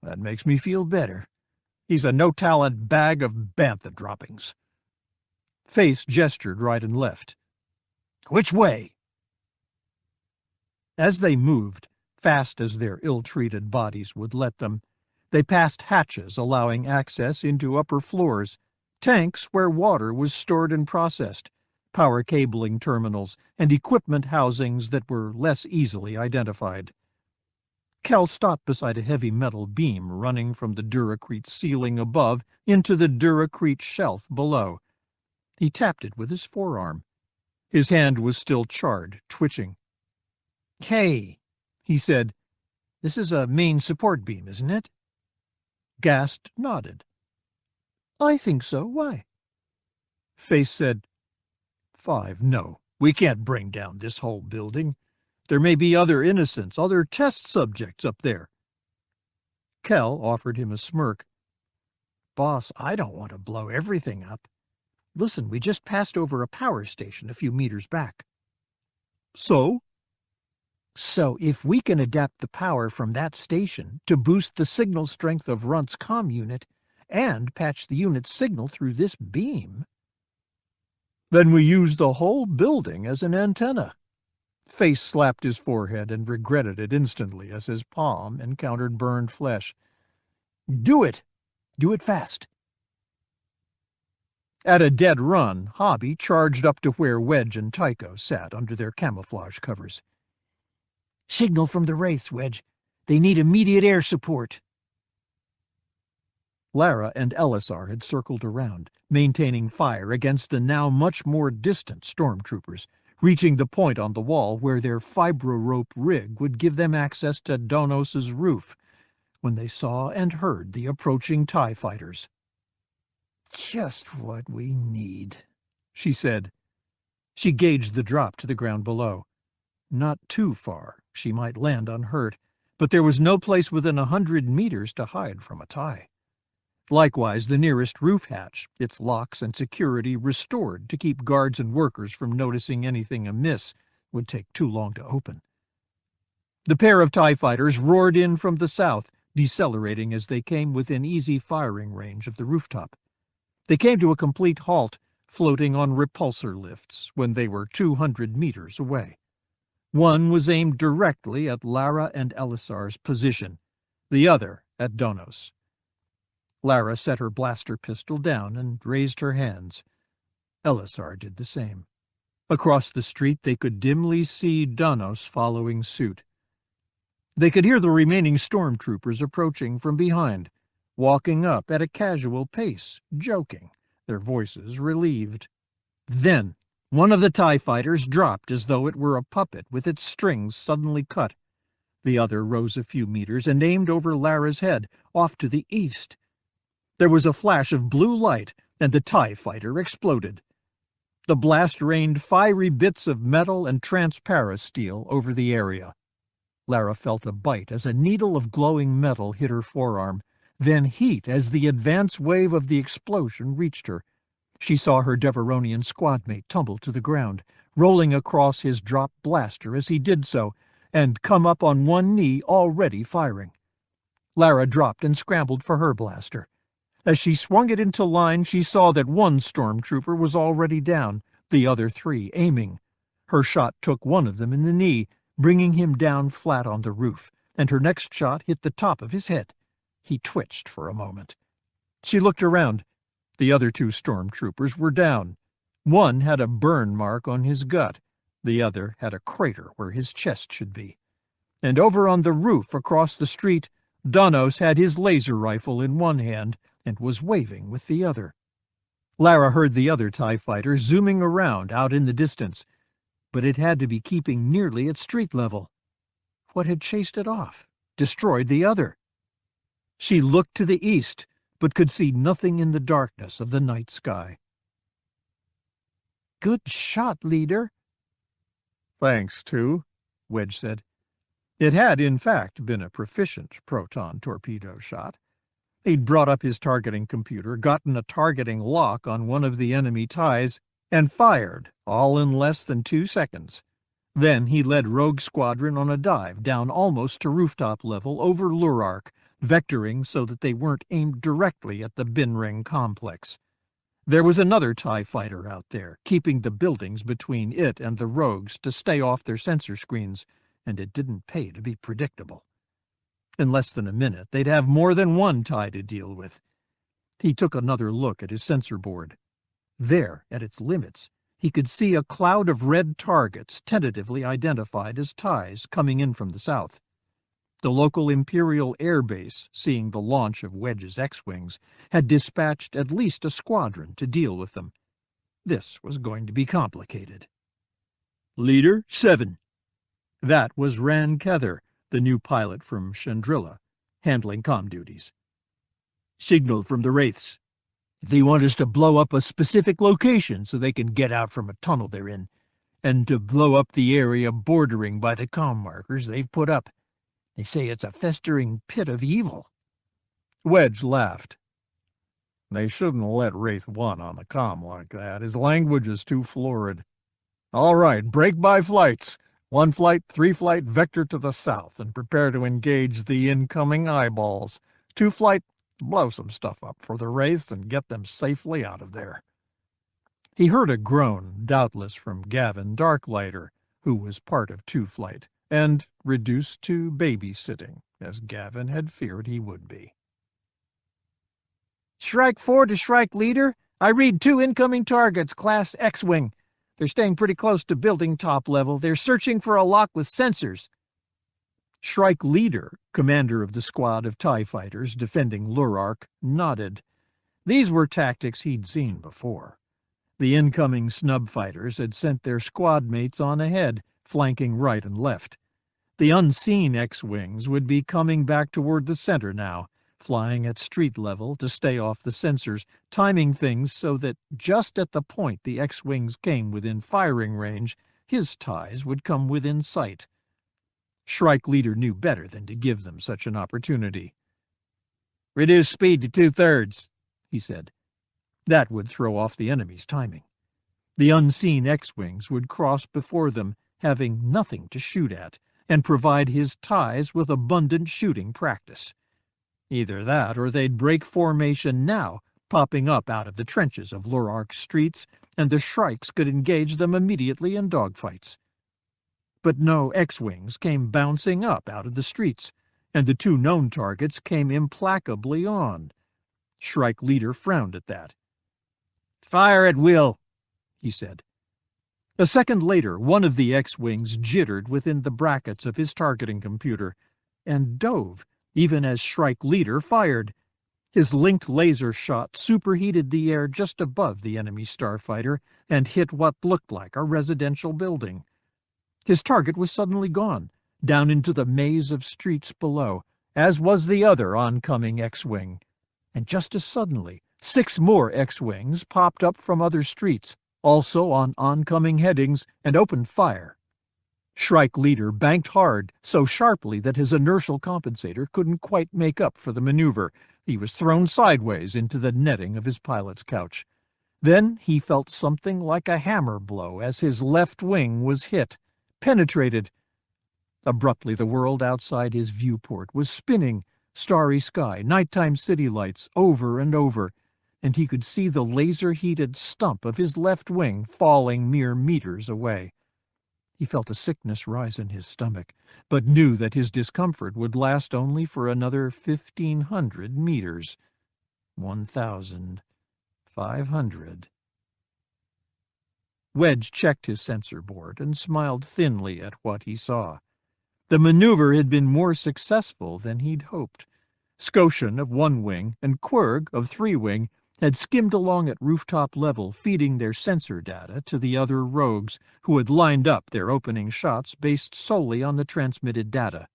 That makes me feel better. He's a no-talent bag of bantha droppings. Face gestured right and left. Which way? As they moved, fast as their ill-treated bodies would let them, they passed hatches allowing access into upper floors, tanks where water was stored and processed, power cabling terminals, and equipment housings that were less easily identified. Kel stopped beside a heavy metal beam running from the Duracrete ceiling above into the Duracrete shelf below. He tapped it with his forearm. His hand was still charred, twitching. "Hey," he said, "this is a main support beam, isn't it?" Gast nodded. "I think so. Why?" Face said, 5, no, we can't bring down this whole building. There may be other innocents, other test subjects up there. Kel offered him a smirk. "Boss, I don't want to blow everything up. Listen, we just passed over a power station a few meters back." So? "So if we can adapt the power from that station to boost the signal strength of Runt's comm unit and patch the unit's signal through this beam..." "Then we use the whole building as an antenna." Face slapped his forehead and regretted it instantly as his palm encountered burned flesh. "Do it! Do it fast!" At a dead run, Hobby charged up to where Wedge and Tycho sat under their camouflage covers. "Signal from the Wraiths, Wedge. They need immediate air support." Lara and Elisar had circled around, maintaining fire against the now much more distant stormtroopers, reaching the point on the wall where their fibro-rope rig would give them access to Donos's roof, when they saw and heard the approaching TIE fighters. "Just what we need," she said. She gauged the drop to the ground below. Not too far, she might land unhurt, but there was no place within 100 meters to hide from a TIE. Likewise, the nearest roof hatch, its locks and security restored to keep guards and workers from noticing anything amiss, would take too long to open. The pair of TIE fighters roared in from the south, decelerating as they came within easy firing range of the rooftop. They came to a complete halt, floating on repulsor lifts when they were 200 meters away. One was aimed directly at Lara and Elisar's position, the other at Donos. Lara set her blaster pistol down and raised her hands. Elisar did the same. Across the street they could dimly see Donos following suit. They could hear the remaining stormtroopers approaching from behind, walking up at a casual pace, joking, their voices relieved. Then one of the TIE fighters dropped as though it were a puppet with its strings suddenly cut. The other rose a few meters and aimed over Lara's head, off to the east. There was a flash of blue light, and the TIE fighter exploded. The blast rained fiery bits of metal and transparasteel over the area. Lara felt a bite as a needle of glowing metal hit her forearm, then heat as the advance wave of the explosion reached her. She saw her Deveronian squadmate tumble to the ground, rolling across his dropped blaster as he did so, and come up on one knee already firing. Lara dropped and scrambled for her blaster. As she swung it into line, she saw that one stormtrooper was already down, the other 3 aiming. Her shot took one of them in the knee, bringing him down flat on the roof, and her next shot hit the top of his head. He twitched for a moment. She looked around. The other 2 stormtroopers were down. One had a burn mark on his gut. The other had a crater where his chest should be. And over on the roof across the street, Donos had his laser rifle in one hand and was waving with the other. Lara heard the other TIE fighter zooming around out in the distance, but it had to be keeping nearly at street level. What had chased it off, destroyed the other? She looked to the east, but could see nothing in the darkness of the night sky. "Good shot, leader." "Thanks, too," Wedge said. It had, in fact, been a proficient proton torpedo shot. He'd brought up his targeting computer, gotten a targeting lock on one of the enemy ties, and fired, all in less than 2 seconds. Then he led Rogue Squadron on a dive down almost to rooftop level over Lurark, vectoring so that they weren't aimed directly at the Binring complex. There was another TIE fighter out there, keeping the buildings between it and the rogues to stay off their sensor screens, and it didn't pay to be predictable. In less than a minute, they'd have more than one TIE to deal with. He took another look at his sensor board. There, at its limits, he could see a cloud of red targets tentatively identified as TIEs coming in from the south. The local Imperial Air Base, seeing the launch of Wedge's X-Wings, had dispatched at least a squadron to deal with them. This was going to be complicated. Leader 7. That was Ran Kether, the new pilot from Chandrilla, handling comm duties. Signal from the Wraiths. They want us to blow up a specific location so they can get out from a tunnel they're in, and to blow up the area bordering by the comm markers they've put up. They say it's a festering pit of evil. Wedge laughed. They shouldn't let Wraith 1 on the comm like that. His language is too florid. All right, break by flights. 1 flight, 3 flight, vector to the south, and prepare to engage the incoming eyeballs. 2 flight, blow some stuff up for the Wraiths and get them safely out of there. He heard a groan, doubtless from Gavin Darklighter, who was part of 2 flight, and reduced to babysitting, as Gavin had feared he would be. Shrike 4 to Shrike Leader. I read 2 incoming targets, Class X-Wing. They're staying pretty close to building top level. They're searching for a lock with sensors. Shrike Leader, commander of the squad of TIE fighters defending Lurark, nodded. These were tactics he'd seen before. The incoming snub fighters had sent their squad mates on ahead, flanking right and left. The unseen X-Wings would be coming back toward the center now, flying at street level to stay off the sensors, timing things so that just at the point the X-Wings came within firing range, his TIEs would come within sight. Shrike Leader knew better than to give them such an opportunity. Reduce speed to 2/3, he said. That would throw off the enemy's timing. The unseen X-Wings would cross before them, having nothing to shoot at, and provide his TIEs with abundant shooting practice. Either that, or they'd break formation now, popping up out of the trenches of Lurark's streets, and the Shrikes could engage them immediately in dogfights. But no X-Wings came bouncing up out of the streets, and the 2 known targets came implacably on. Shrike Leader frowned at that. Fire at will, he said. A second later, one of the X-Wings jittered within the brackets of his targeting computer, and dove, even as Shrike Leader fired. His linked laser shot superheated the air just above the enemy starfighter and hit what looked like a residential building. His target was suddenly gone, down into the maze of streets below, as was the other oncoming X-Wing. And just as suddenly, 6 more X-Wings popped up from other streets, also on oncoming headings, and opened fire. Shrike Leader banked hard, so sharply that his inertial compensator couldn't quite make up for the maneuver. He was thrown sideways into the netting of his pilot's couch. Then he felt something like a hammer blow as his left wing was hit, penetrated. Abruptly, the world outside his viewport was spinning, starry sky, nighttime city lights, over and over, and he could see the laser-heated stump of his left wing falling mere meters away. He felt a sickness rise in his stomach, but knew that his discomfort would last only for another 1,500 meters. 1,500. Wedge checked his sensor board and smiled thinly at what he saw. The maneuver had been more successful than he'd hoped. Scotian of 1 wing and Quirg of 3 wing had skimmed along at rooftop level, feeding their sensor data to the other rogues, who had lined up their opening shots based solely on the transmitted data.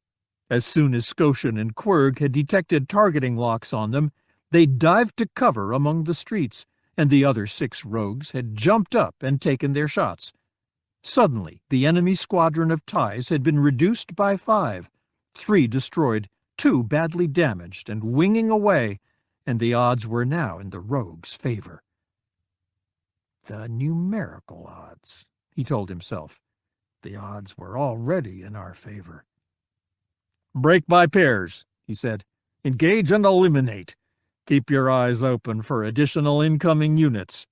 As soon as Scotian and Quirg had detected targeting locks on them, they dived to cover among the streets, and the other 6 rogues had jumped up and taken their shots. Suddenly, the enemy squadron of TIEs had been reduced by 5, 3 destroyed, 2 badly damaged and winging away, and the odds were now in the rogues' favor. The numerical odds, he told himself. The odds were already in our favor. "Break by pairs," he said. "Engage and eliminate. Keep your eyes open for additional incoming units."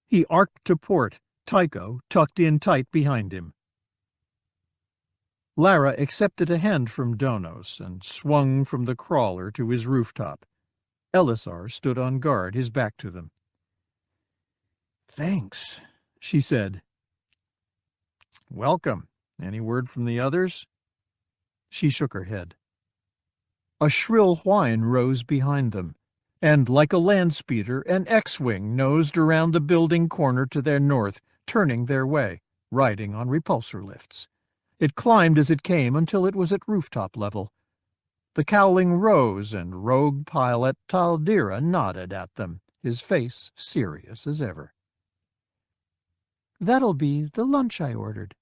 He arced to port, Tycho tucked in tight behind him. Lara accepted a hand from Donos and swung from the crawler to his rooftop. Elisar stood on guard, his back to them. "Thanks," she said. "Welcome. Any word from the others?" She shook her head. A shrill whine rose behind them, and like a land speeder, an X-wing nosed around the building corner to their north, turning their way, riding on repulsor lifts. It climbed as it came until it was at rooftop level. The cowling rose, and rogue pilot Taldira nodded at them, his face serious as ever. "That'll be the lunch I ordered,"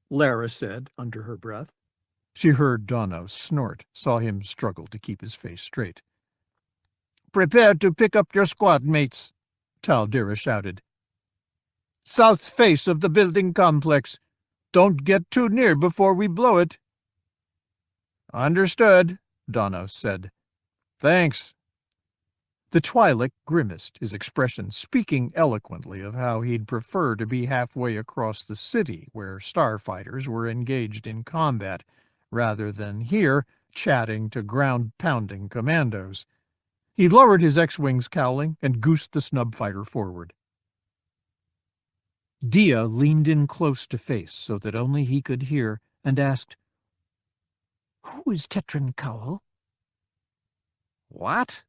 Lara said under her breath. She heard Donos snort, saw him struggle to keep his face straight. "Prepare to pick up your squad mates," Taldira shouted. "South face of the building complex. Don't get too near before we blow it." "Understood," Donos said. "Thanks." The Twi'lek grimaced, his expression speaking eloquently of how he'd prefer to be halfway across the city where starfighters were engaged in combat, rather than here chatting to ground-pounding commandos. He lowered his X-wing's cowling and goosed the snub fighter forward. Dia leaned in close to Face so that only he could hear, and asked, "Who is Tetran Cowl?" "What?"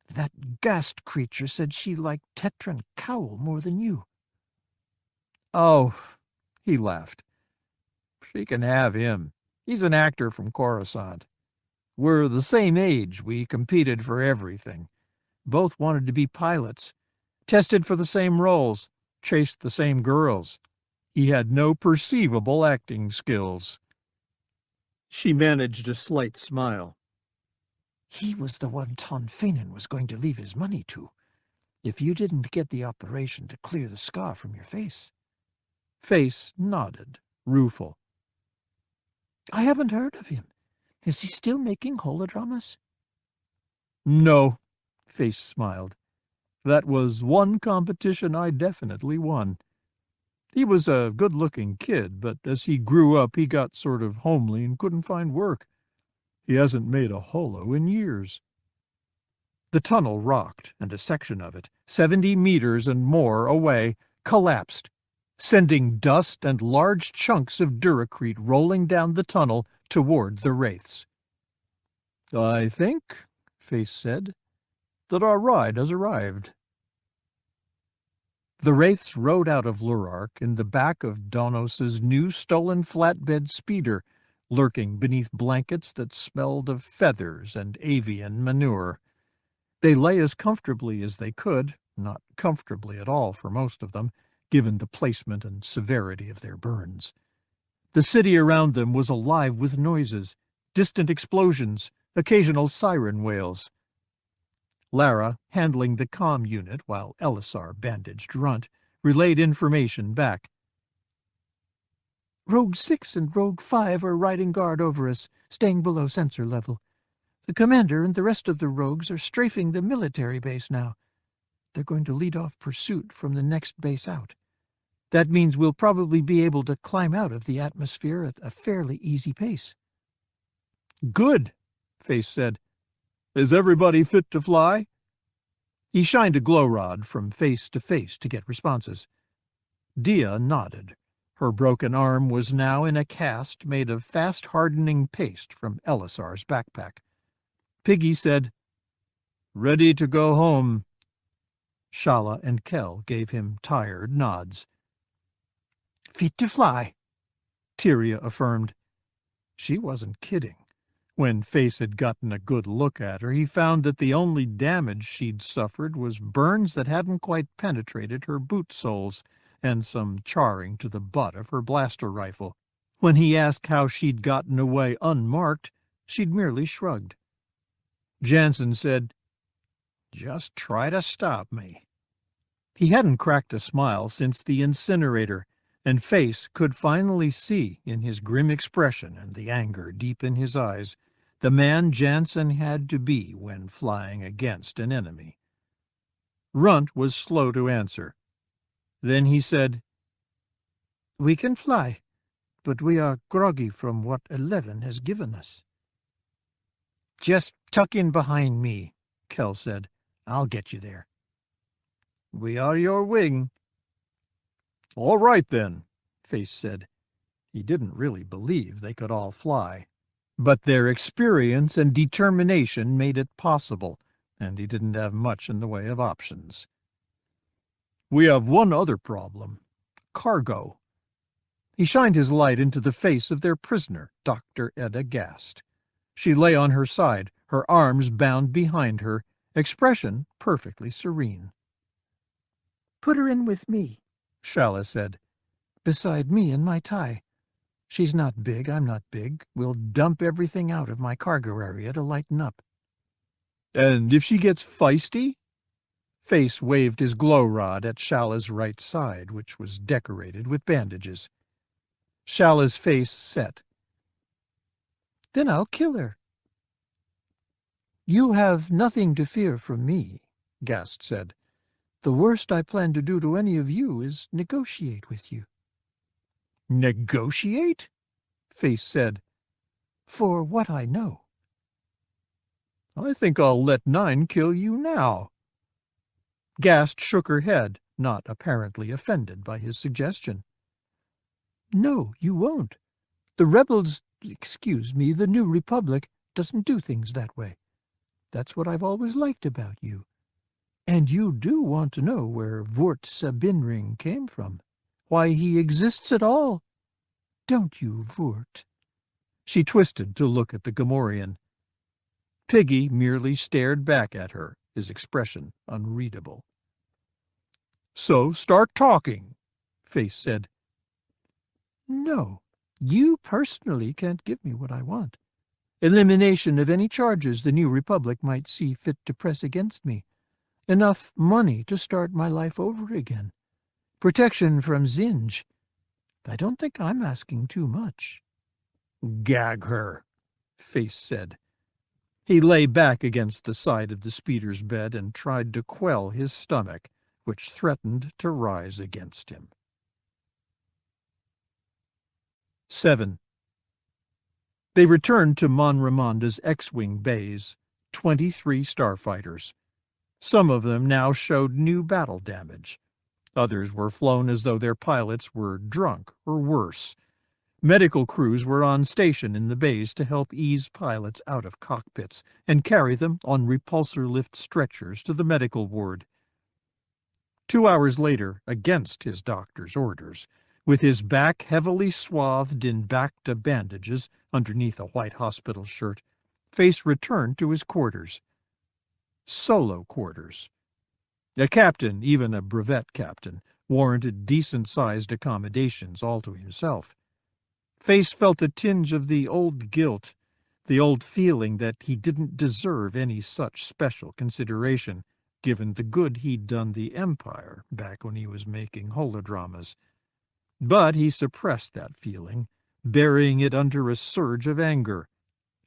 "That ghast creature said she liked Tetran Cowl more than you." "Oh," he laughed. "She can have him. He's an actor from Coruscant. We're the same age. We competed for everything. Both wanted to be pilots. Tested for the same roles. Chased the same girls. He had no perceivable acting skills." She managed a slight smile. "He was the one Ton Fanon was going to leave his money to, if you didn't get the operation to clear the scar from your face." Face nodded, rueful. "I haven't heard of him. Is he still making holodramas?" "No," Face smiled. "That was one competition I definitely won. He was a good-looking kid, but as he grew up he got sort of homely and couldn't find work. He hasn't made a holo in years." The tunnel rocked, and a section of it, 70 meters and more away, collapsed, sending dust and large chunks of duracrete rolling down the tunnel toward the wraiths. "I think," Face said, "that our ride has arrived." The wraiths rode out of Lurark in the back of Donos's new stolen flatbed speeder, lurking beneath blankets that smelled of feathers and avian manure. They lay as comfortably as they could, not comfortably at all for most of them, given the placement and severity of their burns. The city around them was alive with noises, distant explosions, occasional siren wails. Lara, handling the comm unit while Elisar bandaged Runt, relayed information back. "Rogue 6 and Rogue 5 are riding guard over us, staying below sensor level. The commander and the rest of the rogues are strafing the military base now. They're going to lead off pursuit from the next base out. That means we'll probably be able to climb out of the atmosphere at a fairly easy pace." "Good," Face said. "Is everybody fit to fly?" He shined a glow rod from face to face to get responses. Dia nodded. Her broken arm was now in a cast made of fast-hardening paste from Elisar's backpack. Piggy said, "Ready to go home." Shala and Kel gave him tired nods. "Fit to fly," Tyria affirmed. She wasn't kidding. When Face had gotten a good look at her, he found that the only damage she'd suffered was burns that hadn't quite penetrated her boot soles, and some charring to the butt of her blaster rifle. When he asked how she'd gotten away unmarked, she'd merely shrugged. Jansen said, "Just try to stop me." He hadn't cracked a smile since the incinerator, and Face could finally see in his grim expression and the anger deep in his eyes the man Jansen had to be when flying against an enemy. Runt was slow to answer. Then he said, "We can fly, but we are groggy from what 11 has given us." "Just tuck in behind me," Kell said. "I'll get you there." "We are your wing." "All right, then," Face said. He didn't really believe they could all fly, but their experience and determination made it possible, and he didn't have much in the way of options. "We have one other problem. Cargo." He shined his light into the face of their prisoner, Dr. Edda Gast. She lay on her side, her arms bound behind her, expression perfectly serene. "Put her in with me," Shala said. "beside me and my tie. She's not big, I'm not big. We'll dump everything out of my cargo area to lighten up." "And if she gets feisty?" Face waved his glow rod at Shala's right side, which was decorated with bandages. Shala's face set. "Then I'll kill her." "You have nothing to fear from me," Gast said. "The worst I plan to do to any of you is negotiate with you." "Negotiate?" Face said. "For what I know." "I think I'll let 9 kill you now." Gast shook her head, not apparently offended by his suggestion. "No, you won't. The rebels, the New Republic, doesn't do things that way. That's what I've always liked about you. And you do want to know where Vort Sabinring came from, why he exists at all. Don't you, Vort?" She twisted to look at the Gamorrean. Piggy merely stared back at her, his expression unreadable. "So start talking," Face said. "No, you personally can't give me what I want. Elimination of any charges the New Republic might see fit to press against me. Enough money to start my life over again. Protection from Zinj. I don't think I'm asking too much." "Gag her," Face said. He lay back against the side of the speeder's bed and tried to quell his stomach, which threatened to rise against him. 7. They returned to Mon Ramonda's X-Wing bays, 23 starfighters. Some of them now showed new battle damage. Others were flown as though their pilots were drunk or worse. Medical crews were on station in the bays to help ease pilots out of cockpits and carry them on repulsor lift stretchers to the medical ward. 2 hours later, against his doctor's orders, with his back heavily swathed in Bacta bandages underneath a white hospital shirt, Face returned to his quarters. Solo quarters. A captain, even a brevet captain, warranted decent-sized accommodations all to himself. Face felt a tinge of the old guilt, the old feeling that he didn't deserve any such special consideration, given the good he'd done the Empire back when he was making holodramas. But he suppressed that feeling, burying it under a surge of anger.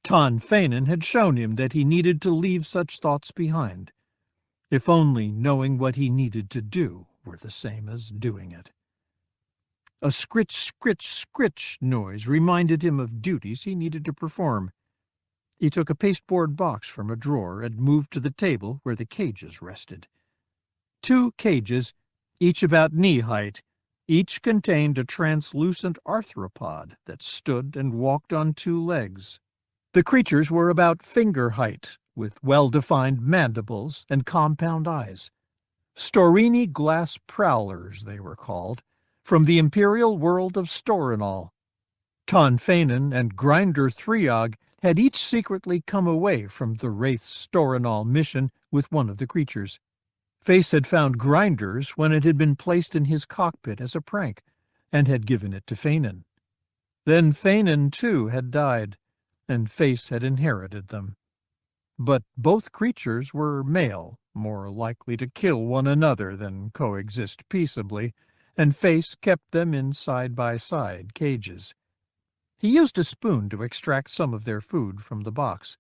Ton Fanon had shown him that he needed to leave such thoughts behind. If only knowing what he needed to do were the same as doing it. A scritch, scritch, scritch noise reminded him of duties he needed to perform. He took a pasteboard box from a drawer and moved to the table where the cages rested. 2 cages, each about knee-height, each contained a translucent arthropod that stood and walked on 2 legs. The creatures were about finger height, with well-defined mandibles and compound eyes. Storini glass prowlers, they were called, from the imperial world of Storinol. Ton Fanon and Grinder Threog had each secretly come away from the Wraith's Storinol mission with one of the creatures. Face had found grinders when it had been placed in his cockpit as a prank, and had given it to Fanon. Then Fanon, too, had died, and Face had inherited them. But both creatures were male, more likely to kill one another than coexist peaceably, and Face kept them in side-by-side cages. He used a spoon to extract some of their food from the box.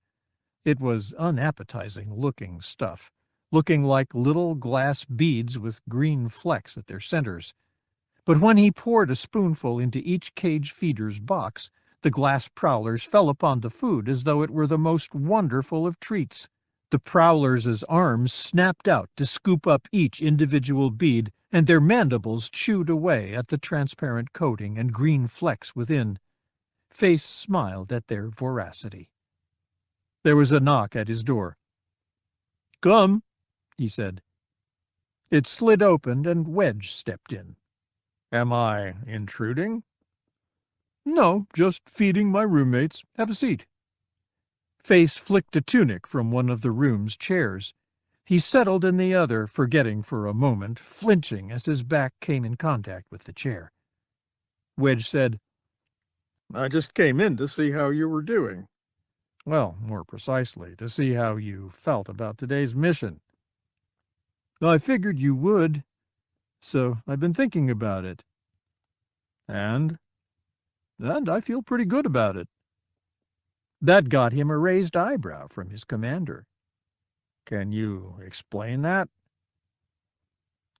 It was unappetizing-looking stuff, looking like little glass beads with green flecks at their centers. But when he poured a spoonful into each cage feeder's box, the glass prowlers fell upon the food as though it were the most wonderful of treats. The prowlers' arms snapped out to scoop up each individual bead, and their mandibles chewed away at the transparent coating and green flecks within. Face smiled at their voracity. There was a knock at his door. "Come," he said. It slid open, and Wedge stepped in. "Am I intruding?" "No, just feeding my roommates. Have a seat." Face flicked a tunic from one of the room's chairs. He settled in the other, forgetting for a moment, flinching as his back came in contact with the chair. Wedge said, "I just came in to see how you were doing. Well, more precisely, to see how you felt about today's mission." "I figured you would, so I've been thinking about it." And I feel pretty good about it." That got him a raised eyebrow from his commander. "Can you explain that?"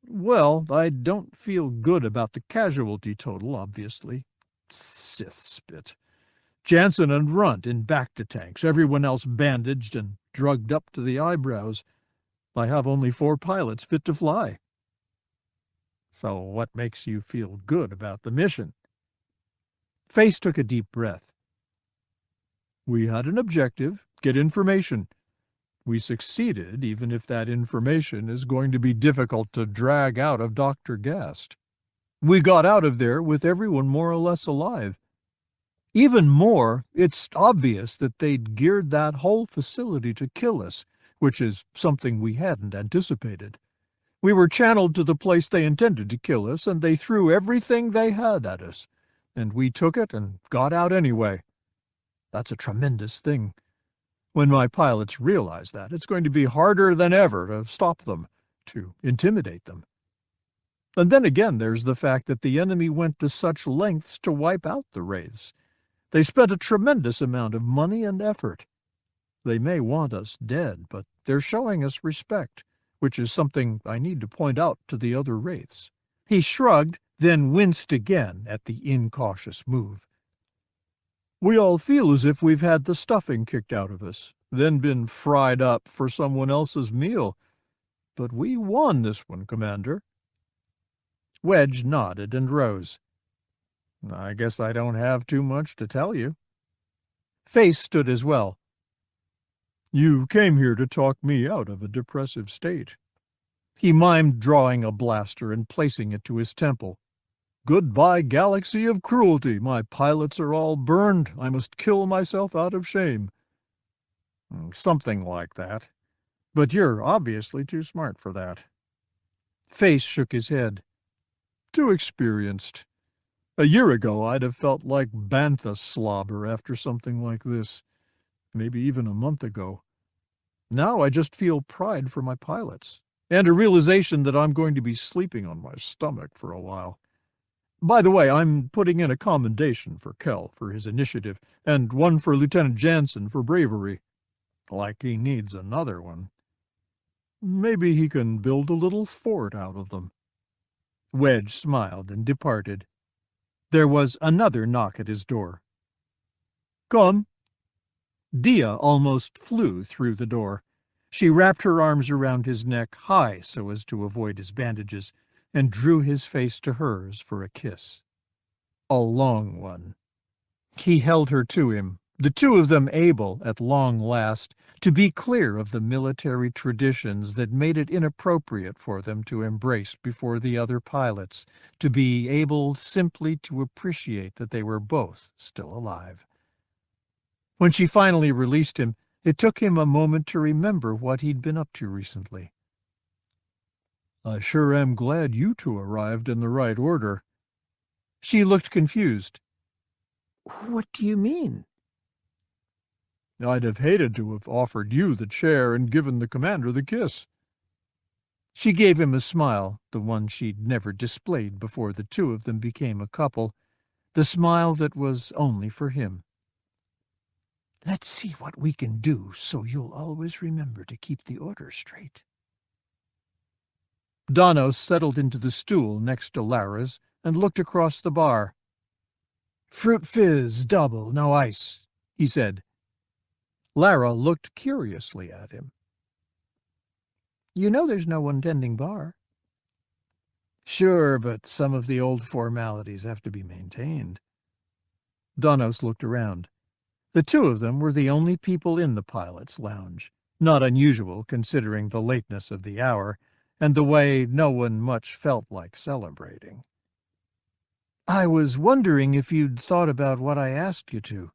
"Well, I don't feel good about the casualty total, obviously. Sith spit. Jansen and Runt in back-to-tanks, everyone else bandaged and drugged up to the eyebrows. I have only 4 pilots fit to fly." "So what makes you feel good about the mission?" Face took a deep breath. "We had an objective, get information. We succeeded, even if that information is going to be difficult to drag out of Dr. Gast. We got out of there with everyone more or less alive. Even more, it's obvious that they'd geared that whole facility to kill us, which is something we hadn't anticipated. We were channeled to the place they intended to kill us, and they threw everything they had at us, and we took it and got out anyway. That's a tremendous thing. When my pilots realize that, it's going to be harder than ever to stop them, to intimidate them. And then again, there's the fact that the enemy went to such lengths to wipe out the Wraiths. They spent a tremendous amount of money and effort. They may want us dead, but they're showing us respect, which is something I need to point out to the other Wraiths." He shrugged, then winced again at the incautious move. "We all feel as if we've had the stuffing kicked out of us, then been fried up for someone else's meal. But we won this one, Commander." Wedge nodded and rose. "I guess I don't have too much to tell you." Face stood as well. "You came here to talk me out of a depressive state." He mimed drawing a blaster and placing it to his temple. "Goodbye, galaxy of cruelty. My pilots are all burned. I must kill myself out of shame." "Something like that. But you're obviously too smart for that." Face shook his head. "Too experienced. A year ago I'd have felt like bantha slobber after something like this. Maybe even a month ago. Now I just feel pride for my pilots, and a realization that I'm going to be sleeping on my stomach for a while. By the way, I'm putting in a commendation for Kell for his initiative, and one for Lieutenant Jansen for bravery. Like he needs another one. Maybe he can build a little fort out of them." Wedge smiled and departed. There was another knock at his door. "Come." Dia almost flew through the door. She wrapped her arms around his neck high so as to avoid his bandages, and drew his face to hers for a kiss. A long one. He held her to him, the two of them able, at long last, to be clear of the military traditions that made it inappropriate for them to embrace before the other pilots, to be able simply to appreciate that they were both still alive. When she finally released him, it took him a moment to remember what he'd been up to recently. I sure am glad you two arrived in the right order." She looked confused. What do you mean? "I'd have hated to have offered you the chair and given the commander the kiss." She gave him a smile, the one she'd never displayed before the two of them became a couple, the smile that was only for him. Let's see what we can do so you'll always remember to keep the order straight. Donos settled into the stool next to Lara's and looked across the bar. "Fruit fizz, double, no ice," he said. Lara looked curiously at him. "You know there's no one tending bar." "Sure, but some of the old formalities have to be maintained." Donos looked around. The two of them were the only people in the pilot's lounge, not unusual considering the lateness of the hour and the way no one much felt like celebrating. "I was wondering if you'd thought about what I asked you to."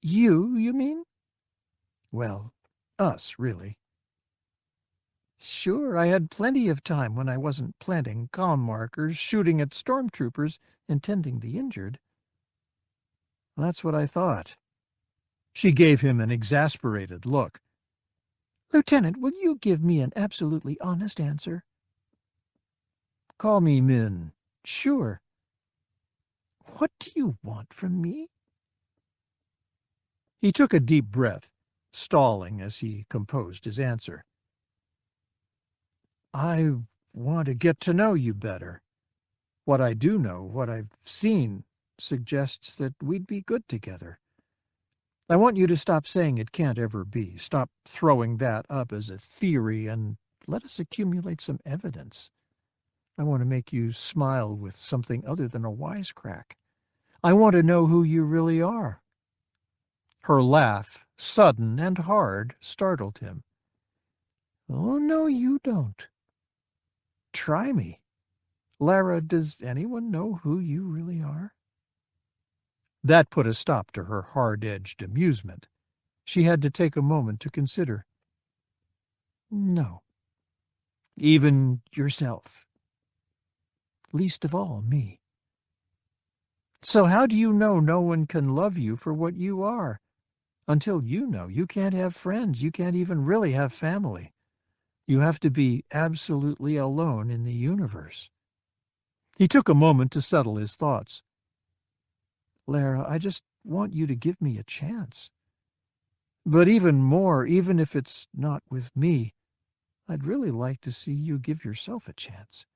You mean?" "Well, us, really." "Sure, I had plenty of time when I wasn't planting comm markers, shooting at stormtroopers, and tending the injured." "That's what I thought." She gave him an exasperated look. "Lieutenant, will you give me an absolutely honest answer?" "Call me Min." "Sure." "What do you want from me?" He took a deep breath, stalling as he composed his answer. "I want to get to know you better. What I do know, what I've seen, suggests that we'd be good together. I want you to stop saying it can't ever be. Stop throwing that up as a theory and let us accumulate some evidence. I want to make you smile with something other than a wisecrack. I want to know who you really are." Her laugh, sudden and hard, startled him. "Oh, no, you don't. Try me. Lara, does anyone know who you really are?" That put a stop to her hard-edged amusement. She had to take a moment to consider. "No." "Even yourself. Least of all, me." "So how do you know no one can love you for what you are? Until you know, you can't have friends. You can't even really have family. You have to be absolutely alone in the universe." He took a moment to settle his thoughts. "Lara, I just want you to give me a chance. But even more, even if it's not with me, I'd really like to see you give yourself a chance."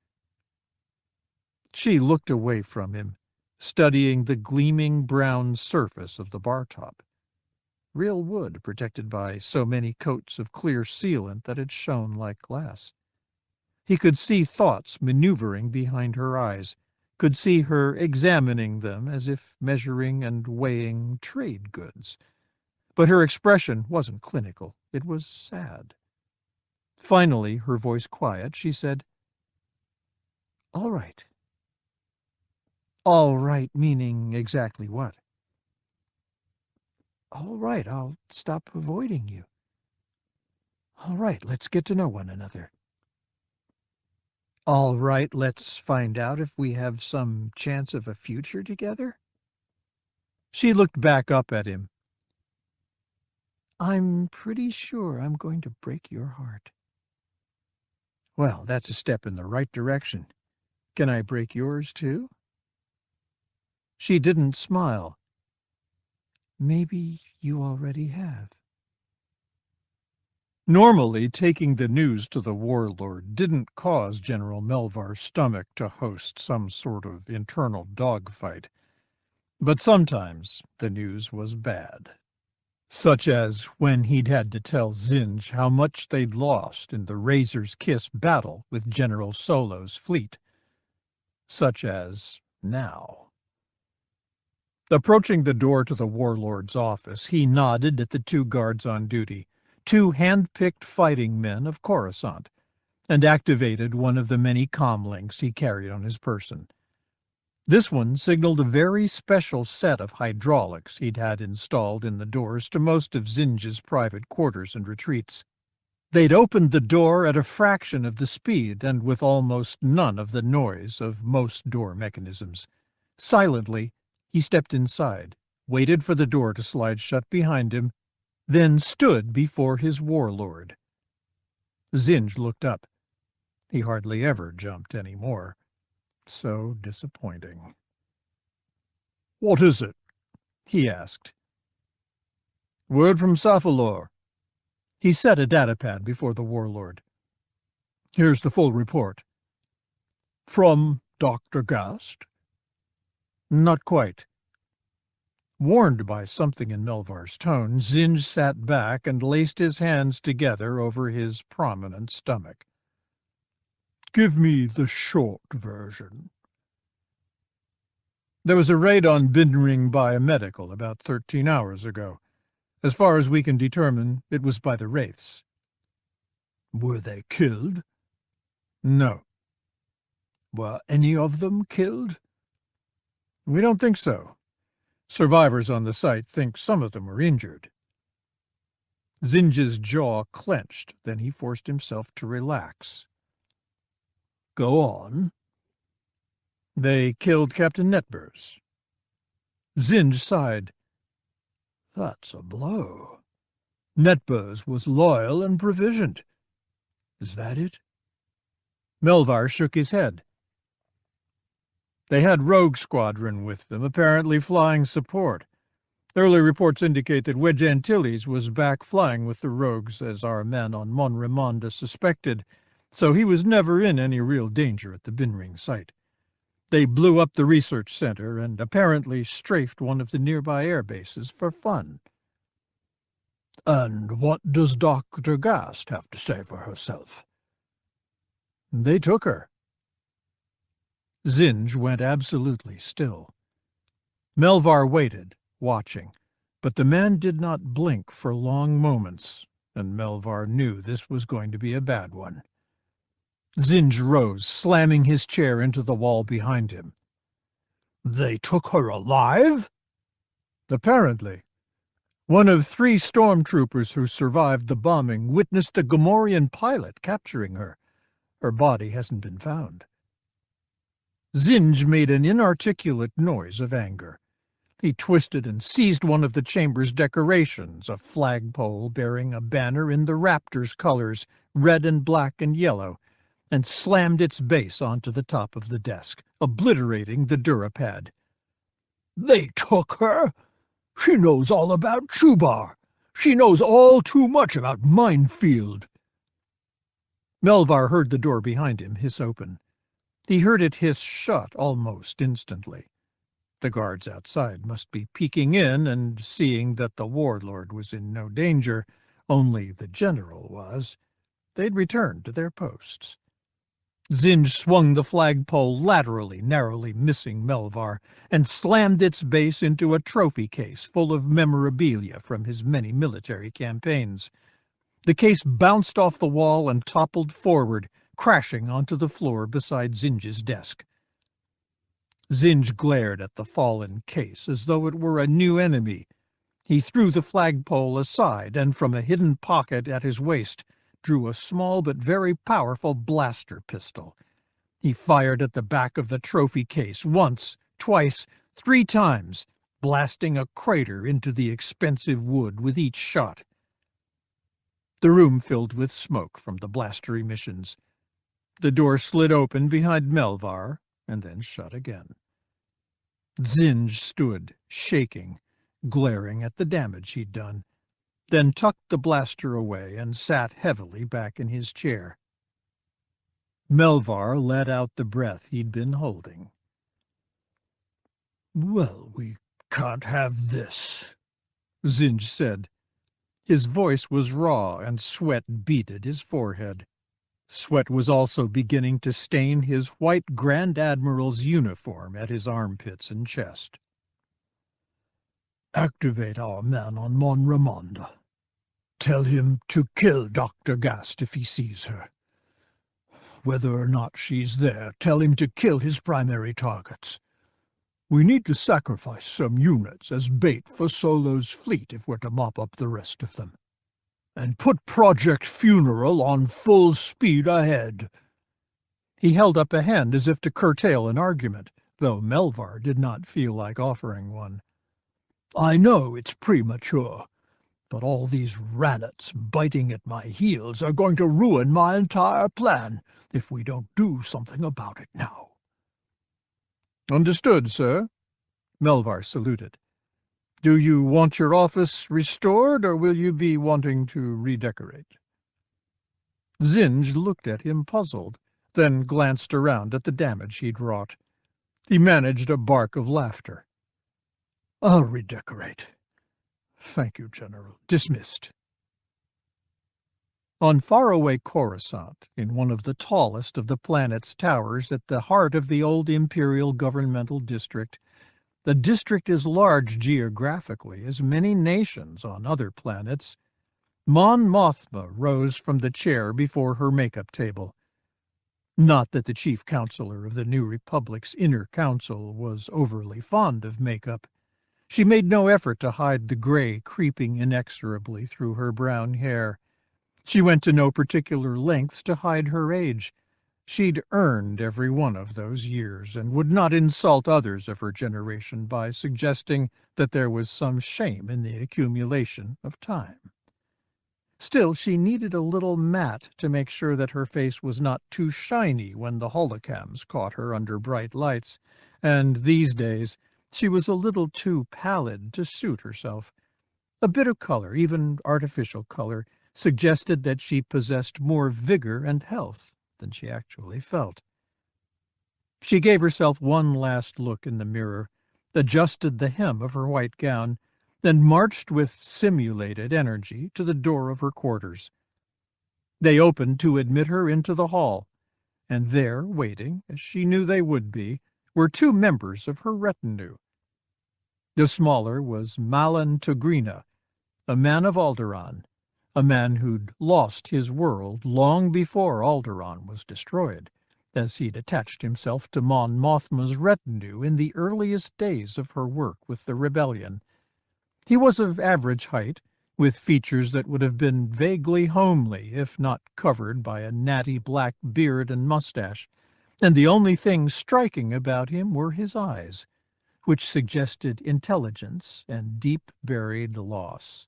She looked away from him, studying the gleaming brown surface of the bar top. Real wood protected by so many coats of clear sealant that it shone like glass. He could see thoughts maneuvering behind her eyes, could see her examining them as if measuring and weighing trade goods. But her expression wasn't clinical. It was sad. Finally, her voice quiet, she said, "All right." "All right," meaning exactly what? "All right, I'll stop avoiding you. All right, let's get to know one another." "All right, let's find out if we have some chance of a future together." She looked back up at him. "I'm pretty sure I'm going to break your heart." "Well, that's a step in the right direction. Can I break yours, too?" She didn't smile. "Maybe you already have." Normally, taking the news to the Warlord didn't cause General Melvar's stomach to host some sort of internal dogfight. But sometimes the news was bad. Such as when he'd had to tell Zinj how much they'd lost in the Razor's Kiss battle with General Solo's fleet. Such as now. Approaching the door to the Warlord's office, he nodded at the two guards on duty, two hand-picked fighting men of Coruscant, and activated one of the many comlinks he carried on his person. This one signaled a very special set of hydraulics he'd had installed in the doors to most of Zinj's private quarters and retreats. They'd opened the door at a fraction of the speed and with almost none of the noise of most door mechanisms. Silently, he stepped inside, waited for the door to slide shut behind him, then stood before his warlord. Zinj looked up. He hardly ever jumped any more. So disappointing. "What is it?" he asked. "Word from Sapphire." He set a datapad before the warlord. "Here's the full report." "From Dr. Gast?" "Not quite." Warned by something in Melvar's tone, Zinj sat back and laced his hands together over his prominent stomach. "Give me the short version." "There was a raid on Binring Biomedical about 13 hours ago. As far as we can determine, it was by the Wraiths." "Were they killed?" "No." "Were any of them killed?" "We don't think so. Survivors on the site think some of them were injured." Zinj's jaw clenched, then he forced himself to relax. "Go on." "They killed Captain Netbers." Zinj sighed. "That's a blow. Netbers was loyal and provisioned. Is that it?" Melvar shook his head. "They had Rogue Squadron with them, apparently flying support. Early reports indicate that Wedge Antilles was back flying with the Rogues, as our men on Mon Ramonda suspected, so he was never in any real danger at the Binring site. They blew up the research center and apparently strafed one of the nearby air bases for fun." "And what does Dr. Gast have to say for herself?" "They took her." Zinj went absolutely still. Melvar waited, watching, but the man did not blink for long moments, and Melvar knew this was going to be a bad one. Zinj rose, slamming his chair into the wall behind him. "They took her alive?" "Apparently. One of 3 stormtroopers who survived the bombing witnessed a Gamorrean pilot capturing her. Her body hasn't been found." Zinj made an inarticulate noise of anger. He twisted and seized one of the chamber's decorations, a flagpole bearing a banner in the Raptor's colors, red and black and yellow, and slammed its base onto the top of the desk, obliterating the Durapad. "They took her? She knows all about Chubar. She knows all too much about Minefield." Melvar heard the door behind him hiss open. He heard it hiss shut almost instantly. The guards outside must be peeking in and seeing that the warlord was in no danger, only the general was. They'd returned to their posts. Zinj swung the flagpole laterally, narrowly missing Melvar, and slammed its base into a trophy case full of memorabilia from his many military campaigns. The case bounced off the wall and toppled forward, crashing onto the floor beside Zinj's desk. Zinj glared at the fallen case as though it were a new enemy. He threw the flagpole aside and from a hidden pocket at his waist drew a small but very powerful blaster pistol. He fired at the back of the trophy case once, twice, 3 times, blasting a crater into the expensive wood with each shot. The room filled with smoke from the blaster emissions. The door slid open behind Melvar and then shut again. Zinj stood, shaking, glaring at the damage he'd done, then tucked the blaster away and sat heavily back in his chair. Melvar let out the breath he'd been holding. "Well, we can't have this," Zinj said. His voice was raw and sweat beaded his forehead. Sweat was also beginning to stain his white Grand Admiral's uniform at his armpits and chest. "Activate our man on Mon Ramonda. Tell him to kill Dr. Gast if he sees her. Whether or not she's there, tell him to kill his primary targets. We need to sacrifice some units as bait for Solo's fleet if we're to mop up the rest of them." and put Project Funeral on full speed ahead." He held up a hand as if to curtail an argument, though Melvar did not feel like offering one. "I know it's premature, but all these rannets biting at my heels are going to ruin my entire plan if we don't do something about it now." "Understood, sir." Melvar saluted. "Do you want your office restored, or will you be wanting to redecorate?" Zinj looked at him puzzled, then glanced around at the damage he'd wrought. He managed a bark of laughter. "I'll redecorate. Thank you, General. Dismissed." On faraway Coruscant, in one of the tallest of the planet's towers at the heart of the old Imperial governmental district, the district is large geographically as many nations on other planets, Mon Mothma rose from the chair before her makeup table. Not that the chief counselor of the New Republic's Inner Council was overly fond of makeup. She made no effort to hide the gray creeping inexorably through her brown hair. She went to no particular lengths to hide her age. She'd earned every one of those years, and would not insult others of her generation by suggesting that there was some shame in the accumulation of time. Still, she needed a little matte to make sure that her face was not too shiny when the holocams caught her under bright lights, and these days she was a little too pallid to suit herself. A bit of color, even artificial color, suggested that she possessed more vigor and health than she actually felt. She gave herself one last look in the mirror, adjusted the hem of her white gown, then marched with simulated energy to the door of her quarters. They opened to admit her into the hall, and there, waiting, as she knew they would be, were two members of her retinue. The smaller was Malan Togrina, a man of Alderaan, a man who'd lost his world long before Alderaan was destroyed, as he'd attached himself to Mon Mothma's retinue in the earliest days of her work with the rebellion. He was of average height, with features that would have been vaguely homely if not covered by a natty black beard and mustache, and the only thing striking about him were his eyes, which suggested intelligence and deep-buried loss.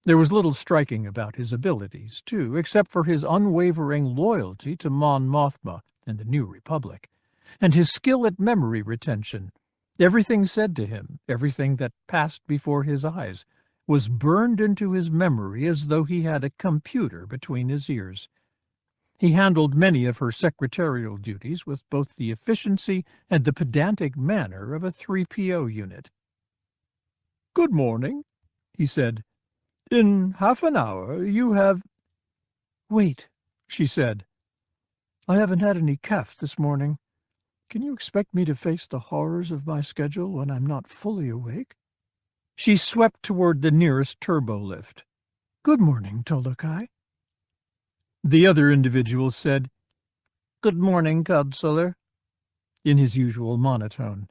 There was little striking about his abilities, too, except for his unwavering loyalty to Mon Mothma and the New Republic, and his skill at memory retention. Everything said to him, everything that passed before his eyes, was burned into his memory as though he had a computer between his ears. He handled many of her secretarial duties with both the efficiency and the pedantic manner of a 3PO unit. "Good morning," he said. "In half an hour you have—" "Wait," she said. "I haven't had any kef this morning. Can you expect me to face the horrors of my schedule when I'm not fully awake?" She swept toward the nearest turbo lift. "Good morning, Tolokai." The other individual said, "Good morning, Counselor," in his usual monotone.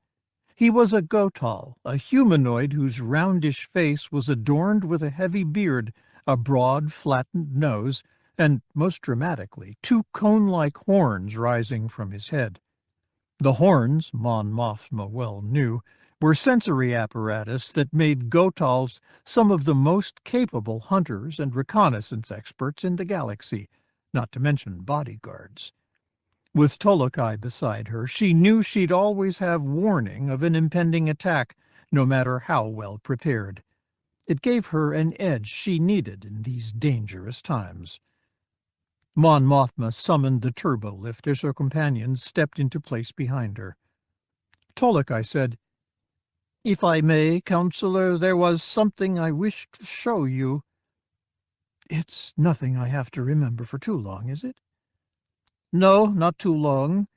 He was a Gotal, a humanoid whose roundish face was adorned with a heavy beard, a broad, flattened nose, and, most dramatically, two cone-like horns rising from his head. The horns, Mon Mothma well knew, were sensory apparatus that made Gotals some of the most capable hunters and reconnaissance experts in the galaxy, not to mention bodyguards. With Tolokai beside her, she knew she'd always have warning of an impending attack, no matter how well prepared. It gave her an edge she needed in these dangerous times. Mon Mothma summoned the turbo lift as her companions stepped into place behind her. Tolokai said, "If I may, Counselor, there was something I wished to show you." "It's nothing I have to remember for too long, is it?" "No, not too long.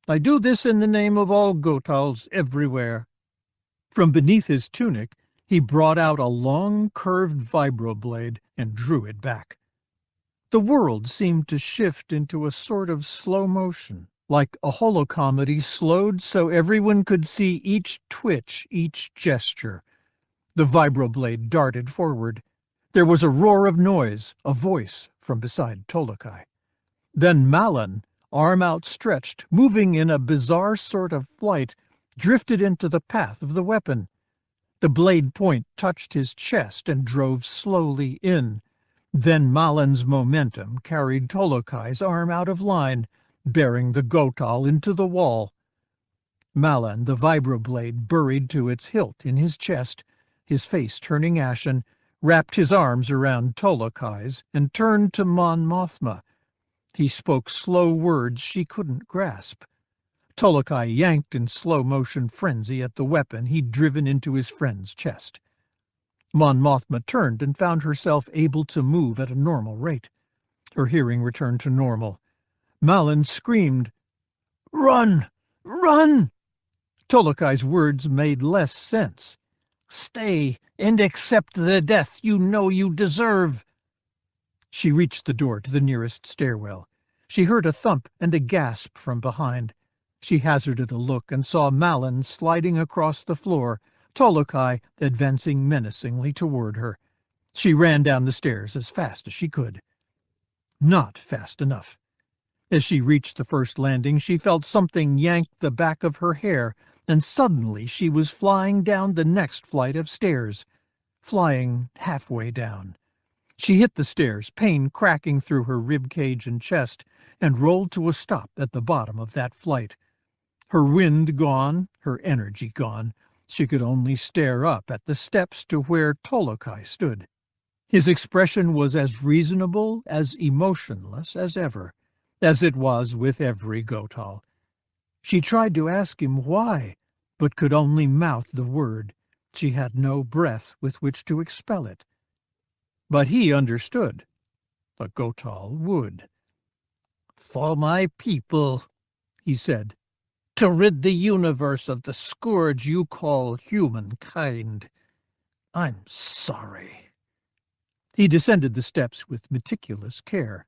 I do this in the name of all Gotals everywhere." From beneath his tunic, he brought out a long, curved vibroblade and drew it back. The world seemed to shift into a sort of slow motion, like a holocomedy slowed so everyone could see each twitch, each gesture. The vibroblade darted forward. There was a roar of noise, a voice from beside Tolokai. Then Malin, arm outstretched, moving in a bizarre sort of flight, drifted into the path of the weapon. The blade point touched his chest and drove slowly in. Then Malin's momentum carried Tolokai's arm out of line, bearing the Gotal into the wall. Malin, the vibroblade buried to its hilt in his chest, his face turning ashen, wrapped his arms around Tolokai's and turned to Mon Mothma. He spoke slow words she couldn't grasp. Tolokai yanked in slow-motion frenzy at the weapon he'd driven into his friend's chest. Mon Mothma turned and found herself able to move at a normal rate. Her hearing returned to normal. Malin screamed, "Run! Run!" Tolokai's words made less sense. "Stay and accept the death you know you deserve." She reached the door to the nearest stairwell. She heard a thump and a gasp from behind. She hazarded a look and saw Malin sliding across the floor, Tolokai advancing menacingly toward her. She ran down the stairs as fast as she could. Not fast enough. As she reached the first landing, she felt something yank the back of her hair, and suddenly she was flying down the next flight of stairs, flying halfway down. She hit the stairs, pain cracking through her rib cage and chest, and rolled to a stop at the bottom of that flight. Her wind gone, her energy gone, she could only stare up at the steps to where Tolokai stood. His expression was as reasonable, as emotionless as ever, as it was with every Gotal. She tried to ask him why, but could only mouth the word. She had no breath with which to expel it. But he understood. A Gotal would. "For my people," he said, "to rid the universe of the scourge you call humankind. I'm sorry." He descended the steps with meticulous care.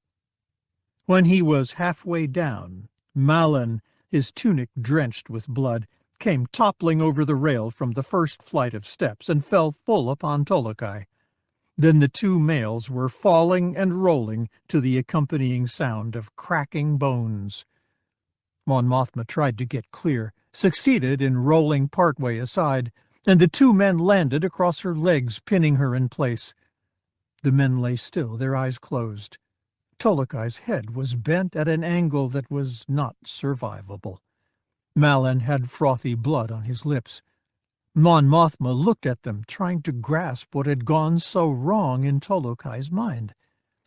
When he was halfway down, Malin, his tunic drenched with blood, came toppling over the rail from the first flight of steps and fell full upon Tolokai. Then the two males were falling and rolling to the accompanying sound of cracking bones. Mon Mothma tried to get clear, succeeded in rolling partway aside, and the two men landed across her legs, pinning her in place. The men lay still, their eyes closed. Tolokai's head was bent at an angle that was not survivable. Malin had frothy blood on his lips. Mon Mothma looked at them, trying to grasp what had gone so wrong in Tolokai's mind,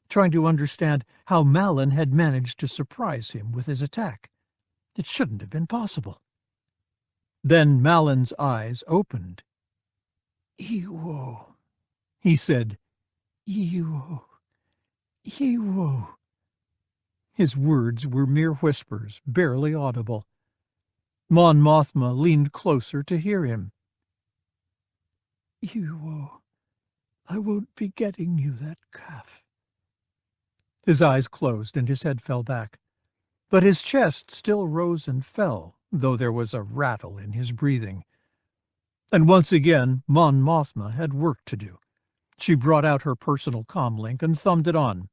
trying to understand how Malin had managed to surprise him with his attack. It shouldn't have been possible. Then Malin's eyes opened. "Iwo," he said. "Iwo. Iwo." His words were mere whispers, barely audible. Mon Mothma leaned closer to hear him. "Iwo, I won't be getting you that calf." His eyes closed and his head fell back, but his chest still rose and fell, though there was a rattle in his breathing. And once again Mon Mothma had work to do. She brought out her personal comlink and thumbed it on.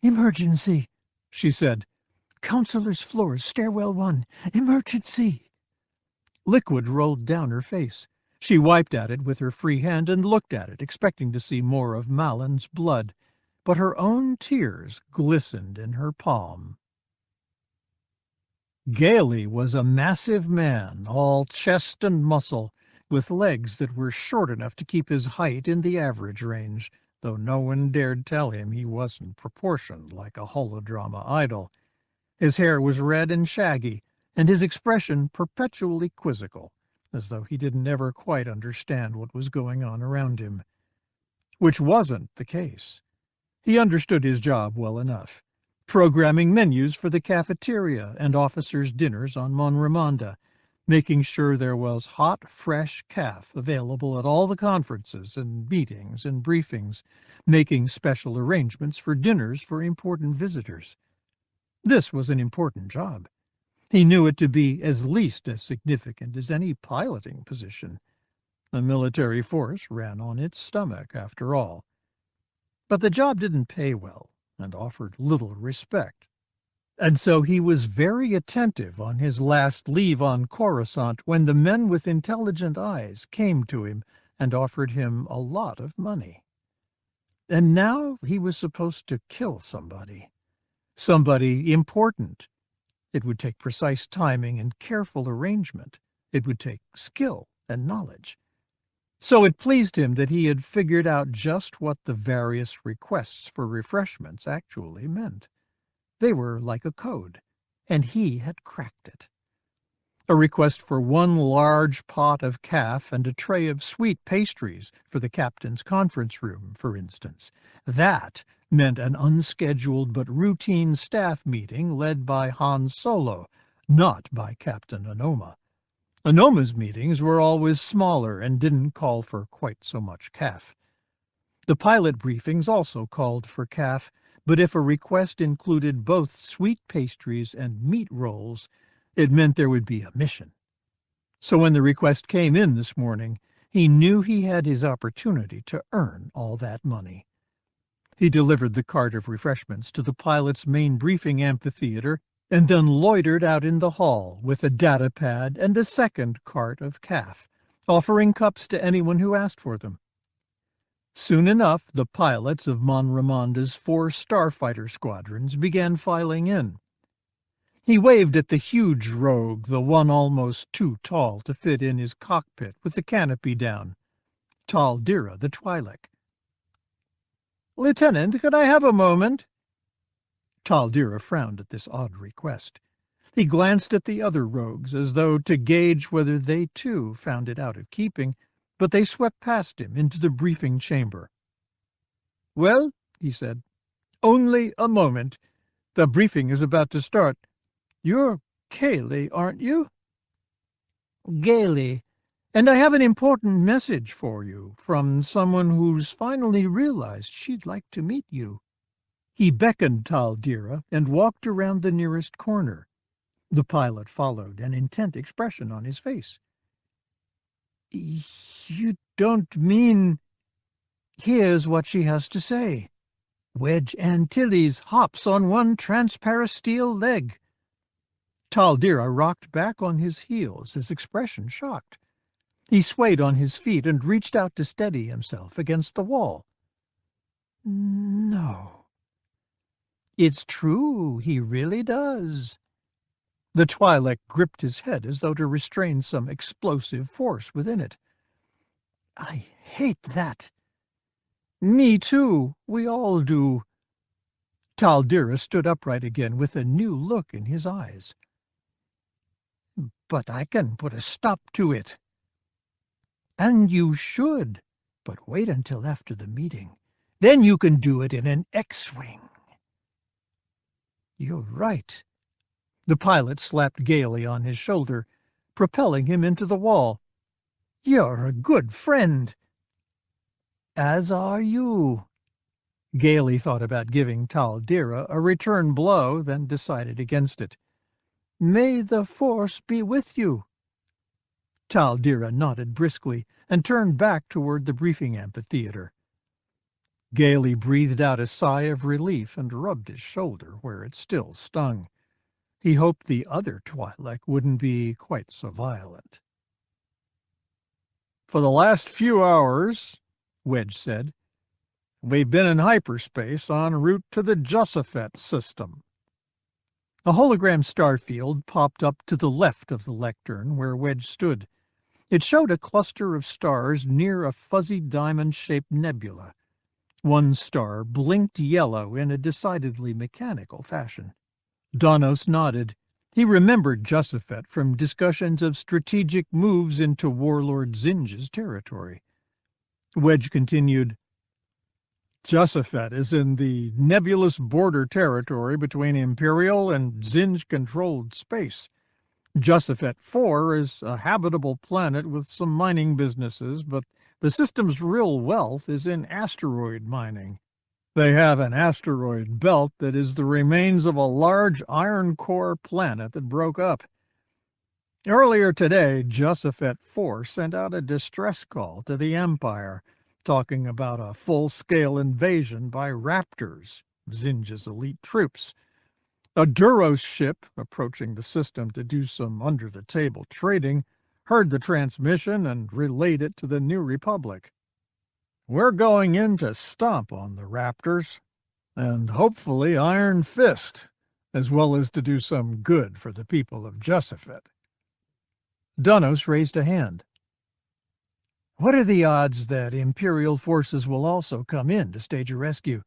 "Emergency," she said. "Counselor's floors, stairwell 1. Emergency." Liquid rolled down her face. She wiped at it with her free hand and looked at it, expecting to see more of Malin's blood, but her own tears glistened in her palm. Gailey was a massive man, all chest and muscle, with legs that were short enough to keep his height in the average range, though no one dared tell him he wasn't proportioned like a holodrama idol. His hair was red and shaggy, and his expression perpetually quizzical, as though he didn't ever quite understand what was going on around him. Which wasn't the case. He understood his job well enough, programming menus for the cafeteria and officers' dinners on Mon Ramonda, making sure there was hot, fresh calf available at all the conferences and meetings and briefings, making special arrangements for dinners for important visitors. This was an important job. He knew it to be at least as significant as any piloting position. A military force ran on its stomach, after all. But the job didn't pay well and offered little respect. And so he was very attentive on his last leave on Coruscant when the men with intelligent eyes came to him and offered him a lot of money. And now he was supposed to kill somebody. Somebody important. It would take precise timing and careful arrangement. It would take skill and knowledge. So it pleased him that he had figured out just what the various requests for refreshments actually meant. They were like a code, and he had cracked it. A request for one large pot of calf and a tray of sweet pastries for the captain's conference room, for instance. That meant an unscheduled but routine staff meeting led by Han Solo, not by Captain Onoma. Onoma's meetings were always smaller and didn't call for quite so much calf. The pilot briefings also called for calf, but if a request included both sweet pastries and meat rolls, it meant there would be a mission. So when the request came in this morning, he knew he had his opportunity to earn all that money. He delivered the cart of refreshments to the pilot's main briefing amphitheater and then loitered out in the hall with a data pad and a second cart of calf, offering cups to anyone who asked for them. Soon enough, the pilots of Mon Ramonda's 4 starfighter squadrons began filing in. He waved at the huge rogue, the one almost too tall to fit in his cockpit with the canopy down, Taldira the Twi'lek. "Lieutenant, could I have a moment?" Taldira frowned at this odd request. He glanced at the other rogues as though to gauge whether they too found it out of keeping, but they swept past him into the briefing chamber. "Well," he said, "only a moment. The briefing is about to start. You're Kaylee, aren't you?" "Gaily. And I have an important message for you from someone who's finally realized she'd like to meet you." He beckoned Taldira and walked around the nearest corner. The pilot followed, an intent expression on his face. "You don't mean—" "Here's what she has to say. Wedge Antilles hops on one transparasteel leg." Taldira rocked back on his heels, his expression shocked. He swayed on his feet and reached out to steady himself against the wall. "No." "It's true, he really does." The Twi'lek gripped his head as though to restrain some explosive force within it. "I hate that." "Me too. We all do." Taldira stood upright again with a new look in his eyes. "But I can put a stop to it." "And you should. But wait until after the meeting. Then you can do it in an X-Wing." "You're right." The pilot slapped gaily on his shoulder, propelling him into the wall. "You're a good friend." "As are you." Gaily thought about giving Taldira a return blow, then decided against it. "May the Force be with you." Taldira nodded briskly and turned back toward the briefing amphitheater. Gaily breathed out a sigh of relief and rubbed his shoulder where it still stung. He hoped the other Twi'lek wouldn't be quite so violent. "For the last few hours," Wedge said, "we've been in hyperspace en route to the Josephat system." A hologram starfield popped up to the left of the lectern where Wedge stood. It showed a cluster of stars near a fuzzy diamond-shaped nebula. One star blinked yellow in a decidedly mechanical fashion. Donos nodded. He remembered Josephat from discussions of strategic moves into Warlord Zinj's territory. Wedge continued, "Josephat is in the nebulous border territory between Imperial and Zinj-controlled space. Josephat 4 is a habitable planet with some mining businesses, but the system's real wealth is in asteroid mining. They have an asteroid belt that is the remains of a large iron core planet that broke up. Earlier today, Josephat 4 sent out a distress call to the Empire, talking about a full-scale invasion by Raptors, Zinj's elite troops. A Duros ship, approaching the system to do some under-the-table trading, heard the transmission and relayed it to the New Republic. We're going in to stomp on the Raptors, and hopefully Iron Fist, as well as to do some good for the people of Josephat. Donos raised a hand. What are the odds that Imperial forces will also come in to stage a rescue?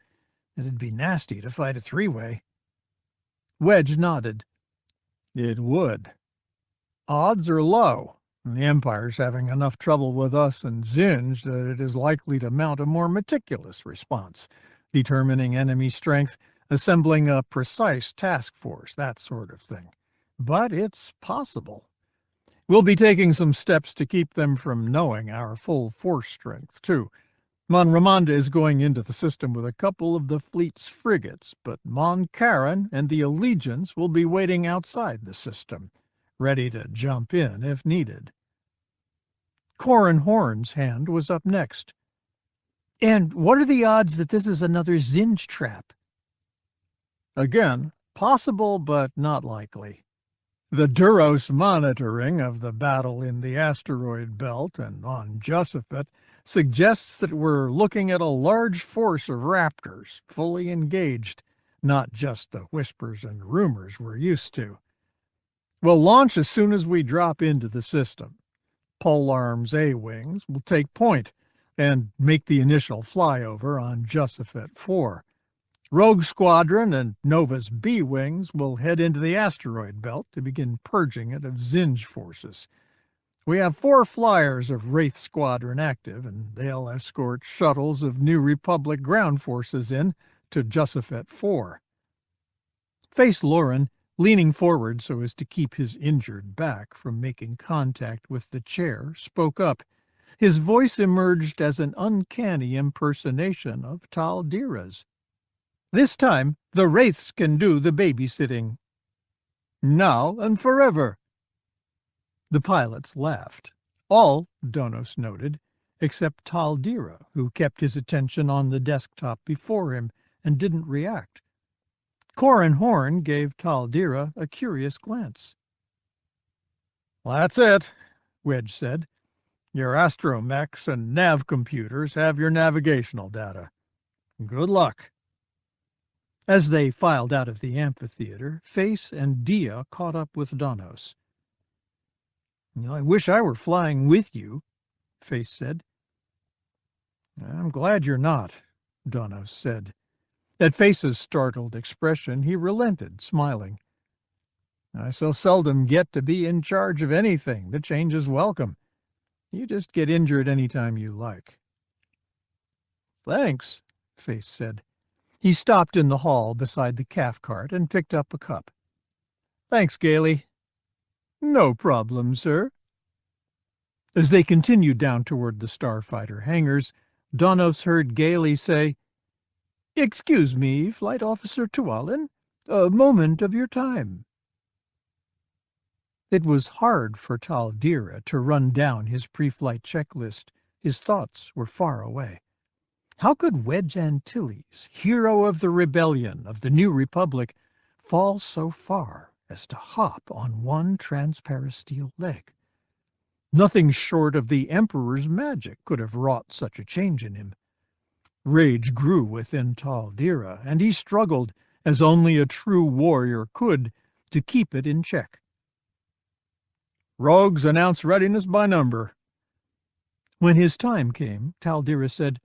It'd be nasty to fight a three-way. Wedge nodded. It would. Odds are low. The Empire's having enough trouble with us and Zinj that it is likely to mount a more meticulous response, determining enemy strength, assembling a precise task force, that sort of thing. But it's possible. We'll be taking some steps to keep them from knowing our full force strength, too. Mon Ramonda is going into the system with a couple of the fleet's frigates, but Mon Caran and the Allegiance will be waiting outside the system, ready to jump in if needed. Corran Horn's hand was up next. And what are the odds that this is another Zinj trap? Again, possible but not likely. The Duros monitoring of the battle in the asteroid belt and on Josephat suggests that we're looking at a large force of Raptors, fully engaged, not just the whispers and rumors we're used to. We'll launch as soon as we drop into the system. Polearm's A-Wings will take point and make the initial flyover on Josephat 4. Rogue Squadron and Nova's B-Wings will head into the asteroid belt to begin purging it of Zinj forces. We have 4 flyers of Wraith Squadron active, and they'll escort shuttles of New Republic ground forces in to Josephat 4. Face Lauren, leaning forward so as to keep his injured back from making contact with the chair, spoke up. His voice emerged as an uncanny impersonation of Tal Dira's. This time, the Wraiths can do the babysitting. Now and forever. The pilots laughed. All, Donos noted, except Tal Dira, who kept his attention on the desktop before him and didn't react. Corran Horn gave Tal Dira a curious glance. That's it, Wedge said. Your astromechs and nav computers have your navigational data. Good luck. As they filed out of the amphitheater, Face and Dia caught up with Donos. I wish I were flying with you, Face said. I'm glad you're not, Donos said. At Face's startled expression, he relented, smiling. I so seldom get to be in charge of anything. The change is welcome. You just get injured any time you like. Thanks, Face said. He stopped in the hall beside the calf cart and picked up a cup. Thanks, Gailey. No problem, sir. As they continued down toward the starfighter hangars, Donos heard Gailey say, Excuse me, Flight Officer Tualin, a moment of your time. It was hard for Tal Dira to run down his pre-flight checklist. His thoughts were far away. How could Wedge Antilles, hero of the rebellion of the New Republic, fall so far as to hop on one transparasteel leg? Nothing short of the Emperor's magic could have wrought such a change in him. Rage grew within Tal Dira, and he struggled, as only a true warrior could, to keep it in check. Rogues announce readiness by number. When his time came, Tal Dira said,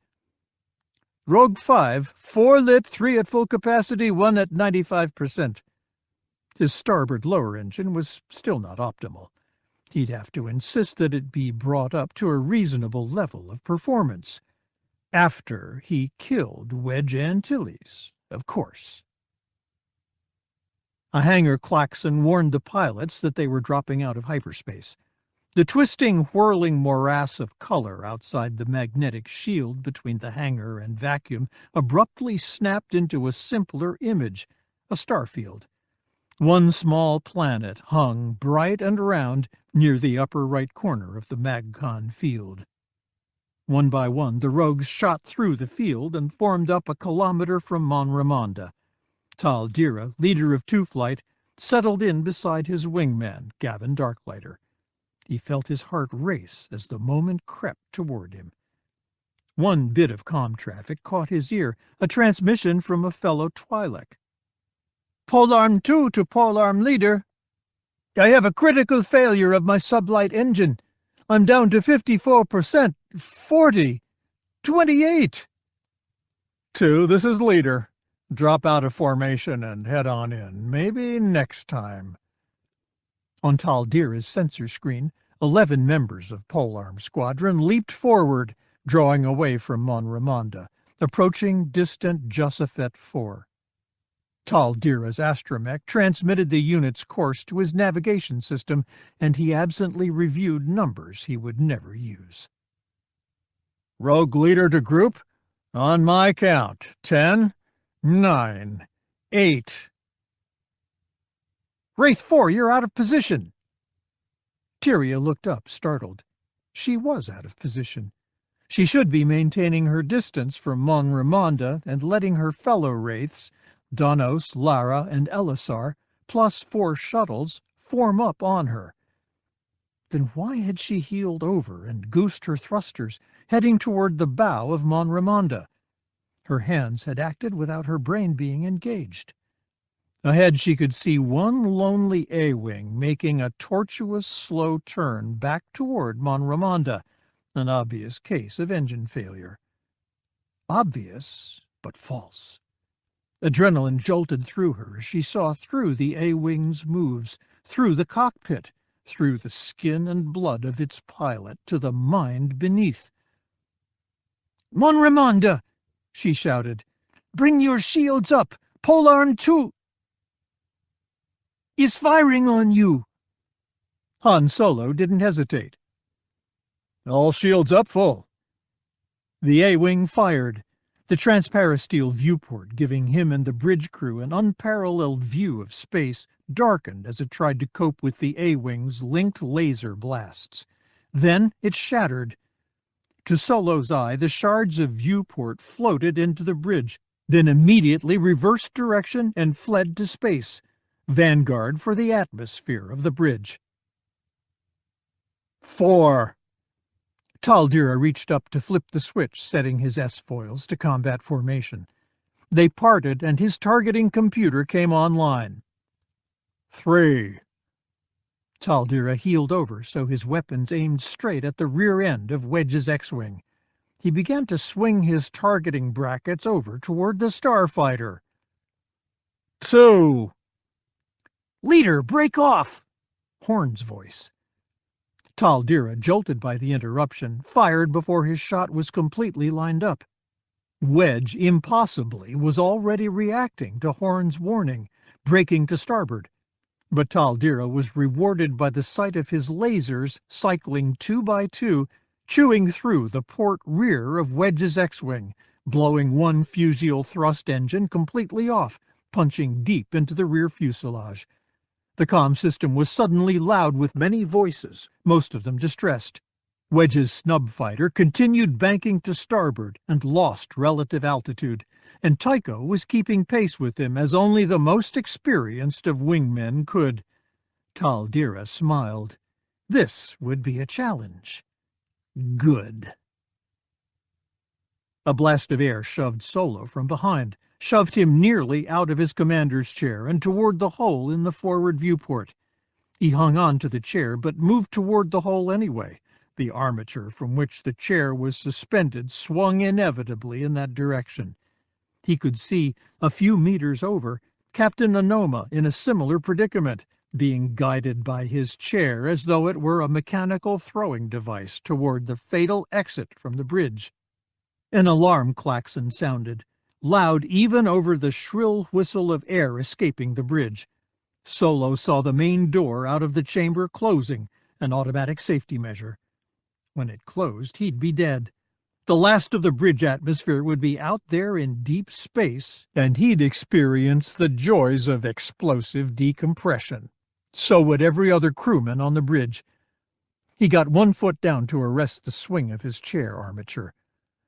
Rogue 5, 4 lit, 3 at full capacity, 1 at 95%. His starboard lower engine was still not optimal. He'd have to insist that it be brought up to a reasonable level of performance. After he killed Wedge Antilles, of course. A hangar klaxon warned the pilots that they were dropping out of hyperspace. The twisting, whirling morass of color outside the magnetic shield between the hangar and vacuum abruptly snapped into a simpler image, a starfield. One small planet hung bright and round near the upper right corner of the MagCon field. One by one, the rogues shot through the field and formed up a kilometer from Mon Ramonda. Tal Dira, leader of Two Flight, settled in beside his wingman, Gavin Darklighter. He felt his heart race as the moment crept toward him. One bit of comm traffic caught his ear, a transmission from a fellow Twi'lek. Polearm 2 to Polearm Leader. I have a critical failure of my sublight engine. I'm down to 54%, 40, 28. 2, this is Leader. Drop out of formation and head on in. Maybe next time. On Tal Dira's sensor screen, 11 members of Polearm Squadron leaped forward, drawing away from Mon Ramonda, approaching distant Josephat 4. Tal Dira's astromech transmitted the unit's course to his navigation system, and he absently reviewed numbers he would never use. Rogue Leader to group? On my count. 10, 9, 8. Wraith 4, you're out of position. Tyria looked up, startled. She was out of position. She should be maintaining her distance from Mon Ramonda and letting her fellow Wraiths, Donos, Lara, and Elisar, plus 4 shuttles, form up on her. Then why had she heeled over and goosed her thrusters, heading toward the bow of Mon Ramonda? Her hands had acted without her brain being engaged. Ahead she could see one lonely A-wing making a tortuous, slow turn back toward Mon Ramonda, an obvious case of engine failure. Obvious, but false. Adrenaline jolted through her as she saw through the A-wing's moves, through the cockpit, through the skin and blood of its pilot to the mind beneath. "Mon Ramonda!" she shouted. "Bring your shields up! Polearm 2 is firing on you!" Han Solo didn't hesitate. All shields up full. The A-wing fired, the transparasteel viewport giving him and the bridge crew an unparalleled view of space darkened as it tried to cope with the A-wing's linked laser blasts. Then it shattered. To Solo's eye, the shards of viewport floated into the bridge, then immediately reversed direction and fled to space, vanguard for the atmosphere of the bridge. 4. Tal Dira reached up to flip the switch, setting his S-foils to combat formation. They parted, and his targeting computer came online. 3. Tal Dira heeled over so his weapons aimed straight at the rear end of Wedge's X-wing. He began to swing his targeting brackets over toward the starfighter. 2. "Leader, break off!" Horn's voice. Tal Dira, jolted by the interruption, fired before his shot was completely lined up. Wedge, impossibly, was already reacting to Horn's warning, braking to starboard. But Tal Dira was rewarded by the sight of his lasers cycling 2 by 2, chewing through the port rear of Wedge's X-wing, blowing one fusible thrust engine completely off, punching deep into the rear fuselage. The comm system was suddenly loud with many voices, most of them distressed. Wedge's snub fighter continued banking to starboard and lost relative altitude, and Tycho was keeping pace with him as only the most experienced of wingmen could. Tal Dira smiled. This would be a challenge. Good. A blast of air shoved Solo from behind, shoved him nearly out of his commander's chair and toward the hole in the forward viewport. He hung on to the chair, but moved toward the hole anyway. The armature from which the chair was suspended swung inevitably in that direction. He could see, a few meters over, Captain Anoma in a similar predicament, being guided by his chair as though it were a mechanical throwing device toward the fatal exit from the bridge. An alarm klaxon sounded, loud even over the shrill whistle of air escaping the bridge. Solo saw the main door out of the chamber closing, an automatic safety measure. When it closed, he'd be dead. The last of the bridge atmosphere would be out there in deep space, and he'd experience the joys of explosive decompression. So would every other crewman on the bridge. He got one foot down to arrest the swing of his chair armature.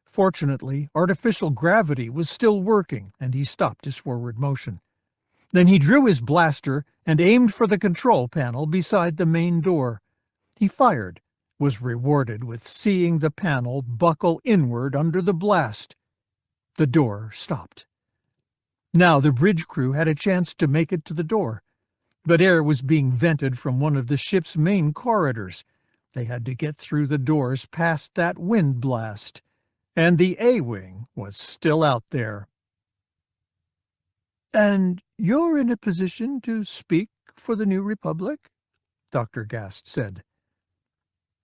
Fortunately, artificial gravity was still working, and he stopped his forward motion. Then he drew his blaster and aimed for the control panel beside the main door. He fired, was rewarded with seeing the panel buckle inward under the blast. The door stopped. Now the bridge crew had a chance to make it to the door, but air was being vented from one of the ship's main corridors. They had to get through the doors past that wind blast, and the A-Wing was still out there. "And you're in a position to speak for the New Republic?" Dr. Gast said.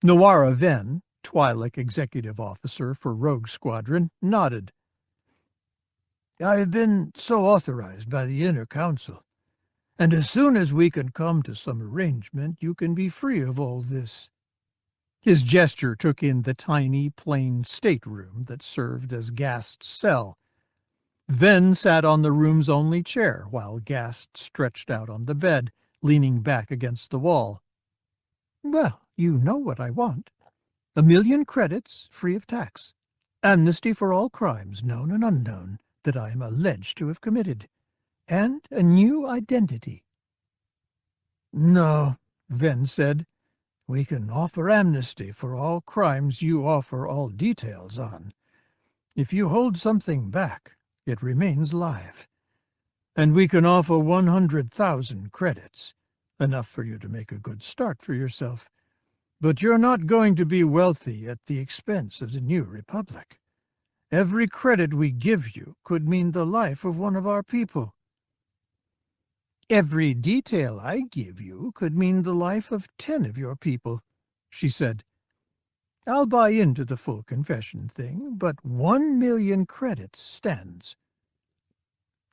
Noara Venn, Twi'lek executive officer for Rogue Squadron, nodded. "I've been so authorized by the Inner Council, and as soon as we can come to some arrangement, you can be free of all this." His gesture took in the tiny, plain stateroom that served as Gast's cell. Venn sat on the room's only chair, while Gast stretched out on the bed, leaning back against the wall. "Well, you know what I want. 1,000,000 credits, free of tax. Amnesty for all crimes, known and unknown, that I am alleged to have committed. And a new identity." "No," Venn said. "We can offer amnesty for all crimes you offer all details on. If you hold something back, it remains live. And we can offer 100,000 credits, enough for you to make a good start for yourself. But you're not going to be wealthy at the expense of the New Republic. Every credit we give you could mean the life of one of our people." "Every detail I give you could mean the life of 10 of your people," she said. "I'll buy into the full confession thing, but 1,000,000 credits stands."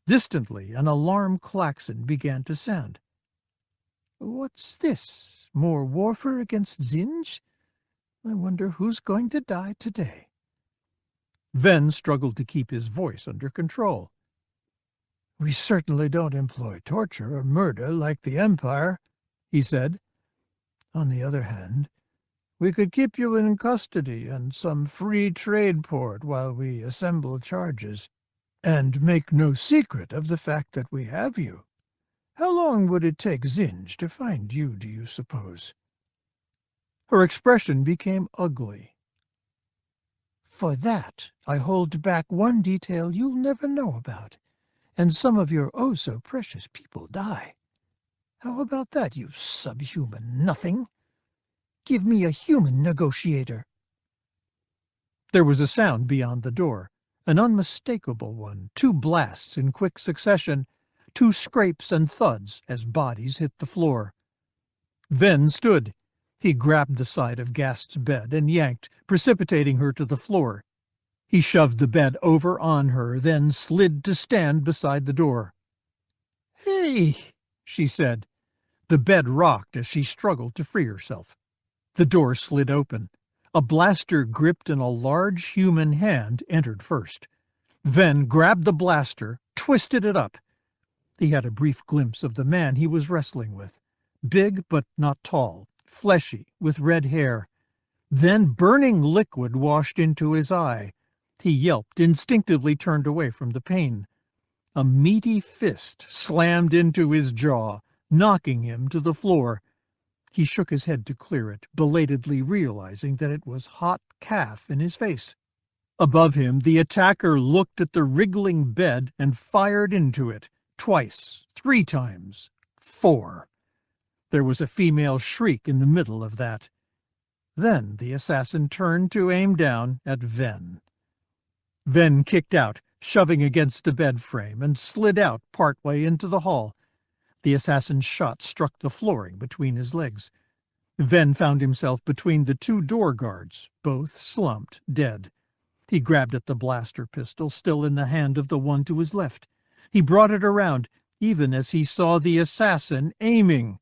Distantly, an alarm klaxon began to sound. "What's this? More warfare against Zinj? I wonder who's going to die today." Venn struggled to keep his voice under control. "We certainly don't employ torture or murder like the Empire," he said. "On the other hand, we could keep you in custody and some free trade port while we assemble charges, and make no secret of the fact that we have you. How long would it take Zinj to find you, do you suppose?" Her expression became ugly. "For that, I hold back one detail you'll never know about, and some of your oh-so-precious people die. How about that, you subhuman nothing? Give me a human negotiator." There was a sound beyond the door, an unmistakable one, 2 blasts in quick succession, 2 scrapes and thuds as bodies hit the floor. Venn stood. He grabbed the side of Gast's bed and yanked, precipitating her to the floor. He shoved the bed over on her, then slid to stand beside the door. "Hey," she said. The bed rocked as she struggled to free herself. The door slid open. A blaster gripped in a large human hand entered first. Venn grabbed the blaster, twisted it up. He had a brief glimpse of the man he was wrestling with. Big but not tall, fleshy, with red hair. Then burning liquid washed into his eye. He yelped, instinctively turned away from the pain. A meaty fist slammed into his jaw, knocking him to the floor. He shook his head to clear it, belatedly realizing that it was hot calf in his face. Above him, the attacker looked at the wriggling bed and fired into it, twice, 3 times, 4. There was a female shriek in the middle of that. Then the assassin turned to aim down at Venn. Venn kicked out, shoving against the bed frame, and slid out partway into the hall. The assassin's shot struck the flooring between his legs. Venn found himself between the 2 door guards, both slumped, dead. He grabbed at the blaster pistol still in the hand of the one to his left. He brought it around, even as he saw the assassin aiming.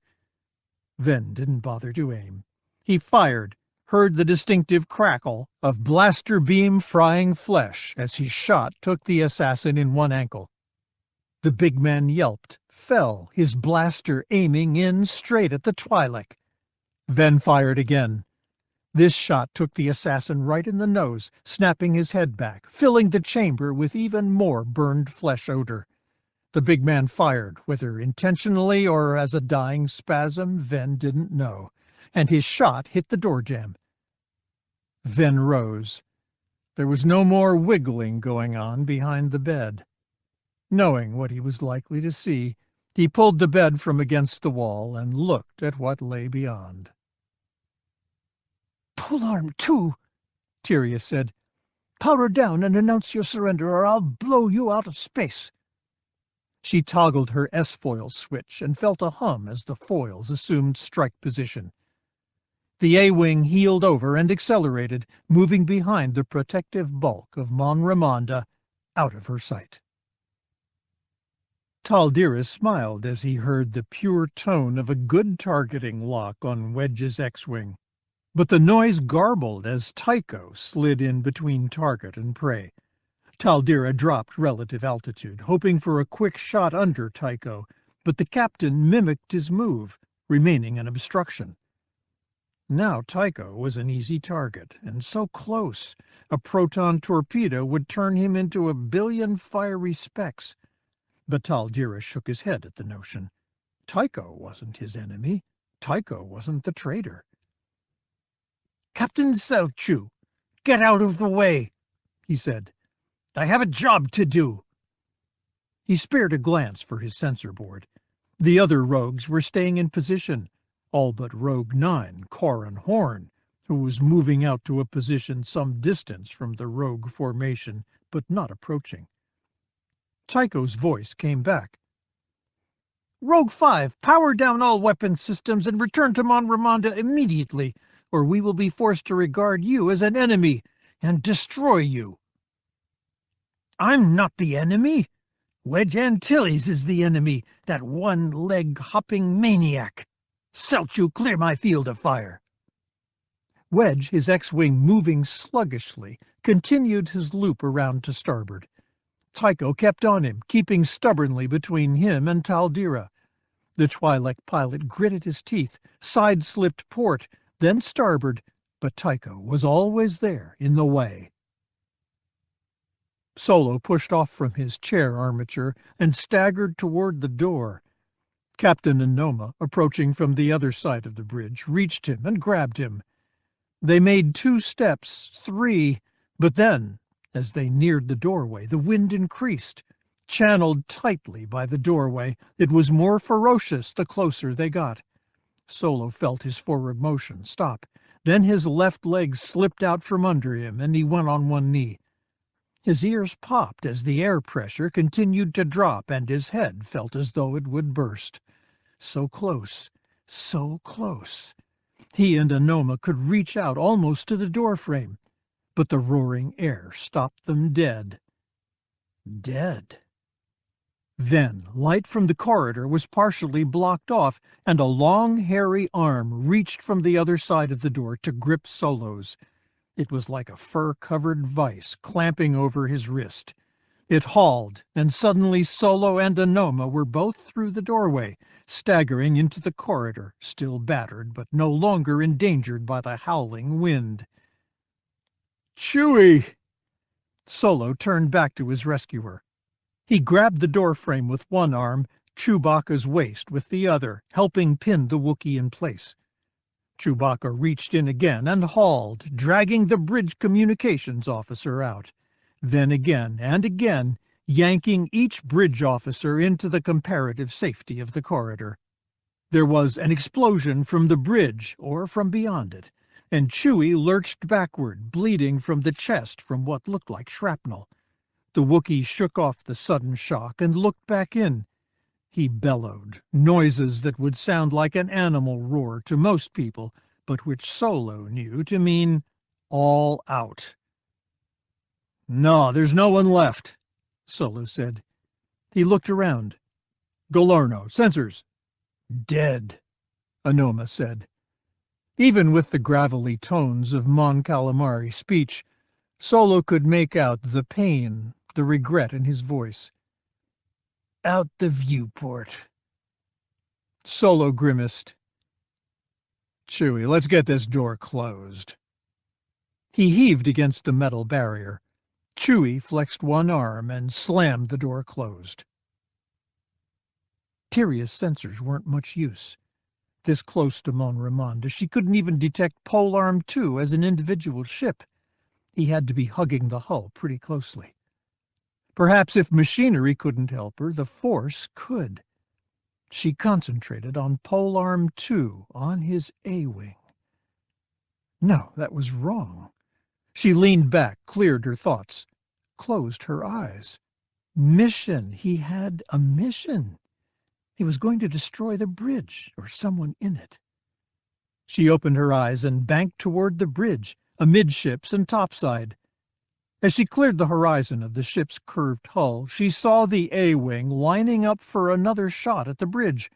Venn didn't bother to aim. He fired, heard the distinctive crackle of blaster beam frying flesh as his shot took the assassin in one ankle. The big man yelped, fell, his blaster aiming in straight at the Twi'lek. Venn fired again. This shot took the assassin right in the nose, snapping his head back, filling the chamber with even more burned flesh odor. The big man fired, whether intentionally or as a dying spasm, Ven didn't know, and his shot hit the door jamb. Ven rose. There was no more wiggling going on behind the bed. Knowing what he was likely to see, he pulled the bed from against the wall and looked at what lay beyond. "Pull arm 2, Tyria said. "Power down and announce your surrender, or I'll blow you out of space." She toggled her S-foil switch and felt a hum as the foils assumed strike position. The A-wing heeled over and accelerated, moving behind the protective bulk of Mon Ramonda, out of her sight. Tal'Dira smiled as he heard the pure tone of a good targeting lock on Wedge's X-wing, but the noise garbled as Tycho slid in between target and prey. Tal'Dira dropped relative altitude, hoping for a quick shot under Tycho, but the captain mimicked his move, remaining an obstruction. Now Tycho was an easy target, and so close, a proton torpedo would turn him into a billion fiery specks. But Tal'Dira shook his head at the notion. Tycho wasn't his enemy. Tycho wasn't the traitor. "Captain Selchu, get out of the way," he said. "I have a job to do." He spared a glance for his sensor board. The other rogues were staying in position, all but Rogue 9, Corran Horn, who was moving out to a position some distance from the rogue formation, but not approaching. Tycho's voice came back. "Rogue 5, power down all weapon systems and return to Mon Ramonda immediately, or we will be forced to regard you as an enemy and destroy you." "I'm not the enemy. Wedge Antilles is the enemy, that one-leg hopping maniac. Selchu, clear my field of fire." Wedge, his X-wing moving sluggishly, continued his loop around to starboard. Tycho kept on him, keeping stubbornly between him and Tal'Dira. The Twi'lek pilot gritted his teeth, side-slipped port, then starboard, but Tycho was always there in the way. Solo pushed off from his chair armature and staggered toward the door. Captain Enoma, approaching from the other side of the bridge, reached him and grabbed him. They made 2 steps, 3, but then, as they neared the doorway, the wind increased. Channeled tightly by the doorway, it was more ferocious the closer they got. Solo felt his forward motion stop. Then his left leg slipped out from under him, and he went on one knee. His ears popped as the air pressure continued to drop, and his head felt as though it would burst. So close, so close. He and Enoma could reach out almost to the doorframe, but the roaring air stopped them dead. Dead. Then light from the corridor was partially blocked off, and a long, hairy arm reached from the other side of the door to grip Solo's. It was like a fur-covered vice clamping over his wrist. It hauled, and suddenly Solo and Enoma were both through the doorway, staggering into the corridor, still battered but no longer endangered by the howling wind. "Chewie!" Solo turned back to his rescuer. He grabbed the doorframe with one arm, Chewbacca's waist with the other, helping pin the Wookiee in place. Chewbacca reached in again and hauled, dragging the bridge communications officer out. Then again and again, yanking each bridge officer into the comparative safety of the corridor. There was an explosion from the bridge, or from beyond it, and Chewie lurched backward, bleeding from the chest from what looked like shrapnel. The Wookiee shook off the sudden shock and looked back in. He bellowed, noises that would sound like an animal roar to most people, but which Solo knew to mean all out. "No, there's no one left," Solo said. He looked around. "Galarno, sensors." "Dead," Enoma said. Even with the gravelly tones of Mon Calamari's speech, Solo could make out the pain, the regret in his voice. "Out the viewport." Solo grimaced. "Chewie, let's get this door closed." He heaved against the metal barrier. Chewie flexed one arm and slammed the door closed. Tyria's sensors weren't much use. This close to Mon Ramonda, she couldn't even detect Polearm 2 as an individual ship. He had to be hugging the hull pretty closely. Perhaps if machinery couldn't help her, the Force could. She concentrated on Polearm 2, on his A-wing. No, that was wrong. She leaned back, cleared her thoughts, closed her eyes. Mission. He had a mission. He was going to destroy the bridge, or someone in it. She opened her eyes and banked toward the bridge, amidships and topside. As she cleared the horizon of the ship's curved hull, she saw the A-wing lining up for another shot at the bridge.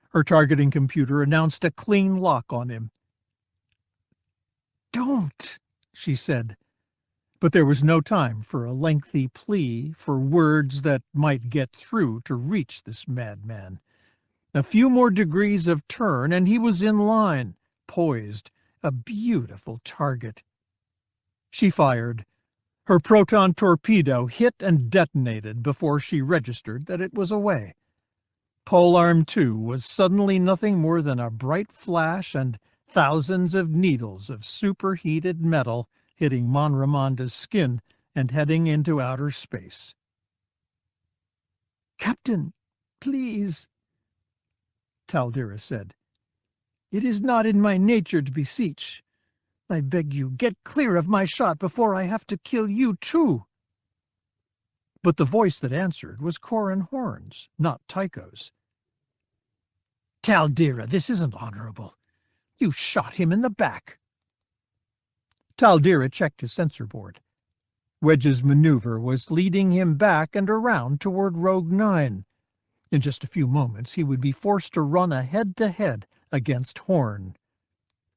Her targeting computer announced a clean lock on him. "Don't," she said. But there was no time for a lengthy plea, for words that might get through to reach this madman. A few more degrees of turn, and he was in line, poised, a beautiful target. She fired. Her proton torpedo hit and detonated before she registered that it was away. Polearm 2 was suddenly nothing more than a bright flash and thousands of needles of superheated metal hitting Mon Ramonda's skin and heading into outer space. "Captain, please," Taldira said. "It is not in my nature to beseech. I beg you, get clear of my shot before I have to kill you too." But the voice that answered was Corran Horn's, not Tycho's. "Taldira, this isn't honorable. You shot him in the back." Taldira checked his sensor board. Wedge's maneuver was leading him back and around toward Rogue 9. In just a few moments he would be forced to run a head-to-head against Horn.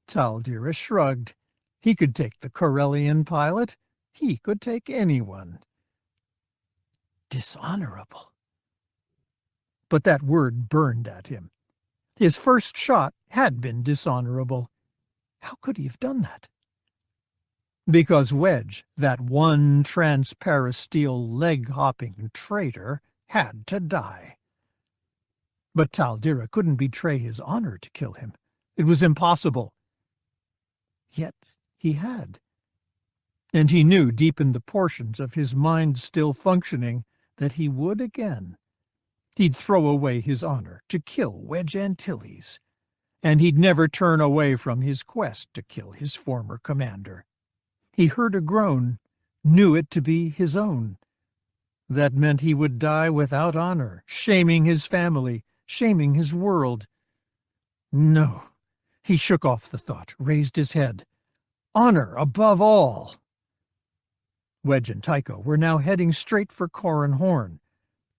Taldira shrugged. He could take the Corellian pilot. He could take anyone. Dishonorable. But that word burned at him. His first shot had been dishonorable. How could he have done that? Because Wedge, that one transparasteel leg-hopping traitor, had to die. But Taldira couldn't betray his honor to kill him. It was impossible. Yet he had. And he knew deep in the portions of his mind still functioning that he would again. He'd throw away his honor to kill Wedge Antilles, and he'd never turn away from his quest to kill his former commander. He heard a groan, knew it to be his own. That meant he would die without honor, shaming his family, shaming his world. No. He shook off the thought, raised his head. Honor above all. Wedge and Tycho were now heading straight for Corran Horn.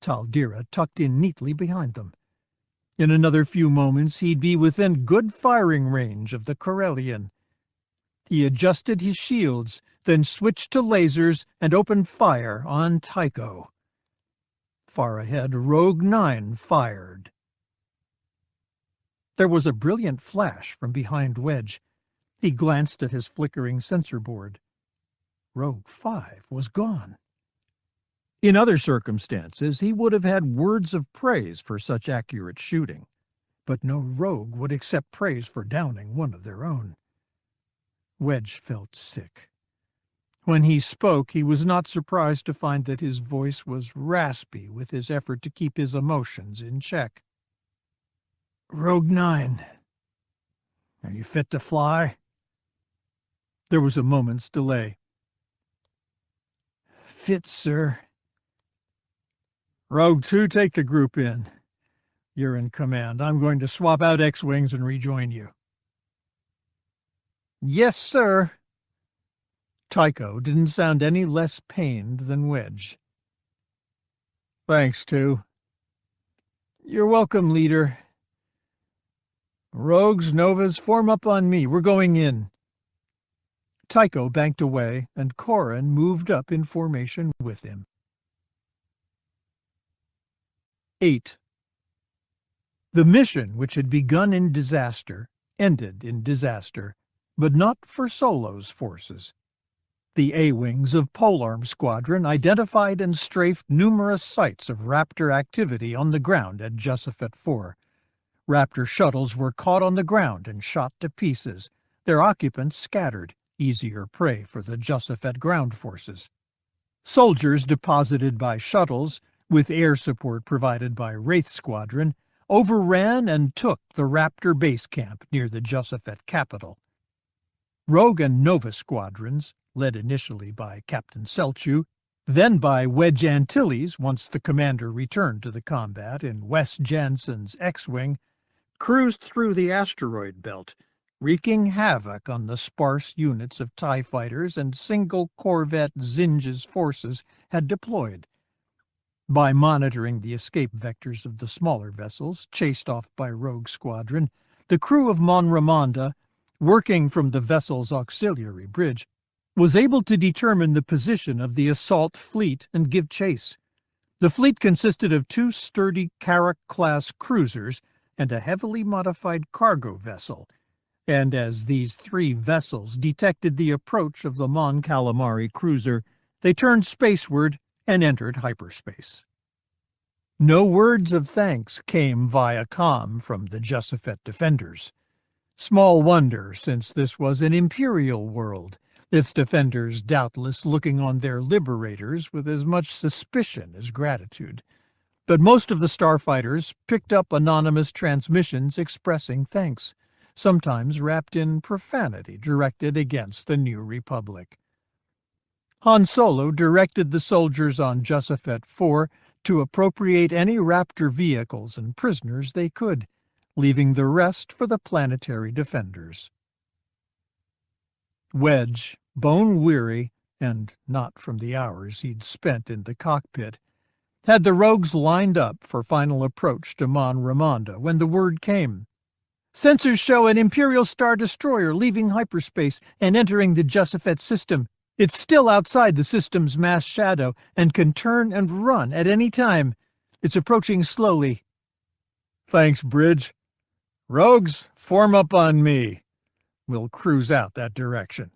Taldira tucked in neatly behind them. In another few moments he'd be within good firing range of the Corellian. He adjusted his shields, then switched to lasers and opened fire on Tycho. Far ahead, Rogue 9 fired. There was a brilliant flash from behind Wedge. He glanced at his flickering sensor board. Rogue 5 was gone. In other circumstances, he would have had words of praise for such accurate shooting, but no rogue would accept praise for downing one of their own. Wedge felt sick. When he spoke, he was not surprised to find that his voice was raspy with his effort to keep his emotions in check. "Rogue 9, are you fit to fly?" There was a moment's delay. "Fit, sir." "Rogue 2, take the group in. You're in command. I'm going to swap out X-Wings and rejoin you." "Yes, sir." Tycho didn't sound any less pained than Wedge. "Thanks, 2. "You're welcome, leader." "Rogues, Novas, form up on me. We're going in." Tycho banked away, and Corran moved up in formation with him. 8. The mission, which had begun in disaster, ended in disaster, but not for Solo's forces. The A-wings of Polearm Squadron identified and strafed numerous sites of Raptor activity on the ground at Josephat 4. Raptor shuttles were caught on the ground and shot to pieces, their occupants scattered, easier prey for the Josephat ground forces. Soldiers deposited by shuttles, with air support provided by Wraith Squadron, overran and took the Raptor base camp near the Josephat capital. Rogue and Nova Squadrons, led initially by Captain Selchu, then by Wedge Antilles once the commander returned to the combat in Wes Jansen's X-Wing, cruised through the asteroid belt, wreaking havoc on the sparse units of TIE fighters and single corvette Zinj's forces had deployed. By monitoring the escape vectors of the smaller vessels chased off by Rogue Squadron, the crew of Mon Ramonda, working from the vessel's auxiliary bridge, was able to determine the position of the assault fleet and give chase. The fleet consisted of 2 sturdy Carrack-class cruisers and a heavily modified cargo vessel, and as these 3 vessels detected the approach of the Mon Calamari cruiser, they turned spaceward and entered hyperspace. No words of thanks came via comm from the Josephat defenders. Small wonder, since this was an Imperial world, its defenders doubtless looking on their liberators with as much suspicion as gratitude. But most of the starfighters picked up anonymous transmissions expressing thanks, sometimes wrapped in profanity directed against the New Republic. Han Solo directed the soldiers on Josephat 4 to appropriate any Raptor vehicles and prisoners they could, leaving the rest for the planetary defenders. Wedge, bone-weary, and not from the hours he'd spent in the cockpit, had the rogues lined up for final approach to Mon Ramonda when the word came. Sensors show an Imperial Star Destroyer leaving hyperspace and entering the Josephat system. It's still outside the system's mass shadow and can turn and run at any time. It's approaching slowly. Thanks, Bridge. Rogues, form up on me. We'll cruise out that direction.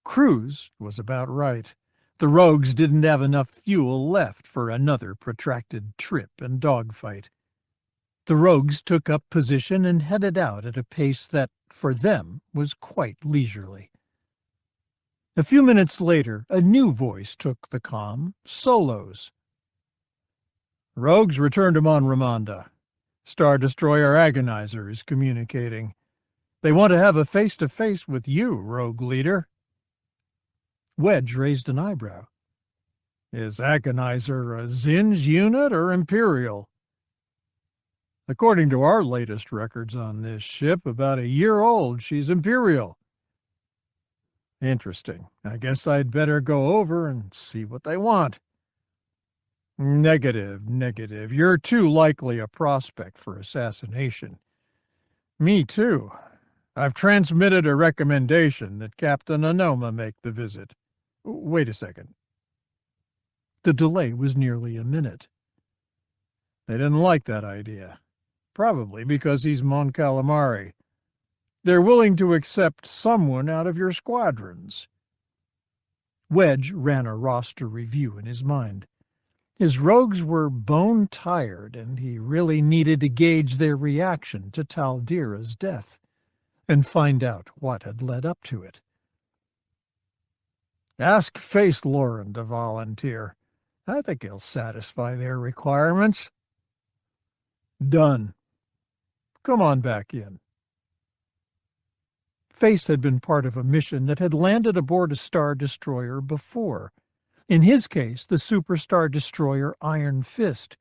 Cruise was about right. The rogues didn't have enough fuel left for another protracted trip and dogfight. The rogues took up position and headed out at a pace that, for them, was quite leisurely. A few minutes later, a new voice took the comm, Solo's. Rogues, return to Mon Ramonda. Star Destroyer Agonizer is communicating. They want to have a face-to-face with you, Rogue Leader. Wedge raised an eyebrow. Is Agonizer a Zinj unit or Imperial? According to our latest records on this ship, about a year old, she's Imperial. Interesting. I guess I'd better go over and see what they want. Negative. You're too likely a prospect for assassination. Me too. I've transmitted a recommendation that Captain Anoma make the visit. Wait a second. The delay was nearly a minute. They didn't like that idea. Probably because he's Mon Calamari. They're willing to accept someone out of your squadrons. Wedge ran a roster review in his mind. His rogues were bone-tired, and he really needed to gauge their reaction to Taldira's death, and find out what had led up to it. Ask Face Lauren to volunteer. I think he'll satisfy their requirements. Done. Come on back in. Face had been part of a mission that had landed aboard a Star Destroyer before. In his case, the Superstar Destroyer Iron Fist.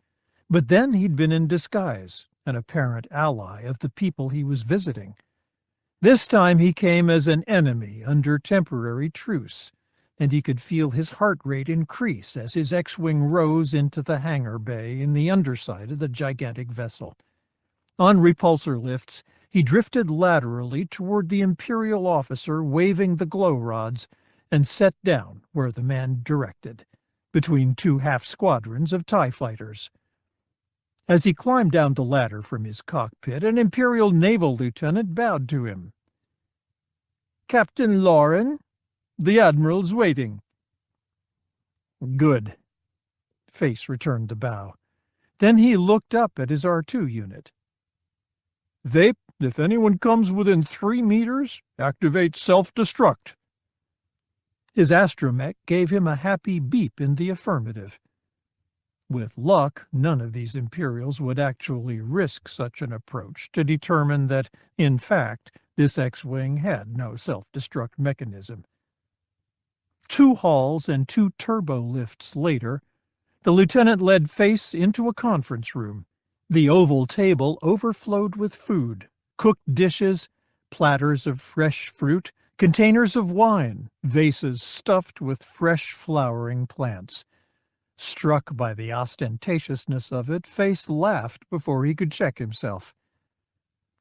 But then he'd been in disguise, an apparent ally of the people he was visiting. This time he came as an enemy under temporary truce, and he could feel his heart rate increase as his X-Wing rose into the hangar bay in the underside of the gigantic vessel. On repulsor lifts, he drifted laterally toward the Imperial officer waving the glow rods and set down where the man directed, between 2 half-squadrons of TIE fighters. As he climbed down the ladder from his cockpit, an Imperial naval lieutenant bowed to him. Captain Lauren, The Admiral's waiting." "Good." Face returned the bow. Then he looked up at his R2 unit. "Vape, if anyone comes within 3 meters, activate self-destruct." His astromech gave him a happy beep in the affirmative. With luck, none of these Imperials would actually risk such an approach to determine that, in fact, this X-Wing had no self-destruct mechanism. 2 halls and 2 turbo lifts later, the lieutenant led Face into a conference room. The oval table overflowed with food, cooked dishes, platters of fresh fruit, containers of wine, vases stuffed with fresh flowering plants. Struck by the ostentatiousness of it, Face laughed before he could check himself.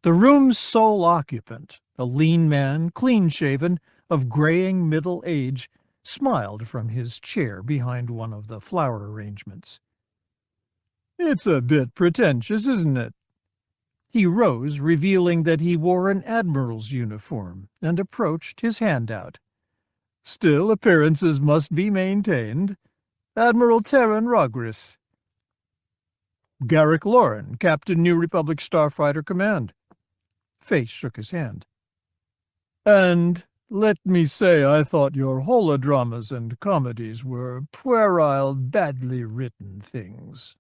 The room's sole occupant, a lean man, clean-shaven, of graying middle age, smiled from his chair behind one of the flower arrangements. "It's a bit pretentious, isn't it?" He rose, revealing that he wore an admiral's uniform, and approached, his hand out. "Still, appearances must be maintained. Admiral Terran Rogris." "Garrick Lauren, Captain, New Republic Starfighter Command." Face shook his hand. "And let me say I thought your holodramas and comedies were puerile, badly written things,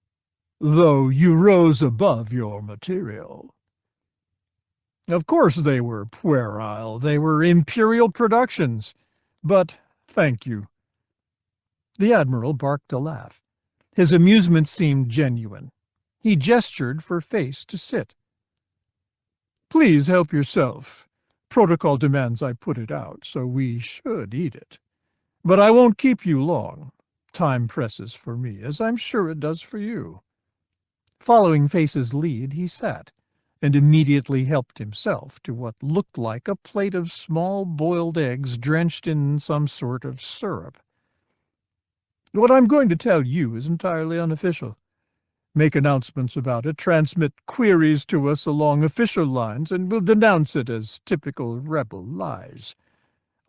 though you rose above your material." "Of course they were puerile. They were Imperial productions. But thank you." The Admiral barked a laugh. His amusement seemed genuine. He gestured for Face to sit. "Please help yourself. Protocol demands I put it out, so we should eat it. But I won't keep you long. Time presses for me, as I'm sure it does for you." Following Face's lead, he sat, and immediately helped himself to what looked like a plate of small boiled eggs drenched in some sort of syrup. "What I'm going to tell you is entirely unofficial. Make announcements about it, transmit queries to us along official lines, and we'll denounce it as typical rebel lies.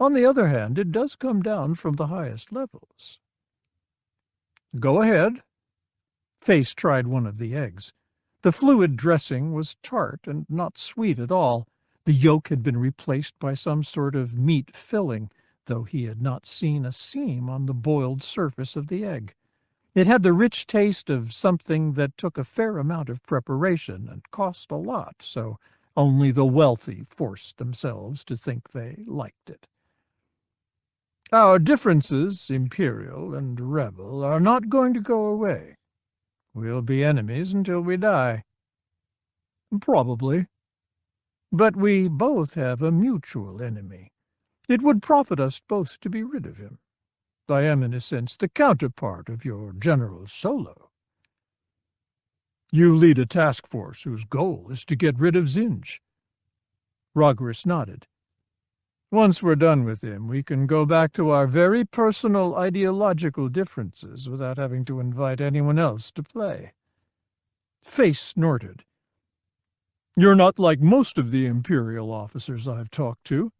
On the other hand, it does come down from the highest levels." "Go ahead." Face tried one of the eggs. The fluid dressing was tart and not sweet at all. The yolk had been replaced by some sort of meat filling, though he had not seen a seam on the boiled surface of the egg. It had the rich taste of something that took a fair amount of preparation and cost a lot, so only the wealthy forced themselves to think they liked it. "Our differences, Imperial and Rebel, are not going to go away. We'll be enemies until we die." "Probably. But we both have a mutual enemy. It would profit us both to be rid of him. I am, in a sense, the counterpart of your General Solo." "You lead a task force whose goal is to get rid of Zinj." Rogris nodded. "Once we're done with him, we can go back to our very personal ideological differences without having to invite anyone else to play." Face snorted. "You're not like most of the Imperial officers I've talked to."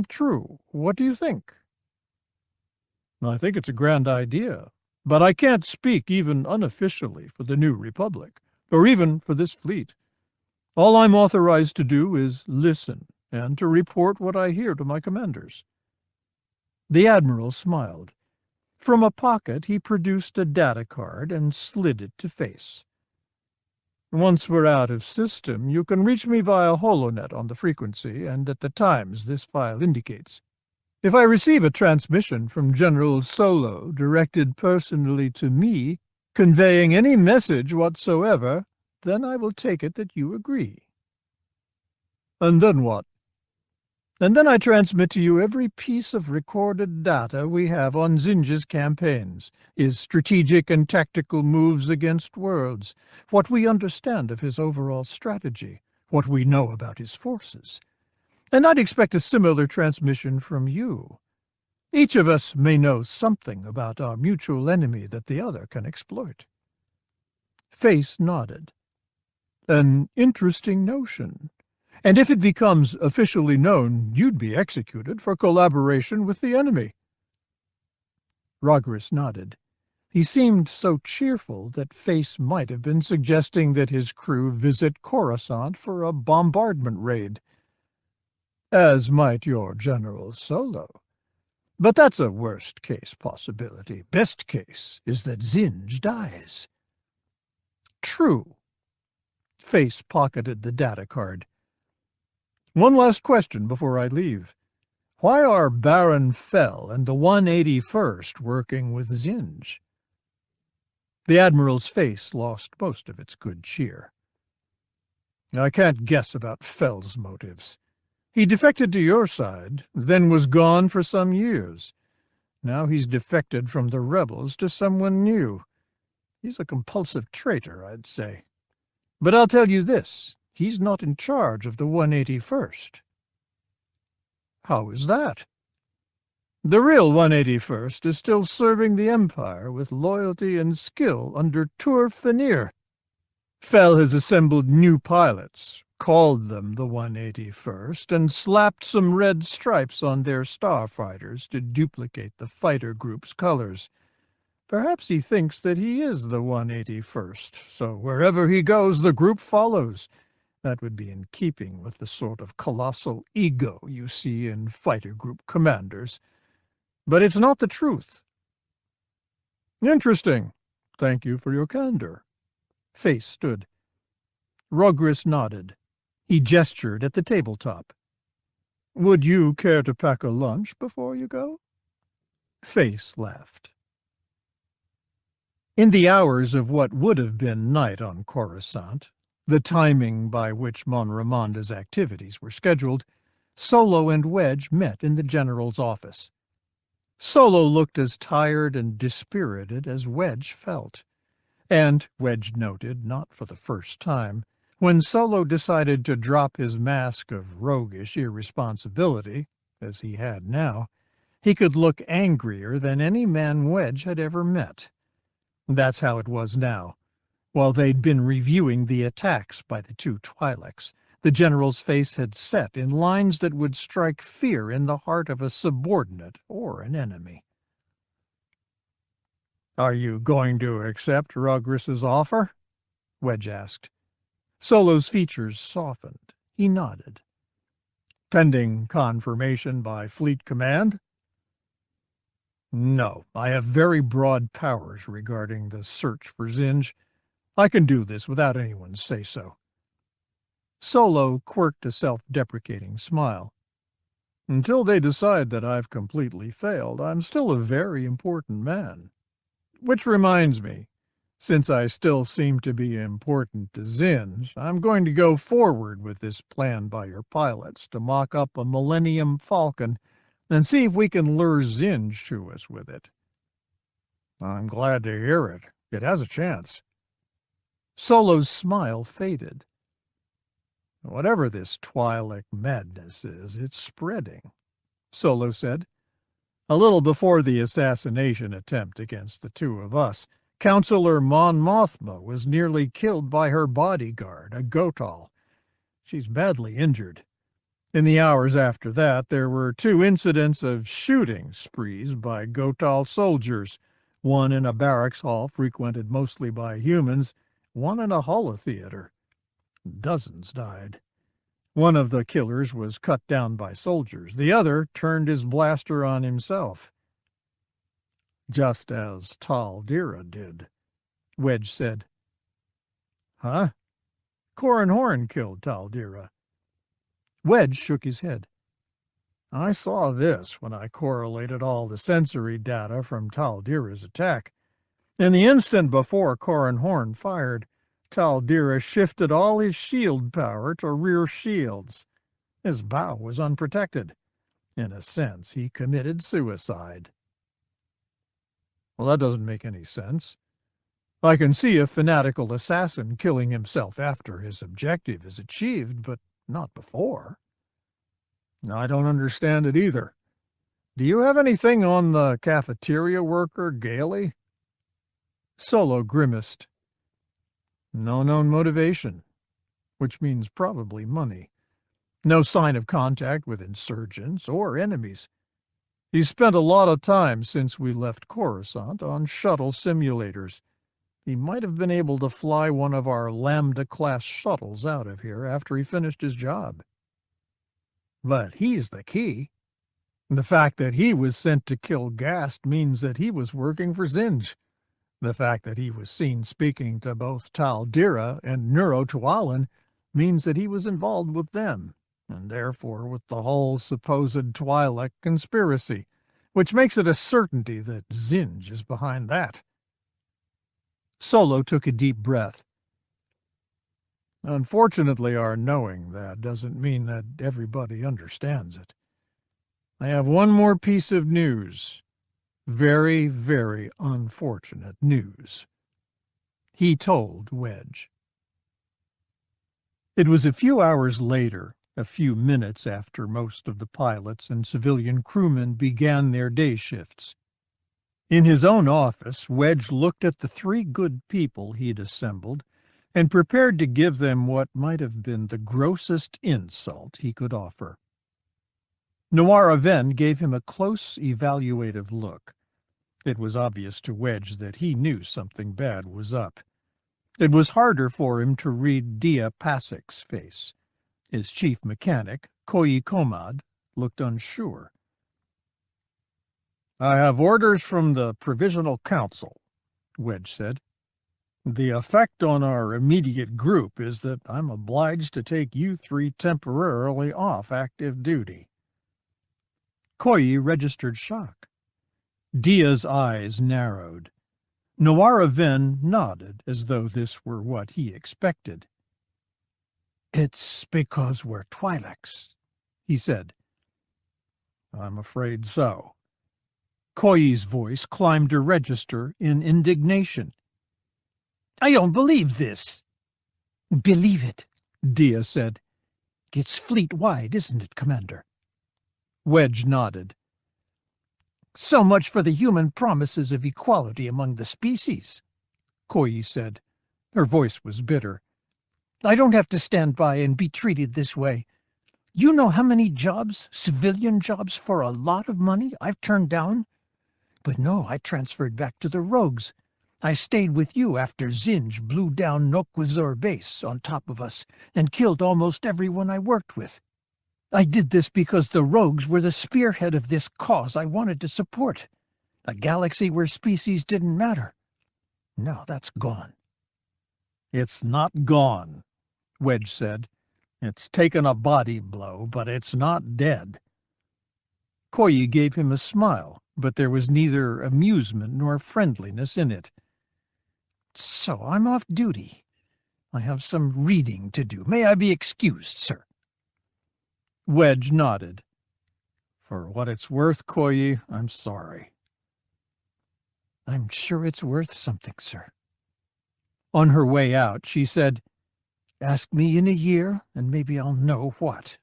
"True. What do you think?" "I think it's a grand idea, but I can't speak even unofficially for the New Republic, or even for this fleet. All I'm authorized to do is listen and to report what I hear to my commanders." The Admiral smiled. From a pocket he produced a data card and slid it to Face. "Once we're out of system, you can reach me via HoloNet on the frequency and at the times this file indicates. If I receive a transmission from General Solo directed personally to me, conveying any message whatsoever, then I will take it that you agree." "And then what?" "And then I transmit to you every piece of recorded data we have on Zinj's campaigns, his strategic and tactical moves against worlds, what we understand of his overall strategy, what we know about his forces. And I'd expect a similar transmission from you. Each of us may know something about our mutual enemy that the other can exploit." Face nodded. "An interesting notion. And if it becomes officially known, you'd be executed for collaboration with the enemy." Rogris nodded. He seemed so cheerful that Face might have been suggesting that his crew visit Coruscant for a bombardment raid. "As might your General Solo. But that's a worst-case possibility. Best case is that Zinj dies." "True." Face pocketed the data card. "One last question before I leave. Why are Baron Fell and the 181st working with Zinj?" The Admiral's face lost most of its good cheer. "I can't guess about Fell's motives. He defected to your side, then was gone for some years. Now he's defected from the rebels to someone new. He's a compulsive traitor, I'd say. But I'll tell you this, he's not in charge of the 181st. "How is that?" "The real 181st is still serving the Empire with loyalty and skill under Tour Fenir. Fell has assembled new pilots, called them the 181st, and slapped some red stripes on their starfighters to duplicate the fighter group's colors. Perhaps he thinks that he is the 181st, so wherever he goes the group follows. That would be in keeping with the sort of colossal ego you see in fighter group commanders. But it's not the truth." "Interesting. Thank you for your candor." Face stood. Rogris nodded. He gestured at the tabletop. "Would you care to pack a lunch before you go?" Face laughed. In the hours of what would have been night on Coruscant, the timing by which Mon Ramonda's activities were scheduled, Solo and Wedge met in the General's office. Solo looked as tired and dispirited as Wedge felt. And, Wedge noted, not for the first time, when Solo decided to drop his mask of roguish irresponsibility, as he had now, he could look angrier than any man Wedge had ever met. That's how it was now. While they'd been reviewing the attacks by the two Twi'leks, the General's face had set in lines that would strike fear in the heart of a subordinate or an enemy. "Are you going to accept Rogris's offer?" Wedge asked. Solo's features softened. He nodded. "Pending confirmation by Fleet Command?" "No, I have very broad powers regarding the search for Zinj. I can do this without anyone's say-so." Solo quirked a self-deprecating smile. "Until they decide that I've completely failed, I'm still a very important man. Which reminds me, since I still seem to be important to Zinj, I'm going to go forward with this plan by your pilots to mock up a Millennium Falcon and see if we can lure Zinj to us with it." "I'm glad to hear it. It has a chance." Solo's smile faded. "Whatever this Twi'lek madness is, it's spreading," Solo said. "A little before the assassination attempt against the two of us, Counselor Mon Mothma was nearly killed by her bodyguard, a Gotal. She's badly injured. In the hours after that, there were 2 incidents of shooting sprees by Gotal soldiers, one in a barracks hall frequented mostly by humans, one in a holotheater. Dozens died. One of the killers was cut down by soldiers. The other turned his blaster on himself." "Just as Tal Dira did," Wedge said. "Huh? Corran Horn killed Tal Dira." Wedge shook his head. "I saw this when I correlated all the sensory data from Tal Dira's attack. In the instant before Corran Horn fired, Tal Dira shifted all his shield power to rear shields. His bow was unprotected. In a sense, he committed suicide." "Well, that doesn't make any sense. I can see a fanatical assassin killing himself after his objective is achieved, but not before." "I don't understand it either. Do you have anything on the cafeteria worker, Gailey?" Solo grimaced. "No known motivation, which means probably money. No sign of contact with insurgents or enemies. He spent a lot of time since we left Coruscant on shuttle simulators. He might have been able to fly one of our Lambda-class shuttles out of here after he finished his job. But he's the key. The fact that he was sent to kill Gast means that he was working for Zinj. The fact that he was seen speaking to both Tal Dira and Nuro Tualan means that he was involved with them, and therefore with the whole supposed Twi'lek conspiracy, which makes it a certainty that Zinj is behind that. Solo took a deep breath. Unfortunately, our knowing that doesn't mean that everybody understands it. I have one more piece of news. Very, very unfortunate news. He told Wedge. It was a few hours later, a few minutes after most of the pilots and civilian crewmen began their day shifts. In his own office, Wedge looked at the 3 good people he'd assembled and prepared to give them what might have been the grossest insult he could offer. Noir Aven gave him a close, evaluative look. It was obvious to Wedge that he knew something bad was up. It was harder for him to read Dia Pasik's face. His chief mechanic, Koyi Komad, looked unsure. "I have orders from the Provisional Council," Wedge said. "The effect on our immediate group is that I'm obliged to take you 3 temporarily off active duty." Koyi registered shock. Dia's eyes narrowed. Noir Aven nodded as though this were what he expected. "It's because we're Twi'leks," he said. "I'm afraid so." Koyi's voice climbed a register in indignation. "I don't believe this." "Believe it," Dia said. "It's fleet-wide, isn't it, Commander?" Wedge nodded. "So much for the human promises of equality among the species," Koyi said. Her voice was bitter. "I don't have to stand by and be treated this way. You know how many jobs, civilian jobs for a lot of money, I've turned down? But no, I transferred back to the rogues. I stayed with you after Zinj blew down Nokwazor base on top of us and killed almost everyone I worked with. I did this because the rogues were the spearhead of this cause I wanted to support, a galaxy where species didn't matter. Now that's gone." "It's not gone," Wedge said. "It's taken a body blow, but it's not dead." Koyi gave him a smile, but there was neither amusement nor friendliness in it. "So I'm off duty. I have some reading to do. May I be excused, sir?" Wedge nodded. "For what it's worth, Koyi, I'm sorry." "I'm sure it's worth something, sir." On her way out, she said, "Ask me in a year, and maybe I'll know what."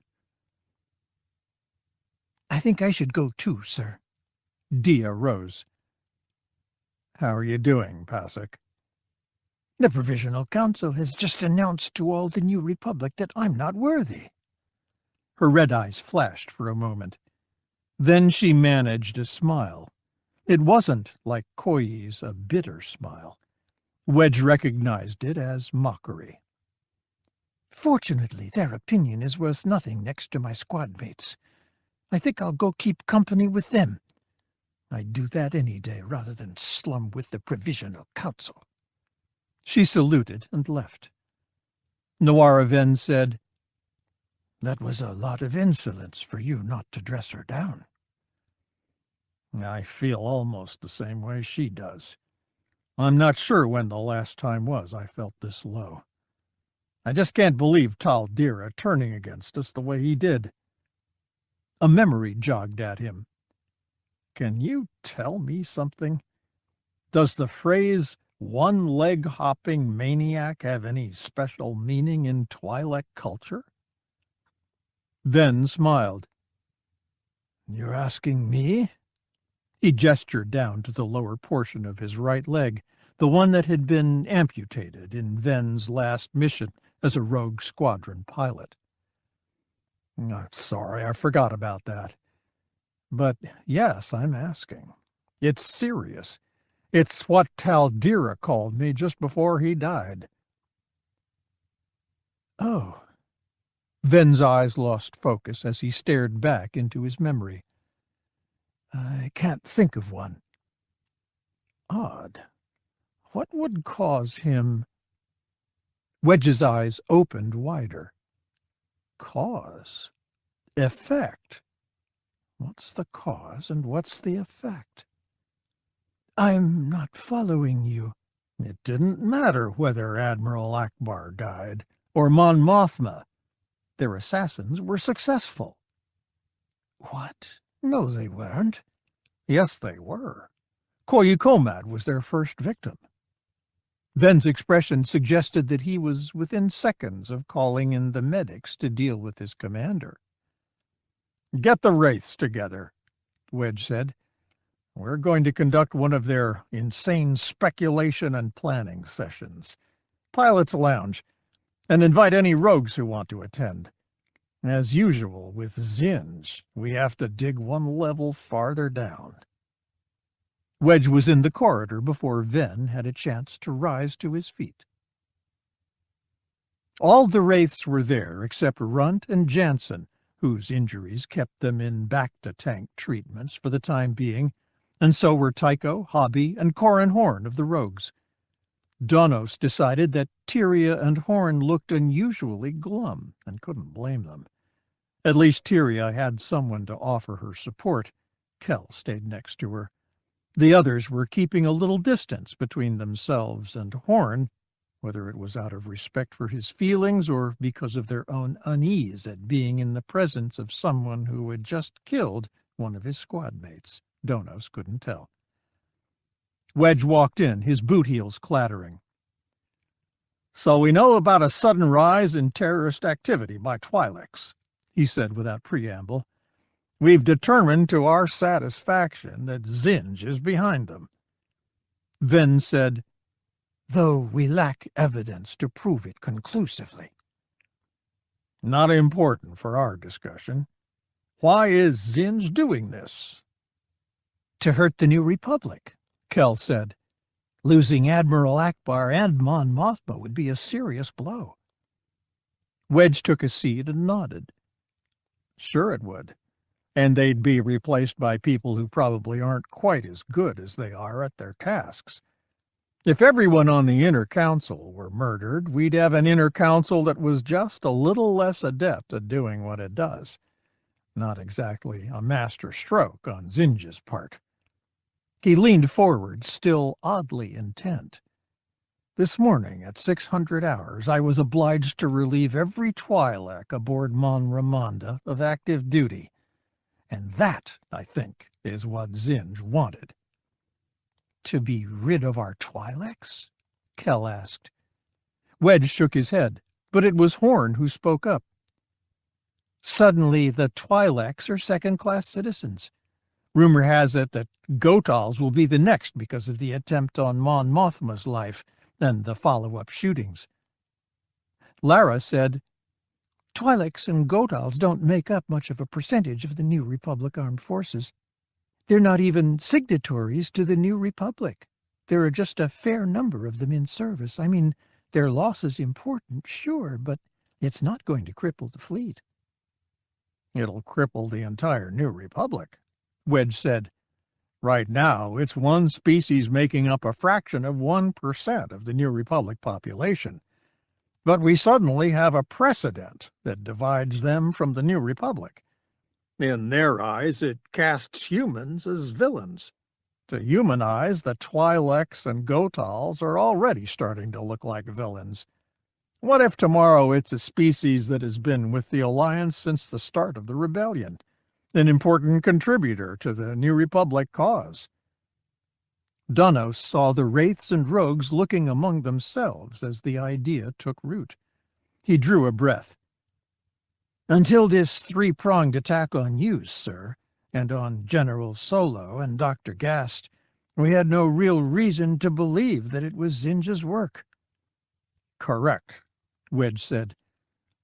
"I think I should go too, sir." Dia rose. "How are you doing, Pasik?" "The Provisional Council has just announced to all the New Republic that I'm not worthy." Her red eyes flashed for a moment. Then she managed a smile. It wasn't, like Koyi's, a bitter smile. Wedge recognized it as mockery. "Fortunately, their opinion is worth nothing next to my squad mates. I think I'll go keep company with them. I'd do that any day rather than slum with the Provisional Council." She saluted and left. Noir Aven said, "That was a lot of insolence for you not to dress her down." "I feel almost the same way she does. I'm not sure when the last time was I felt this low. I just can't believe Tal Dira turning against us the way he did." A memory jogged at him. "Can you tell me something? Does the phrase one-leg-hopping maniac have any special meaning in Twi'lek culture?" Ven smiled. "You're asking me?" He gestured down to the lower portion of his right leg, the one that had been amputated in Ven's last mission as a rogue squadron pilot. I'm sorry, I forgot about that. But yes, I'm asking. It's serious. It's what Taldira called me just before he died. Oh. Ven's eyes lost focus as he stared back into his memory. I can't think of one. Odd. What would cause him... Wedge's eyes opened wider. Cause? Effect? What's the cause and what's the effect? I'm not following you. It didn't matter whether Admiral Akbar died or Mon Mothma. Their assassins were successful. What? No, they weren't. Yes, they were. Koyukomad was their first victim. Ven's expression suggested that he was within seconds of calling in the medics to deal with his commander. Get the Wraiths together, Wedge said. We're going to conduct one of their insane speculation and planning sessions. Pilot's Lounge, and invite any rogues who want to attend. As usual with Zinj, we have to dig one level farther down. Wedge was in the corridor before Ven had a chance to rise to his feet. All the Wraiths were there except Runt and Jansen, whose injuries kept them in back-to-tank treatments for the time being, and so were Tycho, Hobby, and Corran Horn of the Rogues. Donos decided that Tyria and Horn looked unusually glum, and couldn't blame them. At least Tyria had someone to offer her support. Kel stayed next to her. The others were keeping a little distance between themselves and Horn, whether it was out of respect for his feelings or because of their own unease at being in the presence of someone who had just killed one of his squad mates. Donos couldn't tell. Wedge walked in, his boot heels clattering. So we know about a sudden rise in terrorist activity by Twi'leks, he said without preamble. We've determined to our satisfaction that Zinj is behind them. Ven said, though we lack evidence to prove it conclusively. Not important for our discussion. Why is Zinj doing this? To hurt the New Republic, Kel said. Losing Admiral Akbar and Mon Mothma would be a serious blow. Wedge took a seat and nodded. Sure it would. And they'd be replaced by people who probably aren't quite as good as they are at their tasks. If everyone on the Inner Council were murdered, we'd have an Inner Council that was just a little less adept at doing what it does. Not exactly a master stroke on Zinj's part. He leaned forward, still oddly intent. This morning, at 600 hours, I was obliged to relieve every Twi'lek aboard Mon Ramonda of active duty. And that, I think, is what Zinj wanted. To be rid of our Twi'leks? Kel asked. Wedge shook his head, but it was Horn who spoke up. Suddenly, the Twi'leks are second-class citizens. Rumor has it that Gotals will be the next because of the attempt on Mon Mothma's life and the follow-up shootings. Lara said, Twi'leks and Gotals don't make up much of a percentage of the New Republic armed forces. They're not even signatories to the New Republic. There are just a fair number of them in service. I mean, their loss is important, sure, but it's not going to cripple the fleet. It'll cripple the entire New Republic, Wedge said. Right now, it's one species making up a fraction of 1% of the New Republic population. But we suddenly have a precedent that divides them from the New Republic. In their eyes, it casts humans as villains. To human eyes, the Twi'leks and Gotals are already starting to look like villains. What if tomorrow it's a species that has been with the Alliance since the start of the rebellion, an important contributor to the New Republic cause? Donos saw the Wraiths and Rogues looking among themselves as the idea took root. He drew a breath. Until this three-pronged attack on you, sir, and on General Solo and Dr. Gast, we had no real reason to believe that it was Zinj's work. Correct, Wedge said.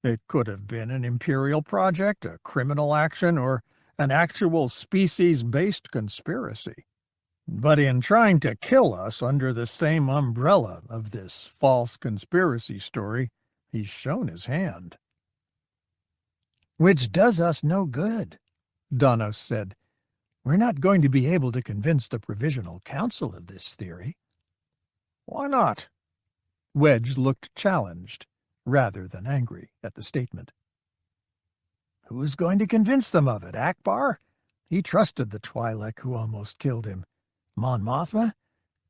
It could have been an Imperial project, a criminal action, or an actual species-based conspiracy. But in trying to kill us under the same umbrella of this false conspiracy story, he's shown his hand. Which does us no good, Donos said. We're not going to be able to convince the Provisional Council of this theory. Why not? Wedge looked challenged, rather than angry, at the statement. Who's going to convince them of it? Akbar? He trusted the Twi'lek who almost killed him. Mon Mothma?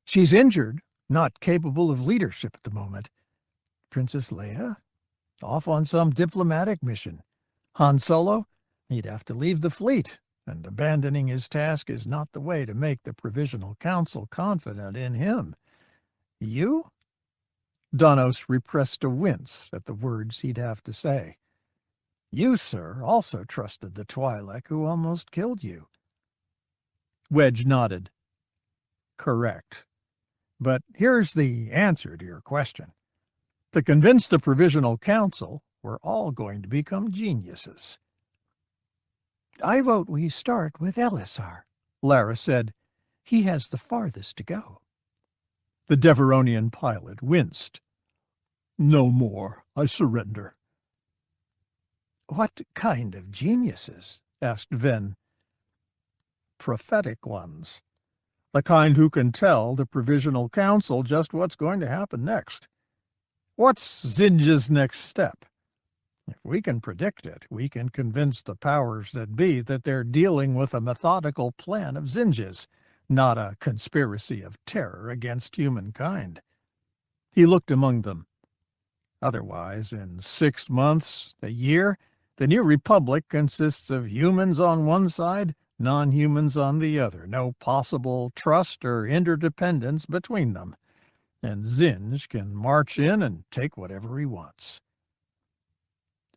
She's injured, not capable of leadership at the moment. Princess Leia? Off on some diplomatic mission. Han Solo? He'd have to leave the fleet, and abandoning his task is not the way to make the Provisional Council confident in him. You? Donos repressed a wince at the words he'd have to say. You, sir, also trusted the Twi'lek who almost killed you. Wedge nodded. Correct. But here's the answer to your question. To convince the Provisional Council, we're all going to become geniuses. I vote we start with Elisar, Lara said. He has the farthest to go. The Deveronian pilot winced. No more. I surrender. What kind of geniuses? Asked Ven. Prophetic ones. The kind who can tell the Provisional Council just what's going to happen next. What's Zinj's next step? If we can predict it, we can convince the powers that be that they're dealing with a methodical plan of Zinj's, not a conspiracy of terror against humankind. He looked among them. Otherwise, in 6 months, a year, the New Republic consists of humans on one side, non-humans on the other, no possible trust or interdependence between them, and Zinj can march in and take whatever he wants.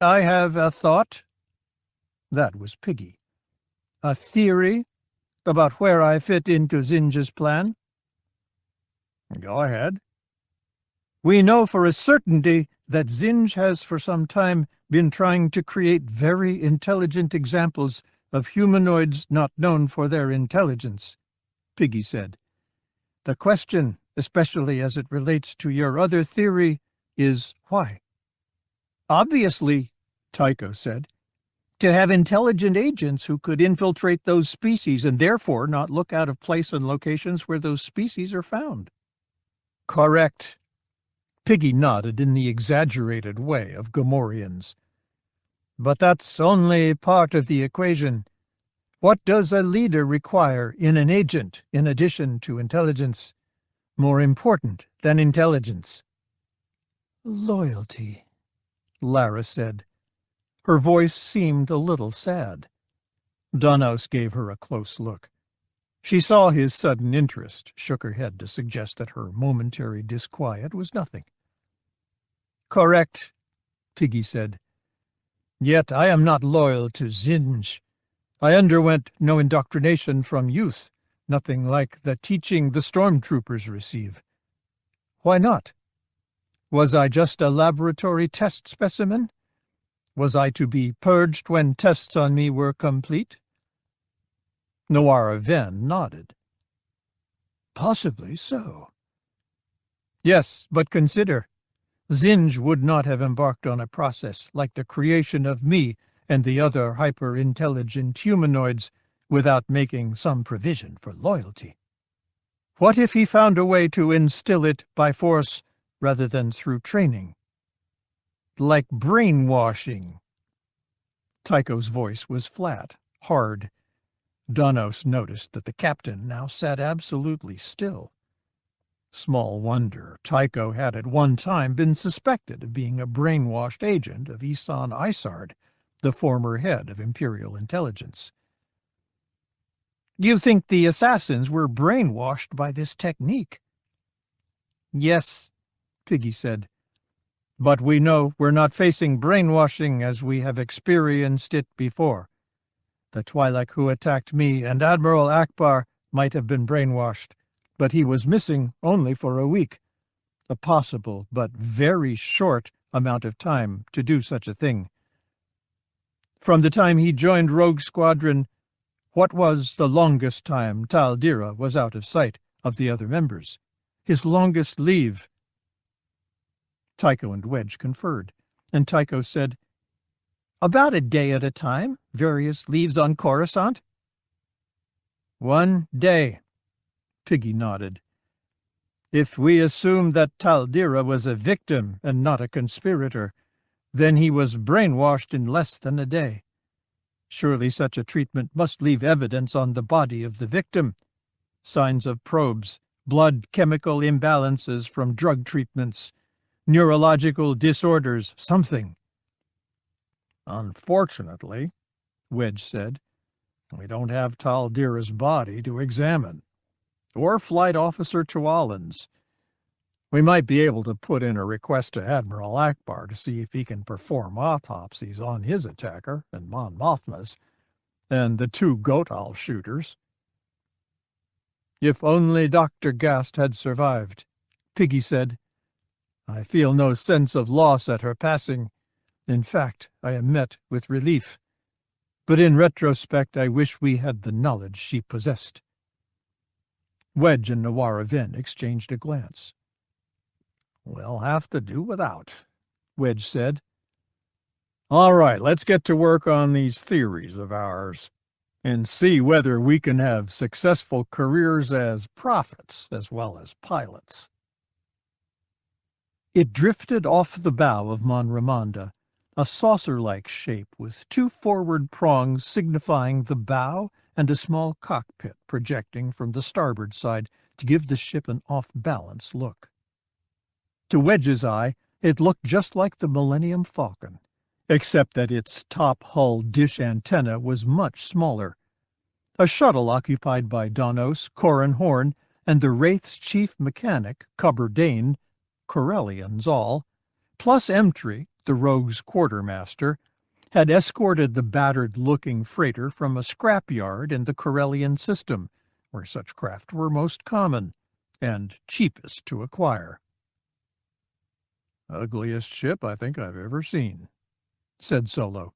I have a thought. That was Piggy. A theory about where I fit into Zinj's plan. Go ahead. We know for a certainty that Zinj has for some time been trying to create very intelligent examples of humanoids not known for their intelligence, Piggy said. The question, especially as it relates to your other theory, is why? Obviously, Tycho said, to have intelligent agents who could infiltrate those species and therefore not look out of place in locations where those species are found. Correct. Piggy nodded in the exaggerated way of Gamorreans. But that's only part of the equation. What does a leader require in an agent in addition to intelligence? More important than intelligence. Loyalty, Lara said. Her voice seemed a little sad. Donos gave her a close look. She saw his sudden interest, shook her head to suggest that her momentary disquiet was nothing. Correct, Piggy said. Yet I am not loyal to Zinj. I underwent no indoctrination from youth, nothing like the teaching the stormtroopers receive. Why not? Was I just a laboratory test specimen? Was I to be purged when tests on me were complete? Noara Ven nodded. Possibly so. Yes, but consider. Zinj would not have embarked on a process like the creation of me and the other hyper-intelligent humanoids without making some provision for loyalty. What if he found a way to instill it by force rather than through training? Like brainwashing. Tycho's voice was flat, hard. Donos noticed that the captain now sat absolutely still. Small wonder Tycho had at one time been suspected of being a brainwashed agent of Isan Isard, the former head of Imperial intelligence. You think the assassins were brainwashed by this technique? Yes, Piggy said. But we know we're not facing brainwashing as we have experienced it before. The Twi'lek who attacked me and Admiral Akbar might have been brainwashed, but he was missing only for a week, a possible but very short amount of time to do such a thing. From the time he joined Rogue Squadron, what was the longest time Taldira was out of sight of the other members? His longest leave? Tycho and Wedge conferred, and Tycho said, "About a day at a time, various leaves on Coruscant." "1 day," Piggy nodded. "If we assume that Taldira was a victim and not a conspirator, then he was brainwashed in less than a day. Surely such a treatment must leave evidence on the body of the victim. Signs of probes, blood chemical imbalances from drug treatments, neurological disorders, something." "Unfortunately," Wedge said, "we don't have Taldira's body to examine, or Flight Officer Tualin's. We might be able to put in a request to Admiral Akbar to see if he can perform autopsies on his attacker and Mon Mothma's, and the 2 Gotal shooters." "If only Dr. Gast had survived," Piggy said. "I feel no sense of loss at her passing. In fact, I am met with relief. But in retrospect, I wish we had the knowledge she possessed." Wedge and Nawara Ven exchanged a glance. "We'll have to do without," Wedge said. "All right, let's get to work on these theories of ours and see whether we can have successful careers as prophets as well as pilots." It drifted off the bow of Mon Ramonda, a saucer-like shape with 2 forward prongs signifying the bow and a small cockpit projecting from the starboard side to give the ship an off-balance look. To Wedge's eye, it looked just like the Millennium Falcon, except that its top-hull dish antenna was much smaller. A shuttle occupied by Donos, Corran Horn, and the Wraith's chief mechanic, Cubber Dane, Corellians all, plus Emtree, the rogue's quartermaster, had escorted the battered-looking freighter from a scrapyard in the Corellian system, where such craft were most common and cheapest to acquire. "Ugliest ship I think I've ever seen," said Solo.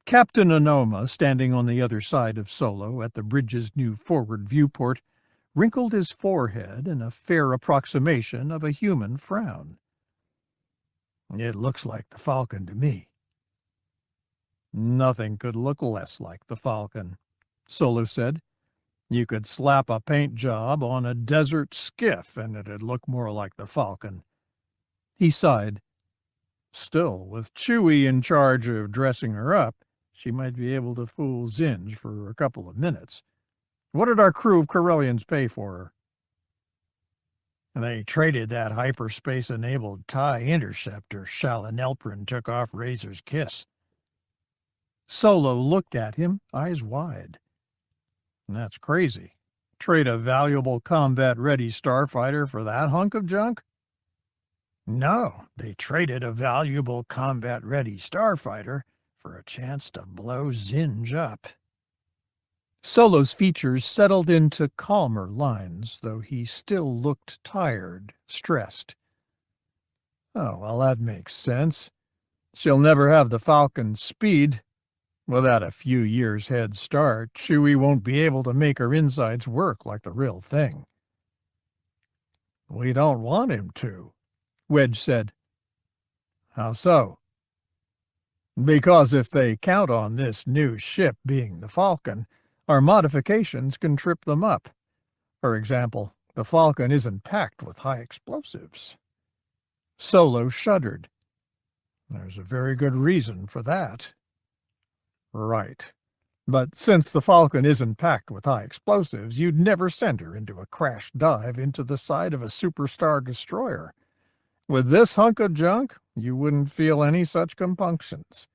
Captain Onoma, standing on the other side of Solo at the bridge's new forward viewport, wrinkled his forehead in a fair approximation of a human frown. "It looks like the Falcon to me." "Nothing could look less like the Falcon," Solo said. "You could slap a paint job on a desert skiff and it'd look more like the Falcon." He sighed. "Still, with Chewie in charge of dressing her up, she might be able to fool Zinj for a couple of minutes. What did our crew of Corellians pay for her?" "They traded that hyperspace-enabled TIE interceptor Shallan Elprin took off Razor's Kiss." Solo looked at him, eyes wide. "That's crazy. Trade a valuable combat-ready starfighter for that hunk of junk?" "No, they traded a valuable combat-ready starfighter for a chance to blow Zinj up." Solo's features settled into calmer lines, though he still looked tired, stressed. "Oh, well, that makes sense. She'll never have the Falcon's speed. Without a few years' head start, Chewie won't be able to make her insides work like the real thing." "We don't want him to," Wedge said. "How so?" "Because if they count on this new ship being the Falcon, our modifications can trip them up. For example, the Falcon isn't packed with high explosives." Solo shuddered. "There's a very good reason for that." "Right. But since the Falcon isn't packed with high explosives, you'd never send her into a crash dive into the side of a superstar destroyer. With this hunk of junk, you wouldn't feel any such compunctions."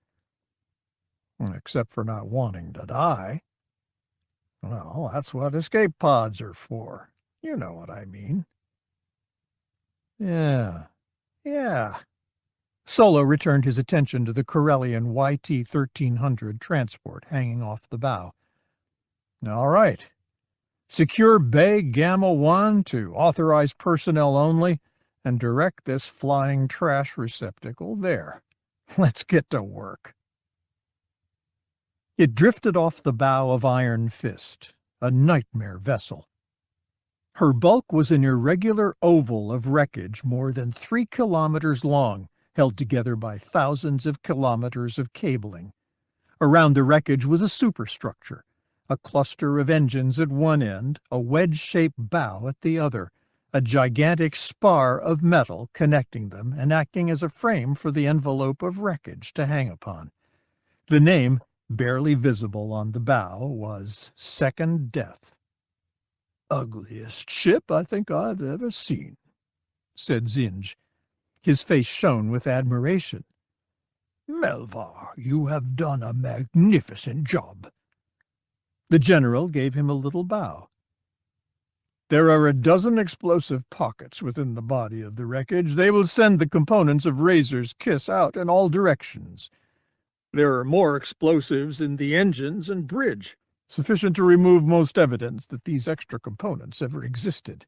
"Except for not wanting to die." "Well, that's what escape pods are for. You know what I mean." Yeah. Solo returned his attention to the Corellian YT-1300 transport hanging off the bow. "All right. Secure Bay Gamma 1 to authorized personnel only, and direct this flying trash receptacle there. Let's get to work." It drifted off the bow of Iron Fist, a nightmare vessel. Her bulk was an irregular oval of wreckage more than 3 kilometers long, held together by thousands of kilometers of cabling. Around the wreckage was a superstructure, a cluster of engines at one end, a wedge-shaped bow at the other, a gigantic spar of metal connecting them and acting as a frame for the envelope of wreckage to hang upon. The name, barely visible on the bow, was Second Death. "Ugliest ship I think I've ever seen," said Zinj. His face shone with admiration. "Melvar, you have done a magnificent job." The general gave him a little bow. "There are a dozen explosive pockets within the body of the wreckage. They will send the components of Razor's Kiss out in all directions. There are more explosives in the engines and bridge, sufficient to remove most evidence that these extra components ever existed.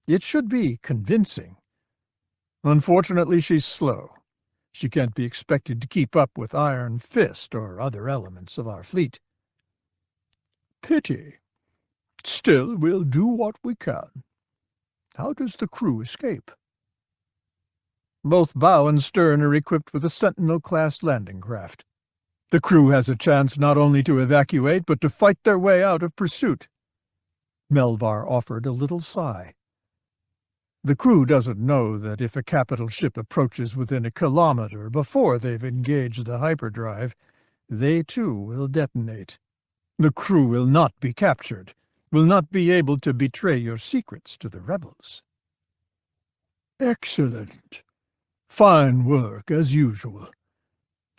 It should be convincing. Unfortunately, she's slow. She can't be expected to keep up with Iron Fist or other elements of our fleet." "Pity. Still, we'll do what we can. How does the crew escape?" "Both bow and stern are equipped with a Sentinel-class landing craft. The crew has a chance not only to evacuate, but to fight their way out of pursuit." Melvar offered a little sigh. "The crew doesn't know that if a capital ship approaches within a kilometer before they've engaged the hyperdrive, they too will detonate. The crew will not be captured, will not be able to betray your secrets to the rebels." "Excellent. Fine work, as usual.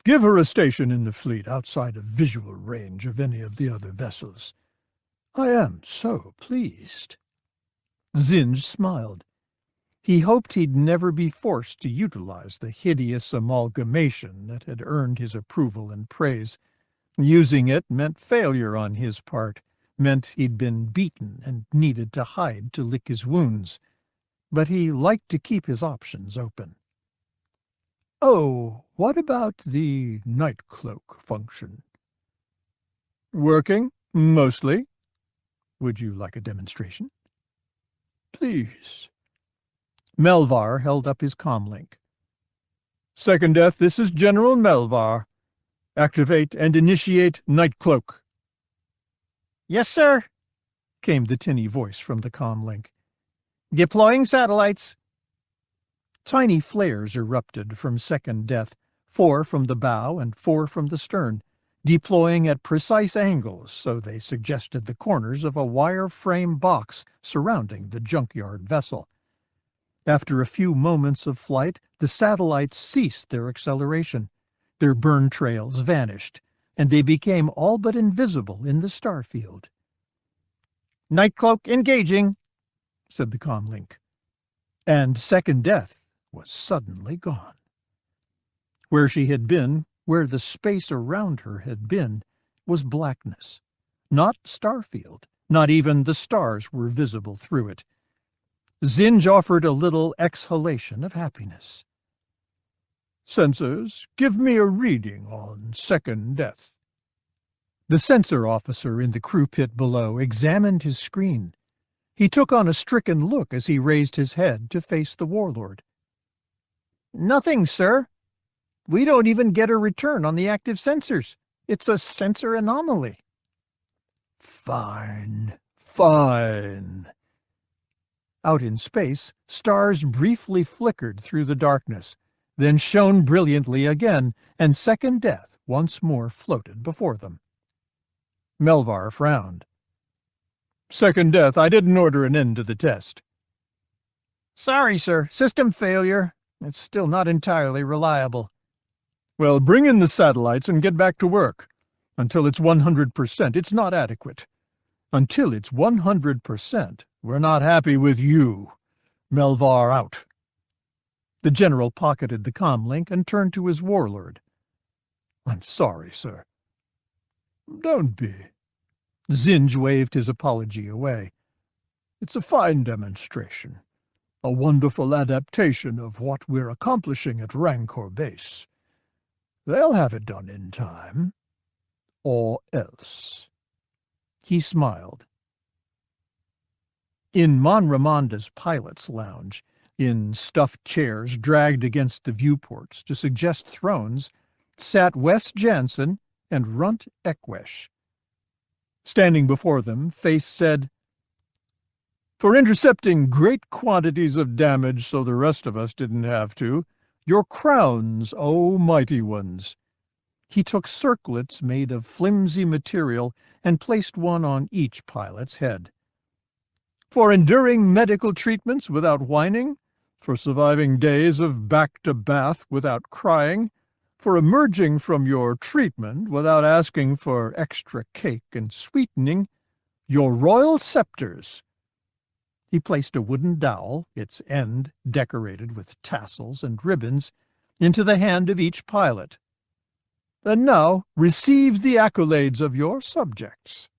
Give her a station in the fleet outside of visual range of any of the other vessels. I am so pleased." Zinj smiled. He hoped he'd never be forced to utilize the hideous amalgamation that had earned his approval and praise. Using it meant failure on his part, meant he'd been beaten and needed to hide to lick his wounds. But he liked to keep his options open. "Oh, what about the night cloak function?" "Working, mostly. Would you like a demonstration?" "Please." Melvar held up his comlink. "Second Death, this is General Melvar. Activate and initiate night cloak." "Yes, sir," came the tinny voice from the comlink. "Deploying satellites." Tiny flares erupted from Second Death, 4 from the bow and 4 from the stern, deploying at precise angles so they suggested the corners of a wire-frame box surrounding the junkyard vessel. After a few moments of flight, the satellites ceased their acceleration. Their burn trails vanished, and they became all but invisible in the starfield. "Night cloak engaging," said the comlink. And Second Death was suddenly gone. Where she had been, where the space around her had been, was blackness. Not starfield, not even the stars were visible through it. Zinj offered a little exhalation of happiness. "Sensors, give me a reading on Second Death." The sensor officer in the crew pit below examined his screen. He took on a stricken look as he raised his head to face the Warlord. "Nothing, sir. We don't even get a return on the active sensors. It's a sensor anomaly." "Fine, fine." Out in space, stars briefly flickered through the darkness, then shone brilliantly again, and Second Death once more floated before them. Melvar frowned. "Second Death, I didn't order an end to the test." "Sorry, sir. System failure. It's still not entirely reliable." "Well, bring in the satellites and get back to work. Until it's 100%, it's not adequate. Until it's 100%, we're not happy with you. Melvar out." The general pocketed the comlink and turned to his warlord. "I'm sorry, sir." "Don't be." Zinj waved his apology away. "It's a fine demonstration. A wonderful adaptation of what we're accomplishing at Rancor Base. They'll have it done in time. Or else." He smiled. In Mon Ramonda's pilot's lounge, in stuffed chairs dragged against the viewports to suggest thrones, sat Wes Jansen and Runt Ekwesh. Standing before them, Face said, "For intercepting great quantities of damage so the rest of us didn't have to, your crowns, O mighty ones." He took circlets made of flimsy material and placed one on each pilot's head. "For enduring medical treatments without whining, for surviving days of back-to-bath without crying, for emerging from your treatment without asking for extra cake and sweetening, your royal scepters." He placed a wooden dowel, its end decorated with tassels and ribbons, into the hand of each pilot. "And now receive the accolades of your subjects."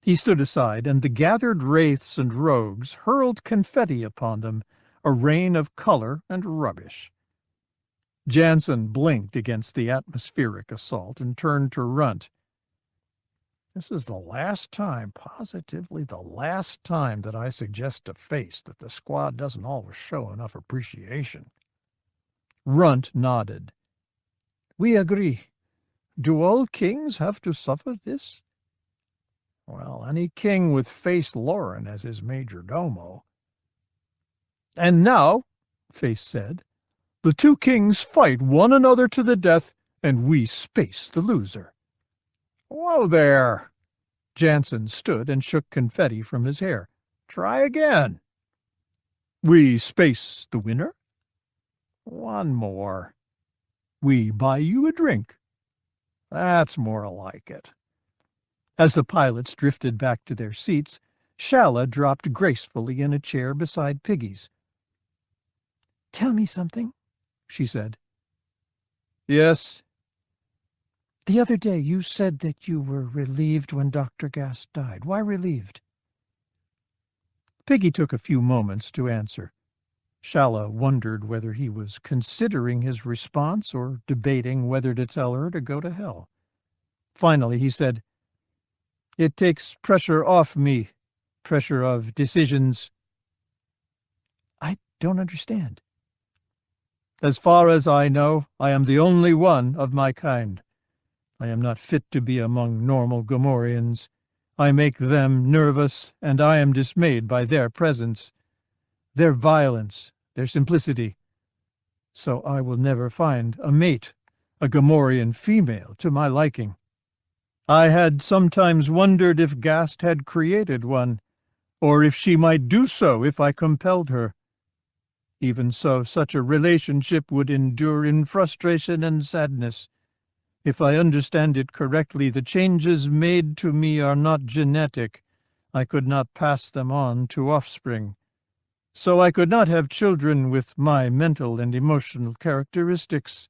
He stood aside, and the gathered wraiths and rogues hurled confetti upon them, a rain of color and rubbish. Jansen blinked against the atmospheric assault and turned to Runt. "This is the last time, positively the last time, that I suggest to Face that the squad doesn't always show enough appreciation." Runt nodded. "We agree. Do all kings have to suffer this?" "Well, any king with Face Lauren as his major domo." "And now," Face said, "the two kings fight one another to the death, and we space the loser." "Whoa there!" Jansen stood and shook confetti from his hair. "Try again." "We space the winner." "One more." "We buy you a drink." "That's more like it." As the pilots drifted back to their seats, Shala dropped gracefully in a chair beside Piggy's. "Tell me something," she said. "Yes?" "The other day you said that you were relieved when Dr. Gast died. Why relieved?" Piggy took a few moments to answer. Shala wondered whether he was considering his response or debating whether to tell her to go to hell. Finally he said, "It takes pressure off me, pressure of decisions." "I don't understand." "As far as I know, I am the only one of my kind. I am not fit to be among normal Gamorreans. I make them nervous, and I am dismayed by their presence, their violence, their simplicity. So I will never find a mate, a Gamorrean female, to my liking. I had sometimes wondered if Gast had created one, or if she might do so if I compelled her. Even so, such a relationship would endure in frustration and sadness. If I understand it correctly, the changes made to me are not genetic. I could not pass them on to offspring. So I could not have children with my mental and emotional characteristics."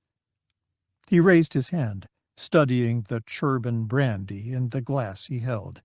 He raised his hand, studying the Cherban brandy in the glass he held.